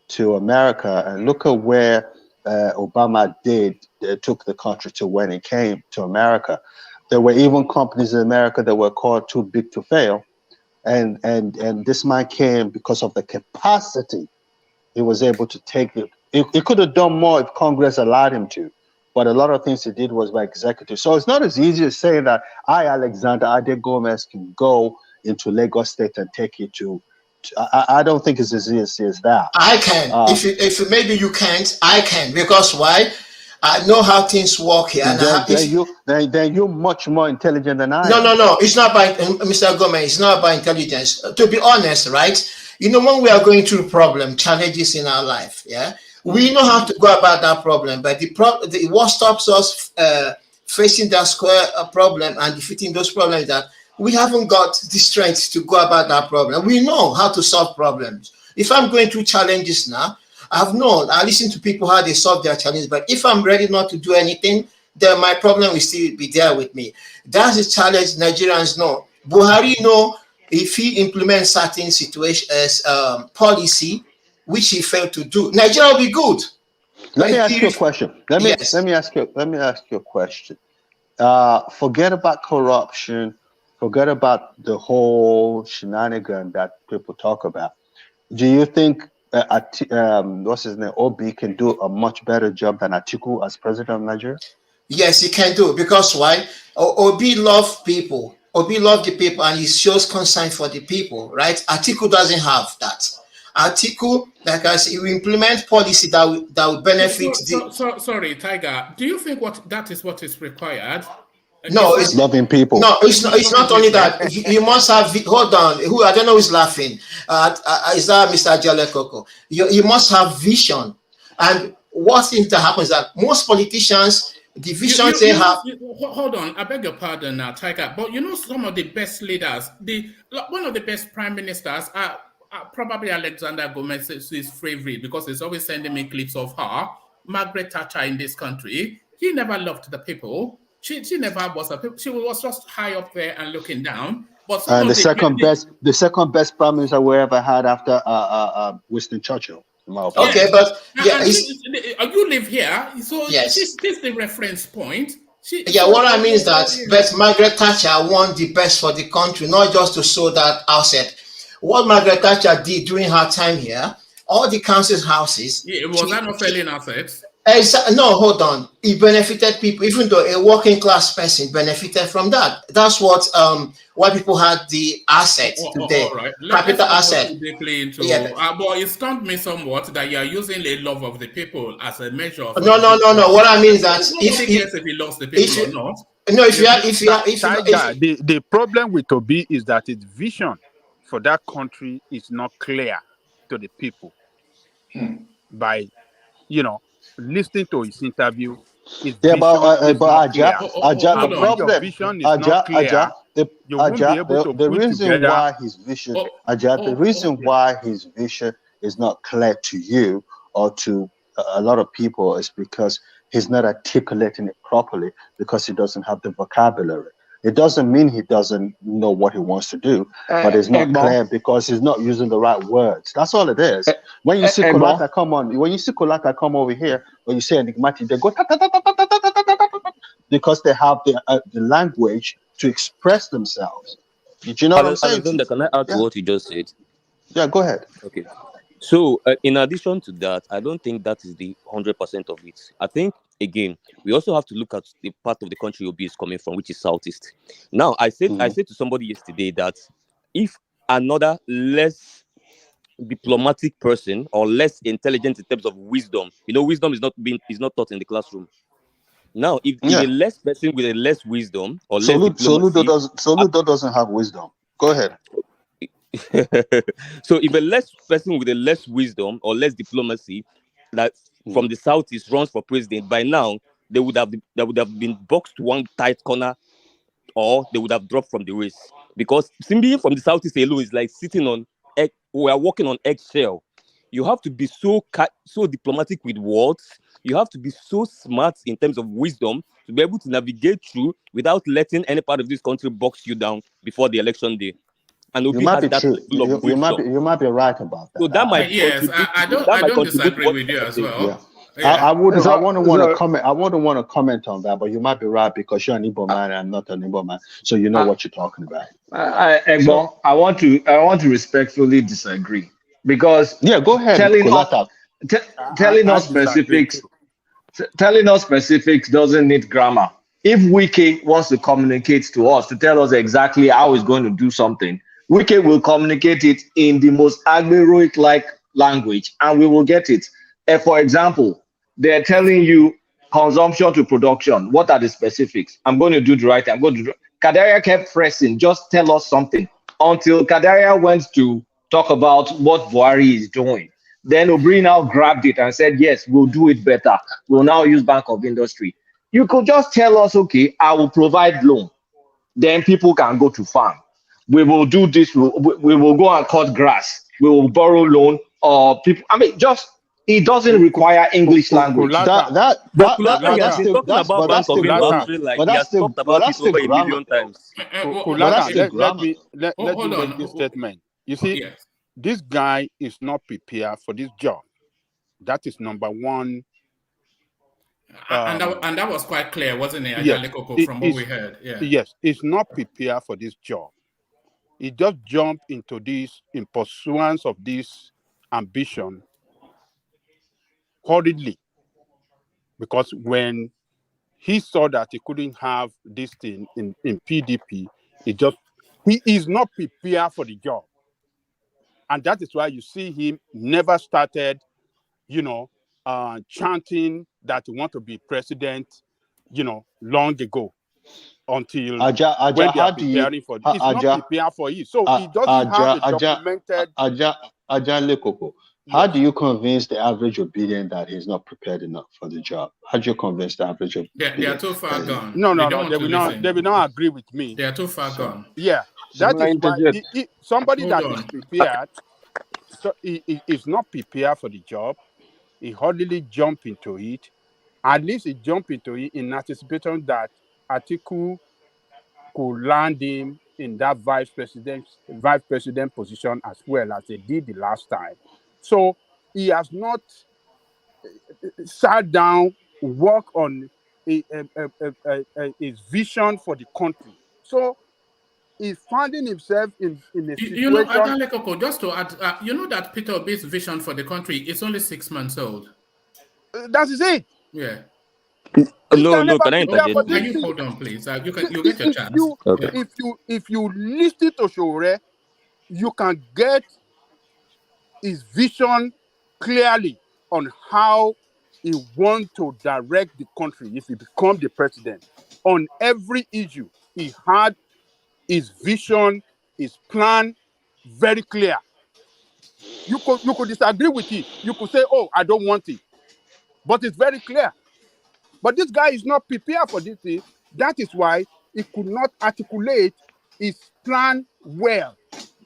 [SPEAKER 7] to America, and look at where Obama took the country to when it came to America. There were even companies in America that were called too big to fail, and this man came because of the capacity. He was able to take it. He could have done more if Congress allowed him to, but a lot of things he did was by executive. So it's not as easy as saying that Alexander Ade Gomez can go into Lagos State and take it to. I don't think it's as easy as that.
[SPEAKER 21] I can. If maybe you can't, I can. Because why? I know how things work here. And
[SPEAKER 7] then you're much more intelligent than I am.
[SPEAKER 21] No. It's not by Mr. Gomez. It's not about intelligence. To be honest, right? You know, when we are going through challenges in our life, we know how to go about that problem. But what stops us facing that square problem and defeating those problems, that we haven't got the strength to go about that problem. We know how to solve problems. If I'm going through challenges now, I listen to people how they solve their challenges. But if I'm ready not to do anything, then my problem will still be there with me. That's the challenge Nigerians know. Buhari know if he implements certain situations, policy, which he failed to do, Nigeria will be good.
[SPEAKER 7] Let me ask you a question. Let me ask you a question. Forget about corruption. Forget about the whole shenanigan that people talk about. Do you think what's his name, Obi, can do a much better job than Atiku as president of Nigeria?
[SPEAKER 21] Yes, he can do, because why? Obi loves people. Obi loves the people, and he shows concern for the people, right? Atiku doesn't have that. Atiku, like I said, he will implement policy that will benefit
[SPEAKER 18] Sorry, Tiger. Do you think that is what is required?
[SPEAKER 21] No, it's
[SPEAKER 7] loving people.
[SPEAKER 21] No, it's not only that. You must have. Hold on. Who, I don't know who's laughing. Is that Mr. Jale Koko? You must have vision. And what seems to happen is that most politicians, the visions they have.
[SPEAKER 18] Hold on, I beg your pardon, Tiger. But you know, some of the best leaders, one of the best prime ministers are probably Alexander Gomez's favorite, because he's always sending me clips of her. Margaret Thatcher in this country. He never loved the people. She never was she was just high up there and looking down. But
[SPEAKER 7] the second best prime minister we ever had after Winston Churchill.
[SPEAKER 21] Okay, but
[SPEAKER 18] you live here, so
[SPEAKER 21] yes,
[SPEAKER 18] this is the reference point.
[SPEAKER 21] What I mean is that Margaret Thatcher won the best for the country, not just to show that asset. What Margaret Thatcher did during her time here, all the council houses.
[SPEAKER 18] Was that not selling assets?
[SPEAKER 21] No, hold on. It benefited people, even though a working class person benefited from that. That's what why people had the assets today.
[SPEAKER 18] Right.
[SPEAKER 21] Capital asset.
[SPEAKER 18] But it stunned me somewhat that you are using a love of the people as a measure.
[SPEAKER 21] No. What I mean is that
[SPEAKER 18] if he loves the people or not.
[SPEAKER 21] No, if
[SPEAKER 6] the problem with Obi is that his vision for that country is not clear to the people. By listening to his interview, the
[SPEAKER 7] reason why his vision is not clear to you or to a lot of people is because he's not articulating it properly, because he doesn't have the vocabulary. It doesn't mean he doesn't know what he wants to do, but it's not clear because he's not using the right words. That's all it is. When you see Kolata come over here, when you say enigmatic, they go because they have the language to express themselves. Did you know what I'm saying?
[SPEAKER 16] Alexander, can I add to what you just said?
[SPEAKER 7] Yeah, go ahead.
[SPEAKER 16] Okay. So, in addition to that, I don't think that is the 100% of it. I think, again, we also have to look at the part of the country Obi is coming from, which is Southeast. Now, I said to somebody yesterday that if another less diplomatic person or less intelligent in terms of wisdom, wisdom is not taught in the classroom. Now, if a less person with a less wisdom or less diplomacy...
[SPEAKER 7] Soludo doesn't have wisdom. Go ahead.
[SPEAKER 16] So if a less person with a less wisdom or less diplomacy that from the Southeast runs for president, by now they would have been boxed to one tight corner, or they would have dropped from the race, because being from the Southeast alone is like sitting on egg. We are walking on eggshell. You have to be so diplomatic with words. You have to be so smart in terms of wisdom to be able to navigate through without letting any part of this country box you down before the election day. And
[SPEAKER 7] you might be true. You might be right about that.
[SPEAKER 16] So that might
[SPEAKER 18] I don't disagree with you as well.
[SPEAKER 7] Yeah. I wouldn't want to comment. I wouldn't want to comment on that, but you might be right because you're an Igbo man and I'm not an Igbo man, so you know what you're talking about.
[SPEAKER 1] I want to respectfully disagree, because
[SPEAKER 7] go ahead.
[SPEAKER 1] Telling us specifics doesn't need grammar. If Wike wants to communicate to us, to tell us exactly how he's going to do something, Wike will communicate it in the most heroic-like language, and we will get it. For example, they're telling you consumption to production. What are the specifics? I'm going to do the right thing. Kadiria kept pressing, just tell us something, until Kadiria went to talk about what Buhari is doing. Then Obi now grabbed it and said, yes, we'll do it better. We'll now use Bank of Industry. You could just tell us, okay, I will provide loan. Then people can go to farm. We will do this. We will go and cut grass. We will borrow loan, or people. I mean, just it doesn't require English language.
[SPEAKER 16] But Kulaka, he has been talking about Bank of Industry like he has talked about it over a million times.
[SPEAKER 6] Let me make this statement. You see, this guy is not prepared for this job. That is number one.
[SPEAKER 18] And that was quite clear, wasn't it,
[SPEAKER 6] Yes,
[SPEAKER 18] from what we heard? Yeah.
[SPEAKER 6] Yes, he's not prepared for this job. He just jumped into this in pursuance of this ambition hurriedly, because when he saw that he couldn't have this thing in PDP, he is not prepared for the job. And that is why you see him never started, chanting that he want to be president, long ago, until when they are preparing for it. He's not prepared for it. So he doesn't have a documented...
[SPEAKER 7] How do you convince the average obedient that he's not prepared enough for the job? How do you convince the average obedient?
[SPEAKER 18] They are too far gone.
[SPEAKER 6] No, they will not agree with me.
[SPEAKER 18] They are too far gone.
[SPEAKER 6] Yeah, that is why somebody that is prepared, so he is not prepared for the job. He hardly jump into it. At least he jump into it in anticipation that Atiku could land him in that vice president position as well as they did the last time. So he has not sat down, work on his vision for the country. So he's finding himself in a situation.
[SPEAKER 18] Just to add, that Peter Obi's vision for the country is only 6 months old.
[SPEAKER 6] That is it.
[SPEAKER 18] Yeah.
[SPEAKER 16] No, can I interject?
[SPEAKER 18] Can you hold on, please? You get your chance.
[SPEAKER 6] If you listen to Shore, you can get his vision clearly on how he wants to direct the country if he becomes the president. On every issue, he had his vision, his plan very clear. You could disagree with it. You could say, "Oh, I don't want it," but it's very clear. But this guy is not prepared for this thing. That is why he could not articulate his plan well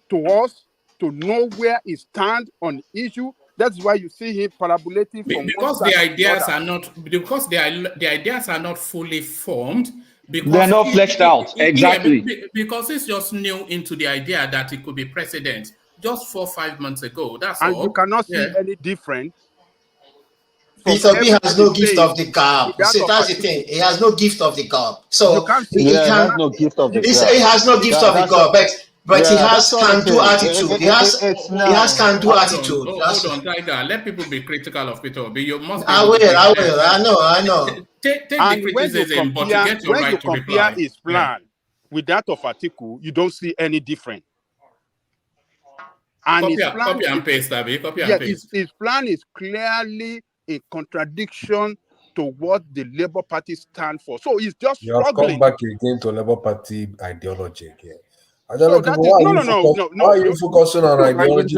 [SPEAKER 6] to us, to know where he stands on the issue. That's why you see him parabolating from
[SPEAKER 18] because the ideas are not fully formed. Because
[SPEAKER 1] they're not fleshed out. Exactly.
[SPEAKER 18] Yeah, because he's just new into the idea that he could be president just 4 or 5 months ago. That's all.
[SPEAKER 6] And you cannot see any difference.
[SPEAKER 21] Peter B has no gift of the gab. See, that's the thing. He has no gift of the gab. So he has no gift of the gab. He has no gift of the gab, but he has can-do attitude. He has can-do attitude.
[SPEAKER 18] Hold on, Tiger. Let people be critical of Peter Obi. You must.
[SPEAKER 21] I will. I know.
[SPEAKER 18] Take the criticism, but you get your right to reply. When you compare
[SPEAKER 6] his plan with that of Atiku, you don't see any difference. And
[SPEAKER 18] copy and paste, Abby. Copy and paste.
[SPEAKER 6] His plan is clearly a contradiction to what the Labour Party stands for. So he's just struggling.
[SPEAKER 5] You have come back again to Labour Party ideology again.
[SPEAKER 6] No.
[SPEAKER 5] Why are you focusing on ideology?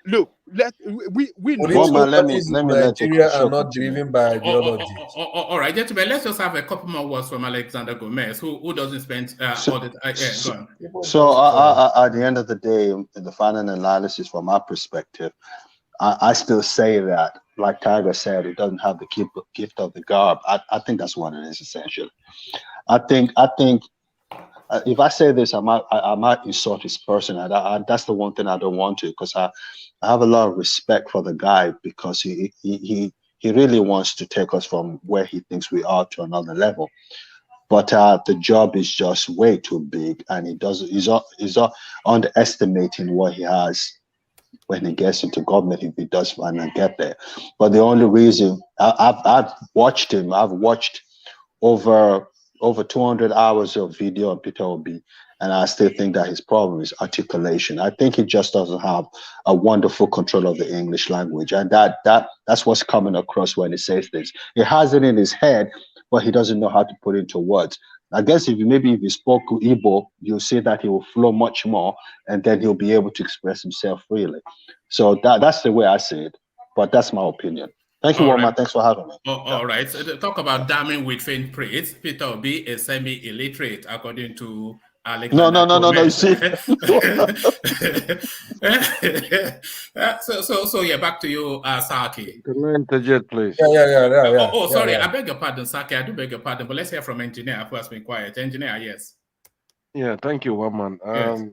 [SPEAKER 6] Look. We
[SPEAKER 5] know let me Nigeria are not driven by ideology.
[SPEAKER 18] All right, gentlemen, let's just have a couple more words from Alexander Gomez, who doesn't spend all the time.
[SPEAKER 7] So at the end of the day, in the final analysis, from our perspective, I still say that, like Tiger said, it doesn't have the gift of the gab. I think that's what it is essentially. I think if I say this, I might insult this person. That's the one thing I don't want to, because I have a lot of respect for the guy, because he really wants to take us from where he thinks we are to another level. But the job is just way too big, and he's underestimating what he has when he gets into government, if he does finally get there. But the only reason I've watched him, I've watched over 200 hours of video on Peter Obi, and I still think that his problem is articulation. I think he just doesn't have a wonderful control of the English language, and that's what's coming across when he says this. He has it in his head, but he doesn't know how to put it into words. I guess if you spoke Igbo, you'll see that he will flow much more, and then he'll be able to express himself freely. So that's the way I see it, but that's my opinion. Thank you, Walmart. Thanks for having me.
[SPEAKER 18] All right. So talk about damning with faint praise. Peter Obi is semi-illiterate, according to
[SPEAKER 7] No. See,
[SPEAKER 18] so yeah, back to you, Saki.
[SPEAKER 9] Can I interject, please?
[SPEAKER 5] Yeah.
[SPEAKER 18] Sorry, I beg your pardon, Saki. I do beg your pardon, but let's hear from engineer who has been quiet. Engineer, yes.
[SPEAKER 9] Yeah, thank you, Waman.
[SPEAKER 18] Yes.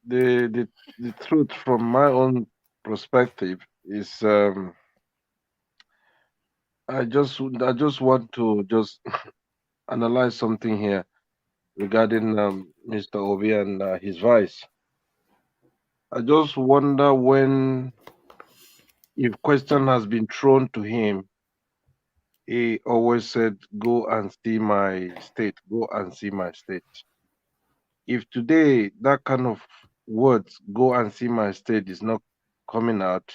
[SPEAKER 9] The truth from my own perspective is I just want to just analyze something here regarding Mr. Obi and his vice. I just wonder when, if question has been thrown to him, he always said, "Go and see my state. Go and see my state." If today that kind of words, "Go and see my state," is not coming out,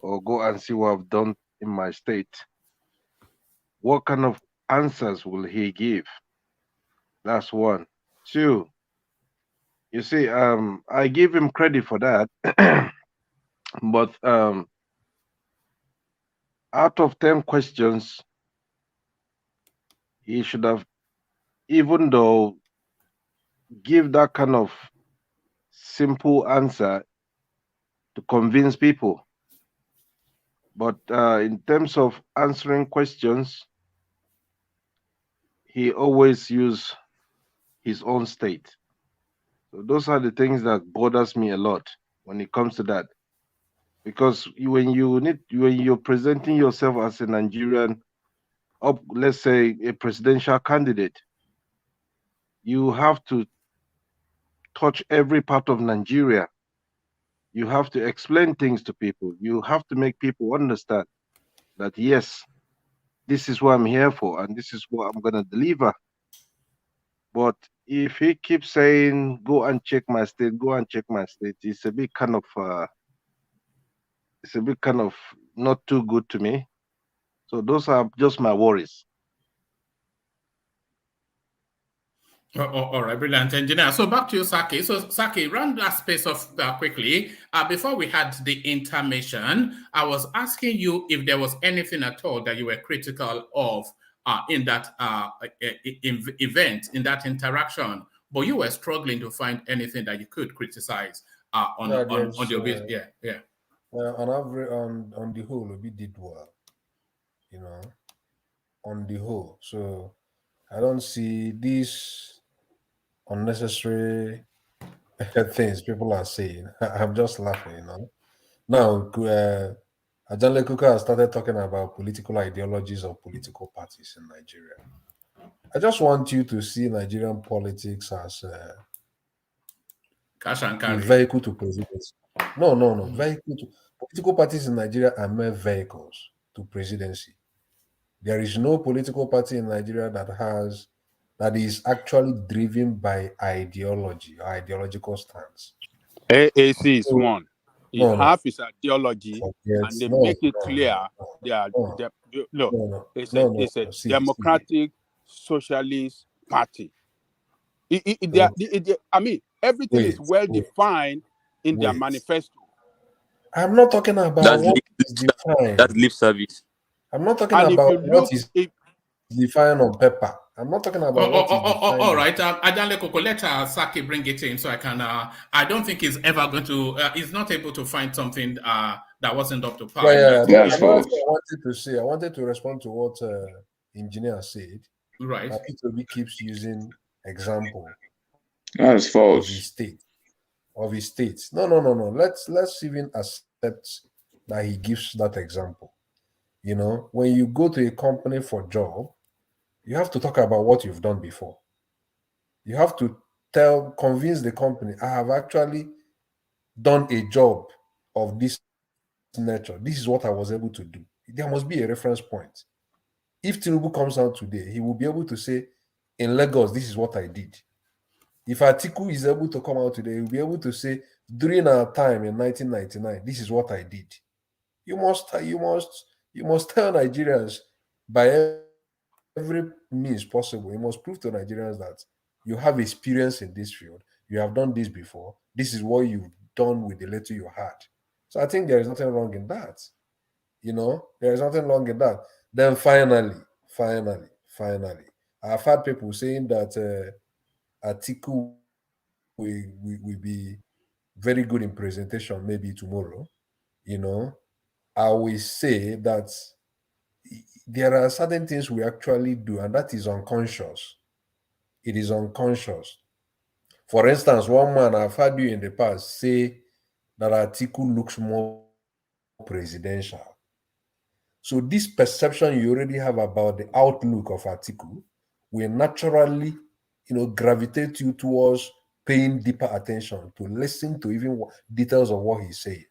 [SPEAKER 9] or "Go and see what I've done in my state," what kind of answers will he give? That's one. Two, you see, I give him credit for that, but out of 10 questions, he should have, even though, give that kind of simple answer to convince people. But in terms of answering questions, he always use his own state. So those are the things that bothers me a lot when it comes to that. Because when you're presenting yourself as a Nigerian, let's say a presidential candidate, you have to touch every part of Nigeria. You have to explain things to people. You have to make people understand that, yes, this is what I'm here for and this is what I'm going to deliver. But if he keeps saying, "Go and check my state, go and check my state," it's a bit kind of not too good to me. So those are just my worries.
[SPEAKER 18] All right, brilliant, engineer. So back to you, Saki. So Saki, run that space off quickly. Before we had the intermission, I was asking you if there was anything at all that you were critical of in that event, in that interaction, but you were struggling to find anything that you could criticize on the yeah.
[SPEAKER 5] On the whole, Obi did well, on the whole. So I don't see these unnecessary things people are saying. I'm just laughing, Now, Ajanle Kuka has started talking about political ideologies of political parties in Nigeria. I just want you to see Nigerian politics as
[SPEAKER 18] cash and
[SPEAKER 5] a
[SPEAKER 18] carry
[SPEAKER 5] vehicle to presidency. No. Vehicle to political parties in Nigeria are mere vehicles to presidency. There is no political party in Nigeria that is actually driven by ideology or ideological stance.
[SPEAKER 6] AAC is one.
[SPEAKER 5] No.
[SPEAKER 6] Half is ideology, and they make it clear it's a democratic socialist party. I mean, everything is well defined in their manifesto.
[SPEAKER 5] I'm not talking about what is defined.
[SPEAKER 16] That's lip service.
[SPEAKER 5] I'm not talking about what is defined on paper. I'm not talking about what is defined.
[SPEAKER 18] All right, Adanle Koko, let Saki bring it in so I can. I don't think he's ever going to. He's not able to find something that wasn't up to par.
[SPEAKER 5] I wanted to respond to what engineer said.
[SPEAKER 18] Right.
[SPEAKER 5] That Peter keeps using example.
[SPEAKER 17] That's false.
[SPEAKER 5] Of his state. No. Let's even accept that he gives that example. When you go to a company for job, you have to talk about what you've done before. You have to convince the company, I have actually done a job of this nature. This is what I was able to do. There must be a reference point. If Tinubu comes out today, he will be able to say, in Lagos, this is what I did. If Atiku is able to come out today, he will be able to say, during our time in 1999, this is what I did. You must tell Nigerians by every means possible. You must prove to Nigerians that you have experience in this field. You have done this before. This is what you've done with the little you had. So I think there is nothing wrong in that. There is nothing wrong in that. Then finally, I've had people saying that Atiku will be very good in presentation maybe tomorrow, I will say that there are certain things we actually do, and that is unconscious. It is unconscious. For instance, one man I've heard you in the past say that Atiku looks more presidential. So this perception you already have about the outlook of Atiku will naturally, gravitate you towards paying deeper attention to listen to even details of what he's saying.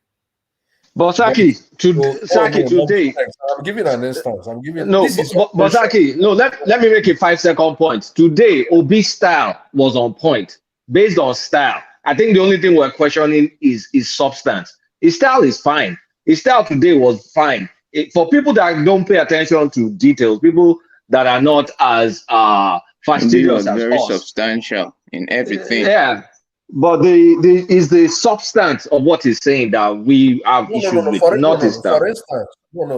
[SPEAKER 1] But Saki, today,
[SPEAKER 5] I'm giving an instance. I'm giving
[SPEAKER 1] no,
[SPEAKER 5] this is
[SPEAKER 1] but Saki, no. Let me make a 5-second point. Today, Obi's style was on point based on style. I think the only thing we're questioning is substance. His style is fine. His style today was fine. For people that don't pay attention to details, people that are not as fastidious as
[SPEAKER 19] very
[SPEAKER 1] us.
[SPEAKER 19] Substantial in everything.
[SPEAKER 1] Yeah. But the substance of what he's saying that we have issues with, not his style.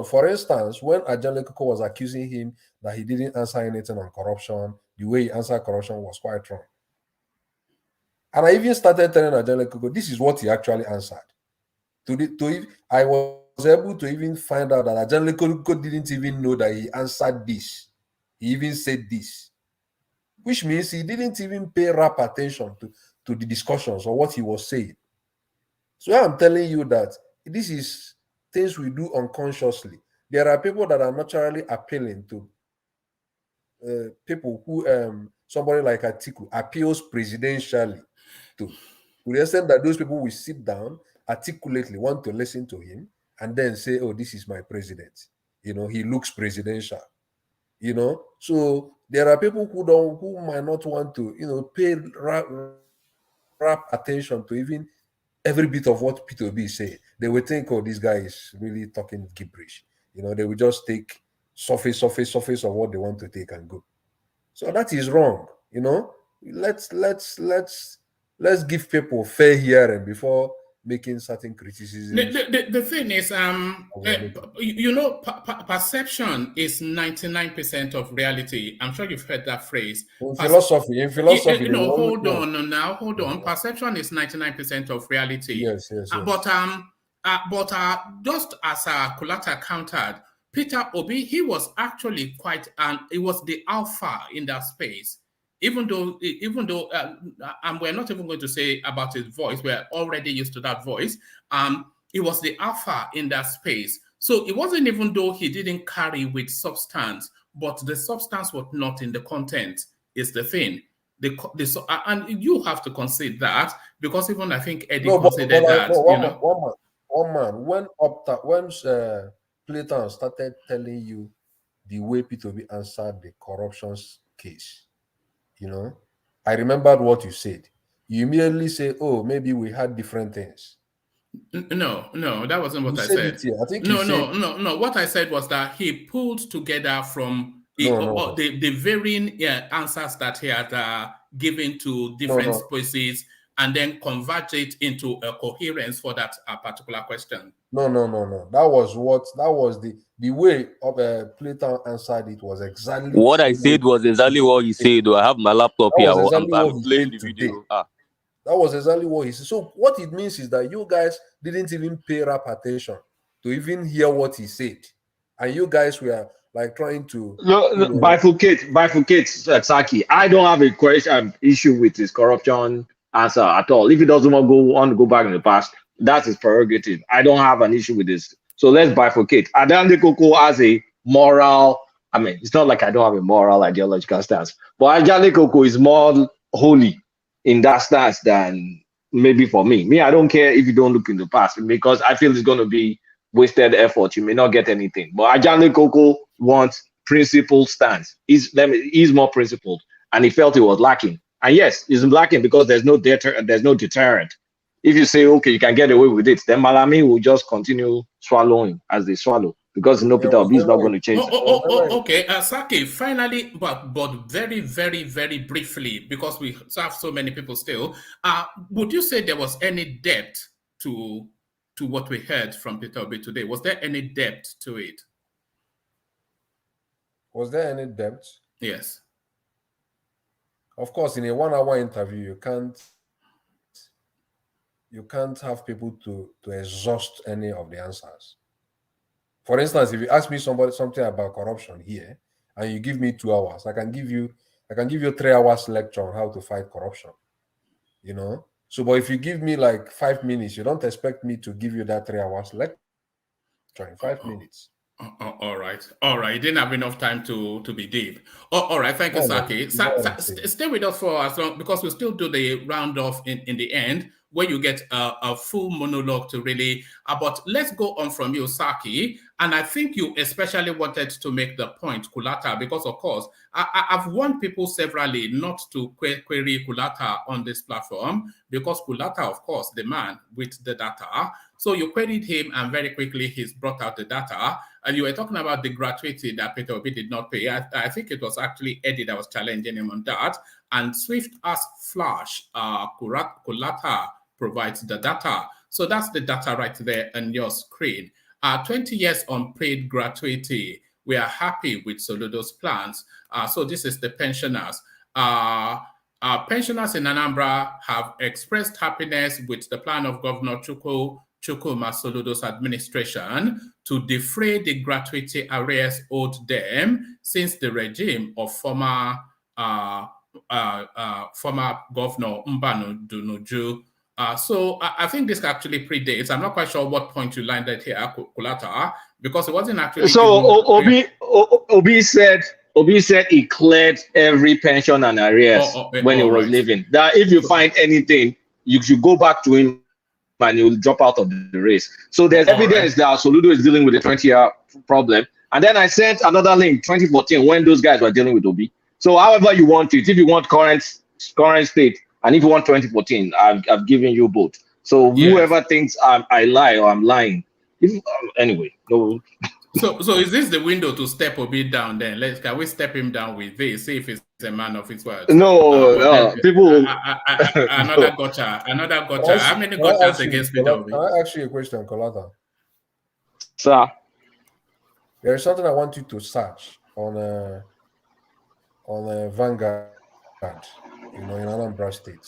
[SPEAKER 5] For instance, when Ajale Koko was accusing him that he didn't answer anything on corruption, the way he answered corruption was quite wrong. And I even started telling Ajale Koko, this is what he actually answered. I was able to even find out that Ajale Koko didn't even know that he answered this. He even said this, which means he didn't even pay rapt attention to the discussions or what he was saying. So I'm telling you that this is things we do unconsciously. There are people that are naturally appealing to people who somebody like Atiku appeals presidentially to the extent that those people will sit down, articulately want to listen to him, and then say, oh, this is my president. He looks presidential. So there are people who might not want to, pay rapt attention to even every bit of what P2B is saying. They will think, oh, this guy is really talking gibberish. They will just take surface of what they want to take and go. So that is wrong. Let's give people fair hearing before making certain criticisms.
[SPEAKER 18] The thing is, perception is 99% of reality. I'm sure you've heard that phrase.
[SPEAKER 5] In philosophy.
[SPEAKER 18] Hold on. Perception is 99% of reality.
[SPEAKER 5] Yes.
[SPEAKER 18] But just as Kulata countered, Peter Obi, he was actually he was the alpha in that space. Even though, and we're not even going to say about his voice, we're already used to that voice. He was the alpha in that space. So it wasn't even though he didn't carry with substance, but the substance was not in the content is the thing. And you have to concede that, because even I think Eddie considered that.
[SPEAKER 5] One man, when Clayton started telling you the way P2B answered the corruption case, I remembered what you said. You immediately say, oh, maybe we had different things.
[SPEAKER 18] No, that wasn't what I said.
[SPEAKER 5] I think
[SPEAKER 18] no. What I said was that he pulled together from the varying answers that he had given to different species and then convert it into a coherence for that particular question.
[SPEAKER 5] No. That was the way of Plato answered it was exactly
[SPEAKER 16] what I said was exactly what he said. I have my laptop here. I'm playing the video.
[SPEAKER 5] That was exactly what he said. So what it means is that you guys didn't even pay rapt attention to even hear what he said, and you guys were like trying to
[SPEAKER 1] bifurcate Saki. I don't have a question issue with his corruption answer at all. If he doesn't want to go back in the past, that's his prerogative. I don't have an issue with this. So let's bifurcate. Adande Koko has a moral. I mean, it's not like I don't have a moral ideological stance, but Adande Koko is more holy in that stance than maybe for me. Me, I don't care if you don't look in the past, because I feel it's going to be wasted effort. You may not get anything. But Adande Koko wants principled stance. He's more principled, and he felt he was lacking. And yes, he's lacking because there's no deterrent. If you say, okay, you can get away with it, then Malami will just continue swallowing as they swallow, because Peter Obi is not going to change.
[SPEAKER 18] Okay, Saki, finally, but very, very, very briefly, because we have so many people still, would you say there was any depth to what we heard from Peter Obi today? Was there any depth to it?
[SPEAKER 5] Was there any depth?
[SPEAKER 18] Yes.
[SPEAKER 5] Of course, in a 1 hour interview, you can't have people to exhaust any of the answers. For instance, if you ask me something about corruption here, and you give me 2 hours, I can give you 3 hours lecture on how to fight corruption. You know. So, but if you give me like 5 minutes, you don't expect me to give you that 3 hours lecture in 5 minutes.
[SPEAKER 18] All right. You didn't have enough time to be deep. All right. Thank you, Saki. Stay with us for as long, because we'll still do the round off in the end, where you get a full monologue to really. But let's go on from you, Saki. And I think you especially wanted to make the point, Kulata, because of course I've warned people severally not to query Kulata on this platform, because Kulata, of course, the man with the data. So you queried him, and very quickly he's brought out the data. And you were talking about the gratuity that Peter Obi did not pay. I think it was actually Eddie that was challenging him on that. And swift as flash, Kulata provides the data. So that's the data right there on your screen. 20 years unpaid gratuity. We are happy with Soludo's plans. So this is the pensioners. Pensioners in Anambra have expressed happiness with the plan of Governor Chukwuma Soludo's administration to defray the gratuity arrears owed them since the regime of former Governor Mbanu Dunuju. So I think this actually predates. I'm not quite sure what point you landed here, Kulata, because it wasn't actually.
[SPEAKER 1] So Obi said he cleared every pension and arrears when he was leaving. That if you find anything, you should go back to him and he will drop out of the race. So there's evidence that Soludo is dealing with a 20-year problem. And then I sent another link, 2014, when those guys were dealing with Obi. So however you want it, if you want current state, and if you want 2014, I've given you both. So whoever thinks I lie or I'm lying, anyway, no.
[SPEAKER 18] So is this the window to step Obi down? Then can we step him down with this? See if he's a man of his words.
[SPEAKER 1] No, people.
[SPEAKER 18] Another gotcha. How many gotchas against Peter Obi?
[SPEAKER 5] Can I ask you a question, Kolata?
[SPEAKER 1] Sir,
[SPEAKER 5] there is something I want you to search on Vanguard. In Anambra State,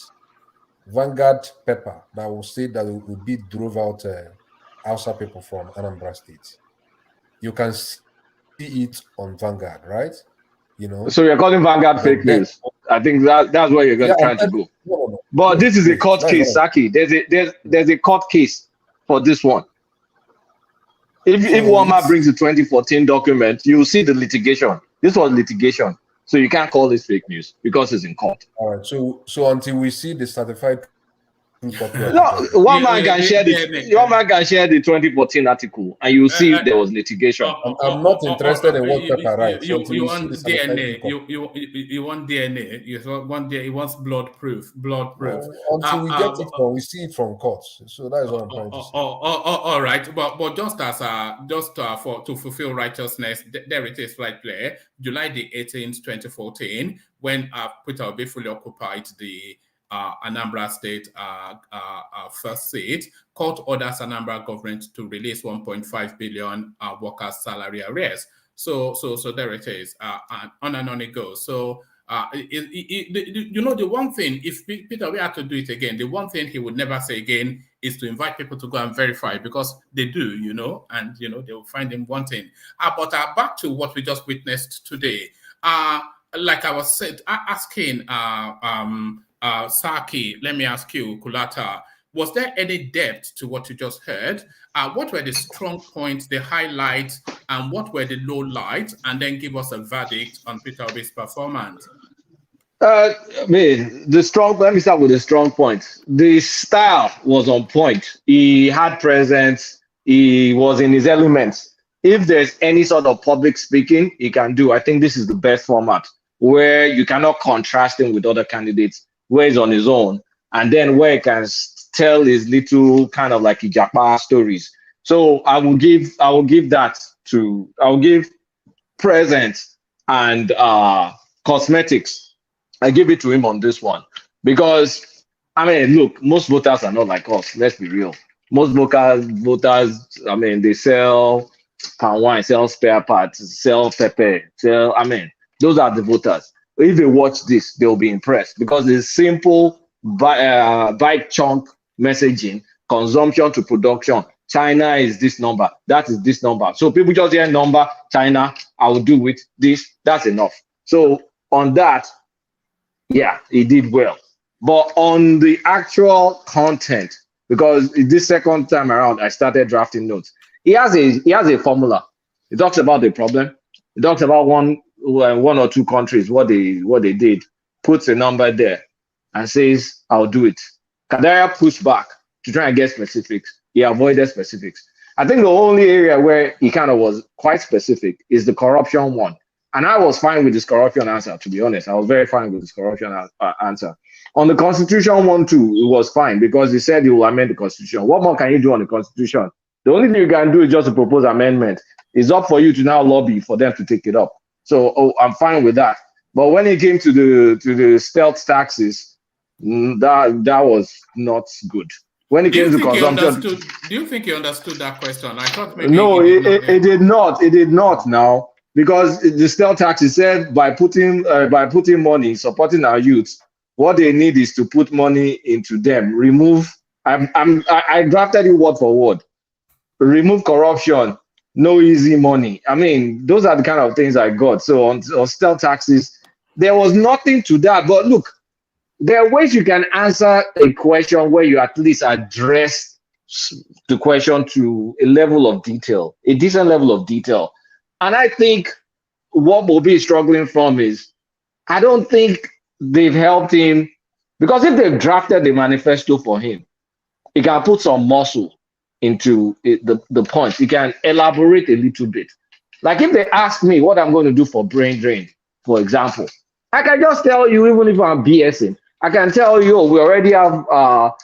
[SPEAKER 5] Vanguard paper that will say that Obi drove out Hausa people from Anambra State. You can see it on Vanguard, right?
[SPEAKER 1] So you're calling Vanguard fake news. I think that's where you're trying to go. No. But this is a court case, Saki. There's a court case for this one. If one man brings the 2014 document, you'll see the litigation. This was litigation. So you can't call this fake news because it's in court.
[SPEAKER 5] All right. So until we see the certified copy,
[SPEAKER 1] one man can share the 2014 article, and you see there was litigation.
[SPEAKER 5] I'm not interested in what paper writes.
[SPEAKER 18] You want DNA? You want DNA? You want blood proof.
[SPEAKER 5] Until we get it from, we see it from court. So that is what I'm trying to say.
[SPEAKER 18] All right. But to fulfill righteousness, there it is right there. July the 18th, 2014, when Peter Obi fully occupied the Anambra State first seat, court orders Anambra government to release 1.5 billion workers' salary arrears. So there it is, on and on it goes. So the one thing, if Peter we had to do it again, the one thing he would never say again is to invite people to go and verify, because they do, and they will find him wanting. But back to what we just witnessed today. Like I was asking Saki, let me ask you, Kulata, was there any depth to what you just heard? What were the strong points, the highlights, and what were the low lights? And then give us a verdict on Peter Obi's performance.
[SPEAKER 1] Let me start with the strong points. The style was on point. He had presence. He was in his elements. If there's any sort of public speaking he can do, I think this is the best format, where you cannot contrast him with other candidates, where he's on his own, and then where he can tell his little kind of like Ijapa stories. So I will give presence and cosmetics. I give it to him on this one, because look, most voters are not like us. Let's be real. Most voters, they sell palm wine, sell spare parts, sell pepper, those are the voters. if they watch this, they'll be impressed because it's simple byte chunk messaging, consumption to production. China is this number, that is this number. So people just hear number, China, I will do with this, that's enough. So on that, yeah, he did well. But on the actual content, because this second time around, I started drafting notes. He has a formula. He talks about the problem. He talks about one or two countries, what they did, puts a number there and says, I'll do it. Kadiria pushed back to try and get specifics. He avoided specifics. I think the only area where he kind of was quite specific is the corruption one. And I was fine with this corruption answer, to be honest. I was very fine with this corruption answer. On the constitution one too, it was fine because he said he will amend the constitution. What more can you do on the constitution? The only thing you can do is just to propose amendment. It's up for you to now lobby for them to take it up. So I'm fine with that. But when it came to the stealth taxes, that was not good. When it came to consumption,
[SPEAKER 18] do you think he understood that question? I thought maybe
[SPEAKER 1] no, it did not. It did not now because the stealth tax is said by putting money supporting our youth. What they need is to put money into them. Remove. I drafted it word for word. Remove corruption. No easy money. I mean, those are the kind of things I got. So on stealth taxes, there was nothing to that. But look, there are ways you can answer a question where you at least address the question to a level of detail, a decent level of detail. And I think what Obi is struggling from is, I don't think they've helped him, because if they've drafted the manifesto for him, he can put some muscle into the points. He can elaborate a little bit. Like if they ask me what I'm going to do for brain drain, for example, I can just tell you, even if I'm BSing, I can tell you, we already have, I'll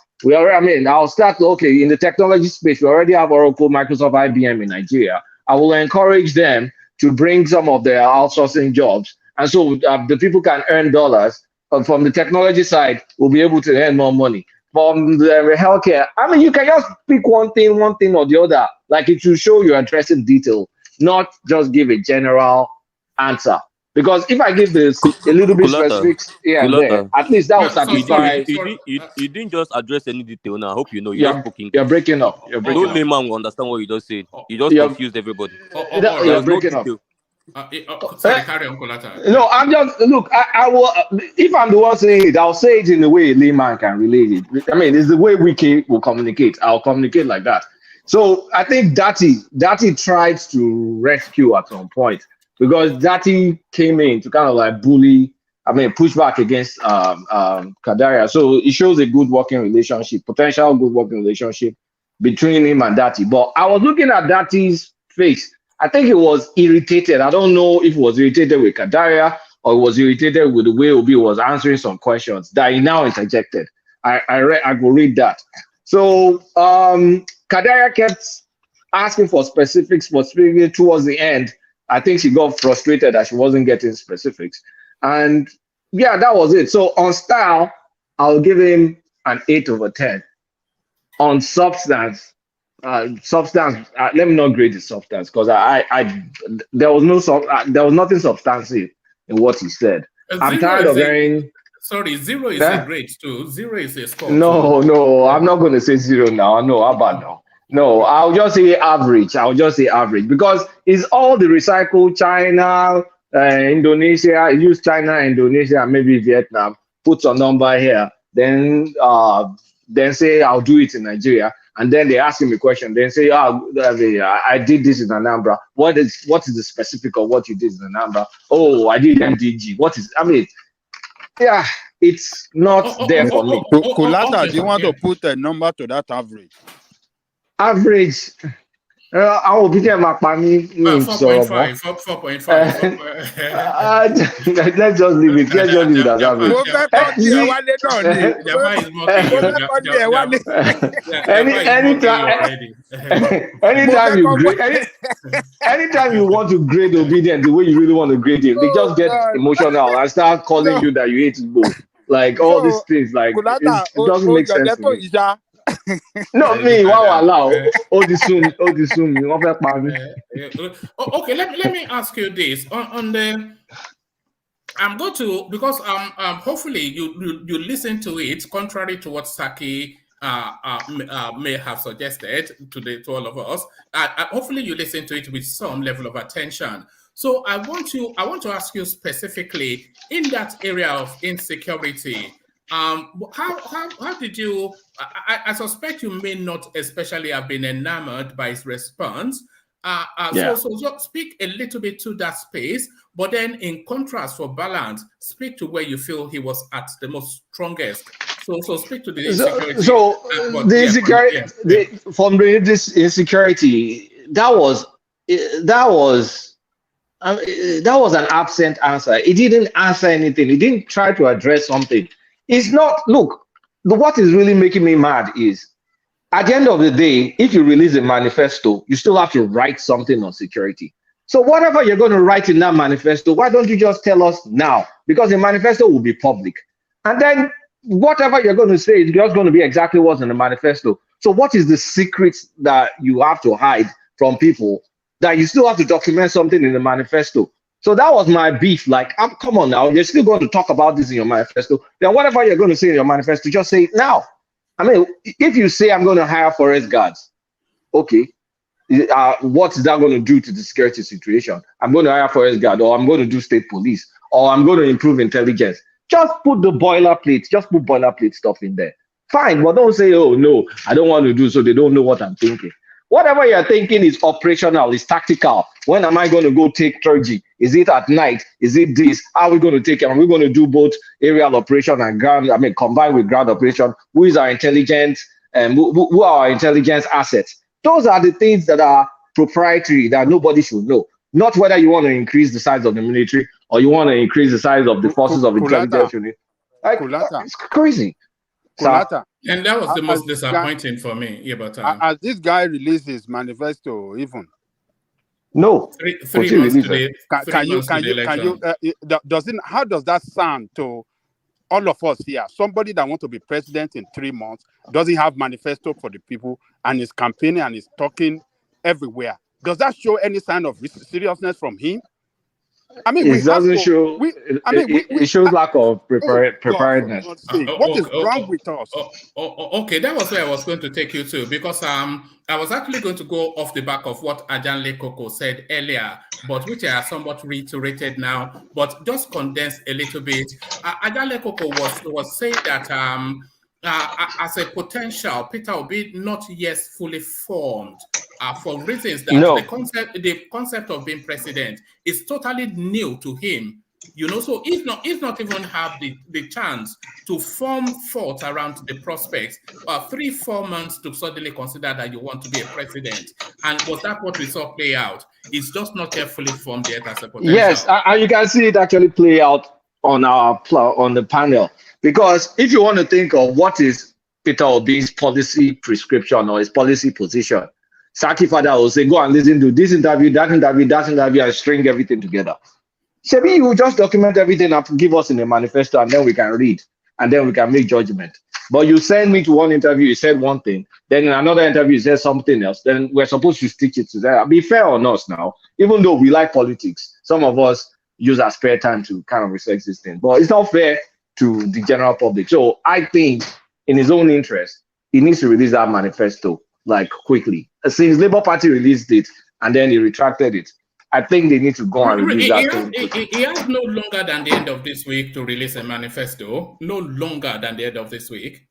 [SPEAKER 1] start, okay, in the technology space, we already have Oracle, Microsoft, IBM in Nigeria. I will encourage them to bring some of their outsourcing jobs. And so the people can earn dollars. From the technology side, we'll be able to earn more money. From the healthcare, I mean, you can just pick one thing or the other. Like it will show you're addressing detail, not just give a general answer. Because if I give this a little bit specifics here and there, at least that will satisfy.
[SPEAKER 16] You didn't just address any detail now. I hope you know. You're
[SPEAKER 1] breaking up. You're breaking
[SPEAKER 16] no
[SPEAKER 1] up.
[SPEAKER 16] layman will understand what you just said. You just confused everybody.
[SPEAKER 1] You're breaking up.
[SPEAKER 18] Sorry, carry on, Kolata.
[SPEAKER 1] No, I'm just, look, I will, if I'm the one saying it, I'll say it in the way a layman can relate it. I mean, it's the way we will communicate. I'll communicate like that. So I think Datti tried to rescue at some point, because Datti came in to kind of like push back against Kadiria. So it shows a good working relationship, potential good working relationship between him and Datti. But I was looking at Datti's face. I think he was irritated. I don't know if he was irritated with Kadiria or he was irritated with the way Obi was answering some questions that he now interjected. I could read that. So Kadiria kept asking for specifics towards the end. I think she got frustrated that she wasn't getting specifics. And yeah, that was it. So on style, I'll give him an 8/10. On substance, let me not grade the substance, because there was nothing substantive in what he said. I'm tired of hearing.
[SPEAKER 18] Sorry, 0 is a grade too. 0 is a score.
[SPEAKER 1] No, I'm not going to say 0 now. No, how about now? No, I'll just say average. Because it's all the recycled China, Indonesia. Use China, Indonesia, maybe Vietnam. Put some number here. Then say I'll do it in Nigeria. And then they ask him a question. Then say, I did this in Anambra. What is the specific of what you did in Anambra? Oh, I did MDG. Yeah, it's not there for me.
[SPEAKER 6] Kolata, do you want to put a number to that average?
[SPEAKER 1] Average. I will be there,
[SPEAKER 18] 4.5.
[SPEAKER 1] Let's just leave it. As average. Anytime you want to grade obedience the way you really want to grade him, they just get emotional and start calling you that you hate Igbo. Like all these things, like it doesn't make sense to me. Not me. Wow, allow. Okay,
[SPEAKER 18] let me ask you this. On the I'm going to, because hopefully you listen to it, contrary to what Saki may have suggested to all of us. Hopefully you listen to it with some level of attention. So I want to ask you specifically in that area of insecurity. How did you? I suspect you may not especially have been enamored by his response. So just speak a little bit to that space, but then in contrast, for balance, speak to where you feel he was at the most strongest. So speak to the insecurity.
[SPEAKER 1] The insecurity, from this insecurity, that was an absent answer. He didn't answer anything. He didn't try to address something. It's not, look, what is really making me mad is, at the end of the day, if you release a manifesto, you still have to write something on security. So whatever you're going to write in that manifesto, why don't you just tell us now? Because the manifesto will be public. And then whatever you're going to say is just going to be exactly what's in the manifesto. So what is the secrets that you have to hide from people that you still have to document something in the manifesto? So that was my beef. Like, come on now, you're still going to talk about this in your manifesto. Then whatever you're going to say in your manifesto, just say it now. I mean, if you say I'm going to hire forest guards, okay, what is that going to do to the security situation? I'm going to hire forest guard, or I'm going to do state police, or I'm going to improve intelligence. Just put the boilerplate, just put boilerplate stuff in there. Fine, but don't say, oh no, I don't want to do so. They don't know what I'm thinking. Whatever you're thinking is operational, is tactical. When am I going to go take clergy? Is it at night? Is it this? How are we going to take it? Are we going to do both aerial operation and ground? I mean, combined with ground operation? Who is our intelligence? Who are our intelligence assets? Those are the things that are proprietary that nobody should know. Not whether you want to increase the size of the military or you want to increase the size of the forces of intelligence unit. Like, it's crazy.
[SPEAKER 6] Kulata.
[SPEAKER 18] And that was the most disappointing for me. Yeah, but
[SPEAKER 6] as this guy released his manifesto, even
[SPEAKER 1] no,
[SPEAKER 18] three months today.
[SPEAKER 6] How does that sound to all of us here? Somebody that wants to be president in 3 months doesn't have manifesto for the people and is campaigning and is talking everywhere. Does that show any sign of seriousness from him? I mean,
[SPEAKER 1] it doesn't show. It shows lack of preparedness.
[SPEAKER 6] What is wrong with us?
[SPEAKER 18] Okay, that was where I was going to take you to, because I was actually going to go off the back of what Ajanle Koko said earlier, but which I somewhat reiterated now, but just condensed a little bit. Ajanle Koko was saying that as a potential, Peter Obi not yet fully formed. For reasons that the concept of being president is totally new to him, so if not even have the chance to form thoughts around the prospects, 3-4 months to suddenly consider that you want to be a president. And was that what we saw play out? It's just not yet fully formed yet as a potential.
[SPEAKER 1] Yes, you can see it actually play out on the panel, because if you want to think of what is Peter Obi's policy prescription or his policy position, Saki Father will say, go and listen to this interview, that interview, that interview, and string everything together. Sebi, you just document everything and give us in a manifesto, and then we can read, and then we can make judgment. But you send me to one interview, you said one thing, then in another interview, you said something else, then we're supposed to stitch it together. Be fair on us now, even though we like politics. Some of us use our spare time to kind of research this thing, but it's not fair to the general public. So I think in his own interest, he needs to release that manifesto like quickly. Since Labour Party released it and then he retracted it, I think they need to go and release that thing.
[SPEAKER 18] He has no longer than the end of this week to release a manifesto. No longer than the end of this week.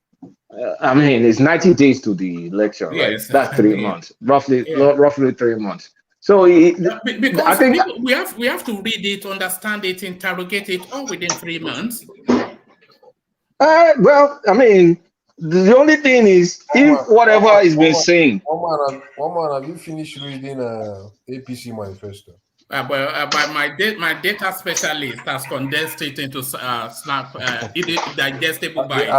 [SPEAKER 1] I mean, it's 90 days to the election, right? That's 3 months, roughly 3 months. So
[SPEAKER 18] because
[SPEAKER 1] I think
[SPEAKER 18] we have to read it, understand it, interrogate it, all within 3 months.
[SPEAKER 1] Well, I mean, the only thing is, if whatever is been saying.
[SPEAKER 5] One man, have you finished reading APC manifesto?
[SPEAKER 18] But my data specialist has condensed it into digestible bites.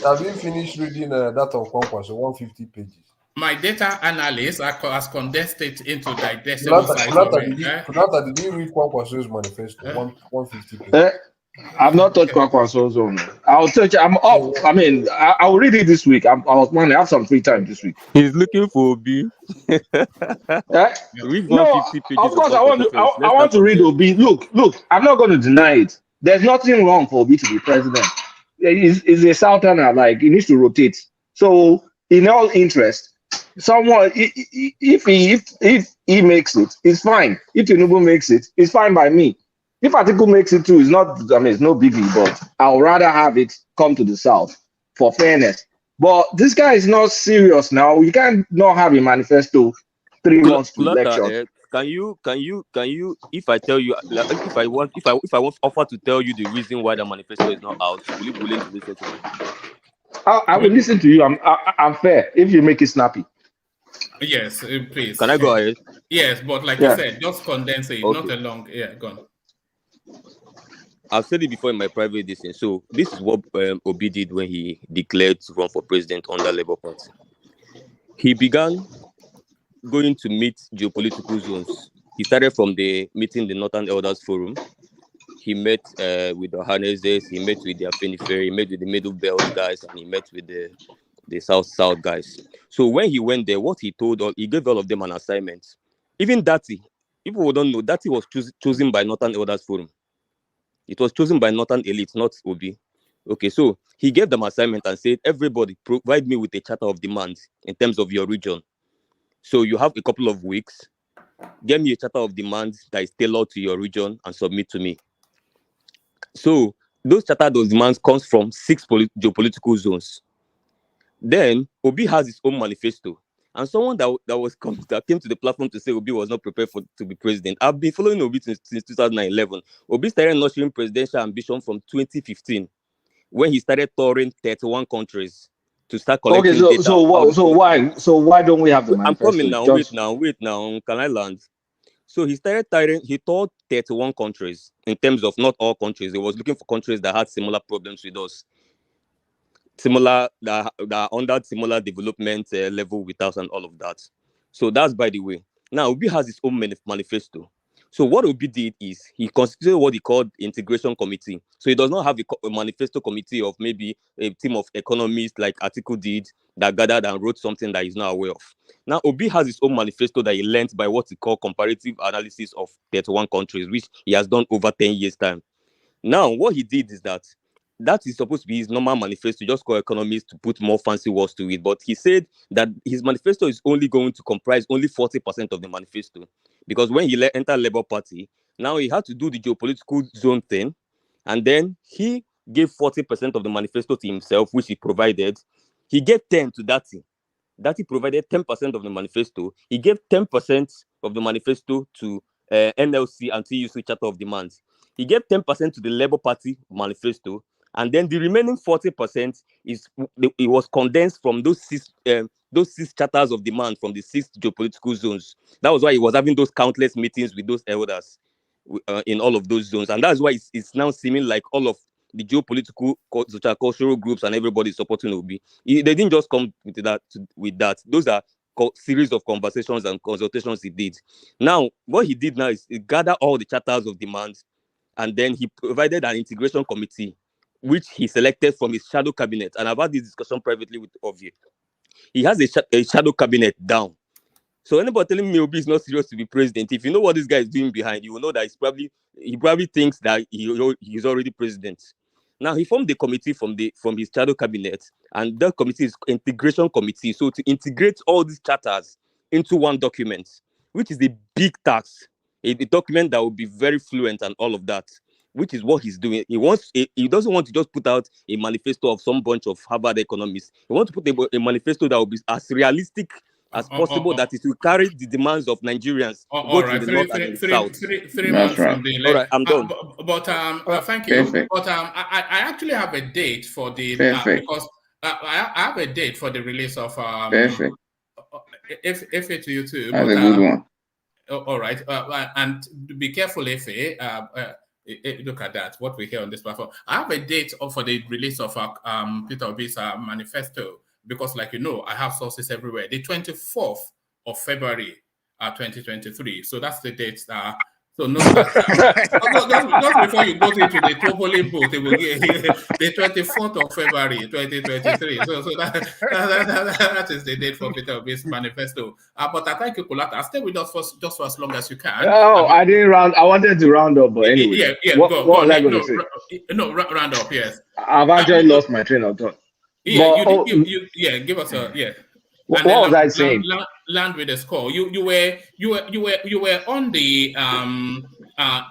[SPEAKER 5] Have you finished reading that of Conquest, 150 pages?
[SPEAKER 18] My data analyst has condensed it into digestible
[SPEAKER 5] bites. Did you read Conquest's manifesto? 150 pages.
[SPEAKER 1] I've not touched Kwakwaso Zone. I'll touch. I'm up. I mean, I'll read it this week. I have some free time this week.
[SPEAKER 16] He's looking for Obi.
[SPEAKER 1] Read 150 pages. Of course, I want to read Obi. Look. I'm not going to deny it. There's nothing wrong for Obi to be president. He's a southerner, like he needs to rotate. So in all interest, someone if he makes it, it's fine. If Tinubu makes it, it's fine by me. If Atiku makes it too, it's not. I mean, it's no biggie. But I'll rather have it come to the south for fairness. But this guy is not serious now. You can't not have a manifesto 3 months to election.
[SPEAKER 16] Can you? If I tell you, like, if I want offer to tell you the reason why the manifesto is not out, will you be willing to listen to me?
[SPEAKER 1] I will listen to you. I'm fair if you make it snappy.
[SPEAKER 18] Yes, please.
[SPEAKER 16] Can I go ahead?
[SPEAKER 18] Yes, but like you said, just condense it, not a long. Yeah, go on.
[SPEAKER 16] I've said it before in my private distance. So this is what Obi did when he declared to run for president under Labour Party. He began going to meet geopolitical zones. He started from the Northern Elders Forum. He met with the Harnesses, he met with the Afenifere, he met with the Middle Belt guys, and he met with the South guys. So when he went there, what he gave all of them an assignment. Even Datti, people who don't know, Datti was chosen by Northern Elders Forum. It was chosen by Northern Elite, not Obi. Okay, so he gave them assignment and said, everybody provide me with a charter of demands in terms of your region. So you have a couple of weeks. Get me a charter of demands that is tailored to your region and submit to me. So those charter of demands comes from 6 geopolitical zones. Then Obi has his own manifesto. And someone that came to the platform to say Obi was not prepared to be president. I've been following Obi since 2011. Obi started nurturing presidential ambition from 2015 when he started touring 31 countries to start collecting data.
[SPEAKER 1] So why don't we have the manifesto?
[SPEAKER 16] I'm coming now. Wait now. Can I land? So he toured 31 countries in terms of not all countries. He was looking for countries that had similar problems with us. That are under similar development level with us and all of that. So that's by the way. Now Obi has his own manifesto. So what Obi did is he constituted what he called integration committee. So he does not have a manifesto committee of maybe a team of economists like Atiku did that gathered and wrote something that he's not aware of. Now Obi has his own manifesto that he learned by what he called comparative analysis of 31 countries, which he has done over 10 years time. Now what he did is that is supposed to be his normal manifesto, just call economists to put more fancy words to it. But he said that his manifesto is only going to comprise only 40% of the manifesto. Because when he entered Labour Party, now he had to do the geopolitical zone thing. And then he gave 40% of the manifesto to himself, which he provided. He gave 10 to Datti. Datti provided 10% of the manifesto. He gave 10% of the manifesto to NLC and TUC Charter of Demands. He gave 10% to the Labour Party manifesto. And then the remaining 40% it was condensed from those six charters of demand from the 6 geopolitical zones. That was why he was having those countless meetings with those elders in all of those zones. And that's why it's now seeming like all of the geopolitical, cultural groups and everybody supporting Obi. They didn't just come with that. Those are series of conversations and consultations he did. Now, what he did now is he gathered all the charters of demand, and then he provided an integration committee, which he selected from his shadow cabinet. And I've had this discussion privately with Ovi. He has a shadow cabinet down. So anybody telling me Obi is not serious to be president, if you know what this guy is doing behind, you will know that he probably thinks that he's already president. Now he formed the committee from his shadow cabinet, and that committee is integration committee. So to integrate all these charters into one document, which is a big task, a document that will be very fluent and all of that, which is what he's doing. He doesn't want to just put out a manifesto of some bunch of Harvard economists. He wants to put a manifesto that will be as realistic as possible, that it will carry the demands of Nigerians, both in the north and in the south.
[SPEAKER 18] 3 months from the election.
[SPEAKER 16] All right, I'm done.
[SPEAKER 18] Thank you. Perfect. But I actually have a date for the because I have a date for the release of
[SPEAKER 19] Perfect.
[SPEAKER 18] If it to you too.
[SPEAKER 19] That's a good one.
[SPEAKER 18] All right, and be careful, Efe. Look at that, what we hear on this platform. I have a date for the release of Peter Obi's manifesto, because like you know, I have sources everywhere. The 24th of February 2023. So that's the date So no just before you go into the polling booth, it will get the 24th of February 2023. So that is the date for Peter Obi's manifesto. But I thank you, Kulata. Stay with us just for as long as you can.
[SPEAKER 1] I didn't round. I wanted to round up, but anyway.
[SPEAKER 18] Yeah.
[SPEAKER 1] What was I going to say?
[SPEAKER 18] Round up. Yes.
[SPEAKER 1] I've actually lost my train of thought.
[SPEAKER 18] Yeah, but, you give us a
[SPEAKER 1] What was I saying?
[SPEAKER 18] Land with a score. You were on the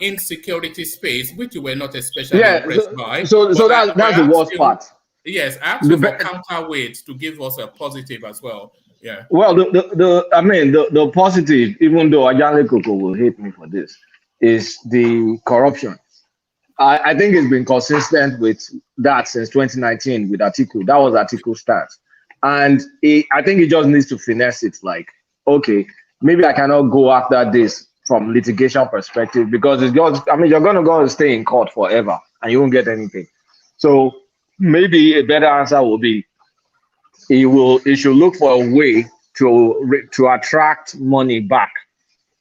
[SPEAKER 18] insecurity space, which you were not especially impressed by.
[SPEAKER 1] So that's the worst part.
[SPEAKER 18] Yes, I asked you for counterweight to give us a positive as well. Yeah.
[SPEAKER 1] Well, the positive, even though Ajale Koko will hate me for this, is the corruption. I think it's been consistent with that since 2019 with Atiku. That was Atiku's stance. And I think he just needs to finesse it. Like, okay, maybe I cannot go after this from litigation perspective because it's just, you're going to go and stay in court forever and you won't get anything. So maybe a better answer will be he should look for a way to attract money back,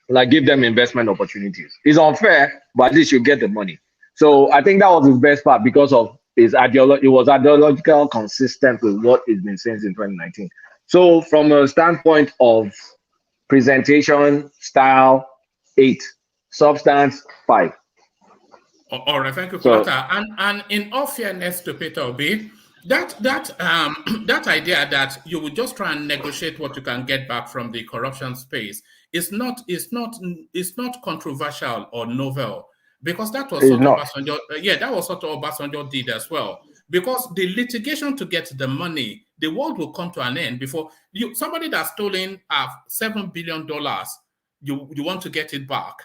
[SPEAKER 1] like give them investment opportunities. It's unfair, but at least you get the money. So I think that was his best part because of his ideology. It was ideological consistent with what he's been saying since 2019. So from a standpoint of presentation, style, 8, substance, 5.
[SPEAKER 18] All right, thank you, Kulata. And in all fairness to Peter Obi, that idea that you would just try and negotiate what you can get back from the corruption space is not controversial or novel. Because that was what Obasanjo, that was what Obasanjo did as well. Because the litigation to get the money, the world will come to an end before somebody that's stolen $7 billion, you want to get it back.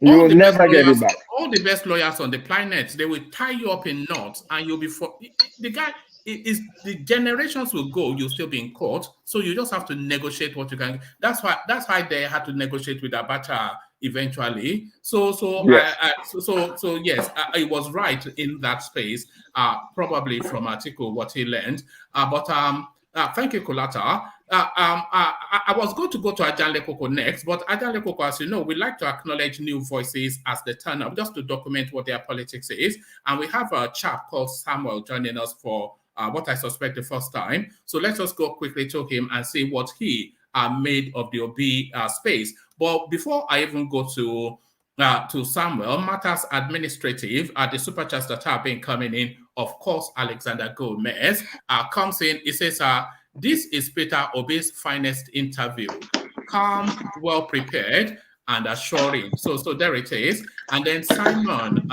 [SPEAKER 1] You will never get it back.
[SPEAKER 18] All the best lawyers on the planet, they will tie you up in knots, and you'll be the guy. The generations will go, you'll still be in court. So you just have to negotiate what you can. That's why they had to negotiate with Abacha eventually. So yes, I was right in that space. Probably from Atiku what he learned. But thank you, Kulata. I was going to go to Ajale Koko next, but Ajale Koko, as you know, we like to acknowledge new voices as they turn up, just to document what their politics is. And we have a chap called Samuel joining us for what I suspect the first time. So let's just go quickly to him and see what he made of the Obi space. But before I even go to Samuel, matters administrative, the super chats that have been coming in, of course, Alexander Gomez comes in. He says, this is Peter Obi's finest interview. Calm, well prepared, and assuring. So there it is. And then Simon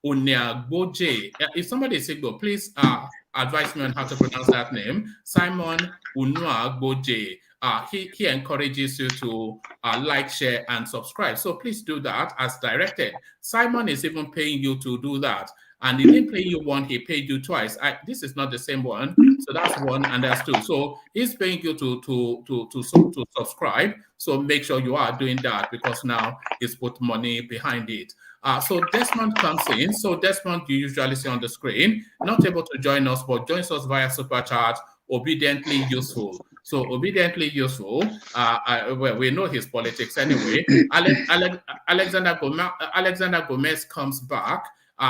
[SPEAKER 18] Unyagboje. If somebody is Igbo, please advise me on how to pronounce that name. Simon Unyagboje. He encourages you to like, share, and subscribe. So please do that as directed. Simon is even paying you to do that. And he didn't pay you one, he paid you twice. This is not the same one. So that's one and that's two. So he's paying you to subscribe. So make sure you are doing that because now he's put money behind it. So Desmond comes in. So Desmond, you usually see on the screen, not able to join us, but joins us via Super Chat, obediently useful. So obediently useful. Well, we know his politics anyway. Alexander Gomez comes back.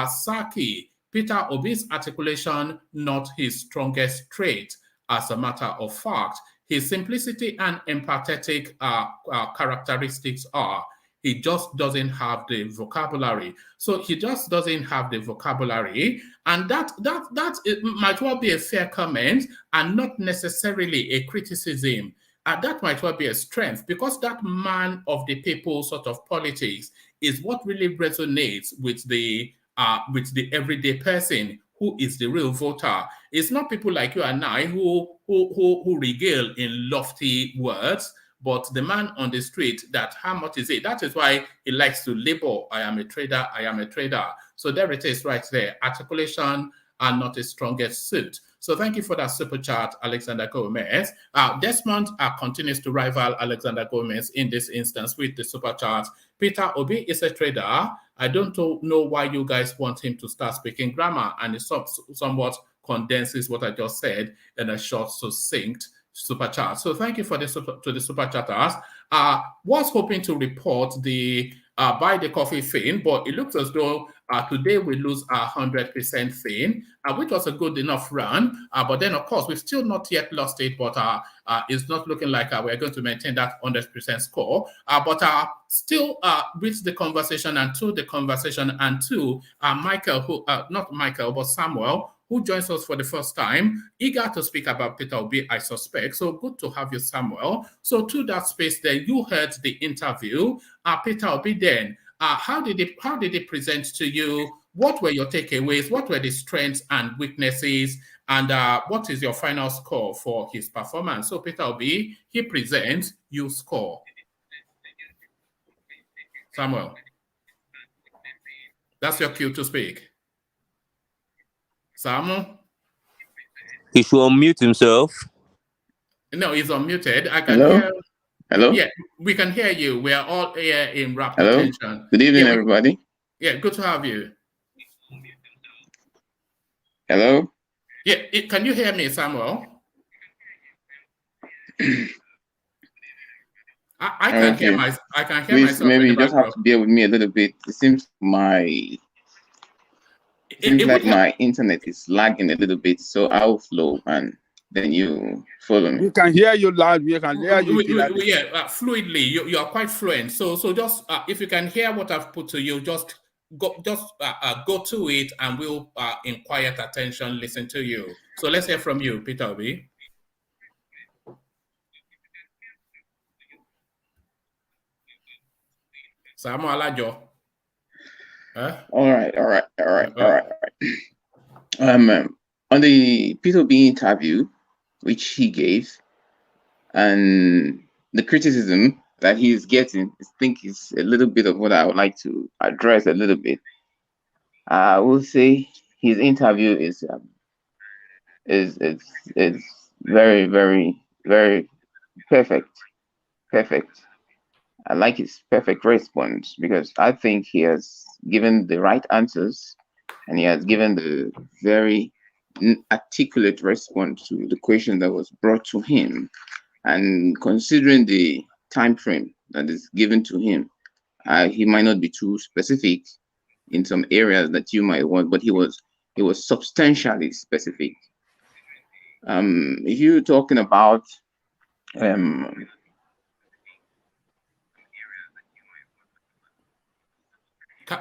[SPEAKER 18] Saki, Peter Obi's articulation, not his strongest trait. As a matter of fact, his simplicity and empathetic characteristics are. He just doesn't have the vocabulary. So he just doesn't have the vocabulary. And that might well be a fair comment and not necessarily a criticism. That might well be a strength because that man of the people sort of politics is what really resonates with the everyday person who is the real voter. It's not people like you and I who regale in lofty words, but the man on the street, that how much is it? That is why he likes to label, I am a trader, I am a trader. So there it is right there. Articulation are not his strongest suit. So thank you for that super chat, Alexander Gomez. Desmond continues to rival Alexander Gomez in this instance with the super chat. Peter Obi is a trader. I don't know why you guys want him to start speaking grammar, and it somewhat condenses what I just said in a short, succinct super chat. So thank you for the super chatters. Was hoping to report the by the coffee thing, but it looks as though today we lose 100% thing, which was a good enough run. But then, of course, we've still not yet lost it, but it's not looking like we're going to maintain that 100% score. But still with the conversation and to the conversation and to Michael, who not Michael, but Samuel, who joins us for the first time, eager to speak about Peter Obi, I suspect. So good to have you, Samuel. So to that space there, you heard the interview. Peter Obi then, how did it present to you? What were your takeaways? What were the strengths and weaknesses? And what is your final score for his performance? So Peter Obi, he presents, you score. Samuel, that's your cue to speak. Samuel?
[SPEAKER 16] He should unmute himself.
[SPEAKER 18] No, he's unmuted. I can
[SPEAKER 19] Hello?
[SPEAKER 18] hear.
[SPEAKER 19] Hello?
[SPEAKER 18] Yeah, we can hear you. We are all here in rapt
[SPEAKER 19] Hello?
[SPEAKER 18] attention.
[SPEAKER 19] Good evening,
[SPEAKER 18] Yeah,
[SPEAKER 19] everybody.
[SPEAKER 18] yeah, good to have you.
[SPEAKER 19] Hello?
[SPEAKER 18] Yeah, can you hear me, Samuel? I can hear
[SPEAKER 19] Okay.
[SPEAKER 18] myself
[SPEAKER 19] Please,
[SPEAKER 18] in
[SPEAKER 19] maybe
[SPEAKER 18] the
[SPEAKER 19] you just have
[SPEAKER 18] background.
[SPEAKER 19] to bear with me a little bit. It seems
[SPEAKER 18] It would
[SPEAKER 19] like
[SPEAKER 18] help.
[SPEAKER 19] my internet is lagging a little bit, so I'll flow and then you follow me.
[SPEAKER 6] We can hear you loud. We can hear you clearly.
[SPEAKER 18] Yeah, fluidly. You are quite fluent. So just if you can hear what I've put to you, just go to it, and we'll in quiet attention listen to you. So let's hear from you, Peter Obi. Samuel Alajo.
[SPEAKER 19] All right. On the P2B interview, which he gave, and the criticism that he is getting, I think is a little bit of what I would like to address a little bit. I will say his interview is very, very, very perfect. I like his perfect response because I think he has given the right answers and he has given the very articulate response to the question that was brought to him. And considering the time frame that is given to him, he might not be too specific in some areas that you might want, but he was substantially specific. If you're talking about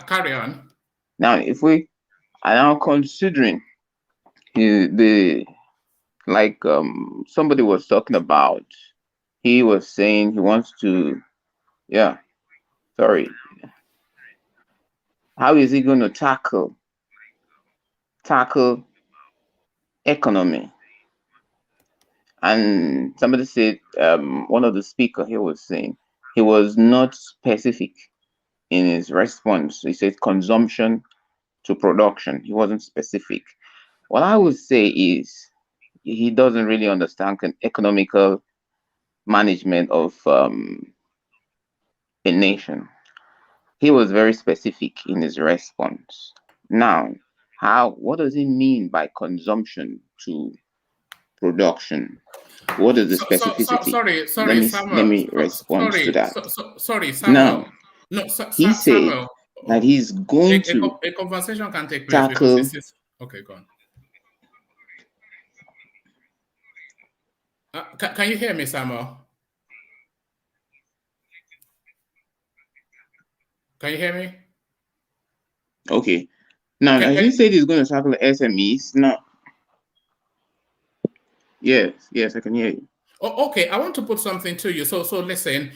[SPEAKER 18] carry on.
[SPEAKER 19] Now, if we are now considering somebody was talking about, he was saying he wants to, how is he going to tackle economy? And somebody said, one of the speakers here was saying he was not specific in his response. He said consumption to production. He wasn't specific. What I would say is he doesn't really understand economical management of a nation. He was very specific in his response. Now, what does he mean by consumption to production? What is the specificity?
[SPEAKER 18] Sorry, Samuel.
[SPEAKER 19] Let me respond to that.
[SPEAKER 18] Sorry, Samuel.
[SPEAKER 19] Now, he said
[SPEAKER 18] Samuel,
[SPEAKER 19] that he's going to
[SPEAKER 18] a conversation can take place
[SPEAKER 19] tackle.
[SPEAKER 18] because this is okay. Go on. Can you hear me, Samuel? Can you hear me?
[SPEAKER 19] Okay. Now, he said he's going to tackle the SMEs. Now, yes, I can hear you.
[SPEAKER 18] Oh, okay. I want to put something to you. So listen.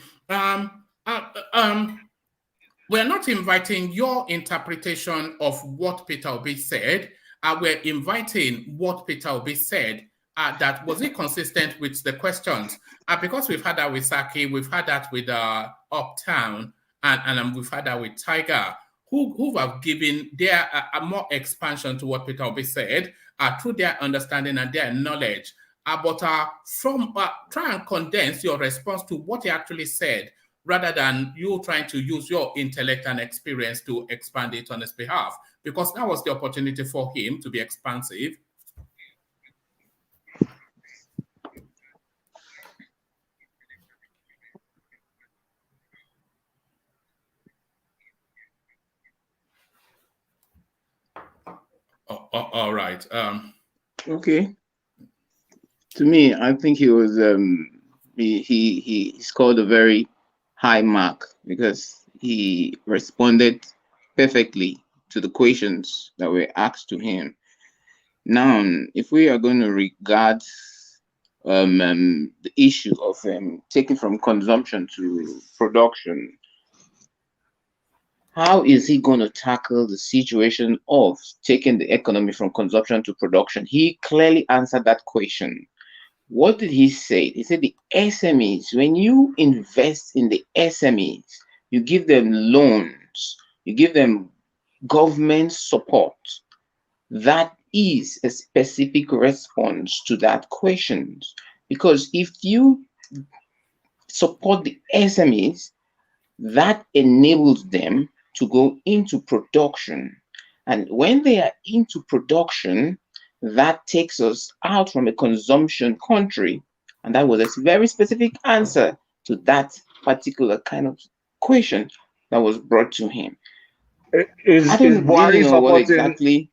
[SPEAKER 18] We're not inviting your interpretation of what Peter Obi said. We're inviting what Peter Obi said. That was it consistent with the questions? Because we've had that with Saki, we've had that with Uptown, and we've had that with Tiger, who have given their more expansion to what Peter Obi said through their understanding and their knowledge. But try and condense your response to what he actually said, rather than you trying to use your intellect and experience to expand it on his behalf, because that was the opportunity for him to be expansive. All right.
[SPEAKER 19] Okay. To me, I think he was he scored a very high mark because he responded perfectly to the questions that were asked to him. Now, if we are going to regard the issue of taking from consumption to production, how is he going to tackle the situation of taking the economy from consumption to production? He clearly answered that question. What did he say? He said the SMEs, when you invest in the SMEs, you give them loans, you give them government support. That is a specific response to that question. Because if you support the SMEs, that enables them to go into production. And when they are into production, that takes us out from a consumption country. And that was a very specific answer to that particular kind of question that was brought to him. I don't really know what exactly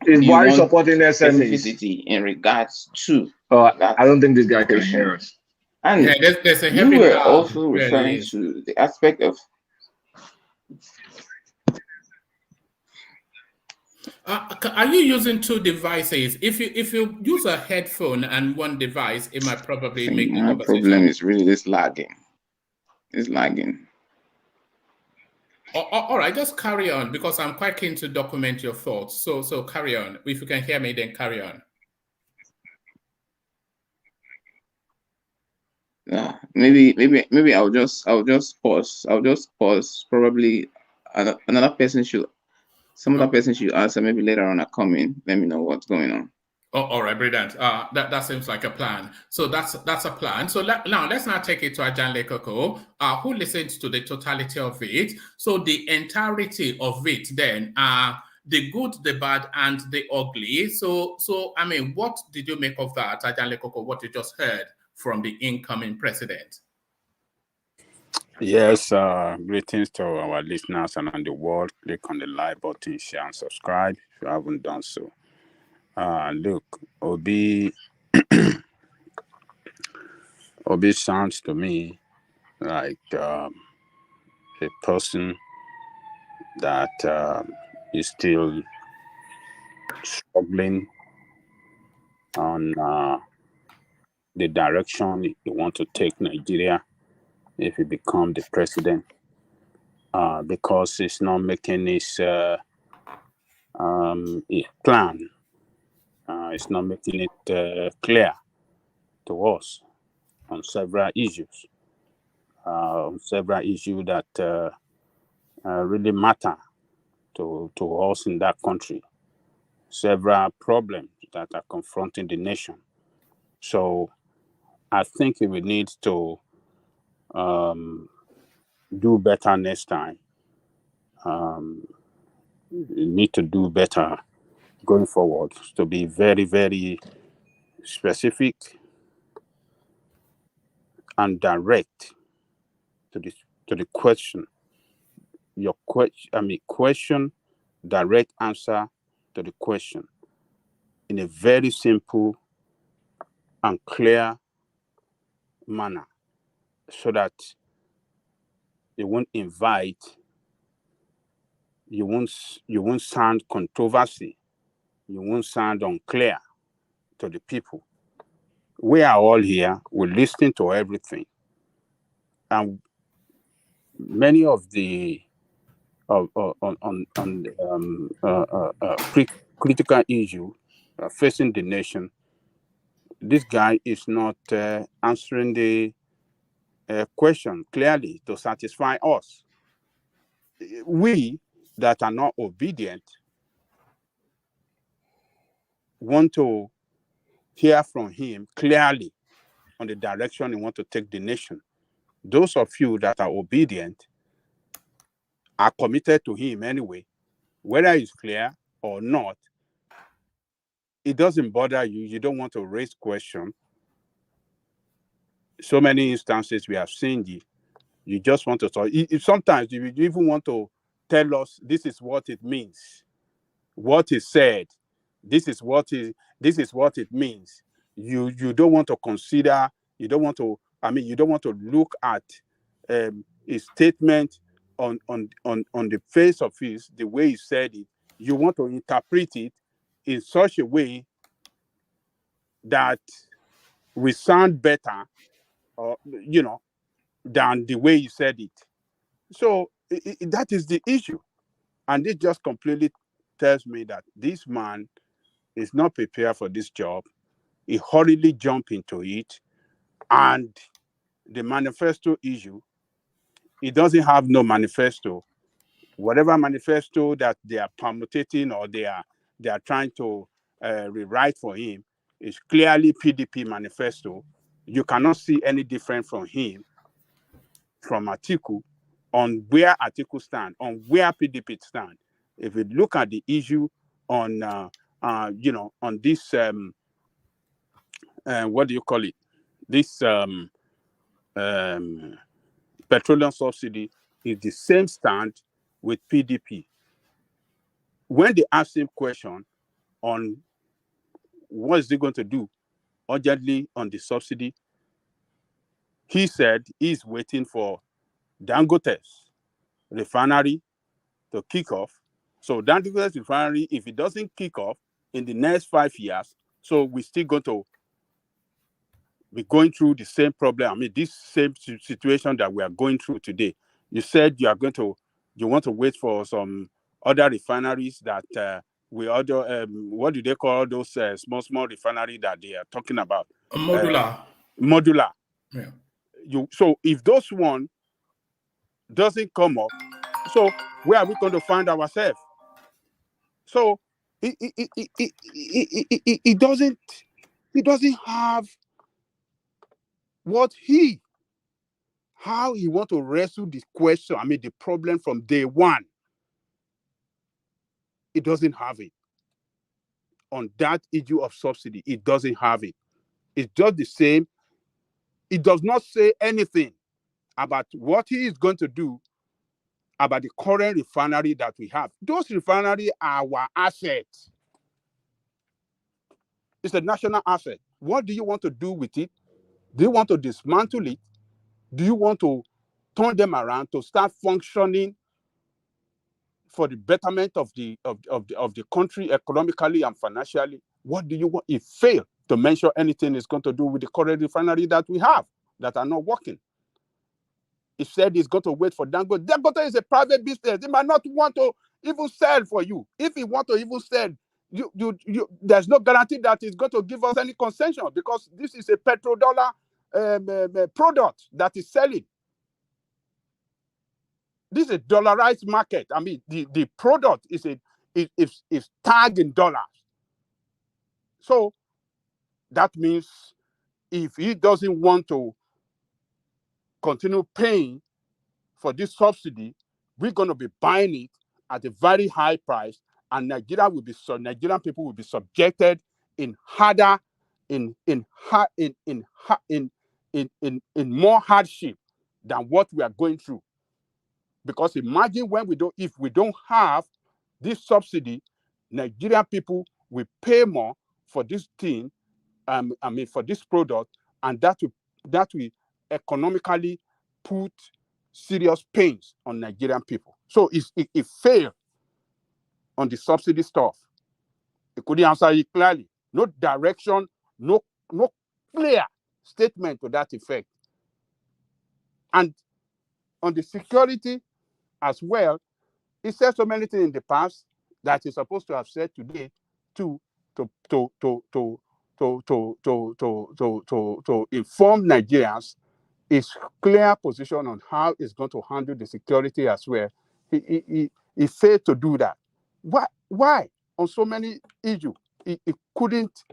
[SPEAKER 1] is
[SPEAKER 19] you
[SPEAKER 1] Buhari
[SPEAKER 19] want
[SPEAKER 1] supporting SMEs
[SPEAKER 19] specificity in regards to.
[SPEAKER 1] I don't think this guy can hear us.
[SPEAKER 19] And
[SPEAKER 18] yeah, there's a
[SPEAKER 19] you
[SPEAKER 18] heavy
[SPEAKER 19] were
[SPEAKER 18] lag
[SPEAKER 19] also
[SPEAKER 18] where it
[SPEAKER 19] referring
[SPEAKER 18] is.
[SPEAKER 19] to the aspect of
[SPEAKER 18] Are you using two devices? If you use a headphone and one device, it might probably make the
[SPEAKER 19] my
[SPEAKER 18] conversation.
[SPEAKER 19] problem is really this lagging. It's lagging.
[SPEAKER 18] All right, just carry on because I'm quite keen to document your thoughts. So carry on. If you can hear me, then carry on.
[SPEAKER 19] Maybe I'll just pause. I'll just pause. Probably another person should. Some other person should answer. Maybe later on I come in. Let me know what's going on.
[SPEAKER 18] Oh, all right, brilliant. That seems like a plan. So that's a plan. So now let's now take it to Ajanle Koko, who listens to the totality of it. So the entirety of it then, the good, the bad, and the ugly. So I mean, what did you make of that, Ajanle Koko? What you just heard from the incoming president?
[SPEAKER 6] Yes, greetings to our listeners around the world. Click on the like button, share, and subscribe if you haven't done so. Look, Obi sounds to me like a person that is still struggling on the direction he wants to take Nigeria if he becomes the president, because he's not making his plan. It's not making it clear to us on several issues. That really matter to us in that country. Several problems that are confronting the nation. So I think we need to do better next time. We need to do better going forward, to be very, very specific and direct to the question. Question, direct answer to the question in a very simple and clear manner, so that you won't sound controversy, you won't sound unclear to the people. We are all here, we're listening to everything, and many of the critical issue facing the nation, this guy is not answering the question clearly to satisfy us. We that are not obedient want to hear from him clearly on the direction he wants to take the nation. Those of you that are obedient are committed to him anyway. Whether it's clear or not, it doesn't bother you. You don't want to raise questions. So many instances we have seen you just want to talk. Sometimes you even want to tell us this is what it means, what is said, This is what it means. You don't want to consider. You don't want to. You don't want to look at a statement on the face of it, the way he said it. You want to interpret it in such a way that will sound better, or than the way he said it. So that is the issue, and it just completely tells me that this man is not prepared for this job. He hurriedly jumped into it, and the manifesto issue, he doesn't have no manifesto. Whatever manifesto that they are permutating or they are trying to rewrite for him is clearly PDP manifesto. You cannot see any different from him, from Atiku, on where Atiku stand, on where PDP stand. If you look at the issue on on this what do you call it? This petroleum subsidy is the same stand with PDP. When they asked him question on what is he going to do urgently on the subsidy, he said he's waiting for Dangote's refinery to kick off. So Dangote's refinery, if it doesn't kick off in the next 5 years, so we're still going to be going through the same problem. This same situation that we are going through today. You said you want to wait for some other refineries that we other what do they call those small refineries that they are talking about? Modular.
[SPEAKER 18] Yeah.
[SPEAKER 6] So if those one doesn't come up, so where are we going to find ourselves? So it doesn't have how he want to wrestle this question, the problem from day one. It doesn't have it. On that issue of subsidy, it doesn't have it. It's just the same. It does not say anything about what he is going to do about the current refinery that we have. Those refineries are our assets. It's a national asset. What do you want to do with it? Do you want to dismantle it? Do you want to turn them around to start functioning for the betterment of the country economically and financially? What do you want? It failed to mention anything is going to do with the current refinery that we have that are not working. It said it's going to wait for Dangote. Dangote is a private business. They might not want to even sell for you. If he want to even sell, there's no guarantee that he's going to give us any concession, because this is a petrodollar product that is selling. This is a dollarized market. The product is tagged in dollars. So that means if he doesn't want to continue paying for this subsidy, we're going to be buying it at a very high price, and Nigerian people will be subjected in more hardship than what we are going through. Because imagine if we don't have this subsidy, Nigerian people will pay more for this thing, for this product, and that will economically put serious pains on Nigerian people. So it failed on the subsidy stuff. It couldn't answer it clearly. No direction, no clear statement to that effect. And on the security as well, he said so many things in the past that he's supposed to have said today to inform Nigerians his clear position on how he's going to handle the security as well. He failed to do that. Why? On so many issues, he couldn't,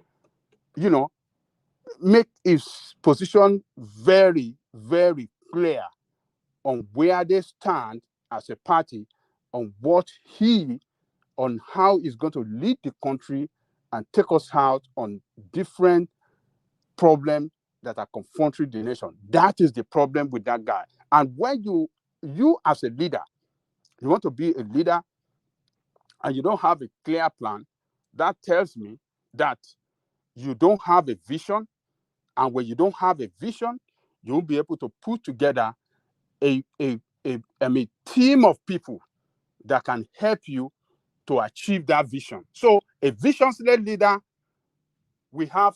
[SPEAKER 6] make his position very, very clear on where they stand as a party, on how he's going to lead the country and take us out on different problems that are confronting the nation. That is the problem with that guy. And when you as a leader, you want to be a leader and you don't have a clear plan, that tells me that you don't have a vision. And when you don't have a vision, you won't be able to put together a team of people that can help you to achieve that vision. So a visionless leader, we have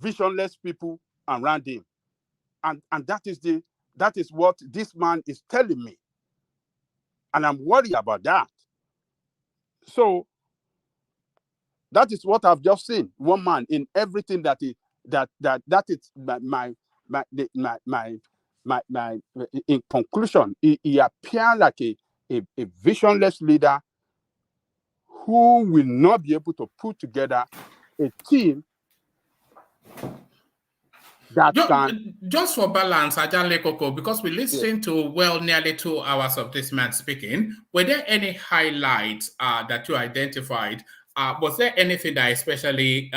[SPEAKER 6] visionless people around him. And that is what this man is telling me. And I'm worried about that. So that is what I've just seen. One man in everything that is my in conclusion, he appears like a visionless leader who will not be able to put together a team that can.
[SPEAKER 18] Just for balance, Ajale Koko, because we listened to nearly 2 hours of this man speaking, were there any highlights that you identified? Was there anything that especially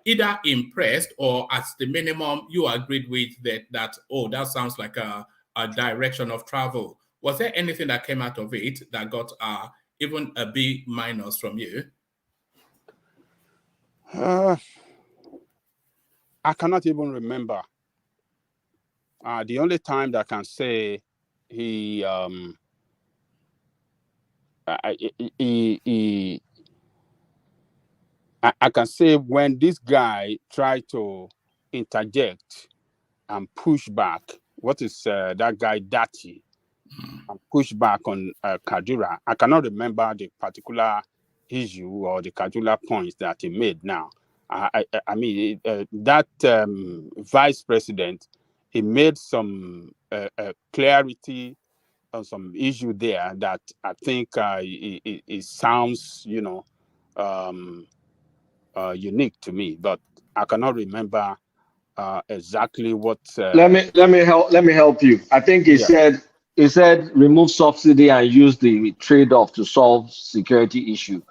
[SPEAKER 18] either impressed or at the minimum you agreed with that sounds like a direction of travel? Was there anything that came out of it that got even a B- from you?
[SPEAKER 6] I cannot even remember. The only time that I can say I can say when this guy tried to interject and push back, what is that guy Datti, and push back on Kadiria. I cannot remember the particular issue or the particular points that he made now. I mean, that vice president, he made some clarity on some issue there that I think it sounds, unique to me, but I cannot remember exactly what.
[SPEAKER 1] Let me help you. I think he said remove subsidy and use the trade-off to solve security issue.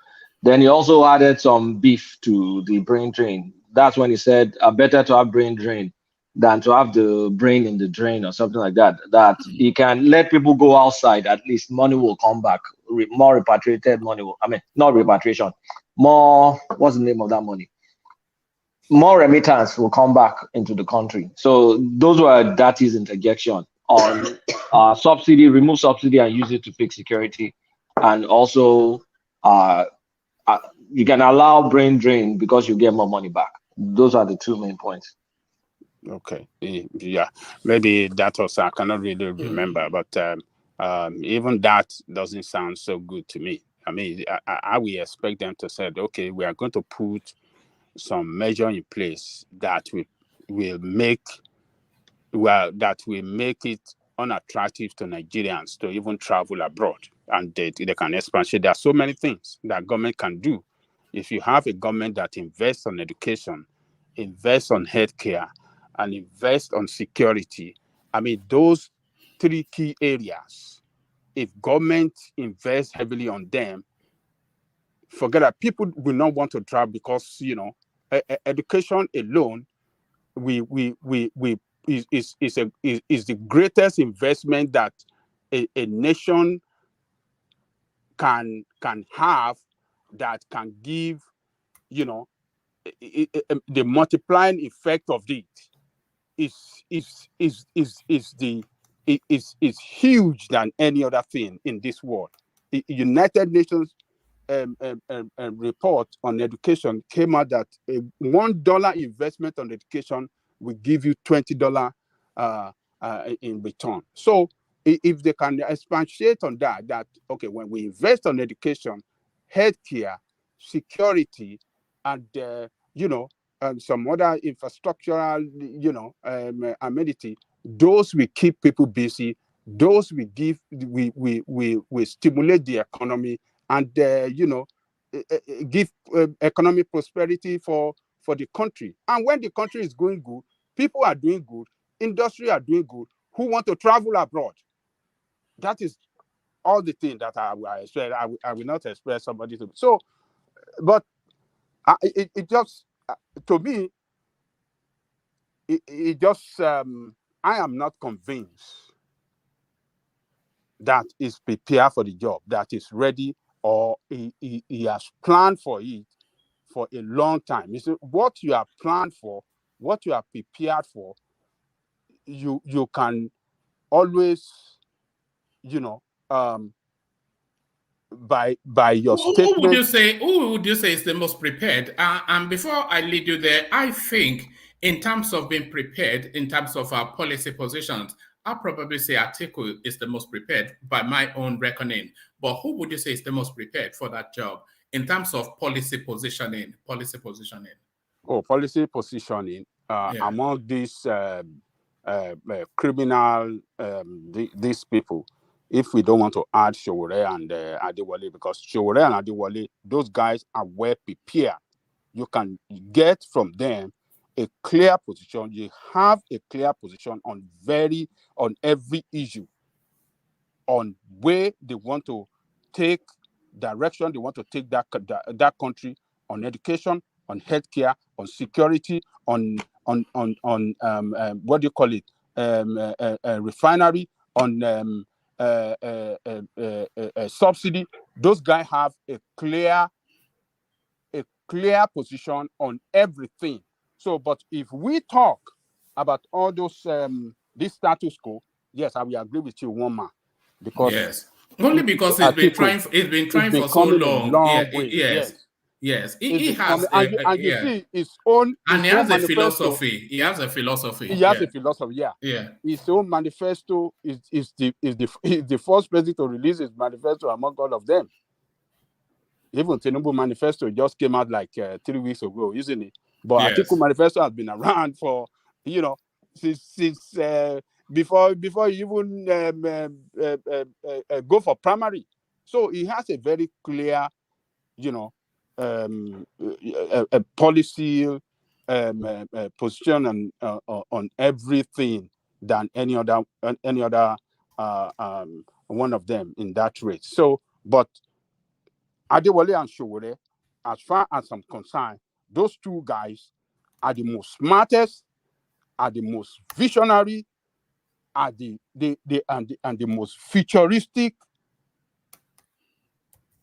[SPEAKER 1] Then he also added some beef to the brain drain. That's when he said better to have brain drain than to have the brain in the drain or something like that. That he can let people go outside, at least money will come back. More repatriated money will, not repatriation, more, what's the name of that money? More remittance will come back into the country. So those were Datti's interjection on subsidy, remove subsidy and use it to fix security. And also you can allow brain drain because you get more money back. Those are the two main points.
[SPEAKER 6] Okay. Yeah. Maybe that also I cannot really remember, but even that doesn't sound so good to me. I mean, I will expect them to say, okay, we are going to put some measure in place that will make it unattractive to Nigerians to even travel abroad, and they can expand. There are so many things that government can do. If you have a government that invests on education, invests on healthcare, and invest on security, I mean, those three key areas, if government invests heavily on them, forget that people will not want to travel because, education alone is the greatest investment that a nation can have, that can give, the multiplying effect of it is huge than any other thing in this world. United Nations report on education came out that a $1 investment on education will give you $20 in return. So if they can expatiate on that okay, when we invest on education, healthcare, security, and some other infrastructural amenity, those will keep people busy. Those will give we stimulate the economy and give economic prosperity for the country. And when the country is going good, people are doing good, industry are doing good, who want to travel abroad. That is all the thing that I will not express somebody to. So, but it just to me, it just I am not convinced that is prepared for the job, that is ready, or he has planned for it for a long time. You see, what you are planned for, what you are prepared for, you can always, you know, by your statement.
[SPEAKER 18] Who would you say is the most prepared? And before I lead you there, I think in terms of being prepared, in terms of our policy positions, I'll probably say Atiku is the most prepared by my own reckoning. But who would you say is the most prepared for that job in terms of policy positioning?
[SPEAKER 6] Oh, policy positioning among these criminal, these people. If we don't want to add Sowore and Adewale, because Sowore and Adewale, those guys are well prepared. You can get from them a clear position. You have a clear position on every issue, on where they want to take direction, they want to take that country, on education, on healthcare, on security, on what do you call it, refinery, on subsidy. Those guys have a clear position on everything. So, but if we talk about all those this status quo, yes, I will agree with you, one man, because
[SPEAKER 18] yes, only because it's been trying for so long. Yes. He has
[SPEAKER 6] you see his own,
[SPEAKER 18] and he has a
[SPEAKER 6] manifesto.
[SPEAKER 18] philosophy. He has a philosophy.
[SPEAKER 6] He has a philosophy. Yeah. His own manifesto is the first president to release his manifesto among all of them. Even Tinubu manifesto just came out like 3 weeks ago, isn't it? But Atiku manifesto has been around for, since before you even go for primary. So he has a very clear, a policy position on everything than any other one of them in that race. So, but Adewale and Sowore, as far as I'm concerned, those two guys are the most smartest, are the most visionary, are the most futuristic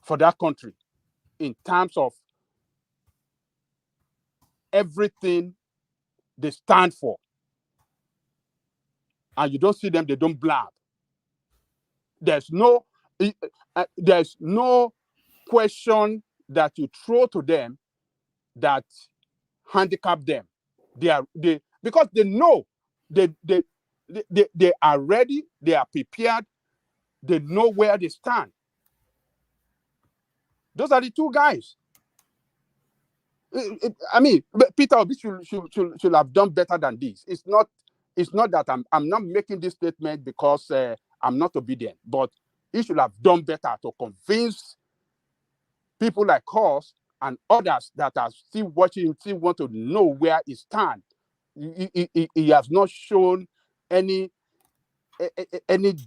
[SPEAKER 6] for that country in terms of everything they stand for. And you don't see them, they don't blab. There's no question that you throw to them that handicap them. Because they know they are ready, they are prepared, they know where they stand. Those are the two guys. I mean, Peter Obi should have done better than this. It's not that I'm not making this statement because I'm not obedient, but he should have done better to convince people like us and others that are still watching, still want to know where he stands. He has not shown any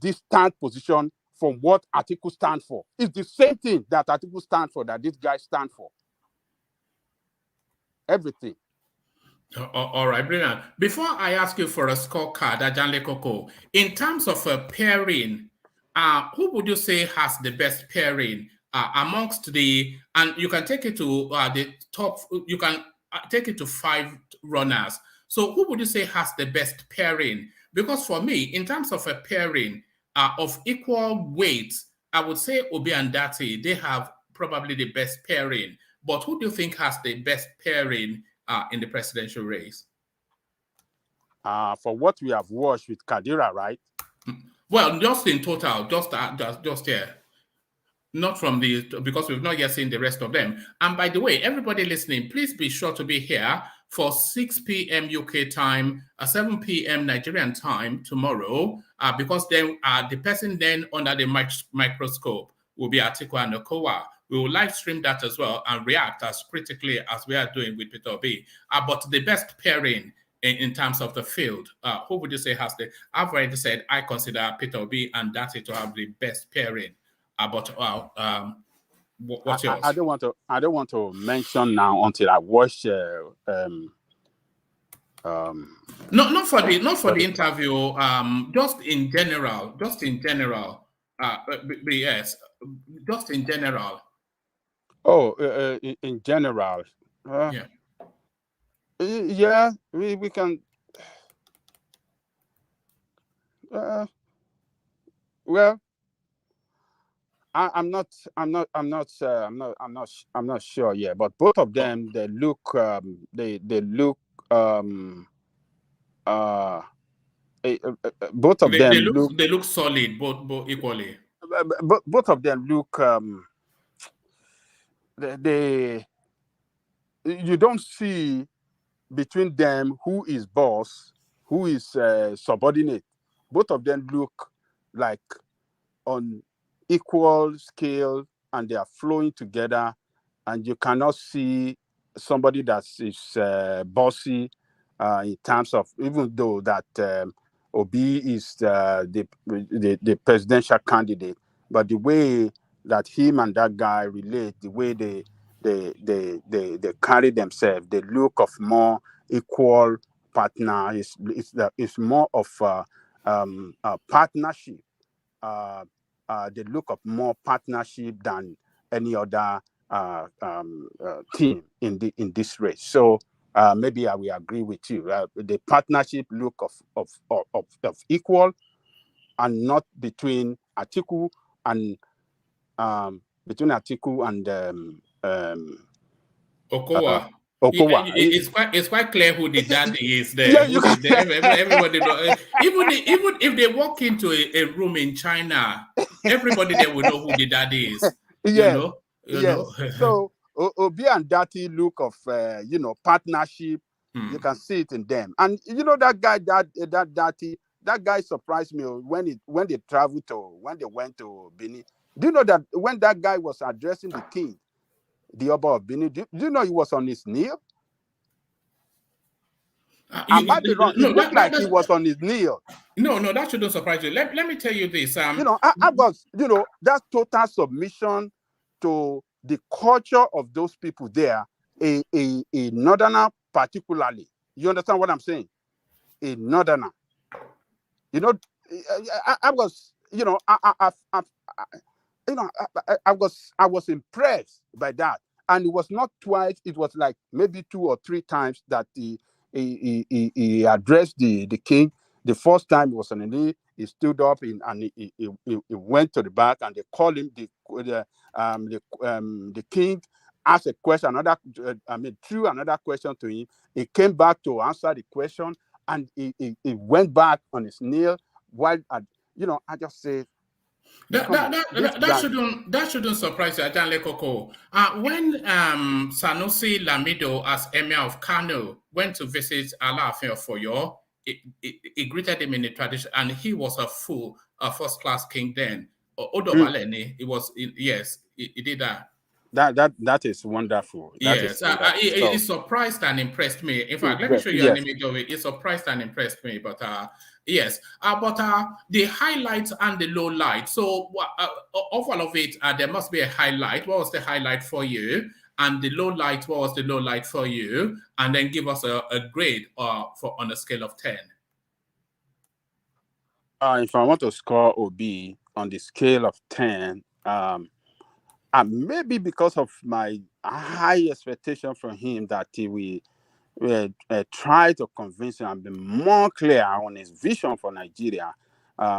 [SPEAKER 6] distant position from what Atiku stands for. It's the same thing that Atiku stands for, that this guy stands for. Everything.
[SPEAKER 18] All right, brilliant. Before I ask you for a scorecard, Ajanle Koko, in terms of a pairing, who would you say has the best pairing amongst and you can take it to the top, you can take it to 5 runners. So who would you say has the best pairing? Because for me, in terms of a pairing of equal weight, I would say Obi and Datti, they have probably the best pairing. But who do you think has the best pairing in the presidential race?
[SPEAKER 6] For what we have watched with Kadiria, right?
[SPEAKER 18] Well, just in total, just here. Not from because we've not yet seen the rest of them. And by the way, everybody listening, please be sure to be here for 6 p.m. UK time, 7 p.m. Nigerian time tomorrow, because then the person then under the microscope will be Atiku and Okowa. We will live stream that as well and react as critically as we are doing with Peter Obi. But the best pairing in terms of the field, who would you say has I've already said I consider Peter Obi and Datti to have the best pairing. But what's yours?
[SPEAKER 6] I don't want to mention now until I watch.
[SPEAKER 18] Not for the interview. Just in general. Yes, just in general.
[SPEAKER 6] Oh, in general, Yeah. Yeah, we can. Well, I'm not sure yet, but both of them they look both of them look
[SPEAKER 18] they look solid, both equally.
[SPEAKER 6] Both of them look you don't see between them who is boss, who is subordinate. Both of them look like on equal scale, and they are flowing together, and you cannot see somebody that is bossy in terms of, even though that Obi is the presidential candidate, but the way that him and that guy relate, the way they carry themselves, the look of more equal partner is more of a partnership. The look of more partnership than any other team in this race. So maybe I will agree with you. The partnership look of equal, and not between Atiku and
[SPEAKER 18] Okowa.
[SPEAKER 6] Okowa.
[SPEAKER 18] It's quite clear who the daddy is there.
[SPEAKER 6] Yeah,
[SPEAKER 18] Who everybody know. Even if they walk into a room in China, everybody there will know who the daddy is.
[SPEAKER 6] Yes.
[SPEAKER 18] You know.
[SPEAKER 6] So Obi and Datti look of partnership. You can see it in them. And that guy, that Datti, that guy surprised me when they went to Benin. Do you know that when that guy was addressing the king, the Oba of Benin, do you know he was on his knee? I might be wrong. It looked like he was on his knee.
[SPEAKER 18] No, that shouldn't surprise you. Let me tell you this.
[SPEAKER 6] I was, that total submission to the culture of those people there, a northerner particularly. You understand what I'm saying? A northerner. I was, I was impressed by that. And it was not twice, it was like maybe 2 or 3 times that he addressed the king. The first time he was on the knee, he stood up and he went to the back, and they called him the king asked a question, threw another question to him. He came back to answer the question, and he went back on his knee. While I just say
[SPEAKER 18] that shouldn't surprise you, Ajan Lekoko. When Sanusi Lamido, as Emir of Kano, went to visit Alaafin of Oyo, he greeted him in the tradition, and he was a first-class king then. Odobaleni, he did that.
[SPEAKER 6] That is wonderful.
[SPEAKER 18] It surprised and impressed me. In fact, let me show you an image of it. It surprised and impressed me. But the highlights and the low light. So of all of it, there must be a highlight. What was the highlight for you? And the low light, what was the low light for you? And then give us a grade on a scale of 10.
[SPEAKER 6] If I want to score Obi on the scale of 10, maybe because of my high expectation from him that he will try to convince him and be more clear on his vision for Nigeria.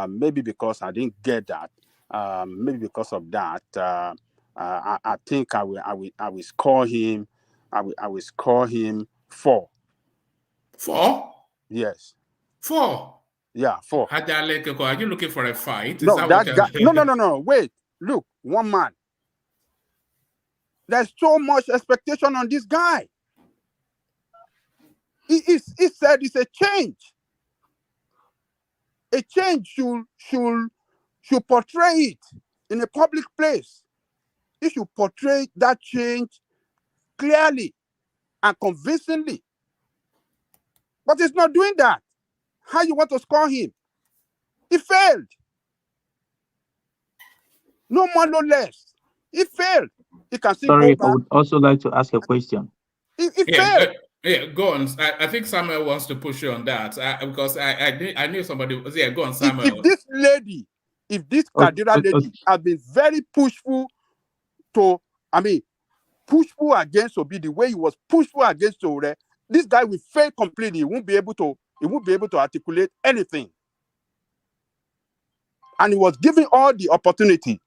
[SPEAKER 6] Maybe because I didn't get that. Maybe because of that, I think I will score him. I will score him 4.
[SPEAKER 18] 4?
[SPEAKER 6] Yes.
[SPEAKER 18] 4.
[SPEAKER 6] Yeah, 4.
[SPEAKER 18] Are you looking for a fight?
[SPEAKER 6] No, that guy. No. Wait. Look, one man. There's so much expectation on this guy. He said it's a change. A change should portray it in a public place. He should portray that change clearly and convincingly. But he's not doing that. How you want to score him? He failed. No more, no less. He failed. He can still
[SPEAKER 20] Sorry,
[SPEAKER 6] go back.
[SPEAKER 20] I would also like to ask a question.
[SPEAKER 6] He failed.
[SPEAKER 18] Go on. I think Samuel wants to push you on that because I knew somebody was. Yeah, go on, Samuel.
[SPEAKER 6] If this Kadiria lady has been very pushful to, pushful against Obi, the way he was pushful against Ore, this guy will fail completely. He won't be able to articulate anything. And he was given all the opportunity,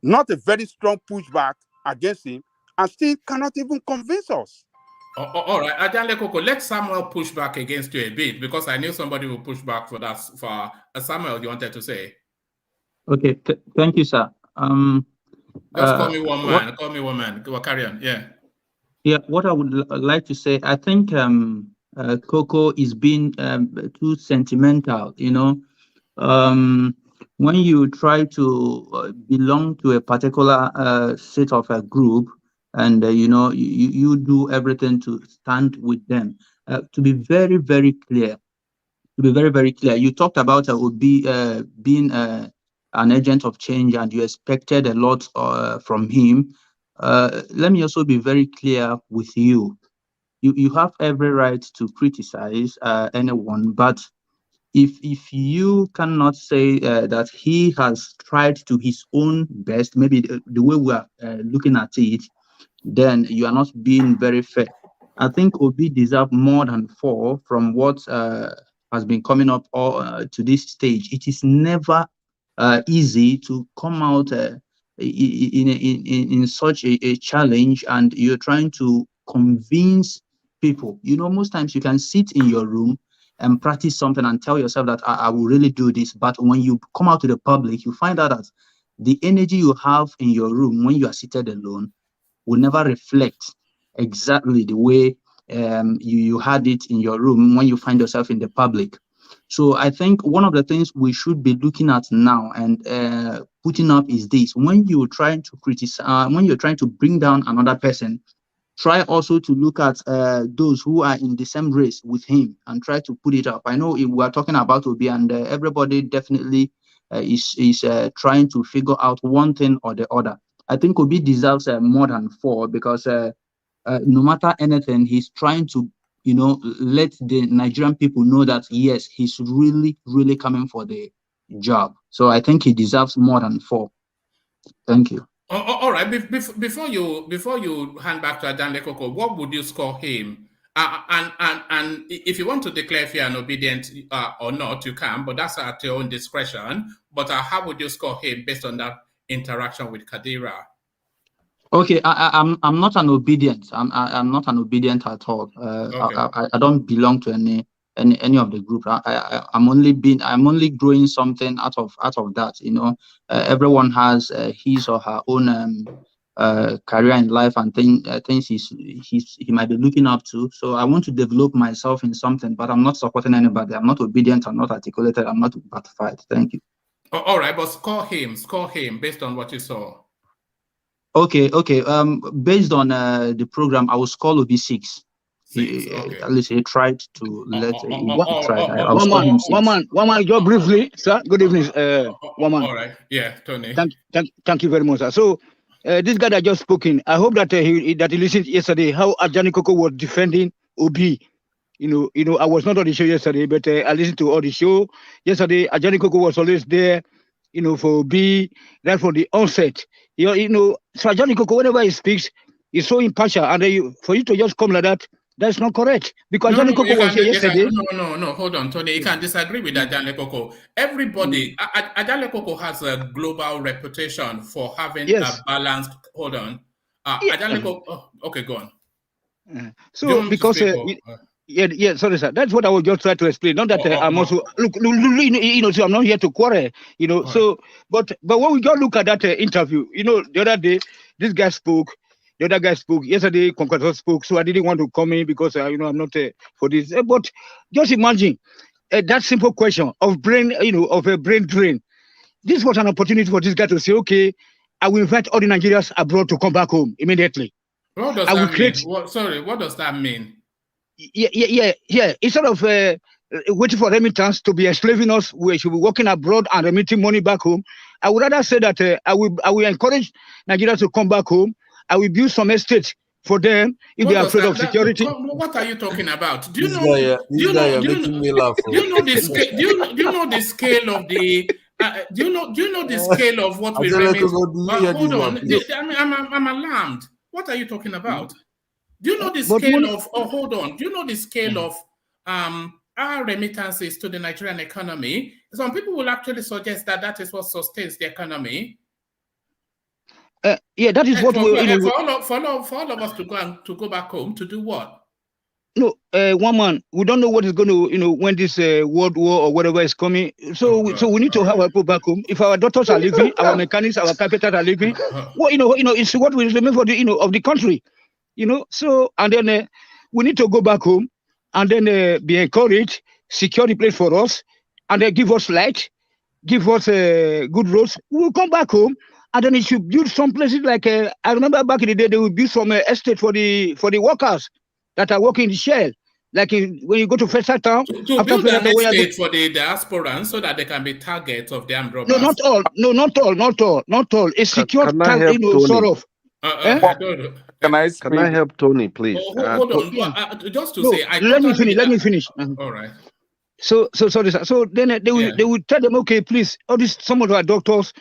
[SPEAKER 6] not a very strong pushback against him, and still cannot even convince us.
[SPEAKER 18] All right, Ajanle Koko, let Samuel push back against you a bit, because I knew somebody will push back for that. For Samuel, you wanted to say?
[SPEAKER 20] Okay, thank you, sir.
[SPEAKER 18] Just call me one man. Call me one man. Go carry on. Yeah.
[SPEAKER 20] Yeah, what I would like to say, I think Coco is being too sentimental. You know, when you try to belong to a particular set of a group, and you know, you do everything to stand with them. To be very, very clear, you talked about Obi being an agent of change, and you expected a lot from him. Let me also be very clear with you. You have every right to criticize anyone, but if you cannot say that he has tried to his own best, maybe the way we are looking at it, then you are not being very fair. I think Obi deserves more than 4 from what has been coming up to this stage. It is never easy to come out in such a challenge, and you're trying to convince people. You know, most times you can sit in your room and practice something and tell yourself that I will really do this. But when you come out to the public, you find out that the energy you have in your room when you are seated alone will never reflect exactly the way you had it in your room when you find yourself in the public. So I think one of the things we should be looking at now and putting up is this: when you're trying to criticize, when you're trying to bring down another person, try also to look at those who are in the same race with him and try to put it up. I know we are talking about Obi, and everybody definitely is trying to figure out one thing or the other. I think Obi deserves more than 4, because no matter anything, he's trying to, you know, let the Nigerian people know that yes, he's really, really coming for the job. So I think he deserves more than 4. Thank you.
[SPEAKER 18] All right. Before you hand back to Adanle Koko, what would you score him? And if you want to declare fair and obedient or not, you can, but that's at your own discretion. But how would you score him based on that interaction with Kadiria?
[SPEAKER 20] Okay, I'm not an obedient. I'm not an obedient at all.
[SPEAKER 18] Okay.
[SPEAKER 20] I don't belong to any of the group. I'm only growing something out of that. You know, everyone has his or her own career in life and things he might be looking up to. So I want to develop myself in something, but I'm not supporting anybody. I'm not obedient. I'm not articulated. I'm not gratified. Thank you.
[SPEAKER 18] All right, but score him based on what you saw.
[SPEAKER 20] Okay. Based on the program, I will score Obi 6.
[SPEAKER 18] Okay.
[SPEAKER 20] At least he tried to let.
[SPEAKER 12] One man, just briefly, sir. Good evening, one man.
[SPEAKER 18] All right. Yeah, Tony.
[SPEAKER 12] Thank you very much, sir. So, this guy that just spoken, I hope that he listened yesterday how Ajani Koko was defending Obi. You know, I was not on the show yesterday, but I listened to all the show yesterday. Ajani Koko was always there, you know, for Obi, right from the onset. You know, so Ajani Koko, whenever he speaks, he's so impartial, and for you to just come like that, that's not correct. Because Ajani Koko was here yesterday.
[SPEAKER 18] No, hold on, Tony. You can disagree with Ajani Koko. Everybody, Ajani Koko has a global reputation for having a balanced. Hold on, Ajani Koko. Okay, go on.
[SPEAKER 12] So because sorry, sir. That's what I was just trying to explain. Not that I'm also look, you know. So I'm not here to quarrel, you know. So, but when we go look at that interview, you know, the other day this guy spoke. The other guy spoke yesterday. Conqueror spoke, so I didn't want to come in because you know I'm not for this. But just imagine that simple question of brain, you know, of a brain drain. This was an opportunity for this guy to say, okay, I will invite all the Nigerians abroad to come back home immediately.
[SPEAKER 18] What does that mean? What does that mean?
[SPEAKER 12] Yeah. Instead of waiting for remittance to be enslaving us, we should be working abroad and remitting money back home. I would rather say that I will encourage Nigerians to come back home. I will build some estates for them if they are afraid of security.
[SPEAKER 18] What are you talking about?
[SPEAKER 5] Do you know
[SPEAKER 18] the scale of the? Do you know the scale of what we remit? Hold on, I'm alarmed. What are you talking about? Do you know the scale of? Oh, hold on. Do you know the scale of our remittances to the Nigerian economy? Some people will actually suggest that that is what sustains the economy.
[SPEAKER 12] Yeah, that is what we.
[SPEAKER 18] For all of us to go back home to do what?
[SPEAKER 12] No, one man, we don't know what is going to, when this world war or whatever is coming. So, we need to have our people back home. If our doctors are leaving, our mechanics, our carpenters are leaving, well, it's what we remain for the, of the country, So, and then we need to go back home, and then be encouraged, secure the place for us, and then give us light, give us good roads. We'll come back home, and then it should build some places like I remember back in the day they would build some estate for the workers that are working in the shell, like when you go to Festa Town.
[SPEAKER 18] To build an estate for the diasporans so that they can be targets of the armed robbers.
[SPEAKER 12] No, not all. No, not all. A secure, sort of.
[SPEAKER 9] Can I help Tony, please?
[SPEAKER 18] Hold on. Just to say,
[SPEAKER 12] let me finish.
[SPEAKER 18] All right.
[SPEAKER 12] So sorry, sir. So then they will tell them, okay, please, all these some of our doctors,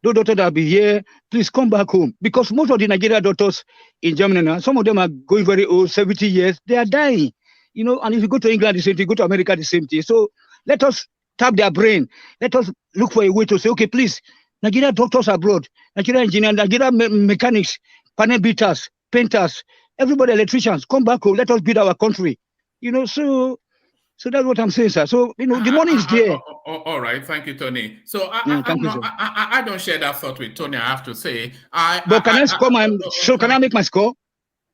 [SPEAKER 12] those doctors that will be here, please come back home. Because most of the Nigerian doctors in Germany now, some of them are going very old, 70 years, they are dying. And if you go to England, the same thing, go to America, the same thing. So let us tap their brain. Let us look for a way to say, okay, please, Nigerian doctors abroad, Nigerian engineers, Nigerian mechanics, panel beaters, painters, everybody, electricians, come back home. Let us build our country. So that's what I'm saying, sir. So, the money is there.
[SPEAKER 18] All right. Thank you, Tony. So I don't share that thought with Tony, I have to say.
[SPEAKER 12] But can I score can I make my score?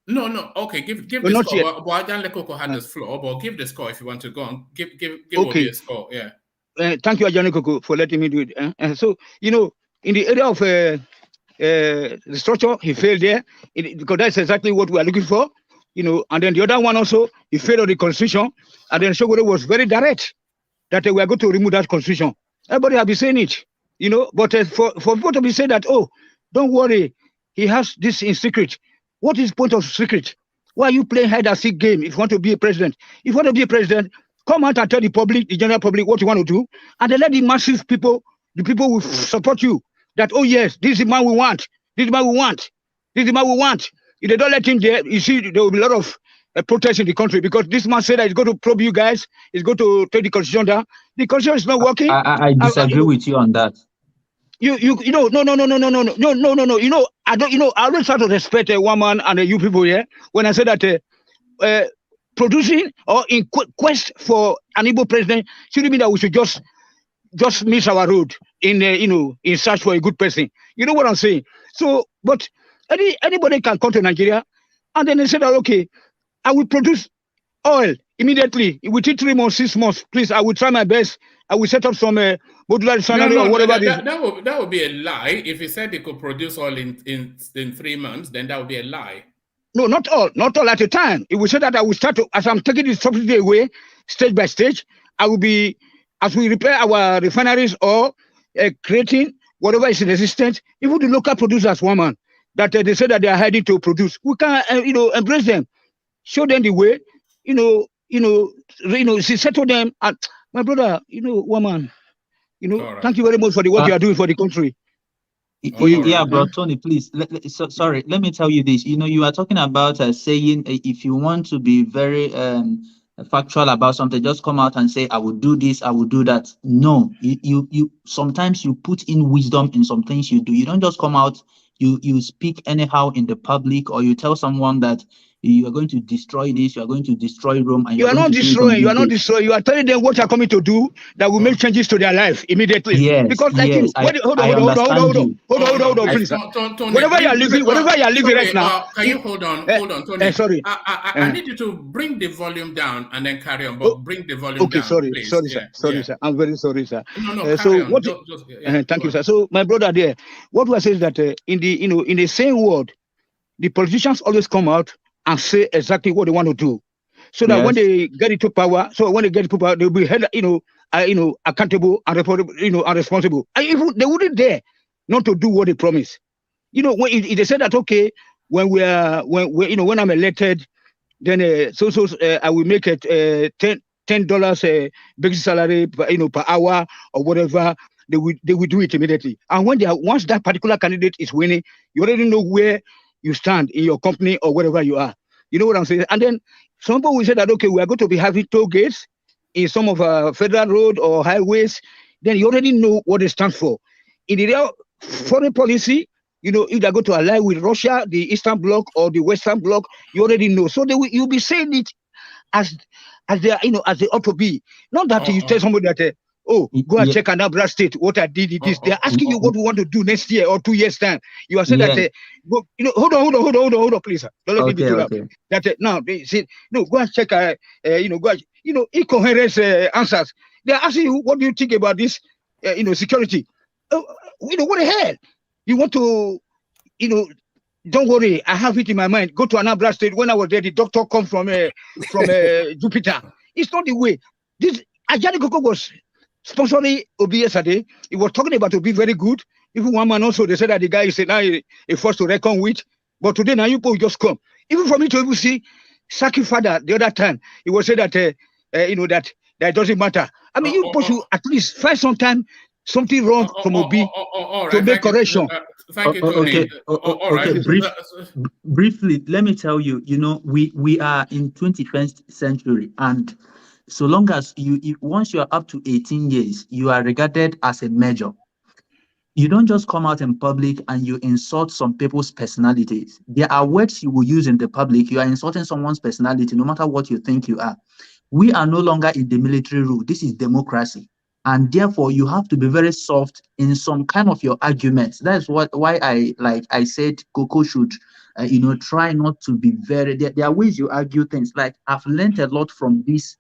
[SPEAKER 18] No. Okay, give the score. Boajan Lekoko had this floor, but give the score if you want to go on. Give Obi a score, yeah.
[SPEAKER 12] Thank you, Boajan Lekoko, for letting me do it. So, in the area of the structure, he failed there, because that's exactly what we are looking for. And then the other one also, he failed on the constitution, and then Shogore was very direct that we are going to remove that constitution. Everybody have been saying it, but for people to be saying that, oh, don't worry, he has this in secret. What is the point of secret? Why are you playing hide and seek game if you want to be a president? If you want to be a president, come out and tell the public, the general public, what you want to do, and then let the massive people, the people who support you, that, oh yes, this is the man we want, this is the man we want, this is the man we want. If they don't let him there, you see, there will be a lot of protests in the country, because this man said that he's going to probe you guys, he's going to take the constitution down. The constitution is not working.
[SPEAKER 20] I disagree with you on that.
[SPEAKER 12] No. I always try to respect a woman and you people here. When I say that producing or in quest for an Igbo president shouldn't mean that we should just miss our road in search for a good person. You know what I'm saying? So, but anybody can come to Nigeria, and then they say that, okay, I will produce oil immediately within 3 months, 6 months. Please, I will try my best. I will set up some modular refinery or whatever.
[SPEAKER 18] That would be a lie. If he said he could produce oil in 3 months, then that would be a lie.
[SPEAKER 12] No, not all at a time. It will say that I will start to, as I'm taking this subsidy away, stage by stage, I will be, as we repair our refineries or creating whatever is in existence, even the local producers, woman, that they say that they are heading to produce. We can, embrace them, show them the way, settle them. And my brother, woman, right. Thank you very much for the work you are doing for the country.
[SPEAKER 20] Yeah, bro, Tony, please. Sorry, let me tell you this. You are talking about saying if you want to be very factual about something, just come out and say, I will do this, I will do that. No, you sometimes you put in wisdom in some things you do. You don't just come out, you speak anyhow in the public, or you tell someone that you are going to destroy this, you are going to destroy Rome, and
[SPEAKER 12] you are not destroying. You are not destroying. You are telling them what you are coming to do that will make changes to their life immediately.
[SPEAKER 20] Yes,
[SPEAKER 12] because like
[SPEAKER 20] yes,
[SPEAKER 12] hold on, please. Whatever you are living right now.
[SPEAKER 18] Can you hold on, Tony?
[SPEAKER 12] Sorry.
[SPEAKER 18] I need you to bring the volume down and then carry on. But bring the volume down.
[SPEAKER 12] Okay, sorry, sir. I'm very sorry, sir.
[SPEAKER 18] No,
[SPEAKER 12] so what? Thank you, sir. So my brother, there, what we are saying is that in the same word, the politicians always come out and say exactly what they want to do, so that when they get into power, they'll be held, accountable and reportable, and responsible. And even they wouldn't dare not to do what they promise. When they said that, okay, when I'm elected, then I will make it $10 basic salary, per hour or whatever. They will do it immediately. And once that particular candidate is winning, you already know where you stand in your company or wherever you are. You know what I'm saying? And then some people will say that, okay, we are going to be having toll gates in some of our federal road or highways. Then you already know what they stand for. In the real foreign policy, you know, if they're going to ally with Russia, the Eastern Bloc or the Western Bloc, you already know. So you'll be saying it as they are, you know, as they ought to be. Not that you tell somebody that, go and check another state, what I did is this. They're asking you what we want to do next year or 2 years time. You are saying that, go, you know, hold on, please. Don't let me be too loud. That now they say, no, go and check, you know, go and, you know, incoherent answers. They're asking you, what do you think about this, you know, security? You know, what the hell? You want to, you know, don't worry, I have it in my mind. Go to another state. When I was there, the doctor come from Jupiter. It's not the way. This Ajani Koko was sponsoring Obi yesterday. He was talking about Obi very good. Even one man also, they said that the guy is now a force to reckon with. But today, now you people just come. Even for me to even see Saki father the other time, he was saying that, you know, that doesn't matter. I mean, you people should at least find something wrong from Obi to make correction.
[SPEAKER 18] Thank you, Tony.
[SPEAKER 20] Briefly, let me tell you, you know, we are in 21st century, and so long as once you are up to 18 years, you are regarded as a major. You don't just come out in public and you insult some people's personalities. There are words you will use in the public. You are insulting someone's personality, no matter what you think you are. We are no longer in the military rule. This is democracy. And therefore, you have to be very soft in some kind of your arguments. That's why I said Coco should, you know, try not to be very. There are ways you argue things. Like, I've learned a lot from this.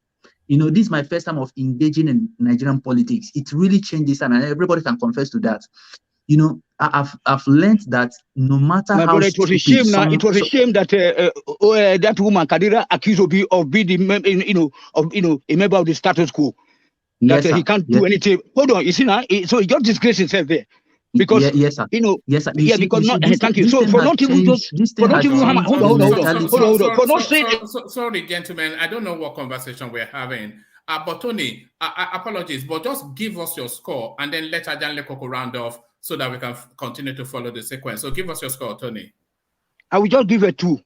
[SPEAKER 20] You know, this is my first time of engaging in Nigerian politics. It really changes, and everybody can confess to that. You know, I've learned that no matter how
[SPEAKER 12] brother, it was a shame now. It was a shame that that woman Kadiria accused Obi of being a member of the status quo. That
[SPEAKER 20] Yes,
[SPEAKER 12] he can't do anything. Hold on, you see now, so he just disgraced himself there. Because
[SPEAKER 20] yes, sir.
[SPEAKER 12] You know,
[SPEAKER 20] yes, sir.
[SPEAKER 12] yeah, because not thank you. So for not even just for not even hold on. For not saying
[SPEAKER 18] sorry, gentlemen, I don't know what conversation we're having. But Tony, apologies, but just give us your score and then let Ajanle Koko round off so that we can continue to follow the sequence. So give us your score, Tony.
[SPEAKER 12] I will just give a 2.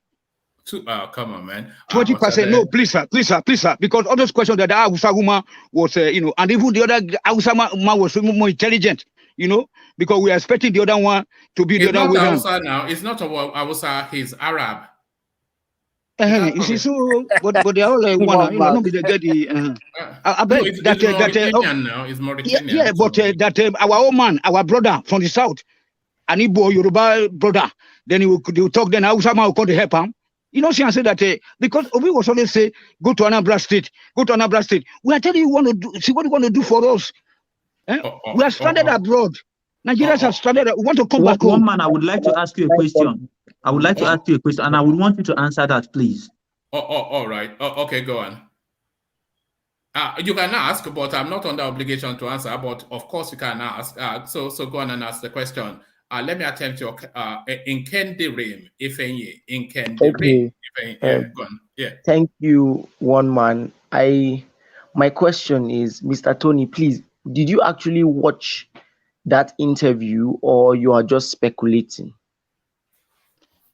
[SPEAKER 18] Come on, man.
[SPEAKER 12] 20%. No, please, sir. Because all those questions that the Hausa woman was, you know, and even the other Hausa man was more intelligent, you know, because we are expecting the other one to be the other way around.
[SPEAKER 18] Now, it's not Hausa, he's Arab.
[SPEAKER 12] You see, so but they are all one, you know, nobody get the. I bet
[SPEAKER 18] it's Mauritanian.
[SPEAKER 12] Yeah, but that our old man, our brother from the south, an Igbo Yoruba brother, then he will talk. Then Hausa man will come to help him. You know, she said that because Obi was always say, go to another state. We are telling you, want to do, see what you want to do for us. We are stranded abroad. Nigerians are stranded. We want to come back home.
[SPEAKER 20] One man, I would like to ask you a question. And I would want you to answer that, please.
[SPEAKER 18] All right. Okay, go on. You can ask, but I'm not under obligation to answer. But of course, you can ask. So go on and ask the question. Let me attempt your in Kadiria, if any, in Kadiria.
[SPEAKER 10] Okay.
[SPEAKER 18] Go on. Yeah.
[SPEAKER 10] Thank you, one man. My question is, Mr. Tony, please, did you actually watch that interview, or you are just speculating?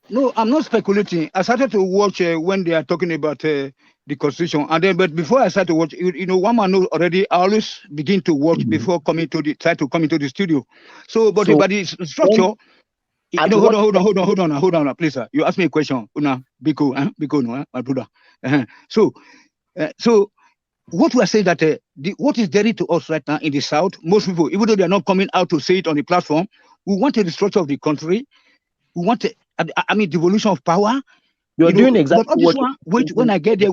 [SPEAKER 12] No, I'm not speculating. I started to watch when they are talking about the constitution, and then, but before I started to watch, you know, one man knows already. I always begin to watch before coming to the studio. So, but the structure. You know, hold on, please, sir. You asked me a question, Biko, no, my brother. So what we are saying that what is deadly to us right now in the South, most people, even though they are not coming out to say it on the platform, we want a restructure of the country. We want devolution of power.
[SPEAKER 10] You're doing exactly what.
[SPEAKER 12] Wait, when I get there,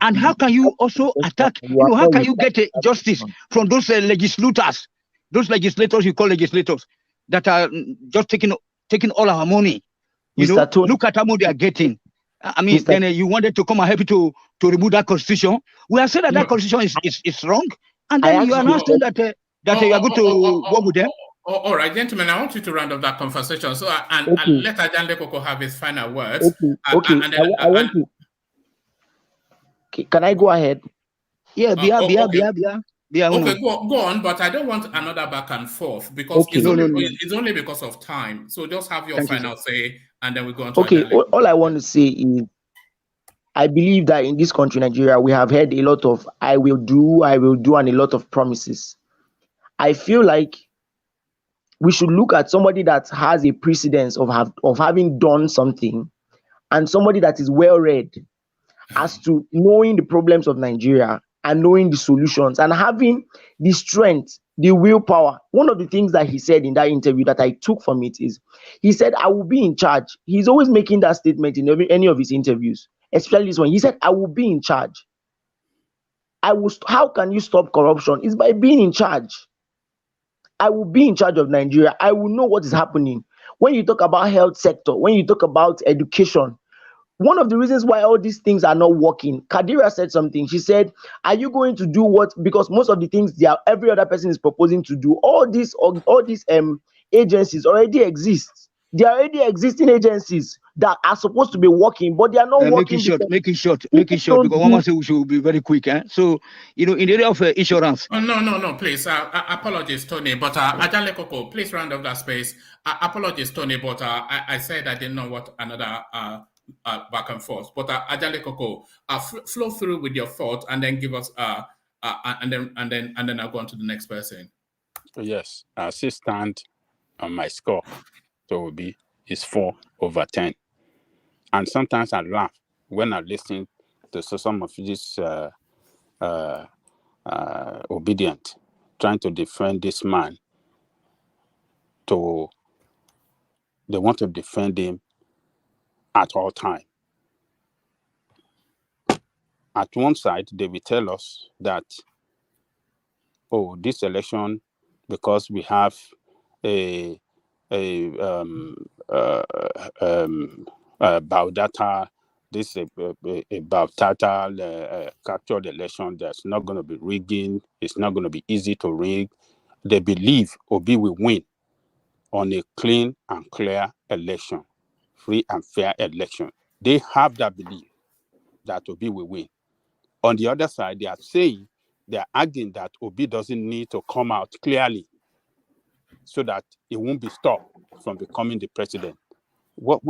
[SPEAKER 12] and how can you also attack? You know, how can you get justice from those legislators? Those legislators you call legislators that are just taking all our money. You know, look at how much they are getting. I mean, then you wanted to come and help you to remove that constitution. We are saying that constitution is wrong, and then you are not saying that you are going to work with them.
[SPEAKER 18] All right, gentlemen, I want you to round up that conversation. So, and let Ajanle Koko have his final words.
[SPEAKER 10] Okay. I want to. Okay, can I go ahead?
[SPEAKER 12] Yeah,
[SPEAKER 18] Okay, go on, but I don't want another back and forth because it's only because of time. So just have your final say, and then we go on to
[SPEAKER 10] Okay,
[SPEAKER 18] Ajale.
[SPEAKER 10] all I want to say is I believe that in this country, Nigeria, we have heard a lot of I will do, and a lot of promises. I feel like we should look at somebody that has a precedence of having done something, and somebody that is well read as to knowing the problems of Nigeria and knowing the solutions and having the strength, the willpower. One of the things that he said in that interview that I took from it is he said, I will be in charge. He's always making that statement in any of his interviews, especially this one. He said, I will be in charge. How can you stop corruption? It's by being in charge. I will be in charge of Nigeria. I will know what is happening. When you talk about health sector, when you talk about education, one of the reasons why all these things are not working, Kadiria said something. She said, are you going to do what? Because most of the things every other person is proposing to do, all these agencies already exist. They are already existing agencies that are supposed to be working, but they are not working.
[SPEAKER 12] Make it short, because one must say we should be very quick. So, in the area of insurance.
[SPEAKER 18] Oh, no, please. Apologies, Tony, but Ajale Koko, please round up that space. Apologies, Tony, but I said I didn't know what another back and forth. But Ajale Koko, flow through with your thought and then give us and then I'll go on to the next person.
[SPEAKER 6] Yes, I still stand on my score. So is 4/10. And sometimes I laugh when I listen to some of this obedient trying to defend this man. They want to defend him at all time. At one side, they will tell us that, this election, because we have a Baudata, this Baudata captured election that's not going to be rigging. It's not going to be easy to rig. They believe Obi will win on a clean and clear election, free and fair election. They have that belief that Obi will win. On the other side, they are arguing that Obi doesn't need to come out clearly so that it won't be stopped from becoming the president. What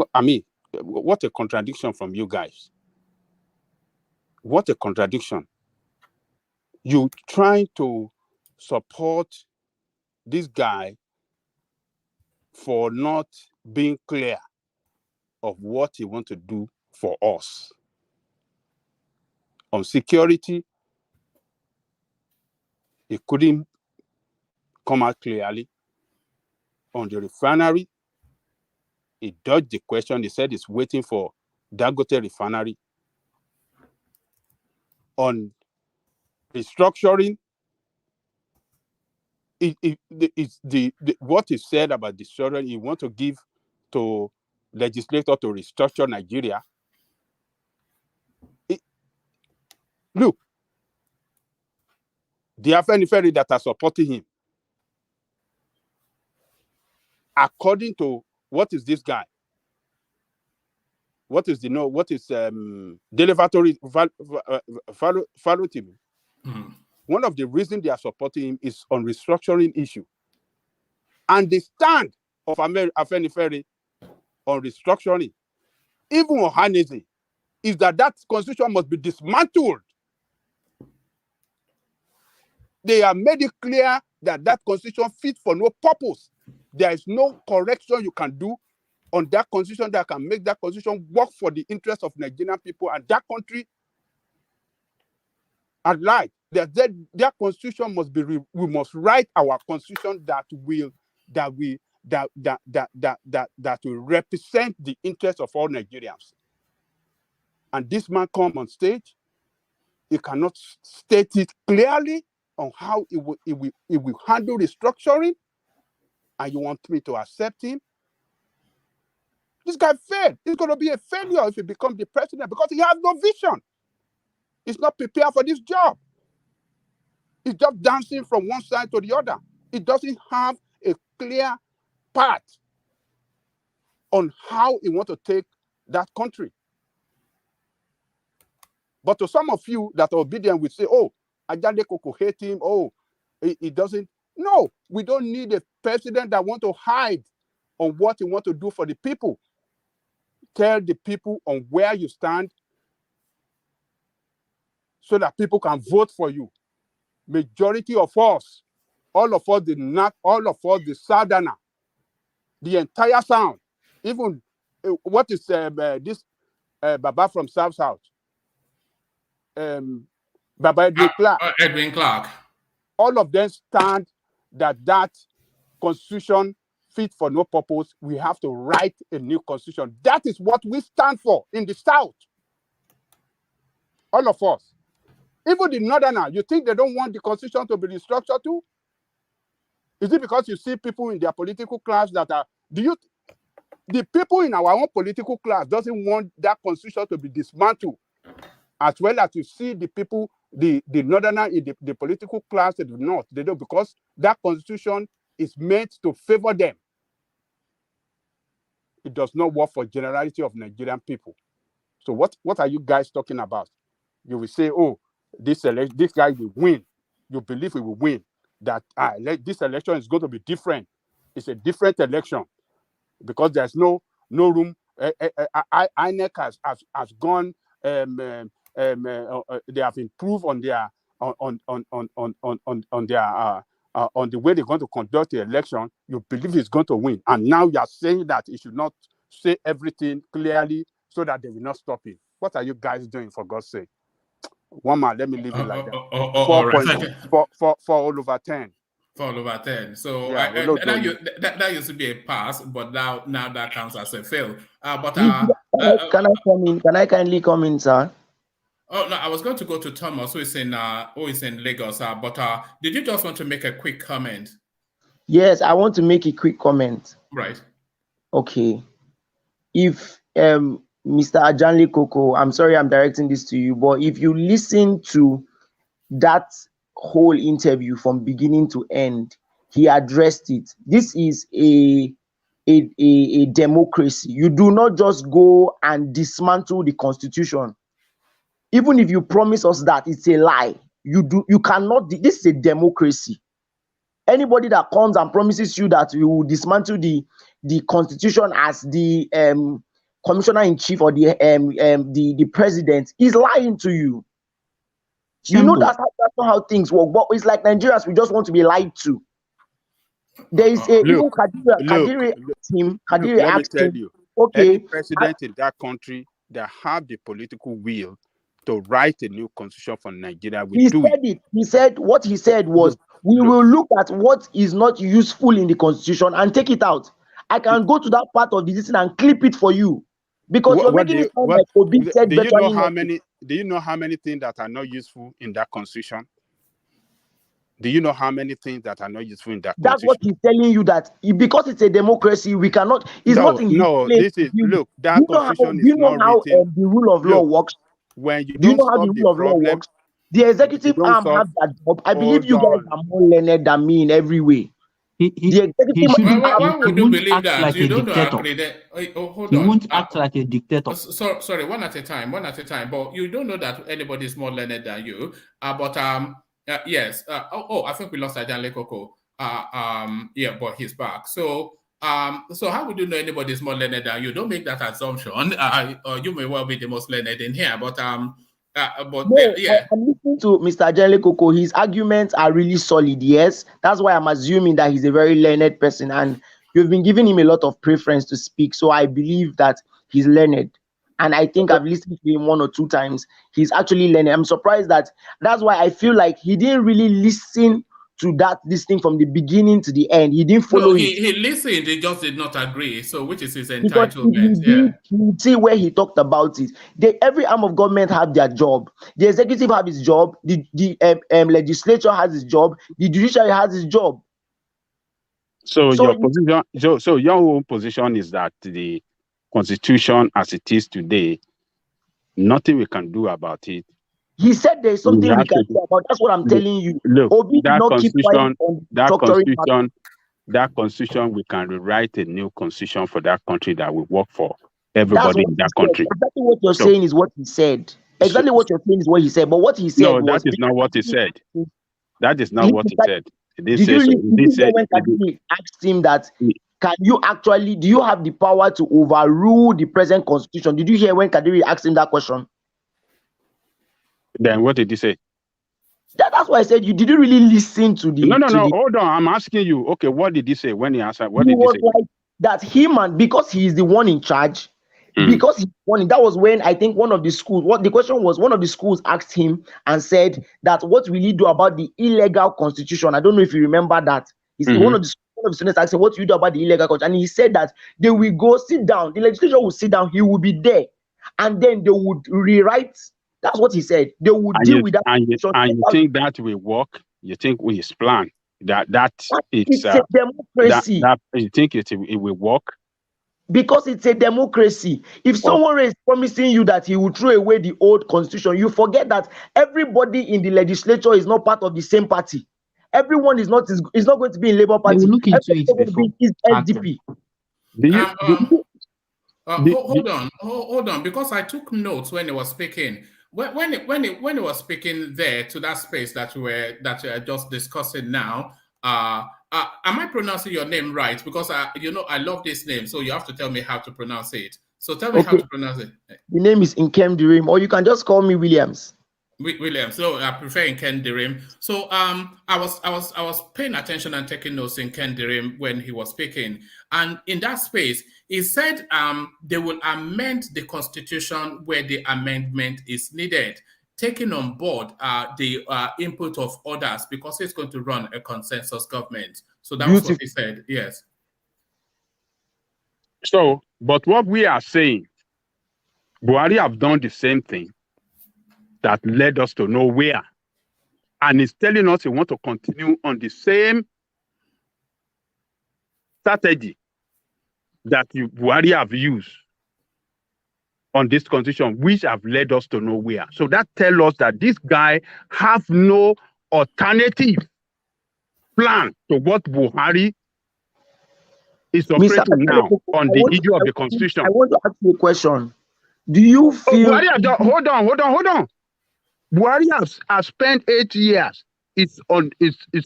[SPEAKER 6] a contradiction from you guys. What a contradiction. You trying to support this guy for not being clear of what he wants to do for us. On security, he couldn't come out clearly. On the refinery, he dodged the question. He said he's waiting for Dangote refinery. On restructuring, what he said about restructuring, he wants to give to legislator to restructure Nigeria. Look, the Afenifere that are supporting him, according to what is this guy? What is Delevatory Farotim? One of the reasons they are supporting him is on restructuring issue. And the stand of Afenifere on restructuring, even Ohaneze, is that constitution must be dismantled. They have made it clear that constitution fit for no purpose. There is no correction you can do on that constitution that can make that constitution work for the interests of Nigerian people and that country at large. That constitution must be. We must write our constitution that will represent the interests of all Nigerians. And this man come on stage, he cannot state it clearly on how he will handle restructuring, and you want me to accept him? This guy failed. He's going to be a failure if he becomes the president because he has no vision. He's not prepared for this job. He's just dancing from one side to the other. He doesn't have a clear path on how he wants to take that country. But to some of you that are obedient will say, Ajale Koko hate him. He doesn't. No, we don't need a president that wants to hide on what he wants to do for the people. tell the people on where you stand so that people can vote for you. Majority of us, all of us, the Southerner, the entire Sound, even what is this Baba from South, Baba Edwin Clark.
[SPEAKER 18] Edwin Clark.
[SPEAKER 6] All of them stand that constitution fit for no purpose. We have to write a new constitution. That is what we stand for in the South. All of us. Even the Northerner, you think they don't want the constitution to be restructured too? Is it because you see people in their political class that are, the people in our own political class doesn't want that constitution to be dismantled, as well as you see the people, the Northerner in the political class in the North, they don't, because that constitution is meant to favor them. It does not work for generality of Nigerian people. So what are you guys talking about? You will say, oh, this guy will win. You believe he will win. That this election is going to be different. It's a different election because there's no room. INEC has gone. They have improved on their on the way they're going to conduct the election. You believe he's going to win, and now you are saying that he should not say everything clearly so that they will not stop him. What are you guys doing, for God's sake? One man, let me leave it like that. 4 all over 10.
[SPEAKER 18] 4 over 10. So
[SPEAKER 6] yeah,
[SPEAKER 18] that used to be a pass, but now that counts as a fail.
[SPEAKER 10] Can I come in? Can I kindly come in, sir?
[SPEAKER 18] Oh no, I was going to go to Thomas, who is in Lagos. But did you just want to make a quick comment?
[SPEAKER 10] Yes, I want to make a quick comment.
[SPEAKER 18] Right.
[SPEAKER 10] Okay. If Mr. Ajanle Koko, I'm sorry I'm directing this to you, but if you listen to that whole interview from beginning to end, he addressed it. This is a democracy. You do not just go and dismantle the constitution. Even if you promise us that, it's a lie. You cannot. This is a democracy. Anybody that comes and promises you that you will dismantle the constitution as the commissioner-in-chief or the president is lying to you. You know that's not how things work. But it's like Nigerians, we just want to be lied to. There is Kadiria asked him, okay,
[SPEAKER 6] any president in that country that have the political will to write a new constitution for Nigeria will do it.
[SPEAKER 10] He said what he said was, we will look at what is not useful in the constitution and take it out. I can go to that part of the decision and clip it for you. Because you're making it sound like Obi said
[SPEAKER 6] do you know how many things that are not useful in that constitution? Do you know how many things that are not useful in that
[SPEAKER 10] That's
[SPEAKER 6] constitution?
[SPEAKER 10] what he's telling you, that because it's a democracy, we cannot. It's not in
[SPEAKER 6] that constitution is not written.
[SPEAKER 10] The rule of law works.
[SPEAKER 6] When you
[SPEAKER 10] do you
[SPEAKER 6] don't
[SPEAKER 10] know how the
[SPEAKER 6] solve
[SPEAKER 10] rule of law works? The executive arm has that job. I believe you guys are more learned than me in every way.
[SPEAKER 20] Why would you believe that?
[SPEAKER 18] Like
[SPEAKER 20] you don't know.
[SPEAKER 18] Hold
[SPEAKER 20] he
[SPEAKER 18] on.
[SPEAKER 20] won't act like a dictator.
[SPEAKER 18] Sorry, one at a time. But you don't know that anybody is more learned than you. Yes. I think we lost Ajanle Koko. But he's back. So how would you know anybody is more learned than you? Don't make that assumption. You may well be the most learned in here, I'm
[SPEAKER 10] listening to Mr. Ajanle Koko. His arguments are really solid. Yes, that's why I'm assuming that he's a very learned person, and you've been giving him a lot of preference to speak. So I believe that he's learned, and I think I've listened to him 1 or 2 times. He's actually learned. I'm surprised that's why I feel like he didn't really listen to this thing from the beginning to the end. He didn't follow it.
[SPEAKER 18] He listened, he just did not agree. So which is his entitlement?
[SPEAKER 10] You see where he talked about it. Every arm of government have their job. The executive have his job. The legislature has his job. The judiciary has his job.
[SPEAKER 6] So your position, so your own position is that the constitution as it is today, nothing we can do about it.
[SPEAKER 10] He said there's something we can do about. That's what I'm telling you.
[SPEAKER 6] Look,
[SPEAKER 10] Obi
[SPEAKER 6] that constitution, we can rewrite a new constitution for that country that will work for everybody in that country.
[SPEAKER 10] Exactly what you're saying is what he said. Exactly what you're saying is what he said. But what he said
[SPEAKER 6] that is not what he said. That is not what he said.
[SPEAKER 10] Did you listen when Kadiri asked him that, do you have the power to overrule the present constitution? Did you hear when Kadiri asked him that question?
[SPEAKER 6] Then what did he say?
[SPEAKER 10] That's why I said you didn't really listen to the.
[SPEAKER 6] No. Hold on. I'm asking you. Okay, what did he say when he answered? What
[SPEAKER 10] He
[SPEAKER 6] did he
[SPEAKER 10] was
[SPEAKER 6] say?
[SPEAKER 10] like that him, and because he is the one in charge, because he's one. That was when I think one of the schools. What the question was, one of the schools asked him and said that what will he do about the illegal constitution? I don't know if you remember that. He said one of the students asked him, what will you do about the illegal constitution? And he said that they will go sit down. The legislature will sit down. He will be there, and then they would rewrite. That's what he said. They would deal with that.
[SPEAKER 6] And you think that will work? You think with his plan
[SPEAKER 10] it's a democracy?
[SPEAKER 6] You think it will work?
[SPEAKER 10] Because it's a democracy. If someone is promising you that he will throw away the old constitution, you forget that everybody in the legislature is not part of the same party. Everyone is not going to be in Labour Party.
[SPEAKER 20] Look into it before.
[SPEAKER 10] SDP.
[SPEAKER 18] Hold on, because I took notes when he was speaking. When he was speaking there to that space that we are just discussing now. Am I pronouncing your name right? Because I love this name, so you have to tell me how to pronounce it. So tell me how to pronounce it.
[SPEAKER 10] The name is Nkem Dirim, or you can just call me Williams.
[SPEAKER 18] Williams. So I prefer Nkem Dirim. So I was paying attention and taking notes in Nkem Dirim when he was speaking, and in that space he said they will amend the constitution where the amendment is needed, taking on board the input of others, because it's going to run a consensus government. So that was what he said. Yes.
[SPEAKER 6] So, but what we are saying, Buhari have done the same thing that led us to nowhere, and he's telling us he want to continue on the same strategy that Buhari have used on this constitution, which have led us to nowhere. So that tells us that this guy have no alternative plan to what Buhari is operating now on the issue of the constitution.
[SPEAKER 10] I want to ask you a question. Do you feel...
[SPEAKER 6] Hold on. Buhari has spent 8 years. It's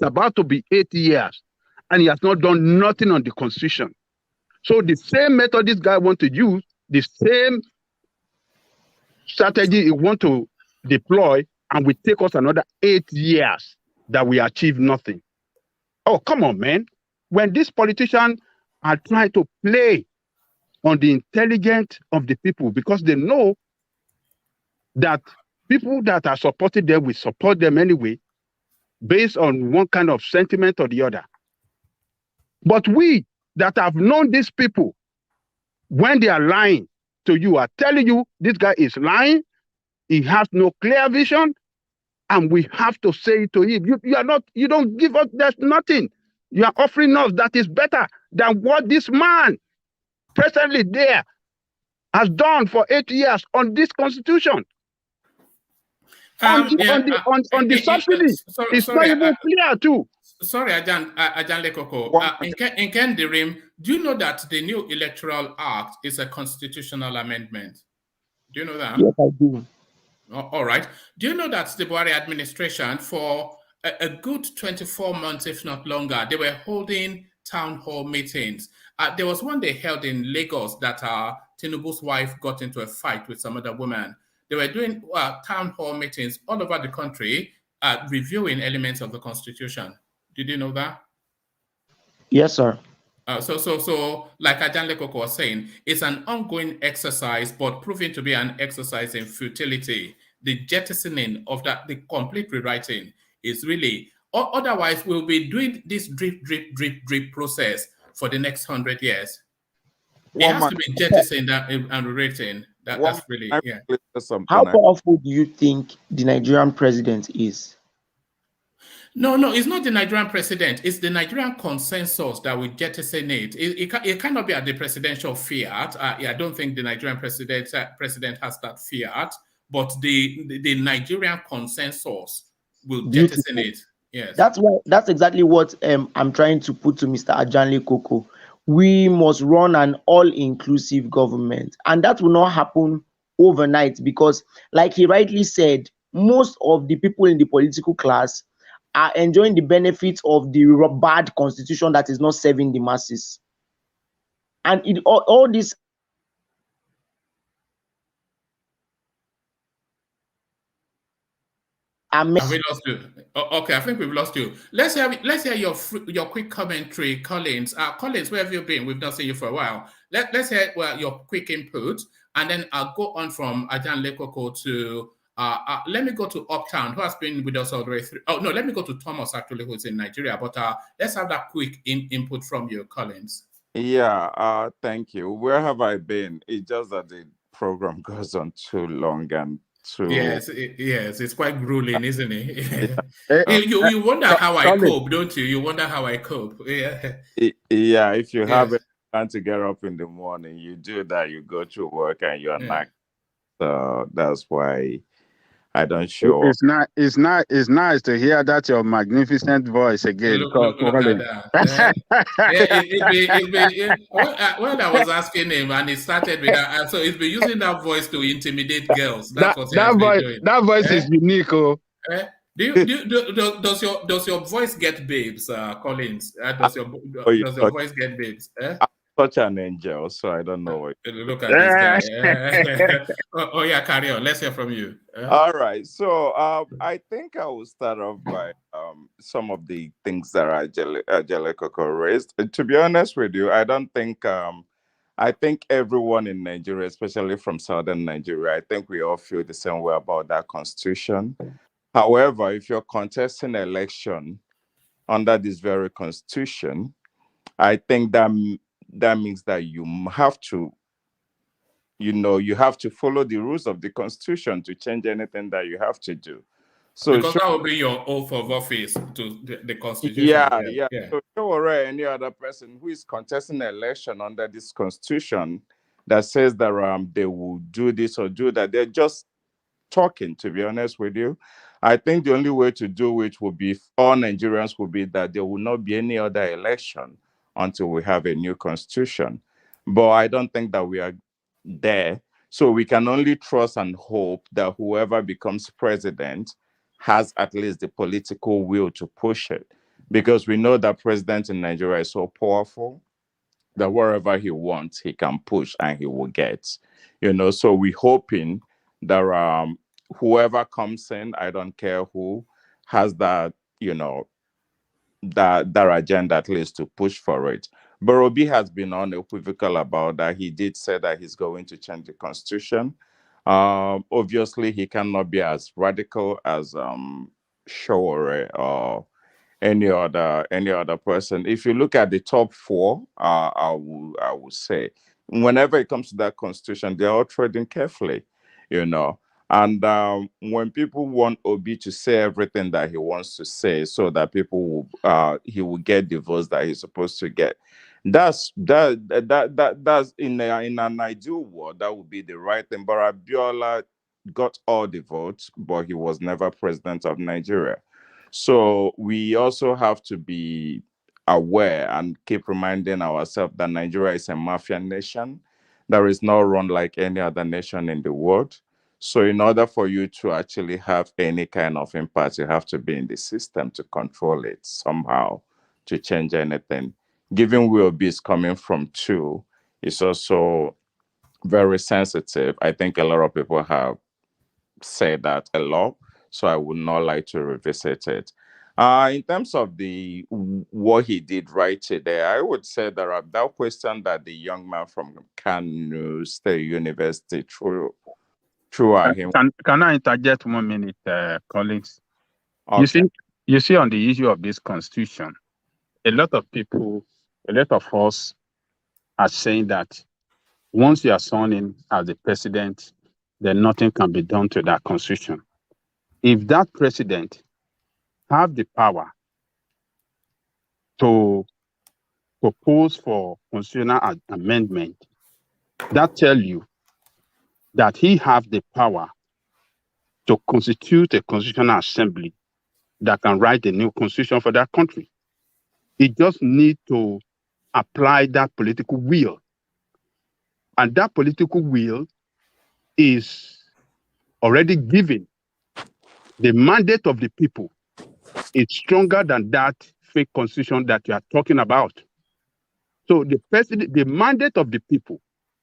[SPEAKER 6] about to be 8 years, and he has not done nothing on the constitution. So the same method this guy want to use, the same strategy he want to deploy, and will take us another 8 years that we achieve nothing. Oh, come on, man. When these politicians are trying to play on the intelligence of the people, because they know that people that are supporting them will support them anyway, based on one kind of sentiment or the other. But we that have known these people, when they are lying to you, are telling you this guy is lying, he has no clear vision, and we have to say to him, you don't give us, there's nothing. You are offering us that is better than what this man presently there has done for 8 years on this constitution. On the subsidy, it's not even clear too.
[SPEAKER 18] Sorry, Ajan Lekoko. In Nkem Dirim, do you know that the new Electoral Act is a constitutional amendment? Do you know that?
[SPEAKER 10] Yes, I do.
[SPEAKER 18] All right. Do you know that the Buhari administration, for a good 24 months, if not longer, they were holding town hall meetings? There was one they held in Lagos that Tinubu's wife got into a fight with some other woman. They were doing town hall meetings all over the country, reviewing elements of the Constitution. Did you know that?
[SPEAKER 10] Yes, sir.
[SPEAKER 18] So, like Ajan Lekoko was saying, it's an ongoing exercise, but proving to be an exercise in futility. The jettisoning of that, the complete rewriting is really, otherwise we'll be doing this drip process for the next 100 years. It has to be jettisoned and rewritten. That's really, yeah.
[SPEAKER 10] How powerful do you think the Nigerian president is?
[SPEAKER 18] No, it's not the Nigerian president. It's the Nigerian consensus that will jettison it. It cannot be at the presidential fiat. I don't think the Nigerian president has that fiat, but the Nigerian consensus will jettison it. Yes.
[SPEAKER 10] That's exactly what I'm trying to put to Mr. Ajan Lekoko. We must run an all-inclusive government, and that will not happen overnight, because, like he rightly said, most of the people in the political class are enjoying the benefits of the bad constitution that is not serving the masses. And all this.
[SPEAKER 18] Have we lost you? Okay, I think we've lost you. Let's hear your quick commentary, Collins. Collins, where have you been? We've not seen you for a while. Let's hear your quick input, and then I'll go on from Ajan Lekoko to let me go to Uptown, who has been with us all the way through. Oh no, let me go to Thomas actually, who's in Nigeria. But let's have that quick input from you, Collins.
[SPEAKER 14] Yeah, thank you. Where have I been? It's just that the program goes on too long and too.
[SPEAKER 18] Yes, it's quite grueling, isn't it? You wonder how I cope, don't you? You wonder how I cope. Yeah.
[SPEAKER 14] Yeah, if you have a plan to get up in the morning, you do that. You go to work and you're not. So that's why I don't show up.
[SPEAKER 6] It's nice to hear that your magnificent voice again.
[SPEAKER 18] Look at that. When I was asking him, and he started with that, so he's been using that voice to intimidate girls. That's what he has been doing.
[SPEAKER 6] That voice is unique, oh.
[SPEAKER 18] Does your voice get babes, Collins? Does your voice get babes?
[SPEAKER 14] I'm such an angel, so I don't know what.
[SPEAKER 18] Look at this guy. Oh yeah, carry on. Let's hear from you.
[SPEAKER 14] All right. So I think I will start off by some of the things that Angelica raised. To be honest with you, I don't think I think everyone in Nigeria, especially from southern Nigeria, I think we all feel the same way about that constitution. However, if you're contesting an election under this very constitution, I think that means that you have to, you have to follow the rules of the constitution to change anything that you have to do. So
[SPEAKER 18] because that will be your oath of office to the constitution.
[SPEAKER 14] Yeah. So or any other person who is contesting an election under this constitution that says that they will do this or do that, they're just talking, to be honest with you. I think the only way to do it will be, all Nigerians will be that there will not be any other election until we have a new constitution. But I don't think that we are there. So we can only trust and hope that whoever becomes president has at least the political will to push it. Because we know that president in Nigeria is so powerful that wherever he wants, he can push and he will get. So we're hoping that whoever comes in, I don't care who, has that, that agenda at least to push for it. But Obi has been unequivocal about that. He did say that he's going to change the constitution. Obviously, he cannot be as radical as Showore or any other person. If you look at the top four, I will say, whenever it comes to that constitution, they're all treading carefully, And when people want Obi to say everything that he wants to say, so that he will get the votes that he's supposed to get, that's in an ideal world, that would be the right thing. But Abiola got all the votes, but he was never president of Nigeria. So we also have to be aware and keep reminding ourselves that Nigeria is a mafia nation. There is no run like any other nation in the world. So in order for you to actually have any kind of impact, you have to be in the system to control it somehow, to change anything. Given where Obi is coming from too, it's also very sensitive. I think a lot of people have said that a lot, so I would not like to revisit it. In terms of what he did right today, I would say that that question that the young man from Kano State University threw at him.
[SPEAKER 6] Can I interject 1 minute, colleagues?
[SPEAKER 14] Okay.
[SPEAKER 6] You see, on the issue of this constitution, a lot of us are saying that once you are sworn in as the president, then nothing can be done to that constitution. If that president have the power to propose for constitutional amendment, that tells you that he have the power to constitute a constitutional assembly that can write a new constitution for that country. He just need to apply that political will. And that political will is already given. The mandate of the people is stronger than that fake constitution that you are talking about. So the president, the mandate of the people,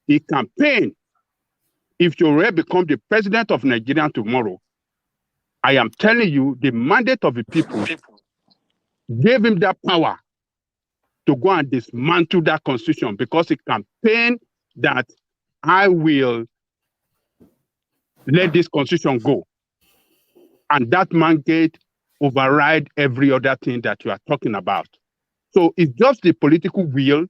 [SPEAKER 6] he campaigned. If Showore become the president of Nigeria tomorrow, I am telling you, the mandate of the people gave him that power to go and dismantle that constitution, because he campaigned that I will let this constitution go. And that mandate override every other thing that you are talking about. So it's just the political will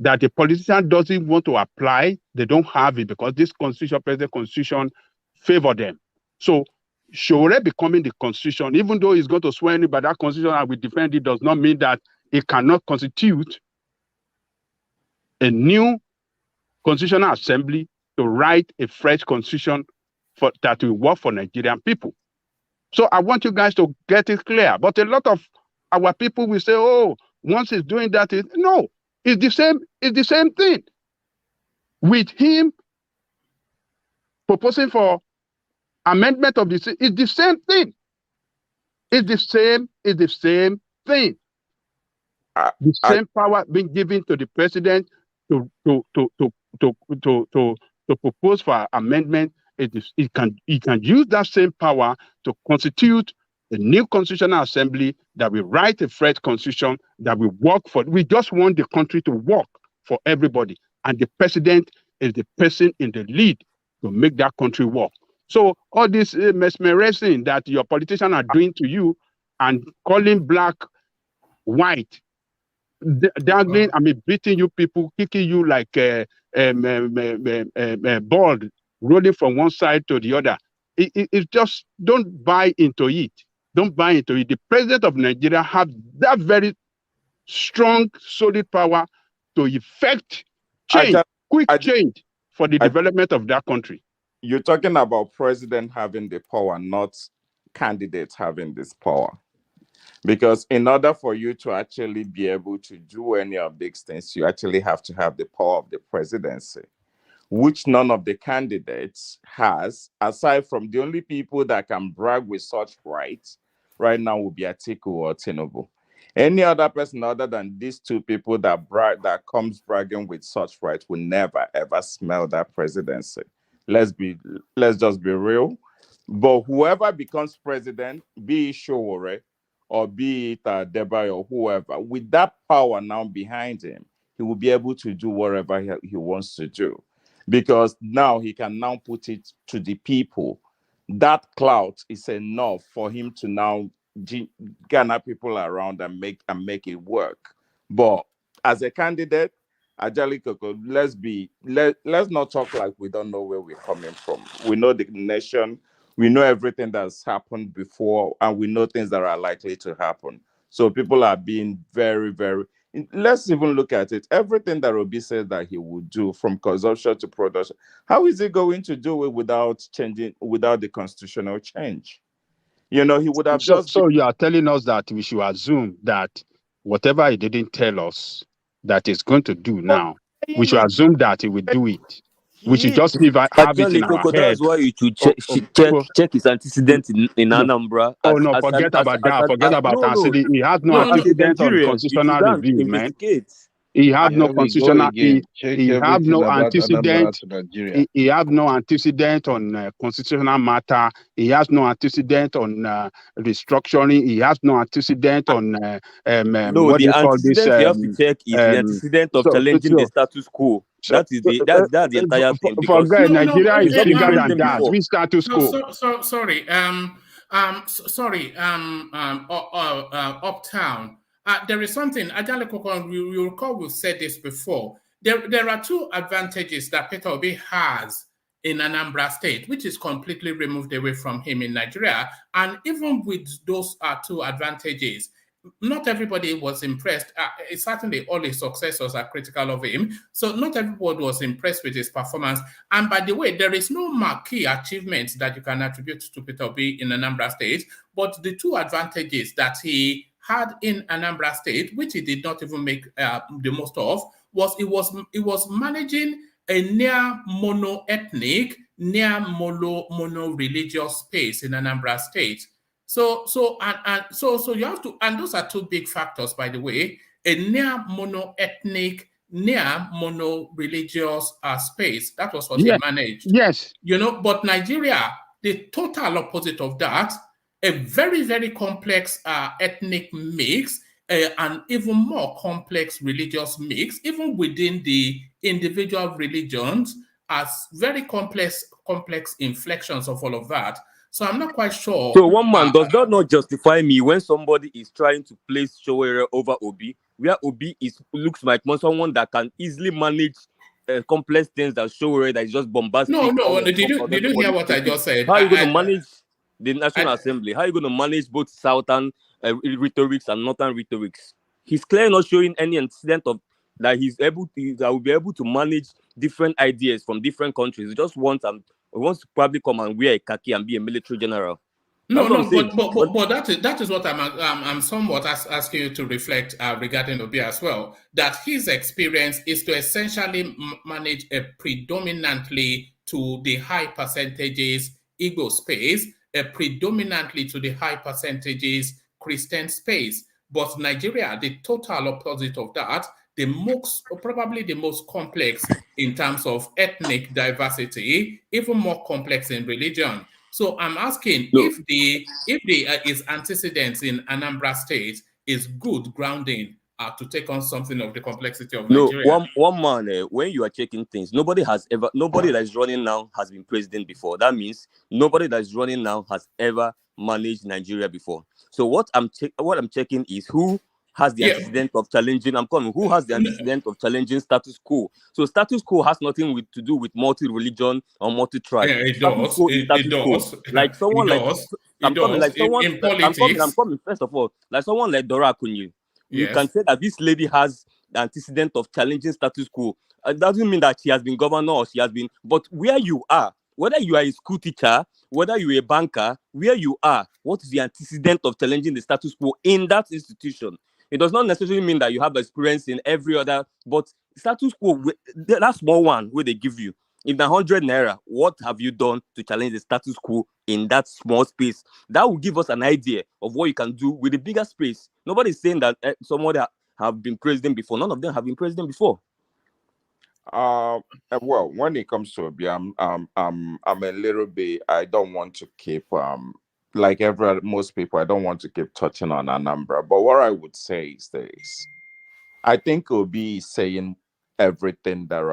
[SPEAKER 6] that the politician doesn't want to apply. They don't have it because this constitution, present constitution, favor them. So Showore becoming the constitution, even though he's going to swear in by that constitution and we defend it, does not mean that it cannot constitute a new constitutional assembly to write a fresh constitution that will work for Nigerian people. So I want you guys to get it clear. But a lot of our people will say, oh, once he's doing that, no, it's the same thing. With him proposing for amendment of this, it's the same thing. It's the same thing. The same power being given to the president to propose for amendment. He can use that same power to constitute a new constitutional assembly that will write a fresh constitution that will work for. We just want the country to work for everybody, and the president is the person in the lead to make that country work. So all this mesmerizing that your politicians are doing to you and calling black white, dangling, beating you people, kicking you like a ball, rolling from one side to the other. It's just, don't buy into it. Don't buy into it. The president of Nigeria have that very strong, solid power to effect change, quick change for the development of that country.
[SPEAKER 14] You're talking about president having the power, not candidates having this power. Because in order for you to actually be able to do any of these things, you actually have to have the power of the presidency, which none of the candidates has, aside from the only people that can brag with such rights right now will be Atiku or Tinubu. Any other person other than these two people that comes bragging with such rights will never ever smell that presidency. Let's just be real. But whoever becomes president, be it Showore or be it Deba or whoever, with that power now behind him, he will be able to do whatever he wants to do. Because now he can now put it to the people. That clout is enough for him to now gather people around and make it work. But as a candidate, Ajali Koko, let's not talk like we don't know where we're coming from. We know the nation, we know everything that's happened before, and we know things that are likely to happen. So people are being very, very. Let's even look at it. Everything that Obi said that he would do, from consumption to production, how is he going to do it without the constitutional change? You know, he would have
[SPEAKER 6] So you are telling us that we should assume that whatever he didn't tell us that he's going to do now, we should assume that he will do it. We should just have it in our head.
[SPEAKER 16] That's why you should check his antecedents in Anambra.
[SPEAKER 6] Forget about that. Forget about antecedents. He has no antecedents on constitutional review, man. He has no constitutional. He have no antecedent. He have no antecedent on constitutional matter. He has no antecedent on restructuring. He has no antecedent on what do you call this?
[SPEAKER 16] You have to check is the antecedent of challenging the status quo. That's the entire thing.
[SPEAKER 6] Forget Nigeria is bigger than that. We status quo.
[SPEAKER 18] Sorry. Uptown. There is something, Ajale Koko, you recall we've said this before. There are two advantages that Peter Obi has in Anambra State, which is completely removed away from him in Nigeria. And even with those two advantages, not everybody was impressed. Certainly all his successors are critical of him. So not everybody was impressed with his performance. And by the way, there is no marquee achievement that you can attribute to Peter Obi in Anambra State, but the two advantages that he had in Anambra State, which he did not even make the most of, was it was managing a near mono-ethnic, near mono-religious space in Anambra State. So you have to, and those are two big factors, by the way, a near mono-ethnic, near mono-religious space. That was what he managed.
[SPEAKER 12] Yes.
[SPEAKER 18] But Nigeria, the total opposite of that, a very, very complex ethnic mix, an even more complex religious mix, even within the individual religions, as very complex inflections of all of that. So I'm not quite sure.
[SPEAKER 16] So one man, does that not justify me when somebody is trying to place Showere over Obi, where Obi looks like someone that can easily manage complex things that Showere that is just bombastic?
[SPEAKER 18] No. Did you hear what I just said?
[SPEAKER 16] How are you going to manage the National Assembly? How are you going to manage both Southern rhetorics and Northern rhetorics? He's clearly not showing any incident of that that will be able to manage different ideas from different countries. He just wants to probably come and wear a khaki and be a military general.
[SPEAKER 18] But that is what I'm somewhat asking you to reflect regarding Obi as well. That his experience is to essentially manage a predominantly to the high percentages Igbo space, a predominantly to the high percentages Christian space. But Nigeria, the total opposite of that, probably the most complex in terms of ethnic diversity, even more complex in religion. So I'm asking if his antecedents in Anambra State is good grounding to take on something of the complexity of Nigeria.
[SPEAKER 16] One man, when you are checking things, nobody that is running now has been president before. That means nobody that is running now has ever managed Nigeria before. So what I'm checking is who has the antecedent of challenging. Who has the antecedent of challenging status quo? So status quo has nothing to do with multi-religion or multi-tribe.
[SPEAKER 18] It does.
[SPEAKER 16] Like someone
[SPEAKER 18] in politics.
[SPEAKER 16] First of all, like someone like Dora Akunyi. You can say that this lady has the antecedent of challenging status quo. It doesn't mean that she has been governor or she has been, but where you are, whether you are a school teacher, whether you're a banker, where you are, what is the antecedent of challenging the status quo in that institution? It does not necessarily mean that you have experience in every other, but status quo, that small one where they give you. In the 100 naira, what have you done to challenge the status quo in that small space? That will give us an idea of what you can do with the bigger space. Nobody's saying that somebody have been president before. None of them have been president before.
[SPEAKER 14] Well, when it comes to Obi, I'm a little bit. I don't want to keep like most people. I don't want to keep touching on Anambra. But what I would say is this: I think Obi is saying everything that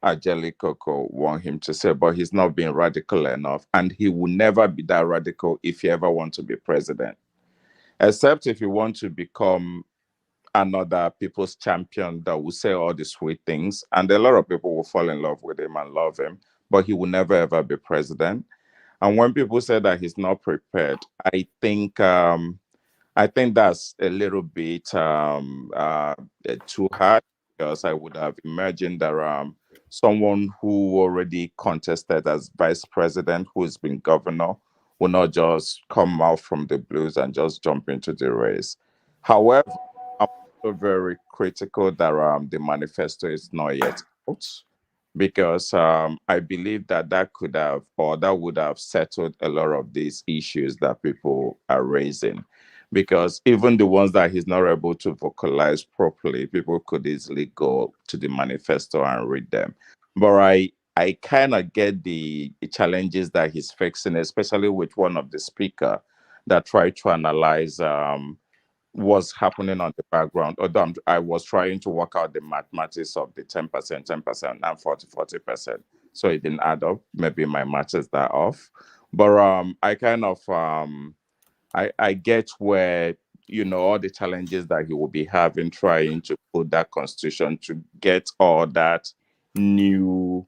[SPEAKER 14] Ajelikoko want him to say, but he's not being radical enough, and he will never be that radical if he ever wants to be president, except if you want to become another people's champion that will say all the sweet things, and a lot of people will fall in love with him and love him, but he will never ever be president. And when people say that he's not prepared, I think that's a little bit too hard, because I would have imagined that someone who already contested as vice president, who's been governor, will not just come out from the blues and just jump into the race. However, I'm also very critical that the manifesto is not yet out, because I believe that could have, or that would have settled a lot of these issues that people are raising. Because even the ones that he's not able to vocalize properly, people could easily go to the manifesto and read them. But I kind of get the challenges that he's facing, especially with one of the speaker that tried to analyze what's happening on the background. Although I was trying to work out the mathematics of the 10%, 10%, and 40%. So it didn't add up. Maybe my math is that off. But I kind of I get where, all the challenges that he will be having trying to put that constitution to get all that new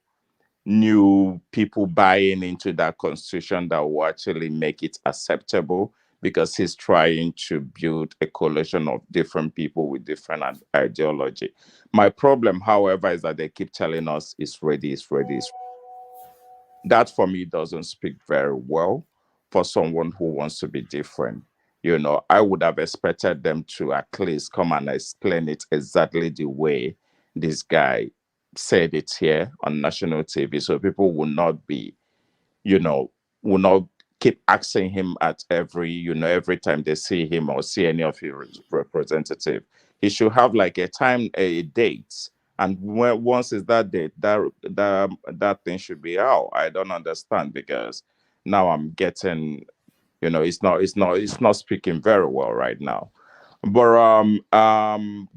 [SPEAKER 14] people buying into that constitution that will actually make it acceptable, because he's trying to build a coalition of different people with different ideology. My problem, however, is that they keep telling us it's ready. That for me doesn't speak very well for someone who wants to be different. I would have expected them to at least come and explain it exactly the way this guy said it here on national TV, so people will not be, will not keep asking him at every time they see him or see any of his representative. He should have like a time, a date, And once is that date, that thing should be out. I don't understand, because now I'm getting, it's not speaking very well right now. But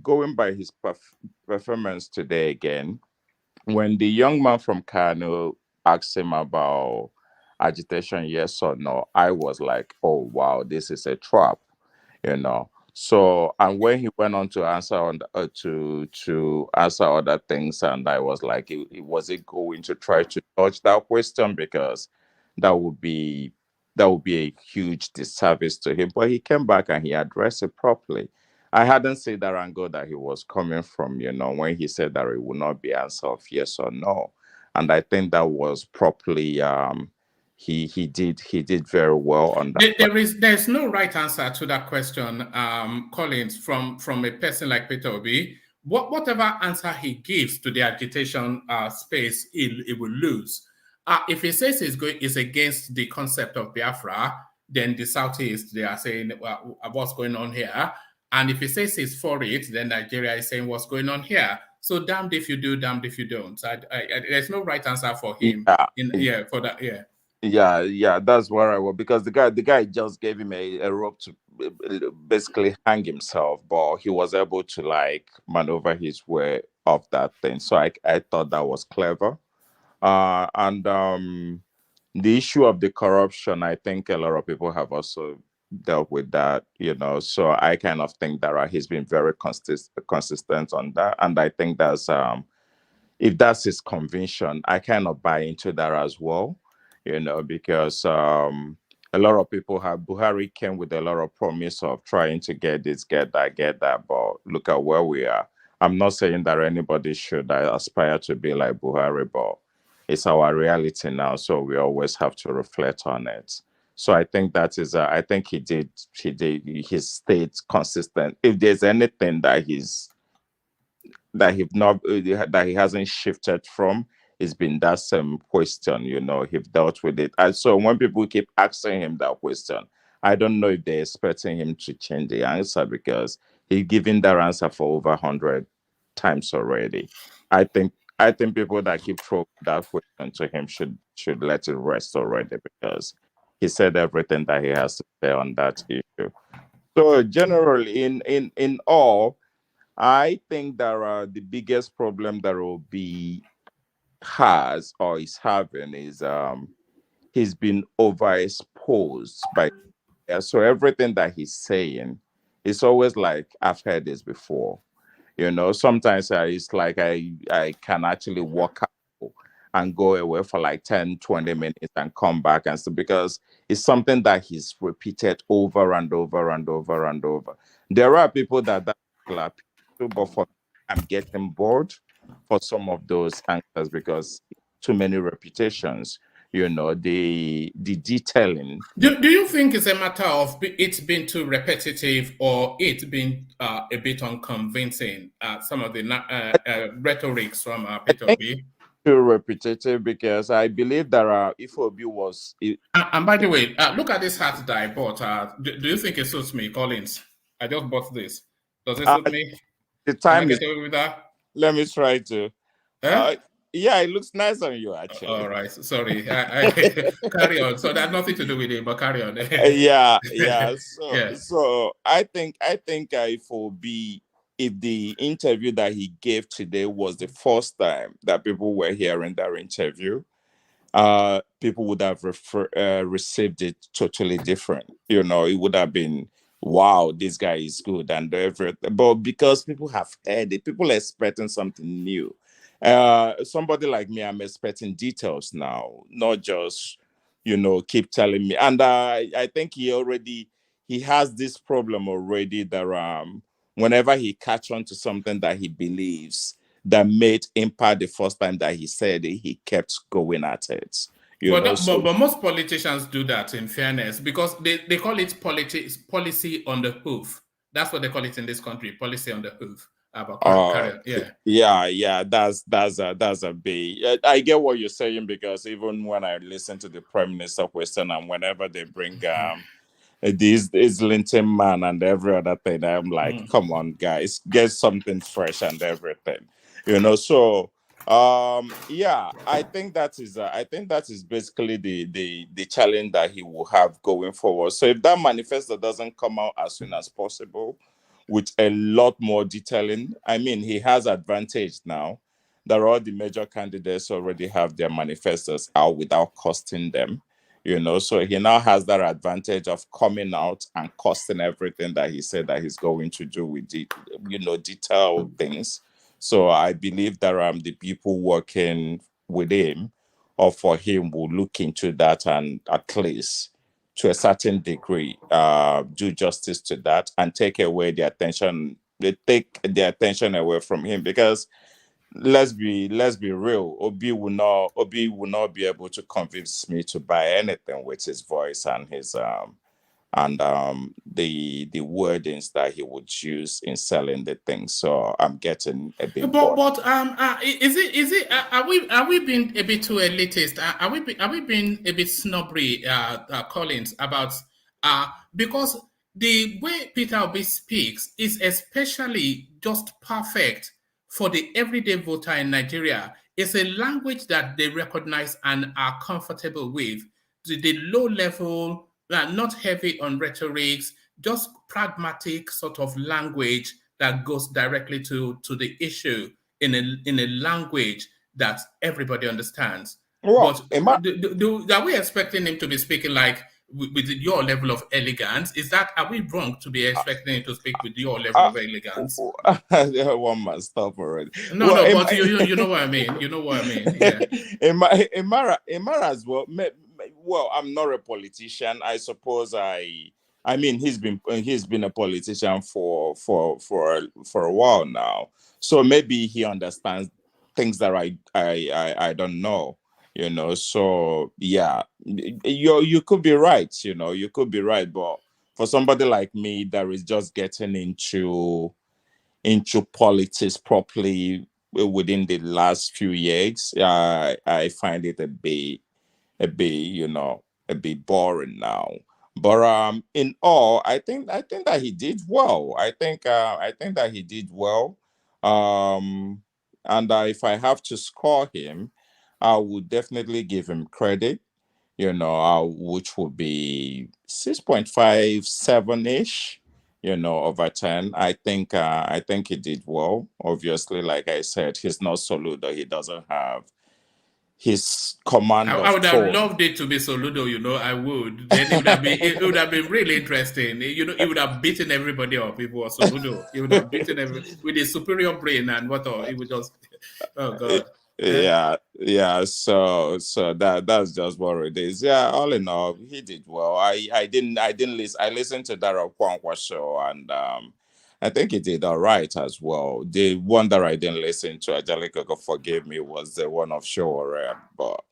[SPEAKER 14] going by his performance today again, when the young man from Kano asked him about agitation, yes or no, I was like, oh wow, this is a trap, you know. So, and when he went on to answer on to answer other things, and I was like, was it going to try to dodge that question, because that would be a huge disservice to him. But he came back and he addressed it properly. I hadn't seen that angle that he was coming from, when he said that it would not be answer of yes or no. And I think that was properly he did very well on that.
[SPEAKER 18] There's no right answer to that question, Collins, from a person like Peter Obi. Whatever answer he gives to the agitation space, he will lose. If he says it's against the concept of Biafra, then the Southeast, they are saying, well, what's going on here? And if he says he's for it, then Nigeria is saying what's going on here. So damned if you do, damned if you don't. There's no right answer for him. For that.
[SPEAKER 14] Yeah, that's where I was, because the guy just gave him a rope to basically hang himself, but he was able to like maneuver his way off that thing. So I thought that was clever. And the issue of the corruption, I think a lot of people have also dealt with that, So I kind of think that he's been very consistent on that, and I think that's if that's his conviction, I kind of buy into that as well, because a lot of people Buhari came with a lot of promise of trying to get this, get that, but look at where we are. I'm not saying that anybody should aspire to be like Buhari, but it's our reality now, so we always have to reflect on it. So I think that is, I think he stayed consistent. If there's anything that he hasn't shifted from, it's been that same question, he dealt with it. And so when people keep asking him that question, I don't know if they're expecting him to change the answer, because he's given that answer for over 100 times already. I think people that keep throwing that question to him should let it rest already, because he said everything that he has to say on that issue. So generally, in all, I think that the biggest problem that Obi has or is having is he's been overexposed by so everything that he's saying is always like, I've heard this before. Sometimes it's like I can actually walk out and go away for like 10, 20 minutes and come back and stuff, because it's something that he's repeated over and over and over and over. There are people that particular people, but for me, I'm getting bored for some of those answers, because too many repetitions, the detailing.
[SPEAKER 18] Do you think it's a matter of it's been too repetitive, or it's been a bit unconvincing? Some of the rhetorics from Peter Obi.
[SPEAKER 14] Too repetitive, because I believe that if Obi was.
[SPEAKER 18] And by the way, look at this hat that I bought. Do you think it suits me, Collins? I just bought this. Does it suit me?
[SPEAKER 14] The time
[SPEAKER 18] Can I get away with that?
[SPEAKER 14] Let me try to. Yeah, it looks nice on you, actually.
[SPEAKER 18] All right, sorry. Carry on. So that has nothing to do with it, but carry on.
[SPEAKER 14] Yeah. So I think if Obi, if the interview that he gave today was the first time that people were hearing that interview, people would have received it totally different. It would have been, wow, this guy is good and everything. But because people have heard it, people are expecting something new. Somebody like me, I'm expecting details now, not just, keep telling me. And I think he has this problem already that whenever he catch on to something that he believes that made impact the first time that he said it, he kept going at it.
[SPEAKER 18] But most politicians do that, in fairness, because they call it policy on the hoof. That's what they call it in this country, policy on the hoof.
[SPEAKER 14] Yeah, that's a bit. I get what you're saying, because even when I listen to the Prime Minister question, and whenever they bring this Linton man and every other thing, I'm like, come on, guys, get something fresh and everything. So yeah, I think that is basically the challenge that he will have going forward. So if that manifesto doesn't come out as soon as possible with a lot more detailing, I mean, he has advantage now that all the major candidates already have their manifestos out without costing them. So he now has that advantage of coming out and costing everything that he said that he's going to do with the detailed things. So I believe that the people working with him or for him will look into that and at least to a certain degree do justice to that and take the attention away from him, because let's be real, Obi will not be able to convince me to buy anything with his voice and his the wordings that he would use in selling the thing. So I'm getting a bit bored.
[SPEAKER 18] But is it are we being a bit too elitist? Are we being a bit snobbery, Collins, about because the way Peter Obi speaks is especially just perfect for the everyday voter in Nigeria. It's a language that they recognize and are comfortable with. The low level, not heavy on rhetorics, just pragmatic sort of language that goes directly to the issue in a language that everybody understands.
[SPEAKER 14] Well,
[SPEAKER 18] But are we expecting him to be speaking like with your level of elegance? Are we wrong to be expecting him to speak with your level of elegance?
[SPEAKER 14] One must stop already.
[SPEAKER 18] No, but you know what I mean. You know what I mean. Yeah.
[SPEAKER 14] Emara as well. Well, I'm not a politician. I suppose I mean, he's been a politician for a while now. So maybe he understands things that I don't know. So yeah, you could be right. You could be right, but for somebody like me that is just getting into politics properly within the last few years, I find it a bit a bit boring now. But in all, I think that he did well. I think that he did well. And if I have to score him, I would definitely give him credit. Which would be 6.57 ish. Over 10. I think he did well. Obviously, like I said, he's not Soludo. He doesn't have his command
[SPEAKER 18] I
[SPEAKER 14] of
[SPEAKER 18] would have
[SPEAKER 14] tone.
[SPEAKER 18] loved it to be Soludo, I would. Then it would have been really interesting. He would have beaten everybody up if it was Soludo. He would have beaten with his superior brain and what all. He would just, oh God.
[SPEAKER 14] Yeah. So that's just what it is. Yeah. All in all, he did well. I didn't listen. I listened to that Kwankwa show, and I think he did all right as well. The one that I didn't listen to, Angelica, forgive me, was the one of Shore, but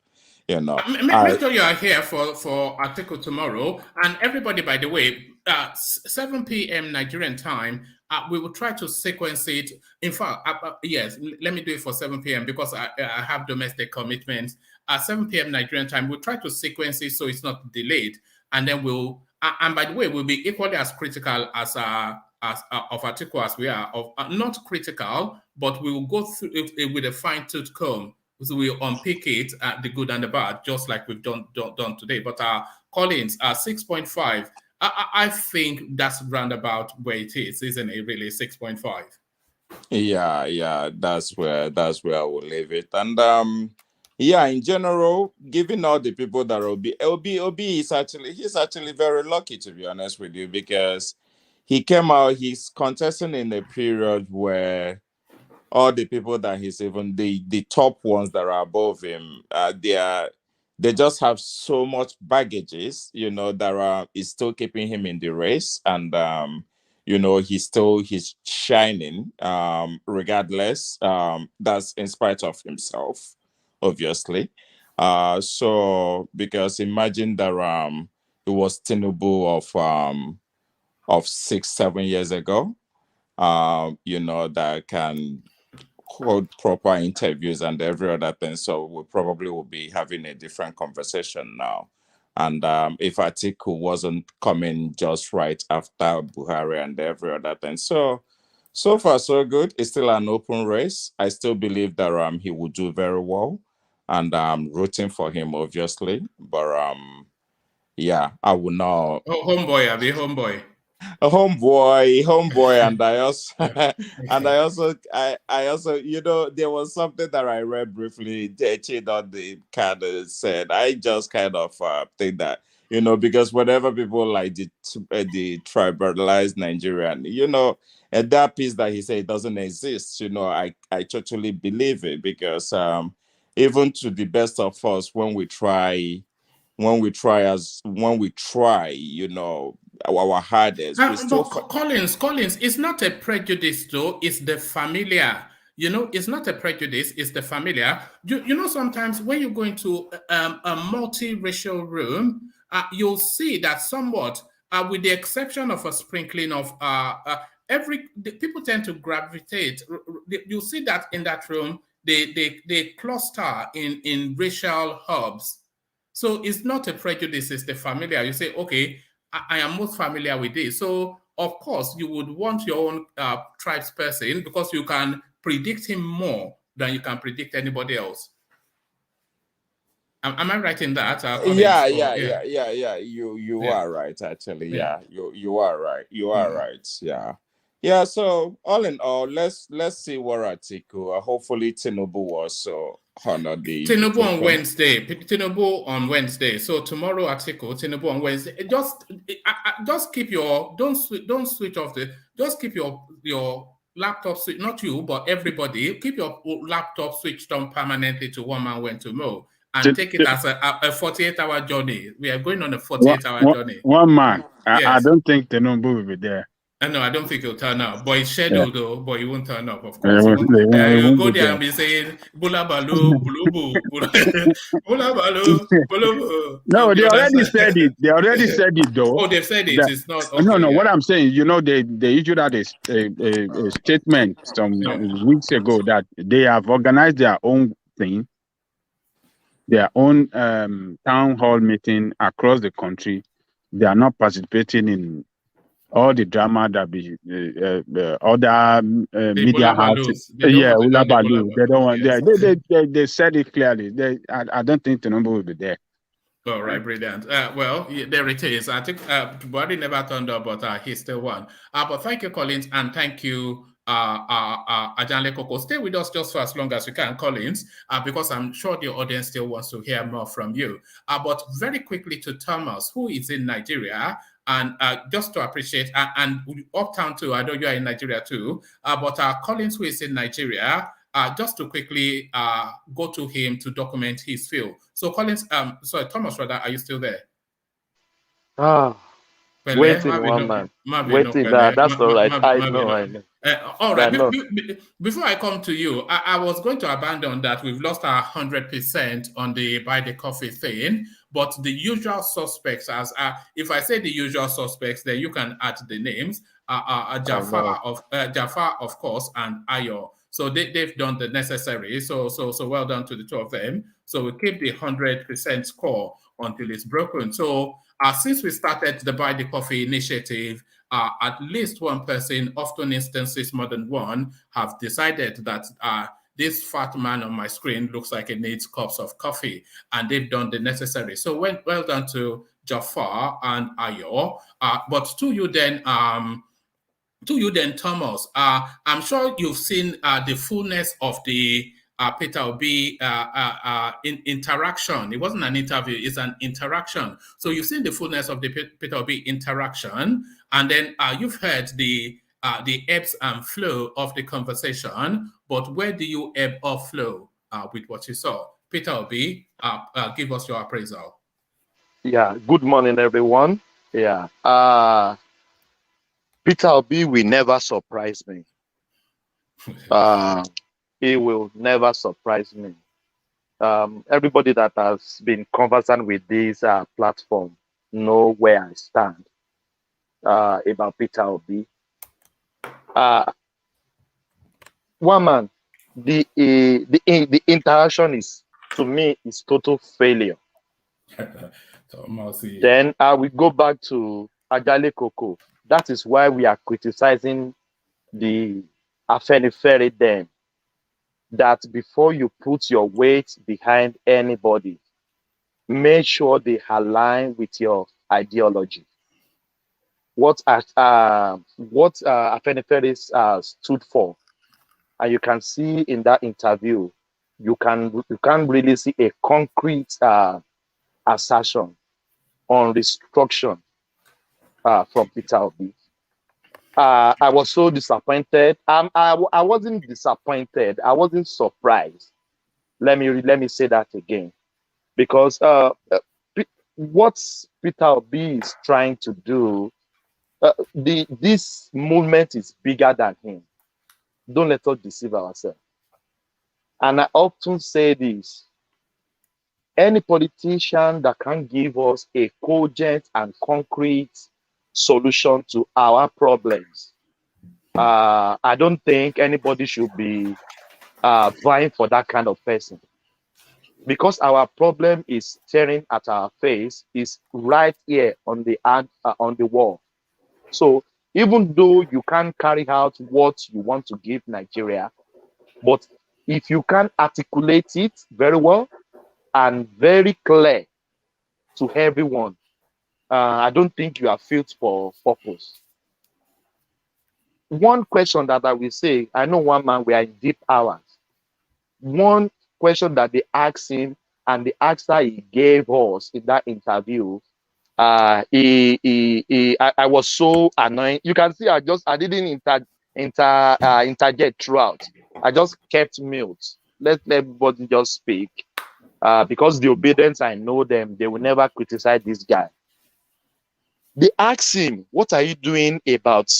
[SPEAKER 18] Make sure you are here for article tomorrow. And everybody, by the way, 7 p.m. Nigerian time, we will try to sequence it. In fact, yes, let me do it for 7 p.m. because I have domestic commitments. At 7 p.m. Nigerian time, we'll try to sequence it so it's not delayed. And then and by the way, we'll be equally as critical as of article as we are. Not critical, but we will go through it with a fine-tooth comb. So we'll unpick it, the good and the bad, just like we've done today. But Collins, 6.5, I think that's roundabout where it is, isn't it? Really, 6.5.
[SPEAKER 14] Yeah, that's where I will leave it. And yeah, in general, given all the people that Obi is he's actually very lucky, to be honest with you, because he's contesting in a period where all the people that he's even the top ones that are above him, they just have so much baggages, that is still keeping him in the race, and he's shining, regardless. That's in spite of himself, obviously. So because imagine that it was Tinubu of 6-7 years ago, that can hold proper interviews and every other thing. So we probably will be having a different conversation now. And if Atiku wasn't coming just right after Buhari and every other thing. So So far, so good. It's still an open race. I still believe that he will do very well, and I'm rooting for him, obviously. But yeah, I will not.
[SPEAKER 18] Oh, homeboy, Abi, homeboy.
[SPEAKER 14] A homeboy, and I also,
[SPEAKER 18] Okay.
[SPEAKER 14] I also, there was something that I read briefly. Chidon kind of said, I just kind of think that, because whenever people like the tribalized Nigerian, and that piece that he said doesn't exist, I totally believe it, because even to the best of us, when we try, our hardest, we still
[SPEAKER 18] Collins, it's not a prejudice though, it's the familiar. It's not a prejudice, it's the familiar. Sometimes when you go into a multiracial room, you'll see that somewhat, with the exception of a sprinkling of the people tend to gravitate. You'll see that in that room, they cluster in racial hubs. So it's not a prejudice, it's the familiar. You say, okay, I am most familiar with this. So, of course, you would want your own tribes person, because you can predict him more than you can predict anybody else. Am I right in that?
[SPEAKER 14] Yeah. You are right, actually. Yeah, you are right. You are right. Yeah. So all in all, let's see what Atiku. Hopefully, Tinubu will also honor the
[SPEAKER 18] Tinubu on Wednesday. Tinubu on Wednesday. So tomorrow, Atiku. Tinubu on Wednesday. Just keep your don't switch off just keep your laptop switch. Not you, but everybody. Keep your laptop switched on permanently to one man went to mow. And take it as a 48-hour journey. We are going on a 48-hour journey.
[SPEAKER 6] One man.
[SPEAKER 18] Yes.
[SPEAKER 6] I don't think Tinubu will be there.
[SPEAKER 18] No, I don't think he'll turn up. But it's scheduled though, but he won't turn up, of course.
[SPEAKER 6] He
[SPEAKER 18] You'll
[SPEAKER 6] won't
[SPEAKER 18] go
[SPEAKER 6] be
[SPEAKER 18] there
[SPEAKER 6] there.
[SPEAKER 18] and be saying, Bula Balu, Bulubu, Bula Balu, Bulubu.
[SPEAKER 6] No, they already said it. They already said it though.
[SPEAKER 18] Oh, they've said it. It's not okay.
[SPEAKER 6] No. What I'm saying, they issued out a statement some weeks ago that they have organized their own thing, their own town hall meeting across the country. They are not participating in all the drama that be other media houses. Yeah, Ulabalu. They don't want. They said it clearly. I don't think the number will be there.
[SPEAKER 18] All right, brilliant. Well, there it is. I think Buhari never turned up, but he still won. But thank you, Collins, and thank you, Ajanle Koko. Stay with us just for as long as you can, Collins, because I'm sure the audience still wants to hear more from you. But very quickly to Thomas, who is in Nigeria, and just to appreciate, and Uptown too, I know you are in Nigeria too, but Collins, who is in Nigeria, just to quickly go to him to document his field. So Collins, Thomas, rather, are you still there?
[SPEAKER 15] Waiting, one man. Waiting, that's all right. I know.
[SPEAKER 18] All right. Before I come to you, I was going to abandon that. We've lost 100% on the buy the coffee thing, but the usual suspects, if I say the usual suspects, then you can add the names. Jafar, of course, and Ayo. So they've done the necessary. So well done to the two of them. So we keep the 100% score until it's broken. So since we started the Buy the Coffee initiative, at least one person, often instances more than one, have decided that this fat man on my screen looks like he needs cups of coffee, and they've done the necessary. So well done to Jafar and Ayo. But to you then, Thomas, I'm sure you've seen the fullness of the Peter Obi interaction. It wasn't an interview, it's an interaction. So you've seen the fullness of the Peter Obi interaction, and then you've heard the ebbs and flow of the conversation, but where do you ebb or flow with what you saw? Peter Obi, give us your appraisal.
[SPEAKER 15] Yeah, good morning, everyone. Yeah. Peter Obi will never surprise me. He will never surprise me. Everybody that has been conversant with this platform know where I stand about Peter Obi. One man, the interaction is, to me, is total failure. Then we go back to Ajale Koko. That is why we are criticizing the Afenifere them, that before you put your weight behind anybody, make sure they align with your ideology. What Afenifere stood for, and you can see in that interview, you can really see a concrete assertion on restructuring from Peter Obi. I was so disappointed. I wasn't disappointed. I wasn't surprised. Let me say that again, because what Peter Obi is trying to do, this movement is bigger than him. Don't let us deceive ourselves. And I often say this: any politician that can give us a cogent and concrete solution to our problems, I don't think anybody should be vying for that kind of person, because our problem is staring at our face, is right here on the wall. So even though you can't carry out what you want to give Nigeria, but if you can articulate it very well and very clear to everyone, I don't think you are fit for purpose. One question that I will say, I know one man, we are in deep hours. One question that they asked him, and the answer he gave us in that interview, I was so annoying. You can see I didn't interject throughout. I just kept mute. Let everybody just speak. Because the obedience, I know them, they will never criticize this guy. They asked him, what are you doing about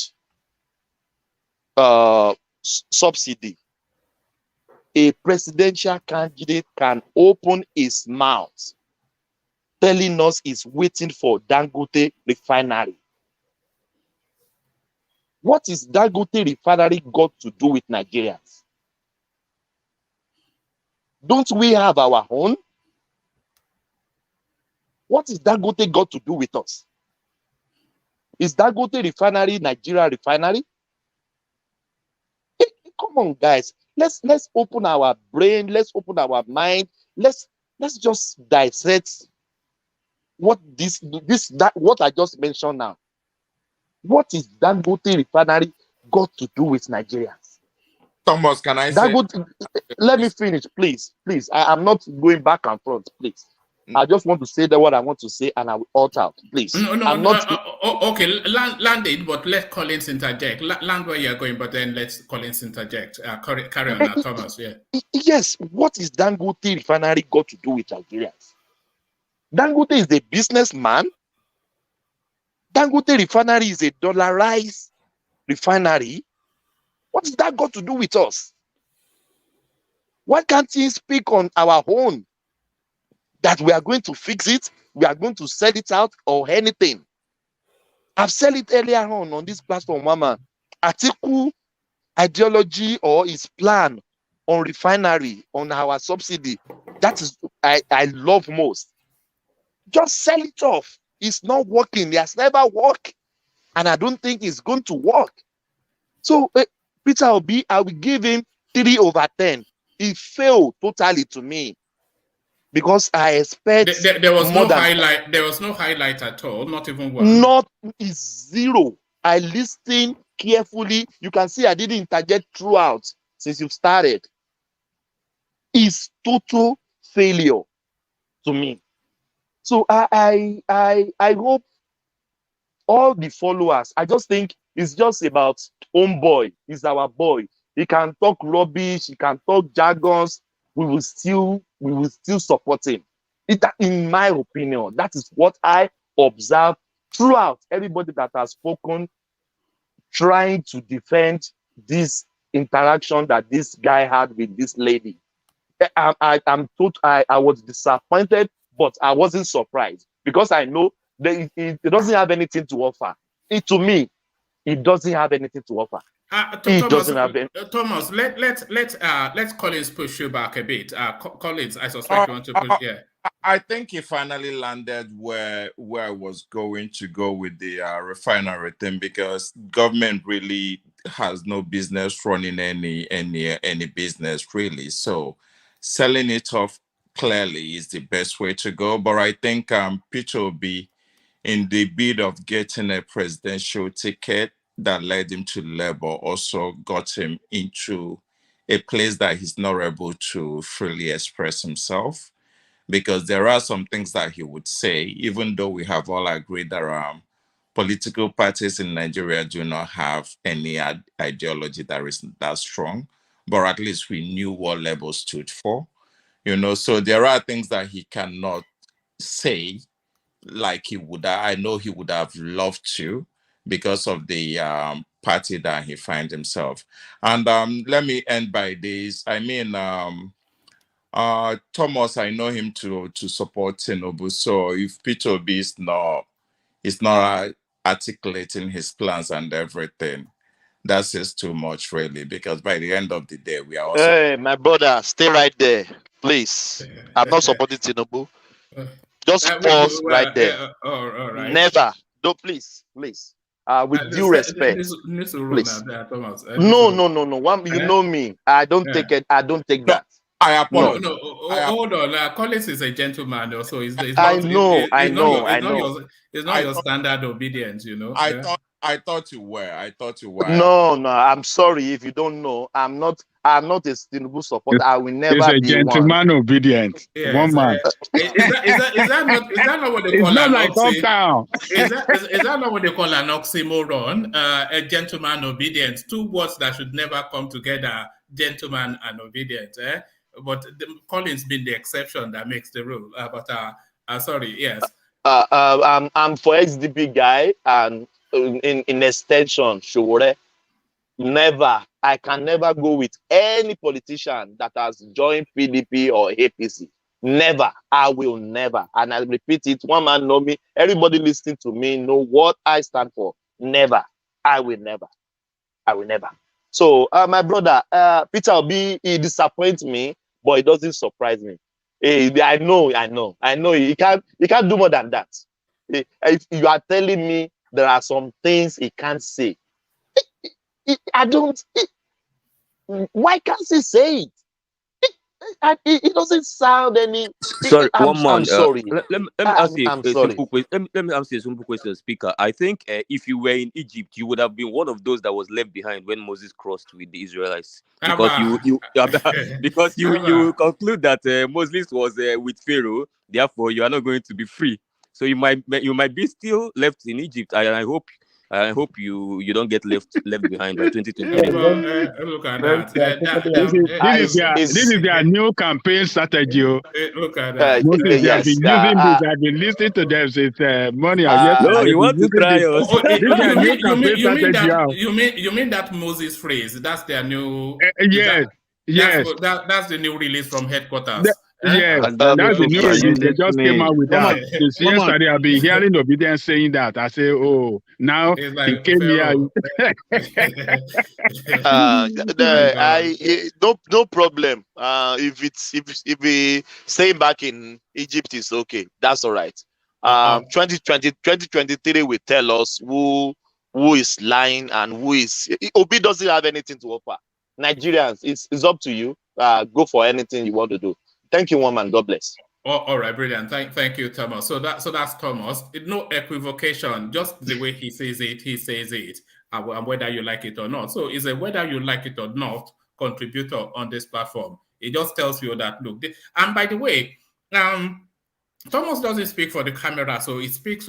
[SPEAKER 15] subsidy? A presidential candidate can open his mouth telling us he's waiting for Dangote refinery. What is Dangote refinery got to do with Nigerians? Don't we have our own? What is Dangote got to do with us? Is Dangote refinery Nigeria refinery? Hey, come on, guys. Let's open our brain. Let's open our mind. Let's just dissect what what I just mentioned now. What is Dangote refinery got to do with Nigerians?
[SPEAKER 13] Thomas, can I say?
[SPEAKER 15] Let me finish, please. I'm not going back and front, please. I just want to say that what I want to say, and I will alt out, please.
[SPEAKER 18] Okay, land it, but let Collins interject. Land where you're going, but then let's Collins interject. Carry on now, Thomas. Yeah.
[SPEAKER 15] Yes, what is Dangote refinery got to do with Nigerians? Dangote is a businessman. Dangote refinery is a dollarized refinery. What has that got to do with us? Why can't he speak on our own? That we are going to fix it, we are going to sell it out, or anything. I've said it earlier on this platform, Mama. Atiku ideology or his plan on refinery, on our subsidy, that is I love most. Just sell it off. It's not working. It has never worked. And I don't think it's going to work. So Peter Obi, I will give him 3/10. He failed totally to me. Because I expect
[SPEAKER 18] there was no highlight. There was no highlight at all, not even one.
[SPEAKER 15] Not is zero. I listened carefully. You can see I didn't interject throughout since you've started. It's total failure to me. So I hope all the followers. I just think it's just about homeboy. He's our boy. He can talk rubbish. He can talk jargons. We will still support him. In my opinion, that is what I observe throughout everybody that has spoken, trying to defend this interaction that this guy had with this lady. I was disappointed, but I wasn't surprised because I know that it doesn't have anything to offer. To me, it doesn't have anything to offer.
[SPEAKER 18] Thomas, let's Collins push you back a bit. Collins, I suspect you want to push. Yeah.
[SPEAKER 14] I think he finally landed where I was going to go with the refinery thing, because government really has no business running any business really. So selling it off clearly is the best way to go. But I think Peter Obi, in the bid of getting a presidential ticket that led him to Labour, also got him into a place that he's not able to freely express himself, because there are some things that he would say, even though we have all agreed that political parties in Nigeria do not have any ideology that is that strong, but at least we knew what Labour stood for, so there are things that he cannot say like he would. I know he would have loved to, because of the party that he finds himself. And let me end by this. I mean, Thomas, I know him to support Tinubu. So if Peter Obi is not articulating his plans and everything, that says too much, really, because by the end of the day, we are also.
[SPEAKER 15] Hey, my brother, stay right there, please. I'm not supporting Tinubu. Just pause right there.
[SPEAKER 18] All right.
[SPEAKER 15] Never. No, please. With due respect. Please. No. You know me. I don't take it. I don't take that.
[SPEAKER 14] I apologize.
[SPEAKER 18] No, hold on. Collins is a gentleman, also. It's
[SPEAKER 15] I know.
[SPEAKER 18] It's not your standard obedience,
[SPEAKER 14] I thought you were.
[SPEAKER 15] No. I'm sorry if you don't know. I'm not a Tinubu supporter. I will never be one.
[SPEAKER 12] It's a gentleman obedience. Yes, one man.
[SPEAKER 18] Is that not what they call
[SPEAKER 12] an
[SPEAKER 18] oxymoron? Is that not what they call an oxymoron? A gentleman obedience. Two words that should never come together. Gentleman and obedience. But Collins being the exception that makes the rule. Sorry. Yes.
[SPEAKER 15] I'm for SDP guy, and in extension, sure. Never. I can never go with any politician that has joined PDP or APC. Never. I will never. And I repeat it. One man know me. Everybody listening to me know what I stand for. Never. I will never. So, my brother, Peter Obi, he disappoints me, but it doesn't surprise me. I know. He can't do more than that. If you are telling me there are some things he can't say, why can't he say it? It doesn't sound any.
[SPEAKER 16] Sorry,
[SPEAKER 15] I'm sorry.
[SPEAKER 16] Let me ask you a simple question. Let me ask you a simple question, Speaker. I think if you were in Egypt, you would have been one of those that was left behind when Moses crossed with the Israelites, because you conclude that Moses was with Pharaoh. Therefore, you are not going to be free. So you might be still left in Egypt. I hope you don't get left behind by 2020.
[SPEAKER 18] Look at that.
[SPEAKER 12] This is their new campaign strategy.
[SPEAKER 18] Look at that.
[SPEAKER 12] Moses, they have been using this. I've been listening to them since morning.
[SPEAKER 16] No, you want to try us.
[SPEAKER 18] You mean that Moses phrase? That's their new.
[SPEAKER 12] Yes.
[SPEAKER 18] That's the new release from headquarters.
[SPEAKER 12] Yes, that's the new release. They just came out with that. Yesterday, I've been hearing obedience saying that. I say, oh, now he came here.
[SPEAKER 15] No problem. If we staying back in Egypt is okay. That's all right. 2023 will tell us who is lying and who is. Obi doesn't have anything to offer. Nigerians, it's up to you. Go for anything you want to do. Thank you, woman. God bless.
[SPEAKER 18] All right, brilliant. Thank you, Thomas. So that's Thomas. No equivocation. Just the way he says it, and whether you like it or not. So it's a whether you like it or not contributor on this platform. It just tells you that look. And by the way, Thomas doesn't speak for the camera, so he speaks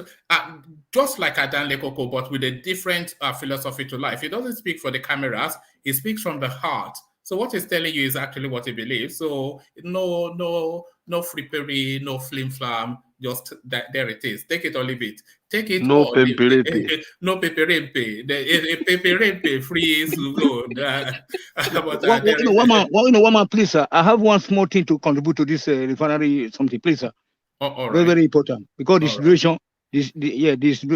[SPEAKER 18] just like Adan Lekoko, but with a different philosophy to life. He doesn't speak for the cameras. He speaks from the heart. So what he's telling you is actually what he believes. So no frippery, no flim-flam, just there it is. Take it or leave it. Take it
[SPEAKER 12] no
[SPEAKER 18] or
[SPEAKER 12] peperempe.
[SPEAKER 18] No peperempe. Peperempe free zone.
[SPEAKER 12] One man, please, sir. I have one small thing to contribute to this refinery something, please, sir.
[SPEAKER 18] All right.
[SPEAKER 12] Very, very important. Because the situation,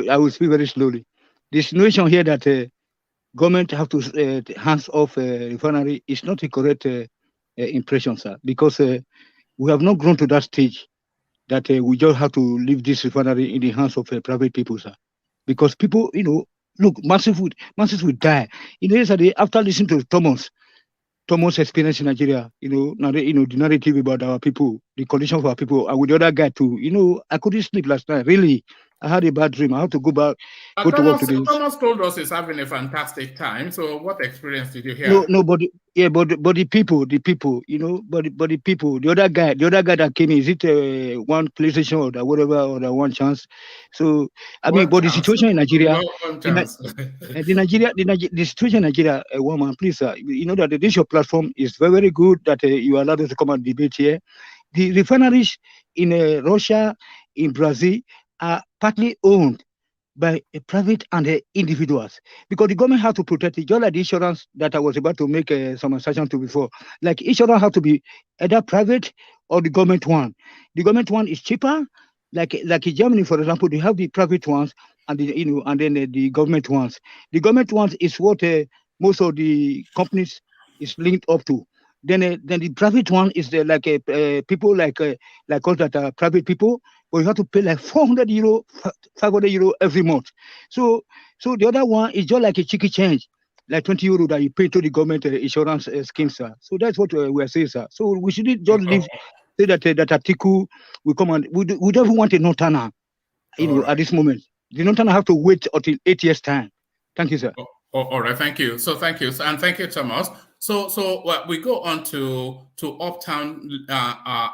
[SPEAKER 12] I will speak very slowly. The situation here that government have to hands off refinery is not a correct impression, sir, because we have not grown to that stage that we just have to leave this refinery in the hands of private people, sir. Because people, look, massive would die. Yesterday, after listening to Thomas' experience in Nigeria, the narrative about our people, the condition of our people, and with the other guy too, I couldn't sleep last night. Really, I had a bad dream. I have to go to work today.
[SPEAKER 18] Thomas told us he's having a fantastic time. So, what experience did you hear?
[SPEAKER 12] But the people, but the people, the other guy that came in, is it one PlayStation or whatever, or the one chance? So, but the situation in Nigeria, the situation in Nigeria, woman, please, you know that this your platform is very, very good that you allowed us to come and debate here. The refineries in Russia, in Brazil, are partly owned by a private and individuals, because the government have to protect it, just like the insurance that I was about to make some assertion to before. Like insurance have to be either private or the government one. The government one is cheaper. Like in Germany, for example, they have the private ones and and then the government ones. The government ones is what most of the companies is linked up to. Then the private one is people like us that are private people, but you have to pay like 400 euro, 500 euro every month. So the other one is just like a cheeky change, like 20 euro that you pay to the government insurance scheme, sir. So that's what we are saying, sir. So we shouldn't just leave, say that article will come and we don't want a no-turner, at this moment. The no-turner have to wait until 8 years' time. Thank you, sir.
[SPEAKER 18] All right, thank you. So thank you, and thank you, Thomas. So we go on to Uptown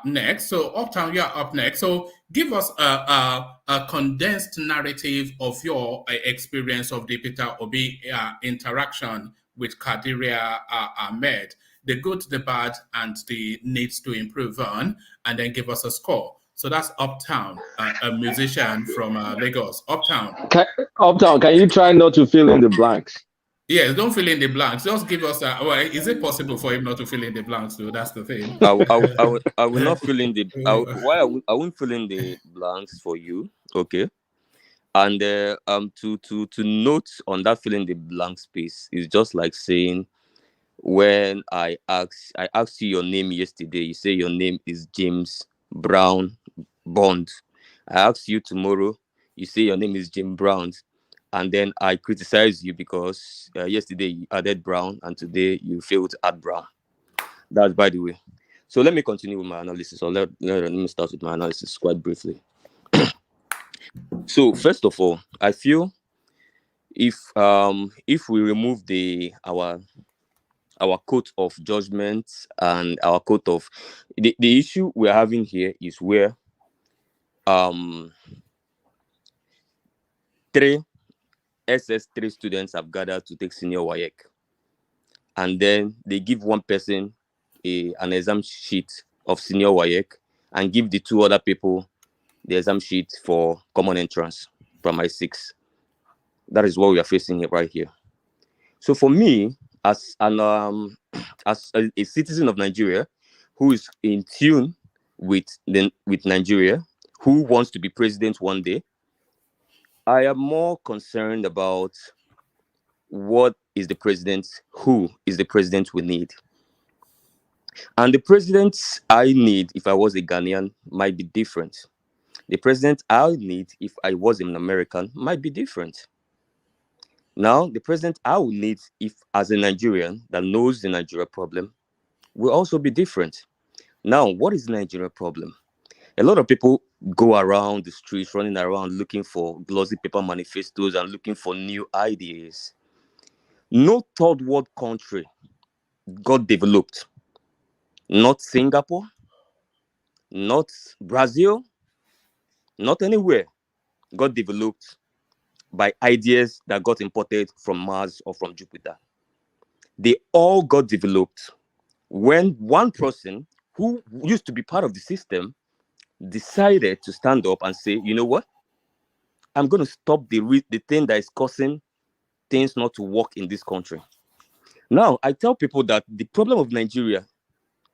[SPEAKER 18] next. So Uptown, you're up next. So give us a condensed narrative of your experience of the Peter Obi interaction with Kadiria Ahmed, the good, the bad, and the needs to improve on, and then give us a score. So that's Uptown, a musician from Lagos. Uptown.
[SPEAKER 1] Uptown, can you try not to fill in the blanks?
[SPEAKER 18] Yes, don't fill in the blanks. Just give us is it possible for him not to fill in the blanks, though? That's the thing.
[SPEAKER 16] I will not fill in the. I won't fill in the blanks for you. Okay. And to note on that filling the blank space is just like saying, when I asked you your name yesterday, you say your name is James Brown Bond. I asked you tomorrow, you say your name is Jim Brown, and then I criticize you because yesterday you added Brown and today you failed to add Brown. That's by the way. So let me continue with my analysis, or let me start with my analysis quite briefly. So first of all, I feel if we remove our coat of judgment and our coat of the issue we're having here is where three SS3 students have gathered to take senior WAEC, and then they give one person an exam sheet of senior WAEC and give the two other people the exam sheet for common entrance primary 6. That is what we are facing here, right here. So for me, as a citizen of Nigeria who is in tune with Nigeria, who wants to be president one day, I am more concerned about who is the president we need. And the president I need, if I was a Ghanaian, might be different. The president I need, if I was an American, might be different. Now, the president I would need, if as a Nigerian that knows the Nigeria problem, will also be different. Now, what is the Nigeria problem? A lot of people go around the streets, running around looking for glossy paper manifestos and looking for new ideas. No third world country got developed. Not Singapore, not Brazil, not anywhere got developed by ideas that got imported from Mars or from Jupiter. They all got developed when one person who used to be part of the system decided to stand up and say, you know what? I'm going to stop the thing that is causing things not to work in this country. Now, I tell people that the problem of Nigeria,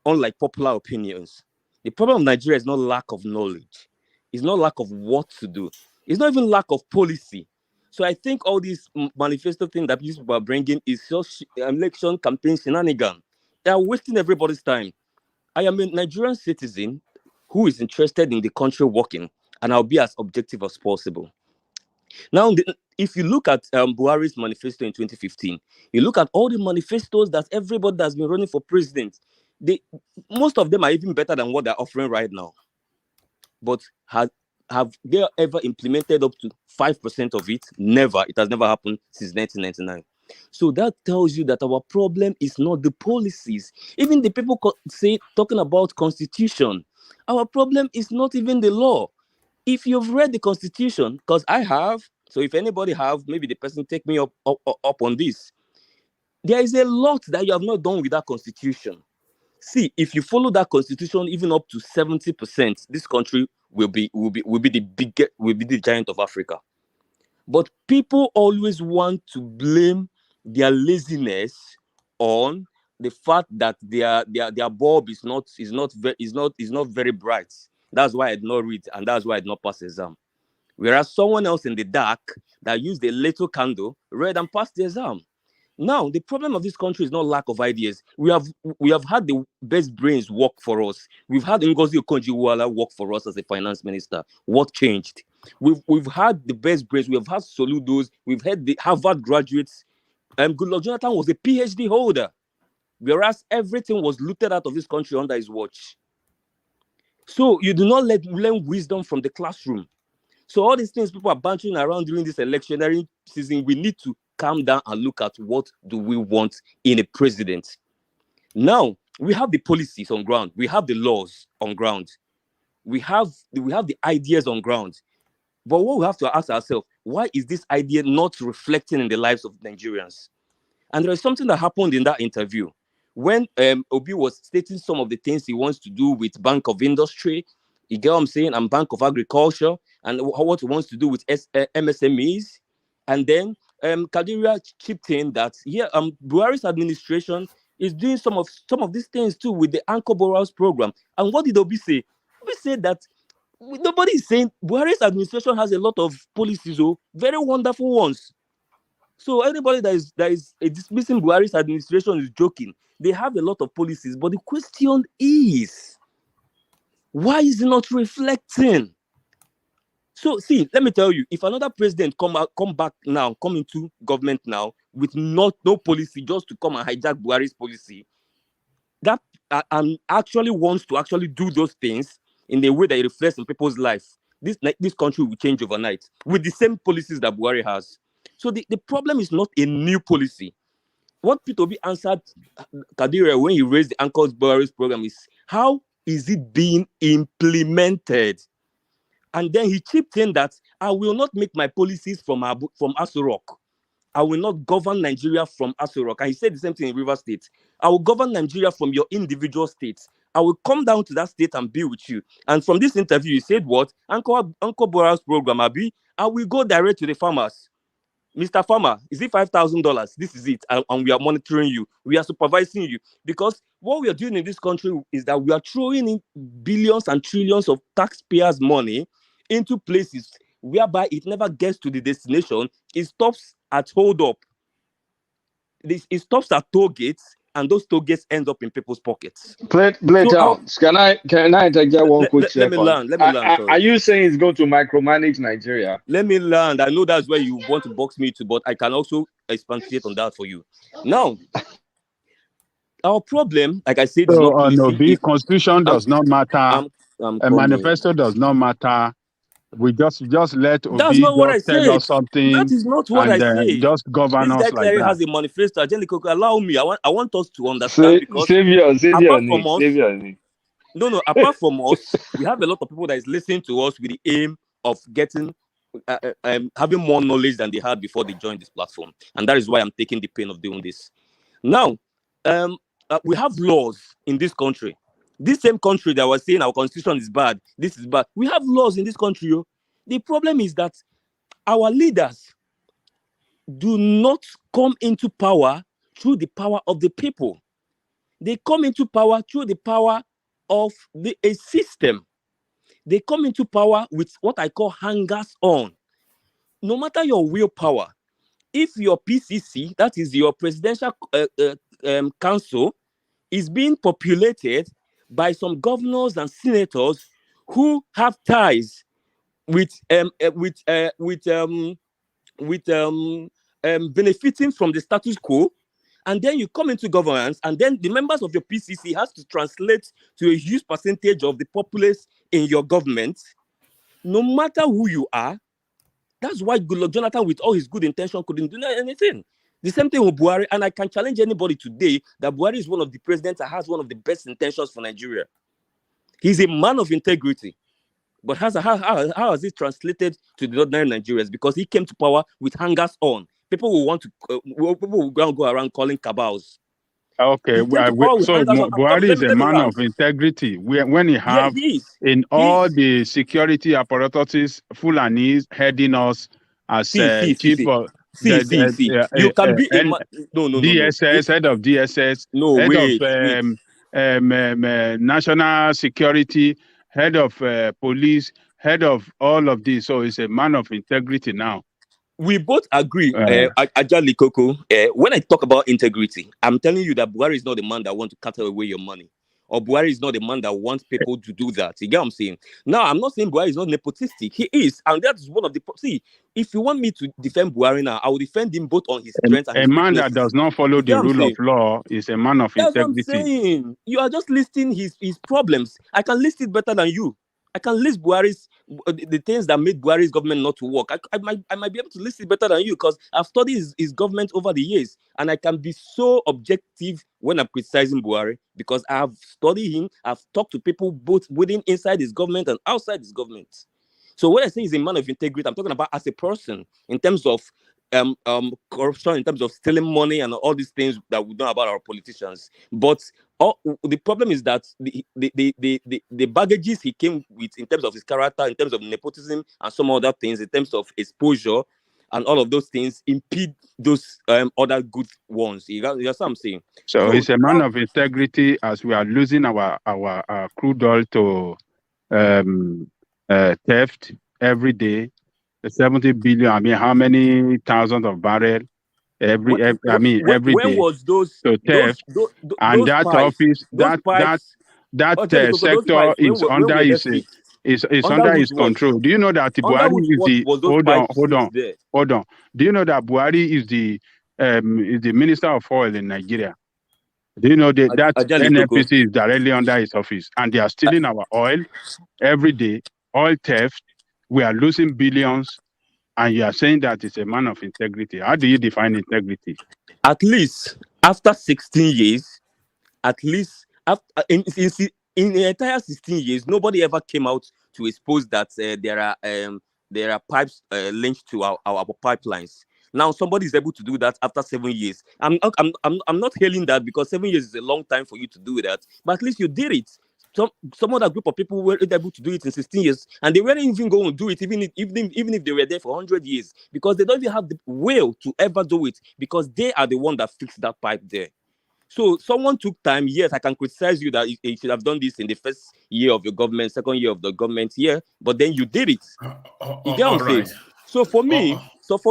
[SPEAKER 16] unlike popular opinions, the problem of Nigeria is not lack of knowledge. It's not lack of what to do. It's not even lack of policy. So I think all these manifesto things that people are bringing is just election campaign shenanigans. They are wasting everybody's time. I am a Nigerian citizen who is interested in the country working, and I'll be as objective as possible. Now, if you look at Buhari's manifesto in 2015, you look at all the manifestos that everybody that's been running for president, most of them are even better than what they're offering right now. But have they ever implemented up to 5% of it? Never. It has never happened since 1999. So that tells you that our problem is not the policies. Even the people talking about constitution, our problem is not even the law. If you've read the constitution, because I have, so if anybody have, maybe the person take me up on this. There is a lot that you have not done with that constitution. See, if you follow that constitution even up to 70%, this country will be the giant of Africa. But people always want to blame their laziness on the fact that their bulb is not very bright. That's why I did not read, and that's why I did not pass the exam. Whereas someone else in the dark that used a little candle read and passed the exam. Now, the problem of this country is not lack of ideas. We have had the best brains work for us. We've had Ngozi Okonjo-Iweala work for us as a finance minister. What changed? We've had the best brains. We have had Soludos. We've had the Harvard graduates. Goodluck Jonathan was a PhD holder, whereas everything was looted out of this country under his watch. So you do not learn wisdom from the classroom. So all these things people are bantering around during this electionary season, we need to calm down and look at what do we want in a president. Now, we have the policies on ground. We have the laws on ground. We have the ideas on ground. But what we have to ask ourselves, why is this idea not reflecting in the lives of Nigerians? And there is something that happened in that interview. When Obi was stating some of the things he wants to do with Bank of Industry, you get what I'm saying, and Bank of Agriculture, and what he wants to do with MSMEs. And then Kadiria chipped in that Buhari's administration is doing some of these things too with the Anchor Borrowers program. And what did Obi say? Obi said that nobody is saying Buhari's administration has a lot of policies, very wonderful ones. So anybody that is dismissing Buhari's administration is joking. They have a lot of policies, but the question is, why is it not reflecting? So see, let me tell you, if another president come into government now with no policy, just to come and hijack Buhari's policy, that and actually wants to actually do those things in the way that it reflects in people's life, this country will change overnight with the same policies that Buhari has. So the problem is not a new policy. What P2B answered Kadiria when he raised the Anchor Borrowers program is, how is it being implemented? And then he chipped in that I will not make my policies from Aso Rock. I will not govern Nigeria from Aso Rock. And he said the same thing in River State. I will govern Nigeria from your individual states. I will come down to that state and be with you. And from this interview, he said what? Anchor Borrowers program, Abi, I will go direct to the farmers. Mr. Farmer, is it $5,000? This is it. And we are monitoring you. We are supervising you. Because what we are doing in this country is that we are throwing in billions and trillions of taxpayers' money into places whereby it never gets to the destination. It stops at hold up. It stops at toll gates, and those toll gates end up in people's pockets.
[SPEAKER 1] Can I interject one quick second?
[SPEAKER 16] Let me land.
[SPEAKER 1] Are you saying it's going to micromanage Nigeria?
[SPEAKER 16] Let me land. I know that's where you want to box me to, but I can also expatiate on that for you. Now, our problem, like I said, is not
[SPEAKER 6] the constitution does not matter. A manifesto does not matter. We just let Obi
[SPEAKER 16] that's not what I
[SPEAKER 6] tell
[SPEAKER 16] said.
[SPEAKER 6] us something.
[SPEAKER 16] That is not what I say.
[SPEAKER 6] Just govern us
[SPEAKER 16] this guy
[SPEAKER 6] like that.
[SPEAKER 16] has a manifesto. Angelico, allow me. I want us to understand because apart from us, we have a lot of people that is listening to us with the aim of getting having more knowledge than they had before they joined this platform, and that is why I'm taking the pain of doing this. Now, we have laws in this country. This same country that was saying our constitution is bad, this is bad. We have laws in this country. The problem is that our leaders do not come into power through the power of the people. They come into power through the power of a system. They come into power with what I call hangers on. No matter your willpower, if your PCC, that is your presidential council, is being populated by some governors and senators who have ties with benefiting from the status quo, and then you come into governance, and then the members of your PCC has to translate to a huge percentage of the populace in your government, no matter who you are. That's why Goodluck Jonathan, with all his good intention, couldn't do anything. The same thing with Buhari, and I can challenge anybody today that Buhari is one of the presidents that has one of the best intentions for Nigeria. He's a man of integrity. But how has it translated to the ordinary Nigerians? Because he came to power with hangers on. People will want to people will go around calling cabals.
[SPEAKER 6] Okay, so Buhari is a man of integrity. When he have in all the security apparatus, Fulanis heading us as chief of
[SPEAKER 16] you can be a
[SPEAKER 6] DSS, head of DSS, head of national security, head of police, head of all of this. So he's a man of integrity now.
[SPEAKER 16] We both agree, Ajali Koko. When I talk about integrity, I'm telling you that Buhari is not the man that wants to cut away your money. Or Buhari is not the man that wants people to do that. You get what I'm saying? Now, I'm not saying Buhari is not nepotistic. He is. And that's one of the... See, if you want me to defend Buhari now, I will defend him both on his strengths and his
[SPEAKER 6] man that does not follow the rule of law is a man of integrity.
[SPEAKER 16] That's what I'm saying. You are just listing his problems. I can list it better than you. I can list Buhari's the things that made Buhari's government not to work. I might be able to list it better than you because I've studied his government over the years, and I can be so objective when I'm criticizing Buhari because I have studied him. I've talked to people both inside his government and outside his government. So when I say he's a man of integrity, I'm talking about as a person in terms of corruption, in terms of stealing money and all these things that we know about our politicians. But the problem is that the baggages he came with in terms of his character, in terms of nepotism and some other things, in terms of exposure and all of those things impede those other good ones. You know what I'm saying?
[SPEAKER 6] So he's a man of integrity as we are losing our crude oil to theft every day. 70 billion. I mean, how many thousands of barrels every day?
[SPEAKER 16] When was those
[SPEAKER 6] to theft? And that
[SPEAKER 16] pipes,
[SPEAKER 6] office, that sector is under his control. Do you know that Buhari is the hold on? Do you know that Buhari is the Minister of Oil in Nigeria? Do you know that NNPC is directly under his office, and they are stealing our oil every day? Oil theft. We are losing billions, and you are saying that it's a man of integrity. How do you define integrity?
[SPEAKER 16] At least after 16 years, at least after, in the entire 16 years, nobody ever came out to expose that there are pipes linked to our pipelines. Now somebody is able to do that after 7 years. I'm not hailing that because 7 years is a long time for you to do that, but at least you did it. Some other group of people were able to do it in 16 years, and they weren't even going to do it even if they were there for 100 years, because they don't even have the will to ever do it, because they are the one that fixed that pipe there. So someone took time. Yes, I can criticize you that you should have done this in the first year of your government, second year of the government year, but then you did it. You get what I'm saying? So for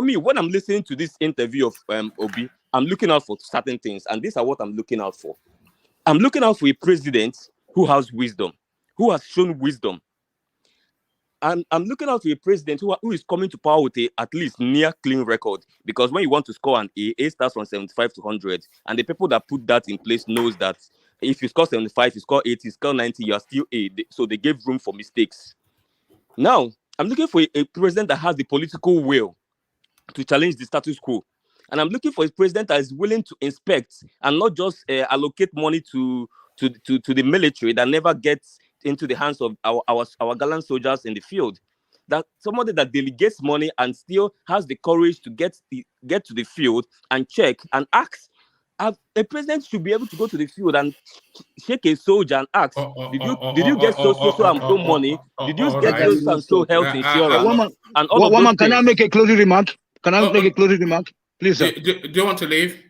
[SPEAKER 16] me, when I'm listening to this interview of Obi, I'm looking out for certain things, and these are what I'm looking out for. I'm looking out for a president who has wisdom, who has shown wisdom. And I'm looking out for a president who is coming to power with at least near clean record. Because when you want to score an A starts from 75 to 100. And the people that put that in place knows that if you score 75, you score 80, you score 90, you are still A. So they gave room for mistakes. Now, I'm looking for a president that has the political will to challenge the status quo. And I'm looking for a president that is willing to inspect and not just allocate money to the military that never gets into the hands of our gallant soldiers in the field. That somebody that delegates money and still has the courage to get to the field and check and ask. A president should be able to go to the field and shake a soldier and ask, did you get so and so money? Did you get so and so health insurance? And all of those things.
[SPEAKER 12] Can I make a closing remark? Please, sir.
[SPEAKER 18] Do you want to leave?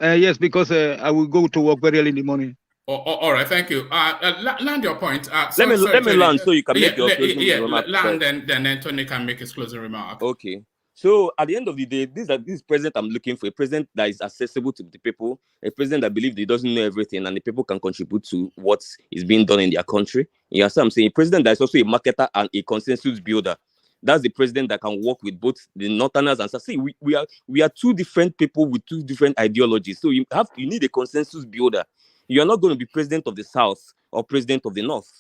[SPEAKER 12] Yes, because I will go to work very early in the morning.
[SPEAKER 18] All right, thank you. Land your point.
[SPEAKER 16] Let me land so you can make your closing remark.
[SPEAKER 18] Land, then Tony can make his closing remark.
[SPEAKER 16] Okay. So at the end of the day, this president I'm looking for, a president that is accessible to the people, a president that believes he doesn't know everything and the people can contribute to what is being done in their country. You understand what I'm saying? A president that is also a marketer and a consensus builder. That's the president that can work with both the Northerners and South. See, we are two different people with two different ideologies. So you need a consensus builder. You are not going to be president of the South or president of the North.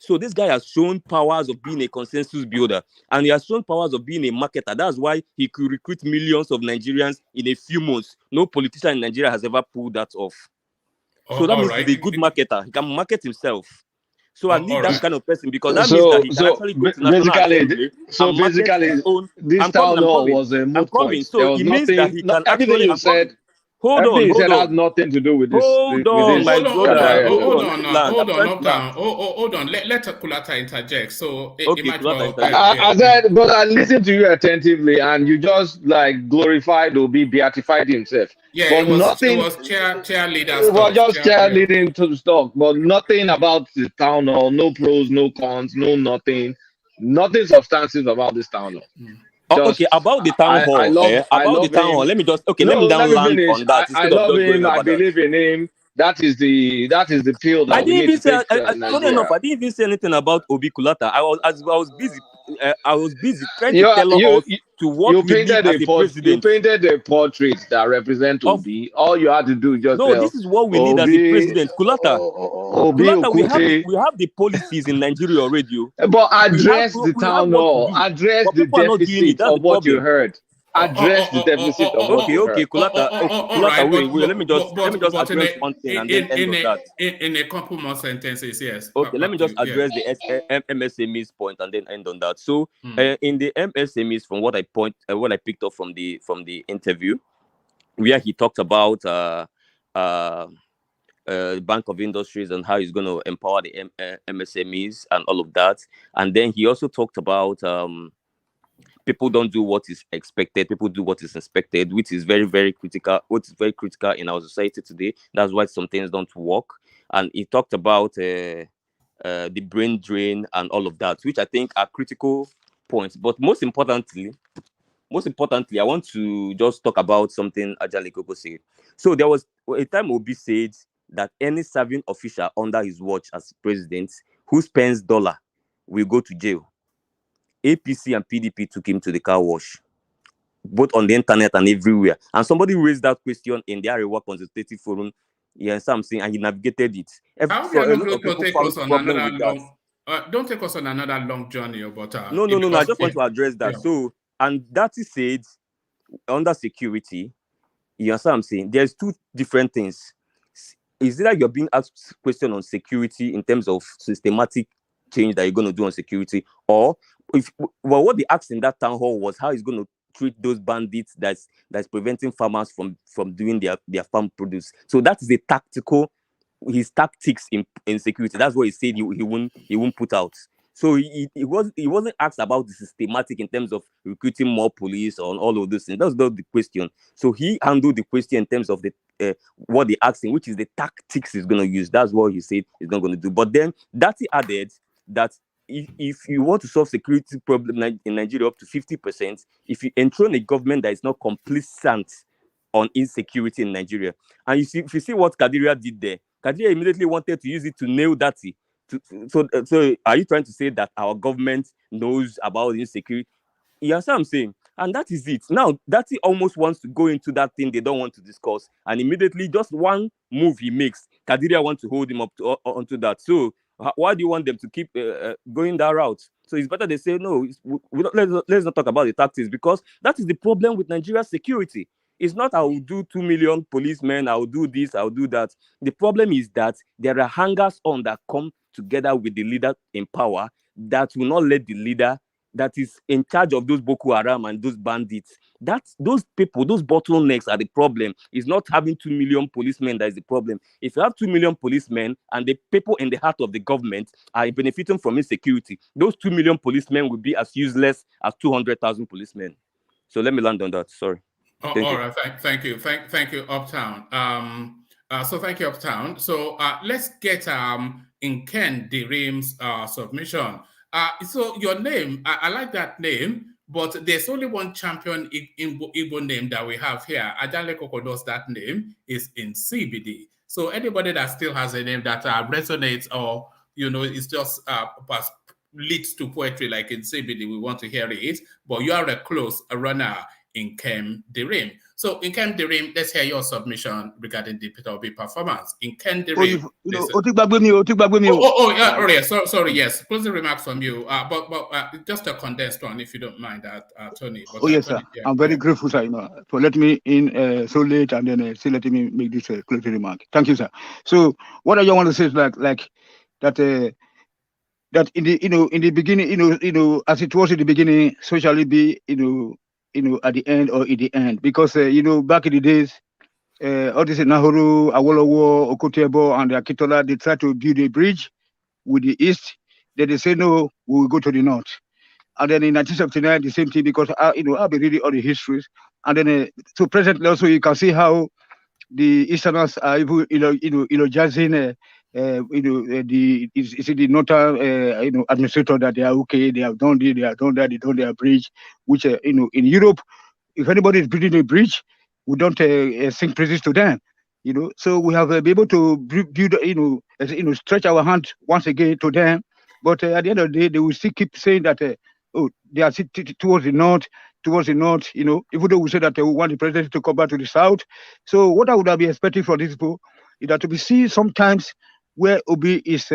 [SPEAKER 16] So this guy has shown powers of being a consensus builder, and he has shown powers of being a marketer. That's why he could recruit millions of Nigerians in a few months. No politician in Nigeria has ever pulled that off. So that means he's a good marketer. He can market himself. So I need that kind of person, because that means that he can actually go to National Assembly and market his own.
[SPEAKER 1] This town hall was a moot point.
[SPEAKER 16] So it means that he can
[SPEAKER 1] everything
[SPEAKER 16] actually.
[SPEAKER 1] you said.
[SPEAKER 16] Hold
[SPEAKER 1] everything
[SPEAKER 16] on.
[SPEAKER 1] you said has nothing to do with this.
[SPEAKER 16] Hold on, my brother.
[SPEAKER 18] Hold on. Let Kulata interject. So
[SPEAKER 16] okay,
[SPEAKER 1] I said, but I listened to you attentively, and you just like glorified Obi, beatified himself.
[SPEAKER 18] Yeah,
[SPEAKER 1] but
[SPEAKER 18] it was
[SPEAKER 1] It
[SPEAKER 18] cheerleader
[SPEAKER 1] was
[SPEAKER 18] stuff.
[SPEAKER 1] just cheerleading to stuff, but nothing about the town hall. No pros, no cons, no nothing substantive about this town hall.
[SPEAKER 16] Okay, about the town hall. About the town hall. Let me just let me land
[SPEAKER 1] finish.
[SPEAKER 16] on that.
[SPEAKER 1] I love him. I believe in him. That is the field that we need to take to Nigeria.
[SPEAKER 16] Funny enough, I didn't even say anything about Obi Kulata. I was busy. I was busy trying to tell us to what we need as a president.
[SPEAKER 1] You painted a portrait that represents Obi. All you had to do is just
[SPEAKER 16] this is what we need as a president. Kulata, we have the policies in Nigeria already.
[SPEAKER 1] But address the town hall. Address the deficit of what you heard. Address the deficit of what you heard.
[SPEAKER 16] Okay, Kulata. Kulata, wait. Let me just address one thing and then end on that.
[SPEAKER 18] In a couple more sentences, yes.
[SPEAKER 16] Okay, let me just address the MSME's point and then end on that. So, in the MSMEs, from what I picked up from the interview, where he talked about Bank of Industries and how he's going to empower the MSMEs and all of that, and then he also talked about people don't do what is expected, people do what is expected, which is very, very critical. What is very critical in our society today. That's why some things don't work. And he talked about the brain drain and all of that, which I think are critical points. But most importantly, I want to just talk about something Ajali Koko said. So there was a time Obi said that any serving official under his watch as president who spends dollar will go to jail. APC and PDP took him to the car wash, both on the internet and everywhere. And somebody raised that question in the Arewa Consultative Forum, something, and he navigated it.
[SPEAKER 18] Don't take us on another long journey, but
[SPEAKER 16] no. I just want to address that. Yeah. So, and Datti said, under security, you understand what I'm saying? There's two different things. Is it that you're being asked question on security in terms of systematic change that you're going to do on security, or what they asked in that town hall was how he's going to treat those bandits that's preventing farmers from doing their farm produce. So that is his tactics in security. That's what he said he won't put out. So he wasn't asked about the systematic in terms of recruiting more police or all of those things. That's not the question. So he handled the question in terms of the what they asked him, which is the tactics he's going to use. That's what he said he's not going to do. But then Datti added that if you want to solve security problem in Nigeria up to 50%, if you enthrone a government that is not complacent on insecurity in Nigeria, and if you see what Kadiria did there, Kadiria immediately wanted to use it to nail Datti. So are you trying to say that our government knows about insecurity? You understand what I'm saying? And that is it. Now, Datti almost wants to go into that thing they don't want to discuss, and immediately just one move he makes, Kadiria wants to hold him up onto that. So why do you want them to keep going that route? So it's better they say, no, let's not talk about the tactics, because that is the problem with Nigeria's security. It's not I will do 2 million policemen, I will do this, I will do that. The problem is that there are hangers-on that come together with the leader in power that will not let the leader that is in charge of those Boko Haram and those bandits, those people, those bottlenecks are the problem. It's not having 2 million policemen that is the problem. If you have 2 million policemen and the people in the heart of the government are benefiting from insecurity, those 2 million policemen will be as useless as 200,000 policemen. So let me land on that. Sorry.
[SPEAKER 18] All right. Thank you, Uptown. So thank you, Uptown. So let's get in Ken Dirim's submission. So your name, I like that name, But there's only one champion Igbo name that we have here. Ajale Kokodos, that name is in CBD. So anybody that still has a name that resonates or, is just leads to poetry like in CBD, we want to hear it. But you are a close runner in Kem Dirim. So in Kem Dirim, let's hear your submission regarding the Peter Obi performance. In Kem Dirim. Sorry, yes. Closing remarks from you. But just a condensed one, if you don't mind, Tony. But,
[SPEAKER 12] yes, sir. I'm very grateful, sir, for letting me in so late and then still letting me make this closing remark. Thank you, sir. So what I want to say is like that that in the beginning, as it was in the beginning, so shall it be, at the end or in the end. Because back in the days, all this Nahuru, Awolowo, Okotebo, and Akitola, they tried to build a bridge with the east. Then they say no, we will go to the north. And then in 1979, the same thing, because I've been reading all the histories. And then so presently also you can see how the Easterners are even eulogizing the northern administrator that they are okay, they have done this, they have done that, they done their bridge, which in Europe, if anybody is building a bridge, we don't sing praises to them. So we have been able to build, stretch our hand once again to them. But at the end of the day, they will still keep saying that, they are towards the north, even though we say that we want the president to come back to the south. So what I would have been expecting from these people is that to be seen sometimes where Obi is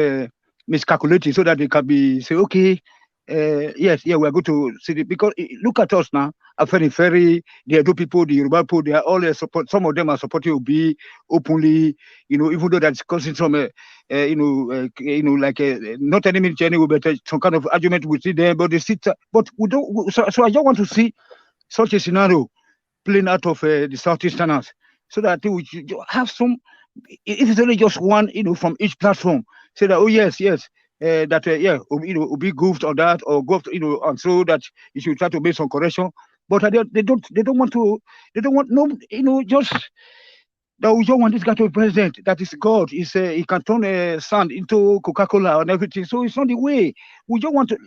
[SPEAKER 12] miscalculating so that they can be say, okay, yes, we are going to see it. Because look at us now, Afenifere, the Edo people, the Yoruba people, they are all support. Some of them are supporting Obi openly, even though that's causing some, not any minute anyway, but some kind of argument we see them, but they sit. But we don't. So I just want to see such a scenario playing out of the Southeasterners, so that they will have some. If it's only just one, from each platform, say that yes, Obi goofed on that or goofed, and so that you should try to make some correction. But they don't want to. They don't want just that we don't want this guy to be president. That is God. He can turn sand into Coca-Cola and everything. So it's not the way. We don't want to,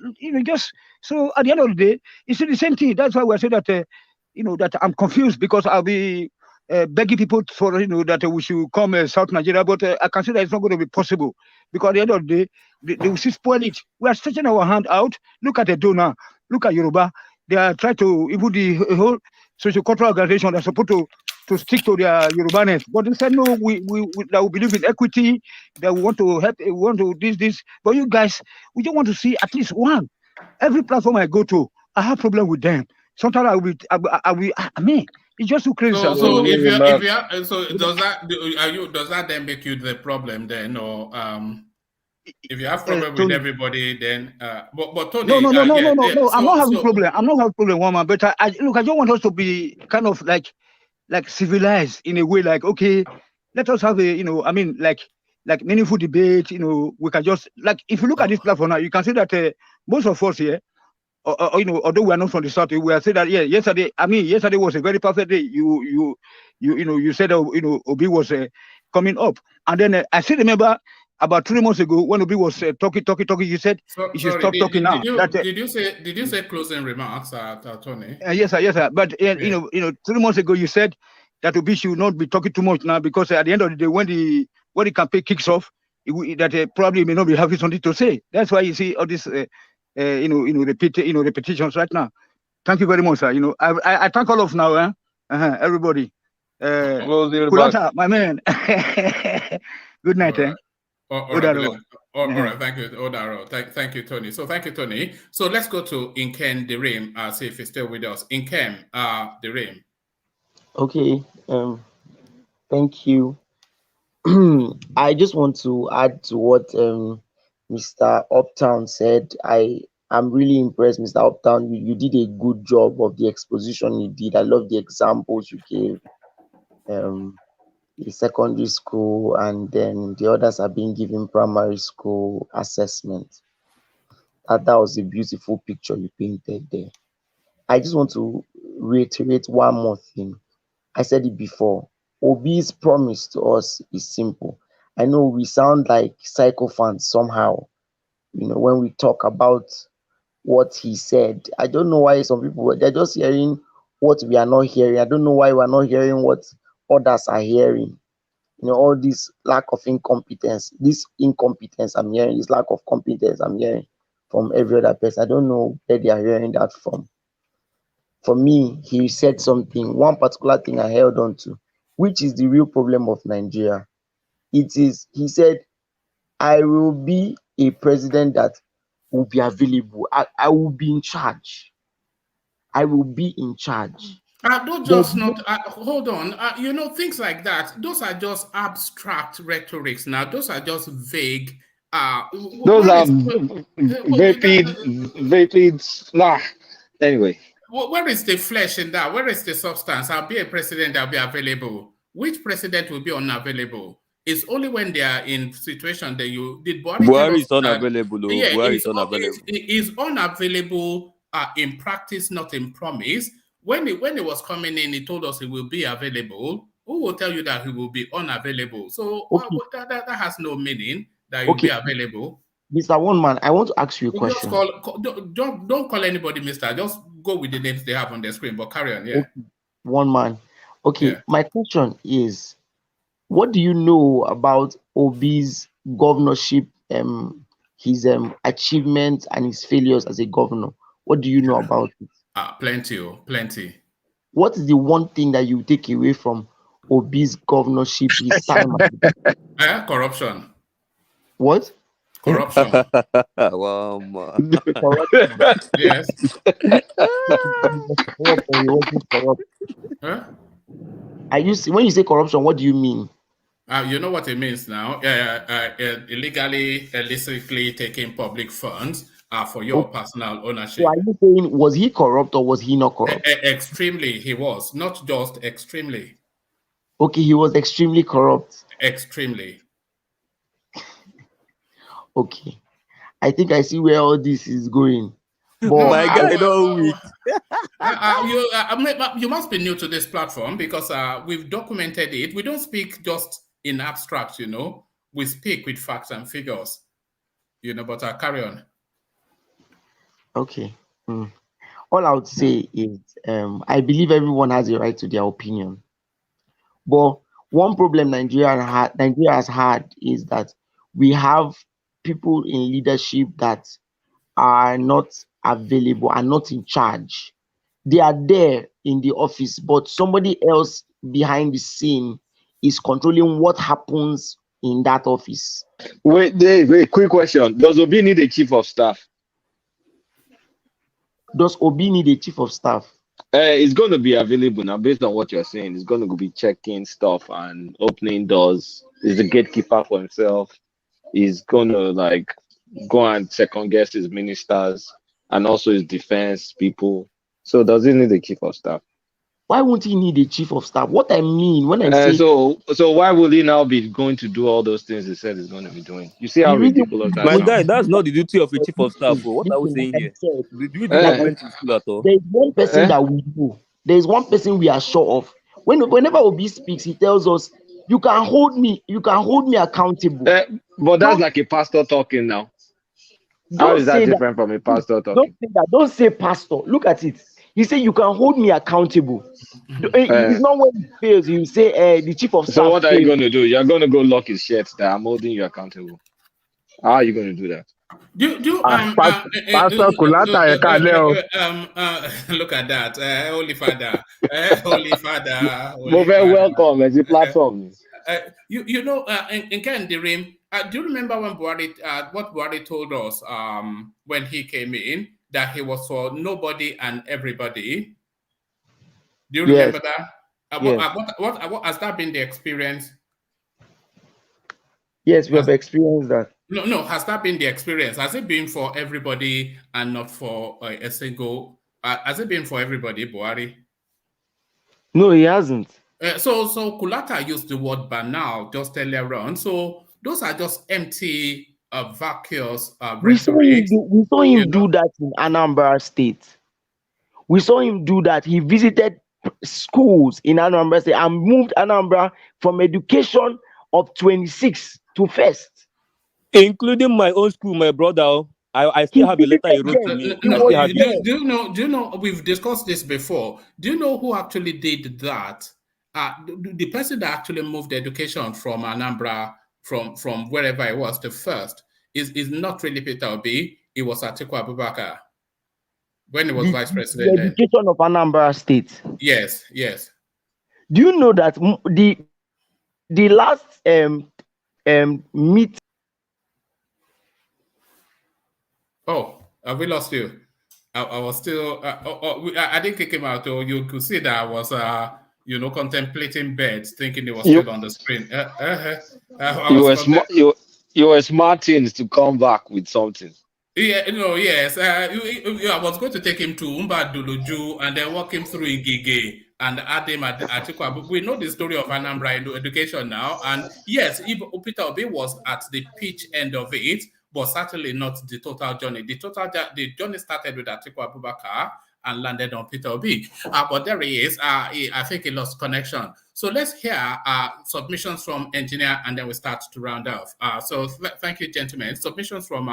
[SPEAKER 12] just so at the end of the day, it's the same thing. That's why we're saying that, that I'm confused because I'll be begging people for, that we should come South Nigeria, but I can see that it's not going to be possible because at the end of the day, they will still spoil it. We are stretching our hand out. Look at the donor. Look at Yoruba. They are trying to, even the whole social cultural organization are supposed to stick to their Yorubaness. But they said, no, we believe in equity, that we want to help, we want to this. But you guys, we just want to see at least one. Every platform I go to, I have problem with them. Sometimes I mean, it's just too crazy.
[SPEAKER 18] So does that then make you the problem then, or if you have problem with everybody, then but Tony,
[SPEAKER 12] no. I'm not having problem. I'm not having problem, woman. But I don't want us to be kind of like civilized in a way. Like, okay, let us have a like meaningful debate. We can just if you look at this platform now, you can see that most of us here, although we are not from the south, we are saying that yesterday was a very perfect day. You said Obi was coming up, and then I still remember about 3 months ago when Obi was talking, you said you should stop talking now.
[SPEAKER 18] Did you say closing remarks, Tony?
[SPEAKER 12] Yes, sir. But 3 months ago you said that Obi should not be talking too much now because at the end of the day, when the campaign kicks off, that probably may not be having something to say. That's why you see all this, repetitions right now. Thank you very much, sir. I thank all of now, everybody. Kulata, my man. Good night,
[SPEAKER 18] All right, thank you, Odaro. Thank you, Tony. So thank you, Tony. So let's go to Inkem Dirim, see if he's still with us. Inkem Dirim.
[SPEAKER 10] Okay, thank you. I just want to add to what Mr. Uptown said. I'm really impressed, Mr. Uptown. You did a good job of the exposition you did. I love the examples you gave. The secondary school, and then the others are being given primary school assessment. That was a beautiful picture you painted there. I just want to reiterate one more thing. I said it before. Obi's promise to us is simple. I know we sound like sycophants somehow, when we talk about, what he said. I don't know why some people they're just hearing what we are not hearing. I don't know why we're not hearing what others are hearing. You know, all this lack of incompetence, this incompetence I'm hearing, this lack of competence I'm hearing from every other person. I don't know where they are hearing that from. For me, he said something, one particular thing I held on to, which is the real problem of Nigeria. It is, he said, I will be a president that will be available. I will be in charge. I will be in charge.
[SPEAKER 18] Don't just not hold on. You know, things like that. Those are just abstract rhetorics. Now, those are just vague.
[SPEAKER 1] Those are vapid. Nah. Anyway,
[SPEAKER 18] where is the flesh in that? Where is the substance? I'll be a president that'll be available. Which president will be unavailable? It's only when they are in situation that you did.
[SPEAKER 16] Buhari is unavailable.
[SPEAKER 18] Yeah,
[SPEAKER 16] Buhari is unavailable.
[SPEAKER 18] Is unavailable in practice, not in promise. When he was coming in, he told us he will be available. Who will tell you that he will be unavailable? So that has no meaning that he will be available.
[SPEAKER 10] Mr. One Man, I want to ask you a question.
[SPEAKER 18] Don't call anybody Mr. Just go with the names they have on the screen. But carry on, yeah.
[SPEAKER 10] Okay. One Man. Okay, yeah. My question is, what do you know about Obi's governorship, his achievements and his failures as a governor? What do you know about it?
[SPEAKER 18] Plenty.
[SPEAKER 10] What is the one thing that you take away from Obi's governorship, his time?
[SPEAKER 18] Corruption.
[SPEAKER 10] What?
[SPEAKER 18] Corruption.
[SPEAKER 16] Wow, man.
[SPEAKER 10] Corruption.
[SPEAKER 18] Yes.
[SPEAKER 10] Huh? When you say corruption, what do you mean?
[SPEAKER 18] You know what it means now. Illegally, illicitly taking public funds for your personal ownership.
[SPEAKER 10] So are you saying, was he corrupt or was he not corrupt?
[SPEAKER 18] Extremely, he was. Not just extremely.
[SPEAKER 10] Okay, he was extremely corrupt.
[SPEAKER 18] Extremely.
[SPEAKER 10] Okay. I think I see where all this is going.
[SPEAKER 16] But my guy, don't weak.
[SPEAKER 18] You must be new to this platform because we've documented it. We don't speak just in abstract, you know. We speak with facts and figures, you know, but carry on.
[SPEAKER 10] Okay. All I would say is I believe everyone has a right to their opinion. But one problem Nigeria has had is that we have people in leadership that are not available, are not in charge. They are there in the office, but somebody else behind the scene is controlling what happens in that office.
[SPEAKER 1] Wait, quick question. Does Obi need a chief of staff?
[SPEAKER 10] Does Obi need a chief of staff?
[SPEAKER 1] It's going to be available now based on what you're saying. It's going to be checking stuff and opening doors. He's the gatekeeper for himself. He's going to go and second guess his ministers and also his defense people. So does he need a chief of staff?
[SPEAKER 10] Why won't he need a chief of staff? What I mean when I say
[SPEAKER 1] so why will he now be going to do all those things he said he's going to be doing? You see how ridiculous that
[SPEAKER 16] is? My guy, that's not the duty of a chief of staff. What are we saying here? Did you went to school at all?
[SPEAKER 10] There is one person that we know. There is one person we are sure of. Whenever Obi speaks, he tells us, "You can hold me accountable."
[SPEAKER 1] But that's like a pastor talking now. How is that different from a pastor talking?
[SPEAKER 10] Don't say that. Don't say pastor. Look at it. He said, "You can hold me accountable." It's not when he fails. You say, "The chief of staff."
[SPEAKER 1] So what are you going to do? You're going to go lock his shirt that I'm holding you accountable. How are you going to do that?
[SPEAKER 2] Pastor Kulata,
[SPEAKER 18] look at that, Holy Father, Holy Father.
[SPEAKER 1] Welcome as a platform.
[SPEAKER 18] You know, in Kadiria, do you remember when what Buhari told us when he came in, that he was for nobody and everybody? Do you remember that? What has that been the experience?
[SPEAKER 10] Yes, we have experienced that.
[SPEAKER 18] No. Has that been the experience? Has it been for everybody and not for a single? Has it been for everybody, Buhari?
[SPEAKER 10] No, he hasn't.
[SPEAKER 18] So Kulata used the word banal just earlier on. So those are just empty, vacuous rhetoric.
[SPEAKER 10] We saw him do that in Anambra State. We saw him do that. He visited schools in Anambra State and moved Anambra from education of 26 to first.
[SPEAKER 16] Including my own school, my brother. I still have a letter he wrote to me.
[SPEAKER 18] No, do you know? We've discussed this before. Do you know who actually did that? The person that actually moved education from Anambra, from wherever it was, the first is not really Peter Obi. It was Atiku Abubakar when he was vice president.
[SPEAKER 10] The education of Anambra State.
[SPEAKER 18] Yes.
[SPEAKER 10] Do you know that the last meet?
[SPEAKER 18] Oh, have we lost you? I was still. I didn't kick him out. Or you could see that I was, contemplating beds, thinking he was still on the screen.
[SPEAKER 1] You were smarting to come back with something.
[SPEAKER 18] Yeah, yes. I was going to take him to Mbaduluju and then walk him through Igige and add him at Atiku. We know the story of Anambra education now. And yes, Peter Obi was at the pitch end of it, but certainly not the total journey. The journey started with Atiku Abubakar and landed on Peter Obi. But there he is. I think he lost connection. So let's hear submissions from engineer, and then we start to round off. Thank you, gentlemen. Submissions from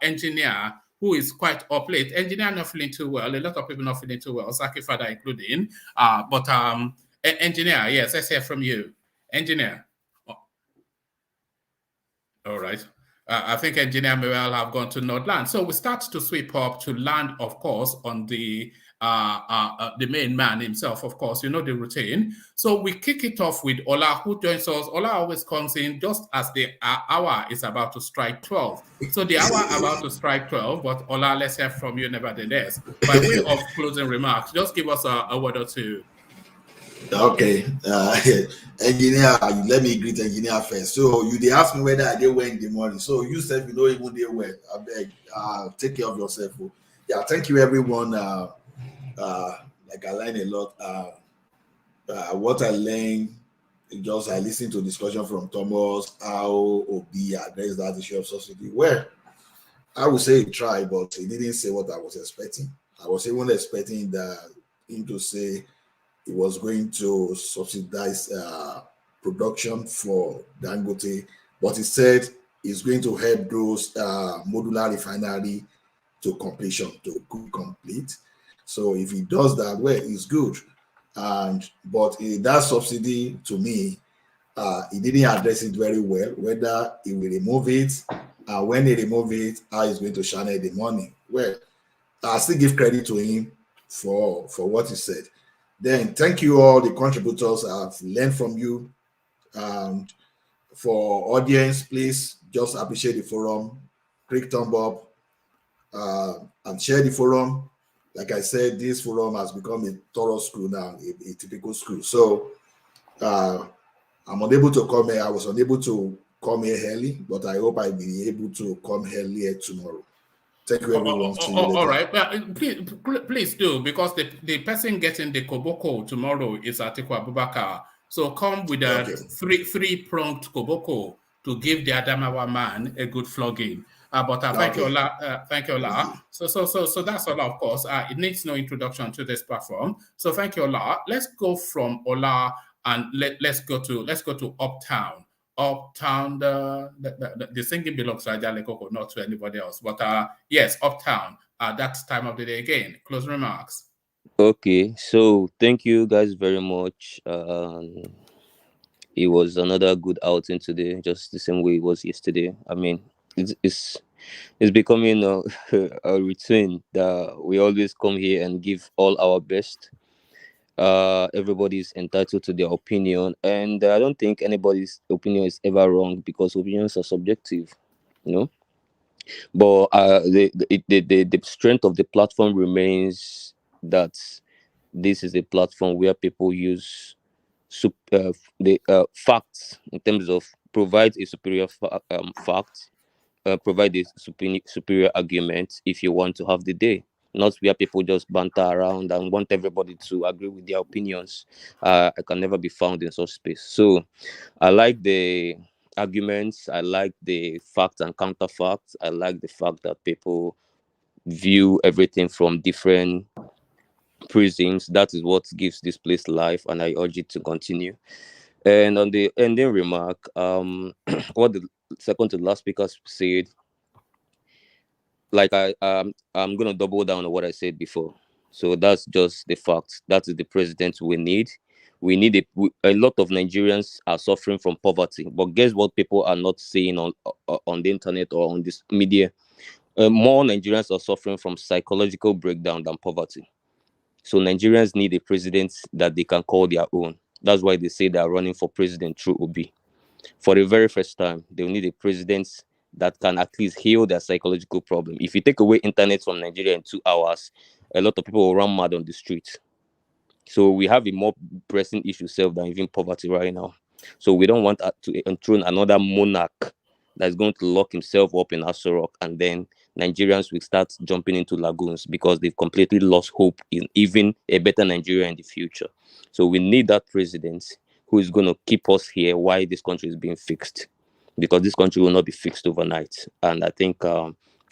[SPEAKER 18] engineer, who is quite up late. Engineer not feeling too well. A lot of people not feeling too well, Saki Father including. But engineer, yes, let's hear from you. Engineer. All right. I think engineer may well have gone to Nordland. So we start to sweep up to land, of course, on the main man himself, of course. You know the routine. So we kick it off with Ola, who joins us. Ola always comes in just as the hour is about to strike 12. So the hour about to strike 12, but Ola, let's hear from you nevertheless. By way of closing remarks, just give us a word or two.
[SPEAKER 2] Okay, engineer, let me greet engineer first. So they asked me whether I did well in the morning. So you said you know even they well. I beg, take care of yourself. Yeah, thank you everyone. Like I learned a lot. What I learned, I listened to discussion from Thomas how Obi addressed that issue of subsidy. Well, I would say he tried, but he didn't say what I was expecting. I was even expecting him to say he was going to subsidize production for Dangote, but he said he's going to help those modular refinery to completion, to complete. So if he does that, well, it's good. But that subsidy, to me, he didn't address it very well, whether he will remove it, when he remove it, how he's going to channel the money. Well, I still give credit to him for what he said. Then thank you all the contributors. I've learned from you. And for audience, please just appreciate the forum, click thumb up, and share the forum. Like I said, this forum has become a thorough school now, a typical school. So I'm unable to come here. I was unable to come here early, but I hope I'll be able to come earlier tomorrow. Thank you, everyone.
[SPEAKER 18] All right. Please do, because the person getting the Koboko tomorrow is Atiku Abubakar. So come with a three-pronged Koboko to give the Adamawa man a good flogging. Thank you, Ola. Thank you, Ola. So that's Ola, of course. It needs no introduction to this platform. So thank you, Ola. Let's go from Ola and let's go to Uptown. Uptown, the singing belongs to Ajale Koko, not to anybody else. But yes, Uptown, that time of the day again. Closing remarks.
[SPEAKER 16] Okay, so thank you guys very much. It was another good outing today, just the same way it was yesterday. I mean, it's becoming a routine that we always come here and give all our best. Everybody's entitled to their opinion, and I don't think anybody's opinion is ever wrong, because opinions are subjective, you know. But the strength of the platform remains that this is a platform where people use the facts in terms of provide a superior fact, provide a superior argument if you want to have the day. Not where people just banter around and want everybody to agree with their opinions. I can never be found in such space. So I like the arguments. I like the facts and counterfacts. I like the fact that people view everything from different prisms. That is what gives this place life, and I urge it to continue. And on the ending remark, what the second to last speaker said, like I'm gonna double down on what I said before. So that's just the fact. That is the president we need. We need a lot of Nigerians are suffering from poverty, but guess what? People are not saying on the internet or on this media. More Nigerians are suffering from psychological breakdown than poverty. So Nigerians need a president that they can call their own. That's why they say they are running for president through Obi. For the very first time, they will need a president that can at least heal their psychological problem. If you take away internet from Nigeria in 2 hours, a lot of people will run mad on the streets. So we have a more pressing issue self than even poverty right now. So we don't want to enthrone another monarch that's going to lock himself up in Aso Rock, and then Nigerians will start jumping into lagoons because they've completely lost hope in even a better Nigeria in the future. So we need that president who is going to keep us here while this country is being fixed, because this country will not be fixed overnight. And I think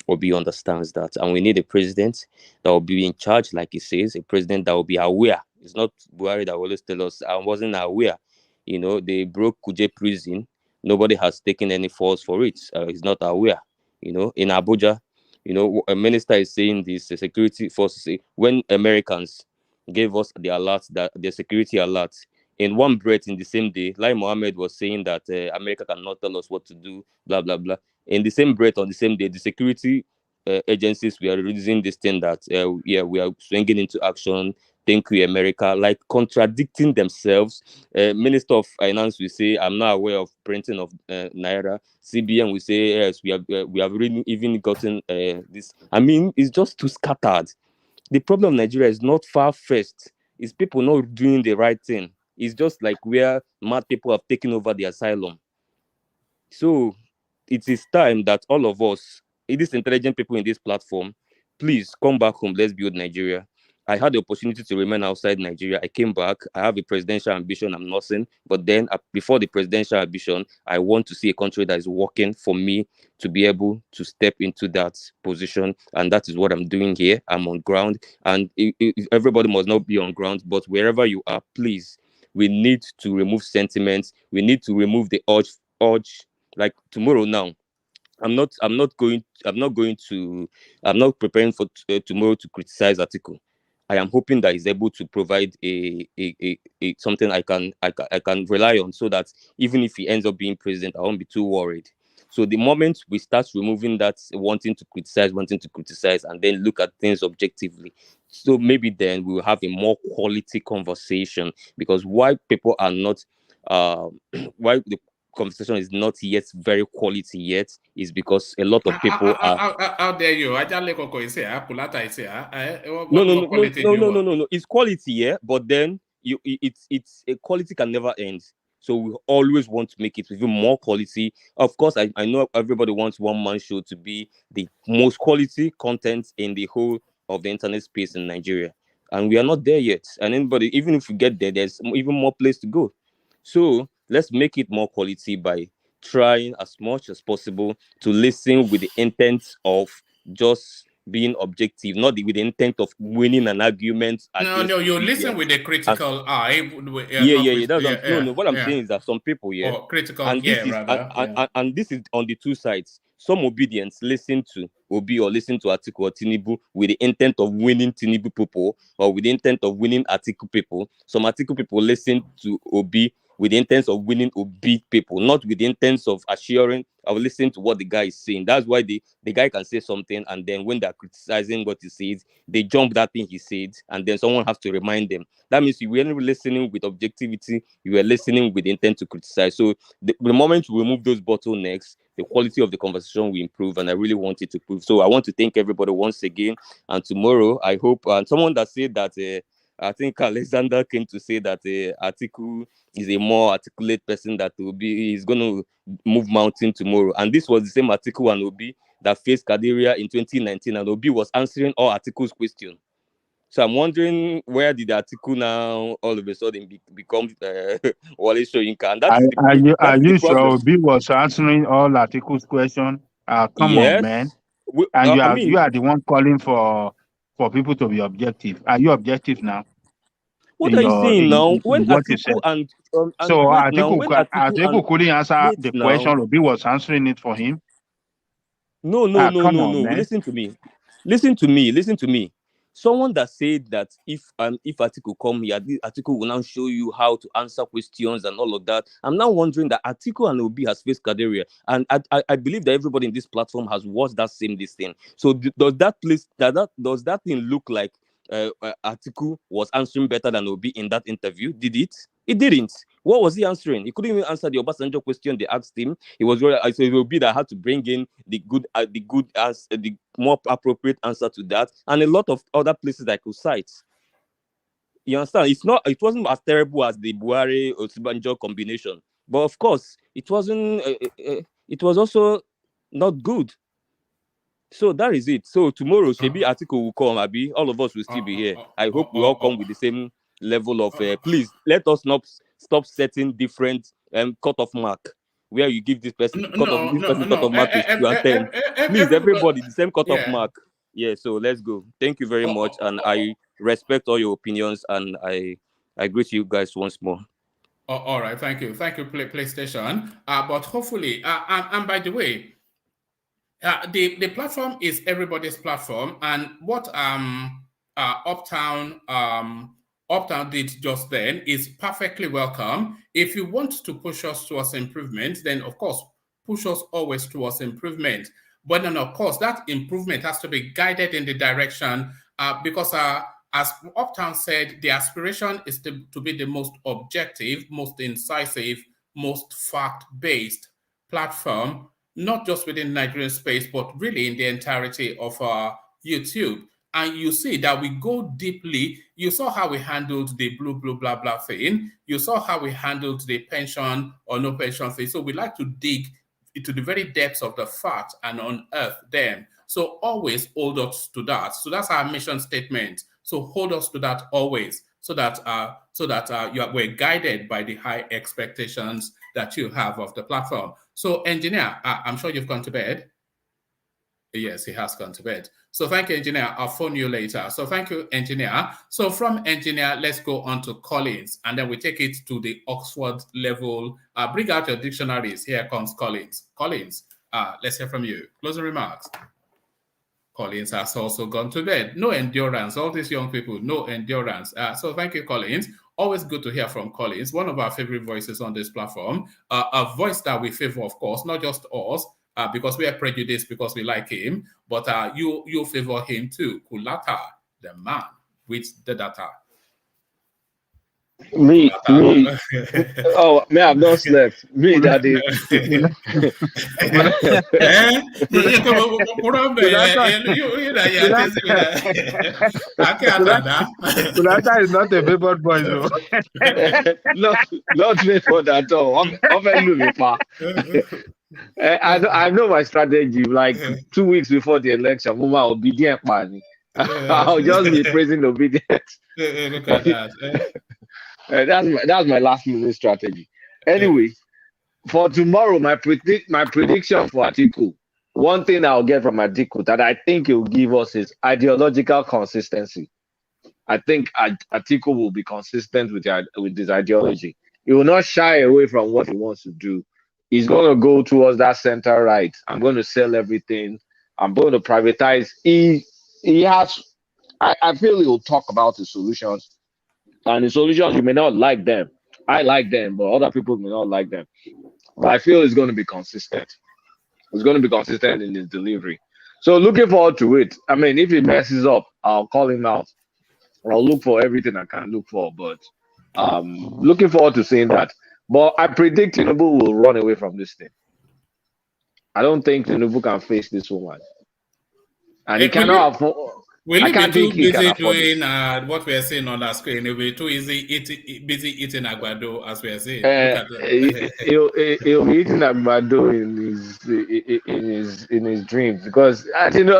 [SPEAKER 16] Obi understands that. And we need a president that will be in charge, like he says, a president that will be aware. It's not Buhari that will always tell us, I wasn't aware. You know, they broke Kuje prison. Nobody has taken any force for it. He's not aware. You know, in Abuja, you know, a minister is saying this, the security forces, when Americans gave us the alert, that the security alert, in one breath, in the same day, Lai Mohammed was saying that America cannot tell us what to do, blah, blah, blah. In the same breath, on the same day, the security agencies were releasing this thing that, yeah, we are swinging into action. Thank you, America. Like contradicting themselves. Minister of Finance will say, I'm not aware of printing of Naira. CBN will say, yes, we have really even gotten this. I mean, it's just too scattered. The problem of Nigeria is not far-fetched. It's people not doing the right thing. It's just like where mad people have taken over the asylum. So it is time that all of us, these intelligent people in this platform, please come back home. Let's build Nigeria. I had the opportunity to remain outside Nigeria. I came back. I have a presidential ambition. I'm nothing. But then before the presidential ambition, I want to see a country that is working for me to be able to step into that position. And that is what I'm doing here. I'm on ground. And everybody must not be on ground. But wherever you are, please, we need to remove sentiments. We need to remove the urge. Like tomorrow now, I'm not preparing for tomorrow to criticize Atiku. I am hoping that he's able to provide a something I can rely on, so that even if he ends up being president, I won't be too worried. So the moment we start removing that wanting to criticize, and then look at things objectively, so maybe then we will have a more quality conversation. Because why people are not why the conversation is not yet very quality yet is because a lot of people are.
[SPEAKER 18] How dare you? No.
[SPEAKER 16] It's quality, yeah, but then it's a quality can never end. So we always want to make it even more quality. Of course, I know everybody wants one man show to be the most quality content in the whole of the internet space in Nigeria, and we are not there yet. And anybody, even if we get there, there's even more place to go. So let's make it more quality by trying as much as possible to listen with the intent of just being objective, not with the intent of winning an argument.
[SPEAKER 18] No, you listen with a critical eye.
[SPEAKER 16] What I'm saying is that some people,
[SPEAKER 18] critical,
[SPEAKER 16] and this is on the two sides. Some obedience listen to Obi or listen to Atiku or Tinubu with the intent of winning Tinubu people, or with the intent of winning Atiku people. Some Atiku people listen to Obi with the intent of winning Obi people, not with the intent of assuring or listening to what the guy is saying. That's why the guy can say something, and then when they're criticizing what he says, they jump that thing he said, and then someone has to remind them. That means you weren't listening with objectivity, you were listening with the intent to criticize. So the moment you remove those bottlenecks, the quality of the conversation will improve, and I really want it to improve. So I want to thank everybody once again, and tomorrow I hope, and someone that said that I think Alexander came to say that Atiku is a more articulate person that is going to move mountain tomorrow. And this was the same Atiku and Obi that faced Kadiria in 2019, and Obi was answering all Atiku's questions. So I'm wondering, where did Atiku now all of a sudden become Wale Soyinka? And
[SPEAKER 12] are you sure Obi was answering all Atiku's questions? Come on, man. You are the one calling for people to be objective. Are you objective now?
[SPEAKER 16] What are you saying now? When Atiku
[SPEAKER 12] Atiku couldn't answer the question, Obi was answering it for him.
[SPEAKER 16] No. Listen to me. Someone that said that if Atiku come here, this Atiku will now show you how to answer questions and all of that. I'm now wondering that Atiku and Obi has faced Kadiria, and I believe that everybody in this platform has watched that same thing. So does that thing look like Atiku was answering better than Obi in that interview? Did it? It didn't. What was he answering? He couldn't even answer the Obasanjo question they asked him. It was so it will be that had to bring in the more appropriate answer to that, and a lot of other places I could cite. You understand? It wasn't as terrible as the Buhari Osinbajo combination, but of course, it wasn't. It was also not good. So that is it. So tomorrow, Shebi article will come. Abi, all of us will still be here. I hope we all come with the same level of. Please let us not stop setting different cutoff mark where you give this person cutoff mark is 2 and 10. Please, everybody, the same cutoff mark. Yeah. So let's go. Thank you very much, and I respect all your opinions, and I greet you guys once more.
[SPEAKER 18] All right. Thank you, PlayStation. But hopefully, and by the way. The platform is everybody's platform, and what Uptown did just then is perfectly welcome. If you want to push us towards improvement, then of course push us always towards improvement. But then of course that improvement has to be guided in the direction because as Uptown said, the aspiration is to be the most objective, most incisive, most fact-based platform, not just within Nigerian space, but really in the entirety of YouTube. And you see that we go deeply. You saw how we handled the blue, blah, blah thing. You saw how we handled the pension or no pension thing. So we like to dig into the very depths of the fact and unearth them. So always hold us to that. So that's our mission statement. So hold us to that always, so that we're guided by the high expectations that you have of the platform. So, engineer, I'm sure you've gone to bed. Yes, he has gone to bed. So thank you, engineer. I'll phone you later. So thank you, engineer. So from engineer, let's go on to Collins, and then we take it to the Oxford level. Bring out your dictionaries. Here comes Collins. Collins, let's hear from you. Closing remarks. Collins has also gone to bed. No endurance. All these young people, no endurance. So thank you, Collins. Always good to hear from Collins, one of our favorite voices on this platform. A voice that we favor, of course, not just us, because we are prejudiced because we like him, but you favor him too. Kulata, the man with the data.
[SPEAKER 1] Me. Oh, me, I've not slept. Me, daddy.
[SPEAKER 9] Kulata is not a favorite boy, though.
[SPEAKER 1] Not favorite at all. I know my strategy. Like 2 weeks before the election, Mama obedient man. I'll just be praising obedience.
[SPEAKER 18] Look at that.
[SPEAKER 1] That's my last minute strategy. Anyway, for tomorrow, my prediction for Atiku. One thing I'll get from Atiku that I think it will give us is ideological consistency. I think Atiku will be consistent with his ideology. He will not shy away from what he wants to do. He's going to go towards that center right. I'm going to sell everything. I'm going to privatize. He has. I feel he will talk about his solutions. And the solutions, you may not like them. I like them, but other people may not like them. But I feel it's going to be consistent. It's going to be consistent in his delivery. So looking forward to it. I mean, if he messes up, I'll call him out. I'll look for everything I can look for. But looking forward to seeing that. But I predict Tinubu will run away from this thing. I don't think Tinubu can face this woman. And he cannot afford...
[SPEAKER 18] Will you be too busy doing what we are seeing on our screen? He'll be too busy eating agbado, as we are saying.
[SPEAKER 1] He'll be eating agbado in his dreams, because I think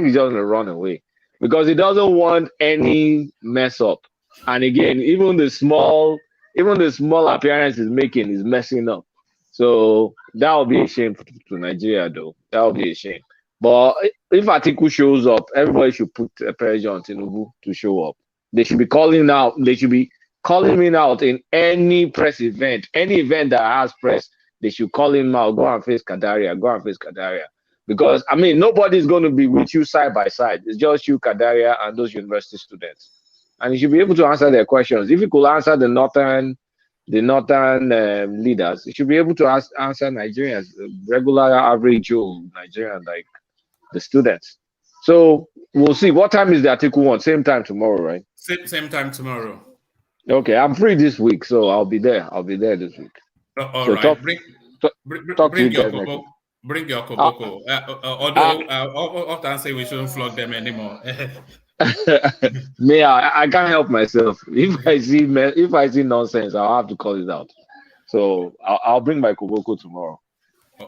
[SPEAKER 1] he's just gonna run away, because he doesn't want any mess up. And again, even the small appearance he's making is messing up. So that will be a shame to Nigeria, though. That will be a shame. But if Atiku shows up, everybody should put a pressure on Tinubu to show up. They should be calling out. They should be calling him out in any press event, any event that has press. they should call him out, go and face Kadiria, go and face Kadiria. Because, I mean, nobody's going to be with you side by side. It's just you, Kadiria, and those university students. And you should be able to answer their questions. If you could answer the northern leaders, you should be able to answer Nigerians, regular average Joe Nigerian, like the students. So we'll see. What time is the article one? Same time tomorrow, right?
[SPEAKER 18] Same time tomorrow.
[SPEAKER 1] Okay, I'm free this week, so I'll be there. I'll be there this week.
[SPEAKER 18] All
[SPEAKER 1] so
[SPEAKER 18] right.
[SPEAKER 1] Talk to you
[SPEAKER 18] Bring your
[SPEAKER 1] guys next week.
[SPEAKER 18] Bring your koboko. Although often say we shouldn't flog them anymore.
[SPEAKER 1] Me, I can't help myself. If I see nonsense, I'll have to call it out. So I'll bring my koboko tomorrow.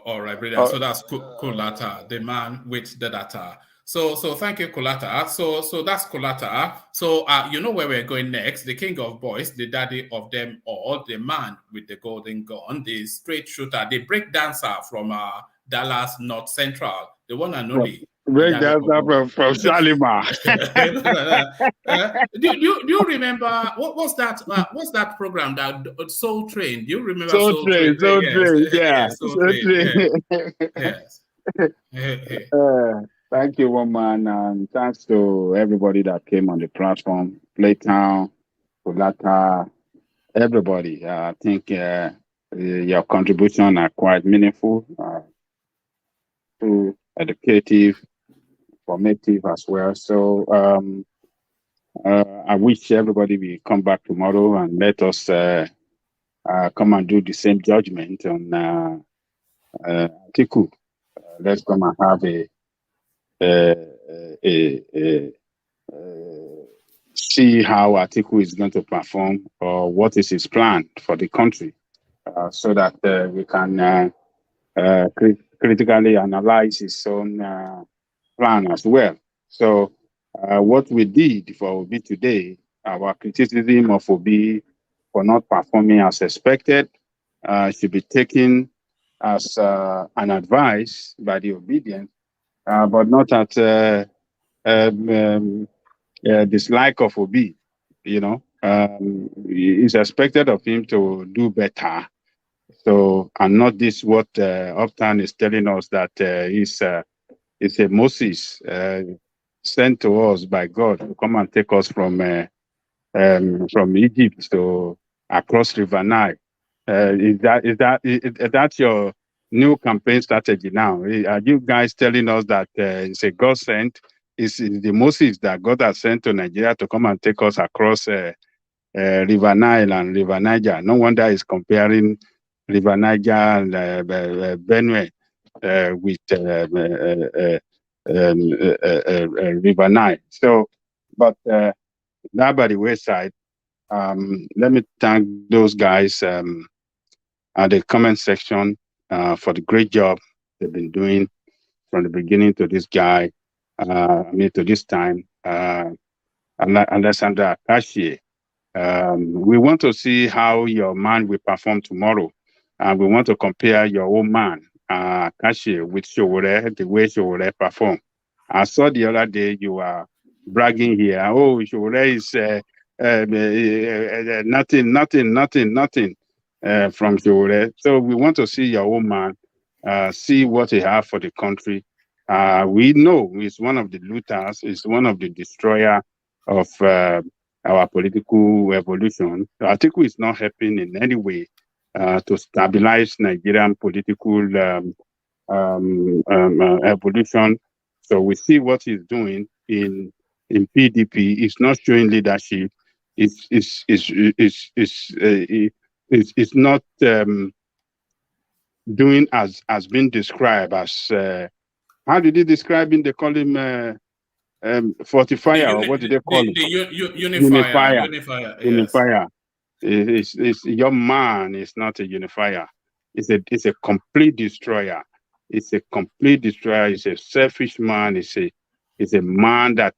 [SPEAKER 18] All right, brilliant. So that's Kulata, the man with the data. So thank you, Kulata. So that's Kulata. So you know where we're going next. The king of boys, the daddy of them all, the man with the golden gun, the straight shooter, the break dancer from Dallas North Central, the one and only.
[SPEAKER 6] Break dancer from Shalimar.
[SPEAKER 18] Do you remember what's that program, that Soul Train? Do you remember
[SPEAKER 6] Soul Train? Soul Train, yeah.
[SPEAKER 18] Soul Train. Yes.
[SPEAKER 6] Thank you, woman, and thanks to everybody that came on the platform, Playtown, Kulata, everybody. I think your contribution are quite meaningful, educative, informative as well. So I wish everybody will come back tomorrow and let us come and do the same judgment on Atiku. Let's come and have see how Atiku is going to perform, or what is his plan for the country, so that we can critically analyze his own plan as well. So what we did for Obi today, our criticism of Obi for not performing as expected, should be taken as an advice by the obedient, but not at dislike of Obi. You know, it's expected of him to do better. So, and not this what Uptown is telling us, that it's a Moses sent to us by God to come and take us from Egypt to across River Nile. Is that your new campaign strategy now? Are you guys telling us that it's a God sent? It's the Moses that God has sent to Nigeria to come and take us across River Nile and River Niger? No wonder he's comparing River Niger and Benue with River Nile. So, but that by the wayside, let me thank those guys at the comment section for the great job they've been doing from the beginning to this guy, to this time, Alessandra Akashi. We want to see how your man will perform tomorrow. And we want to compare your own man, Akashi, with Showore, the way Showore performed. I saw the other day you were bragging here. Oh, Showore is nothing from Showore. So we want to see your own man, see what he has for the country. We know he's one of the looters, he's one of the destroyer of our political evolution. Atiku is not helping in any way to stabilize Nigerian political evolution. So we see what he's doing in PDP. It's not showing leadership. It's not doing as been described as how did he describe him? They call him fortifier, or what did they call him?
[SPEAKER 18] Unifier.
[SPEAKER 6] Unifier. It's your man is not a unifier. It's a complete destroyer. It's a complete destroyer. It's a selfish man. It's a man that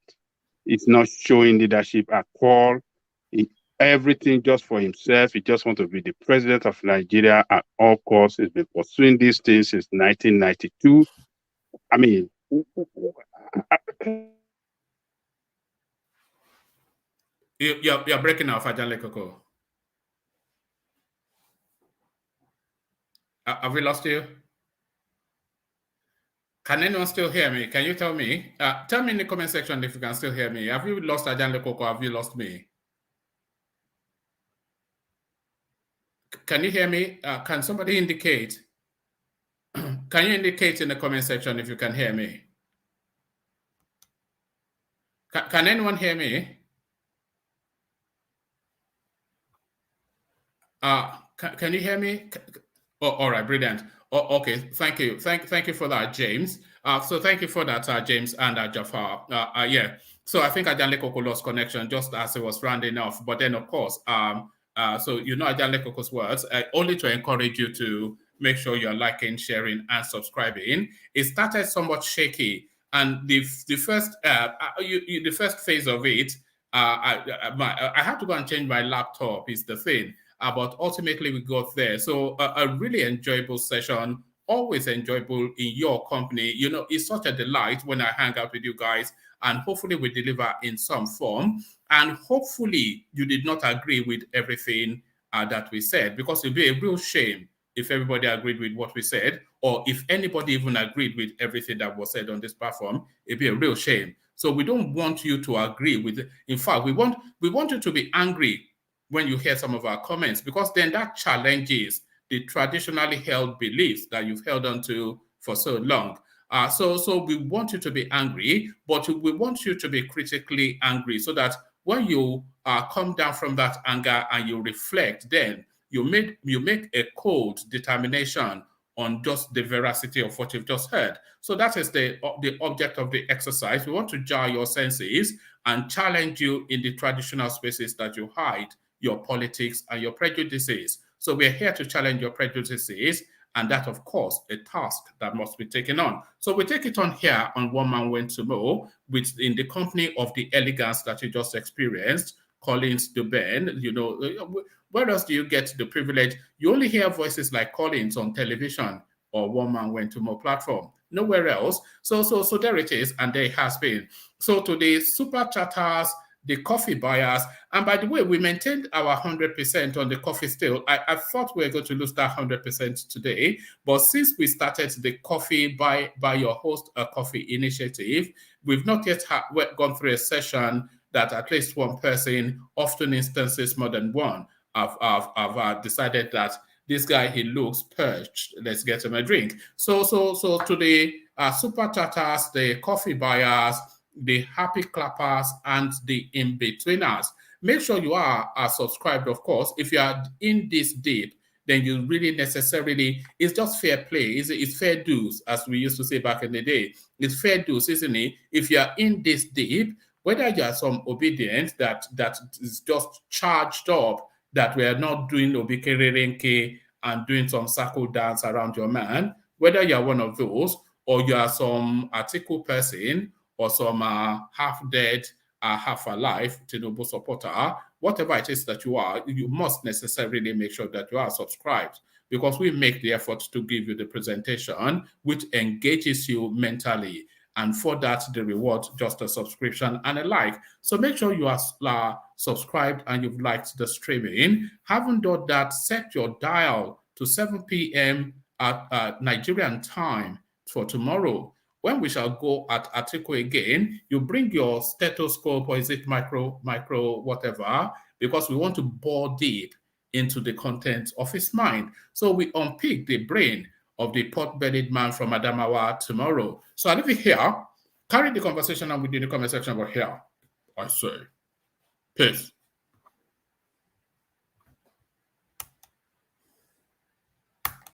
[SPEAKER 6] is not showing leadership at all. Everything just for himself. He just wants to be the president of Nigeria at all costs. He's been pursuing these things since 1992. I mean,
[SPEAKER 18] you're breaking off, Ajale Koko. Have we lost you? Can anyone still hear me? Can you tell me? Tell me in the comment section if you can still hear me. Have you lost Ajan Lekoko or have you lost me? Can you hear me? Can somebody indicate? Can you indicate in the comment section if you can hear me? Can anyone hear me? Can you hear me? Oh, all right, brilliant. Oh, okay, thank you. Thank you for that, James. So thank you for that, James and Jafar. Yeah. So I think Ajan Lekoko lost connection just as it was rounding off. But then, of course, so you know Ajan Lekoko's words, only to encourage you to make sure you're liking, sharing, and subscribing. It started somewhat shaky, and the first phase of it, I had to go and change my laptop. Is the thing. But ultimately we got there. So a really enjoyable session, always enjoyable in your company. You know, it's such a delight when I hang out with you guys, and hopefully we deliver in some form. And hopefully you did not agree with everything that we said, because it'd be a real shame if everybody agreed with what we said, or if anybody even agreed with everything that was said on this platform. It'd be a real shame. So we don't want you to agree with it. In fact, we want you to be angry when you hear some of our comments, because then that challenges the traditionally held beliefs that you've held on to for so long. So we want you to be angry, but we want you to be critically angry, so that when you come down from that anger and you reflect, then you make a cold determination on just the veracity of what you've just heard. So that is the object of the exercise. We want to jar your senses and challenge you in the traditional spaces that you hide your politics and your prejudices. So we're here to challenge your prejudices, and that, of course, a task that must be taken on. So we take it on here on One Man Went to Mo, which in the company of the elegance that you just experienced, Collins Dubin. You know, where else do you get the privilege? You only hear voices like Collins on television or One Man Went to Mo platform. Nowhere else. So there it is, and there it has been. So to the super chatters, the coffee buyers, and by the way, we maintained our 100% on the coffee still. I thought we were going to lose that 100% today, but since we started the coffee by your host a coffee initiative, we've not yet gone through a session that at least one person, often instances more than one, have decided that this guy, he looks perched, let's get him a drink. So to the super chatters, the coffee buyers, the happy clappers, and the in-betweeners, make sure you are subscribed, of course. If you are in this deep, then you really necessarily, it's just fair play. It's fair dues, as we used to say back in the day. It's fair dues, isn't it? If you are in this deep, whether you are some obedient that is just charged up, that we are not doing obikerenke and doing some circle dance around your man, whether you are one of those, or you are some article person, or some half-dead, half-alive Tinubu supporter, whatever it is that you are, you must necessarily make sure that you are subscribed, because we make the effort to give you the presentation which engages you mentally. And for that, the reward, just a subscription and a like. So make sure you are subscribed and you've liked the streaming. Haven't done that, set your dial to 7 p.m. at Nigerian time for tomorrow. When we shall go at article again, you bring your stethoscope, or is it micro, whatever, because we want to bore deep into the content of his mind. So we unpick the brain of the pot-bellied man from Adamawa tomorrow. So I leave it here. Carry the conversation on within the comment section over here. I say, peace.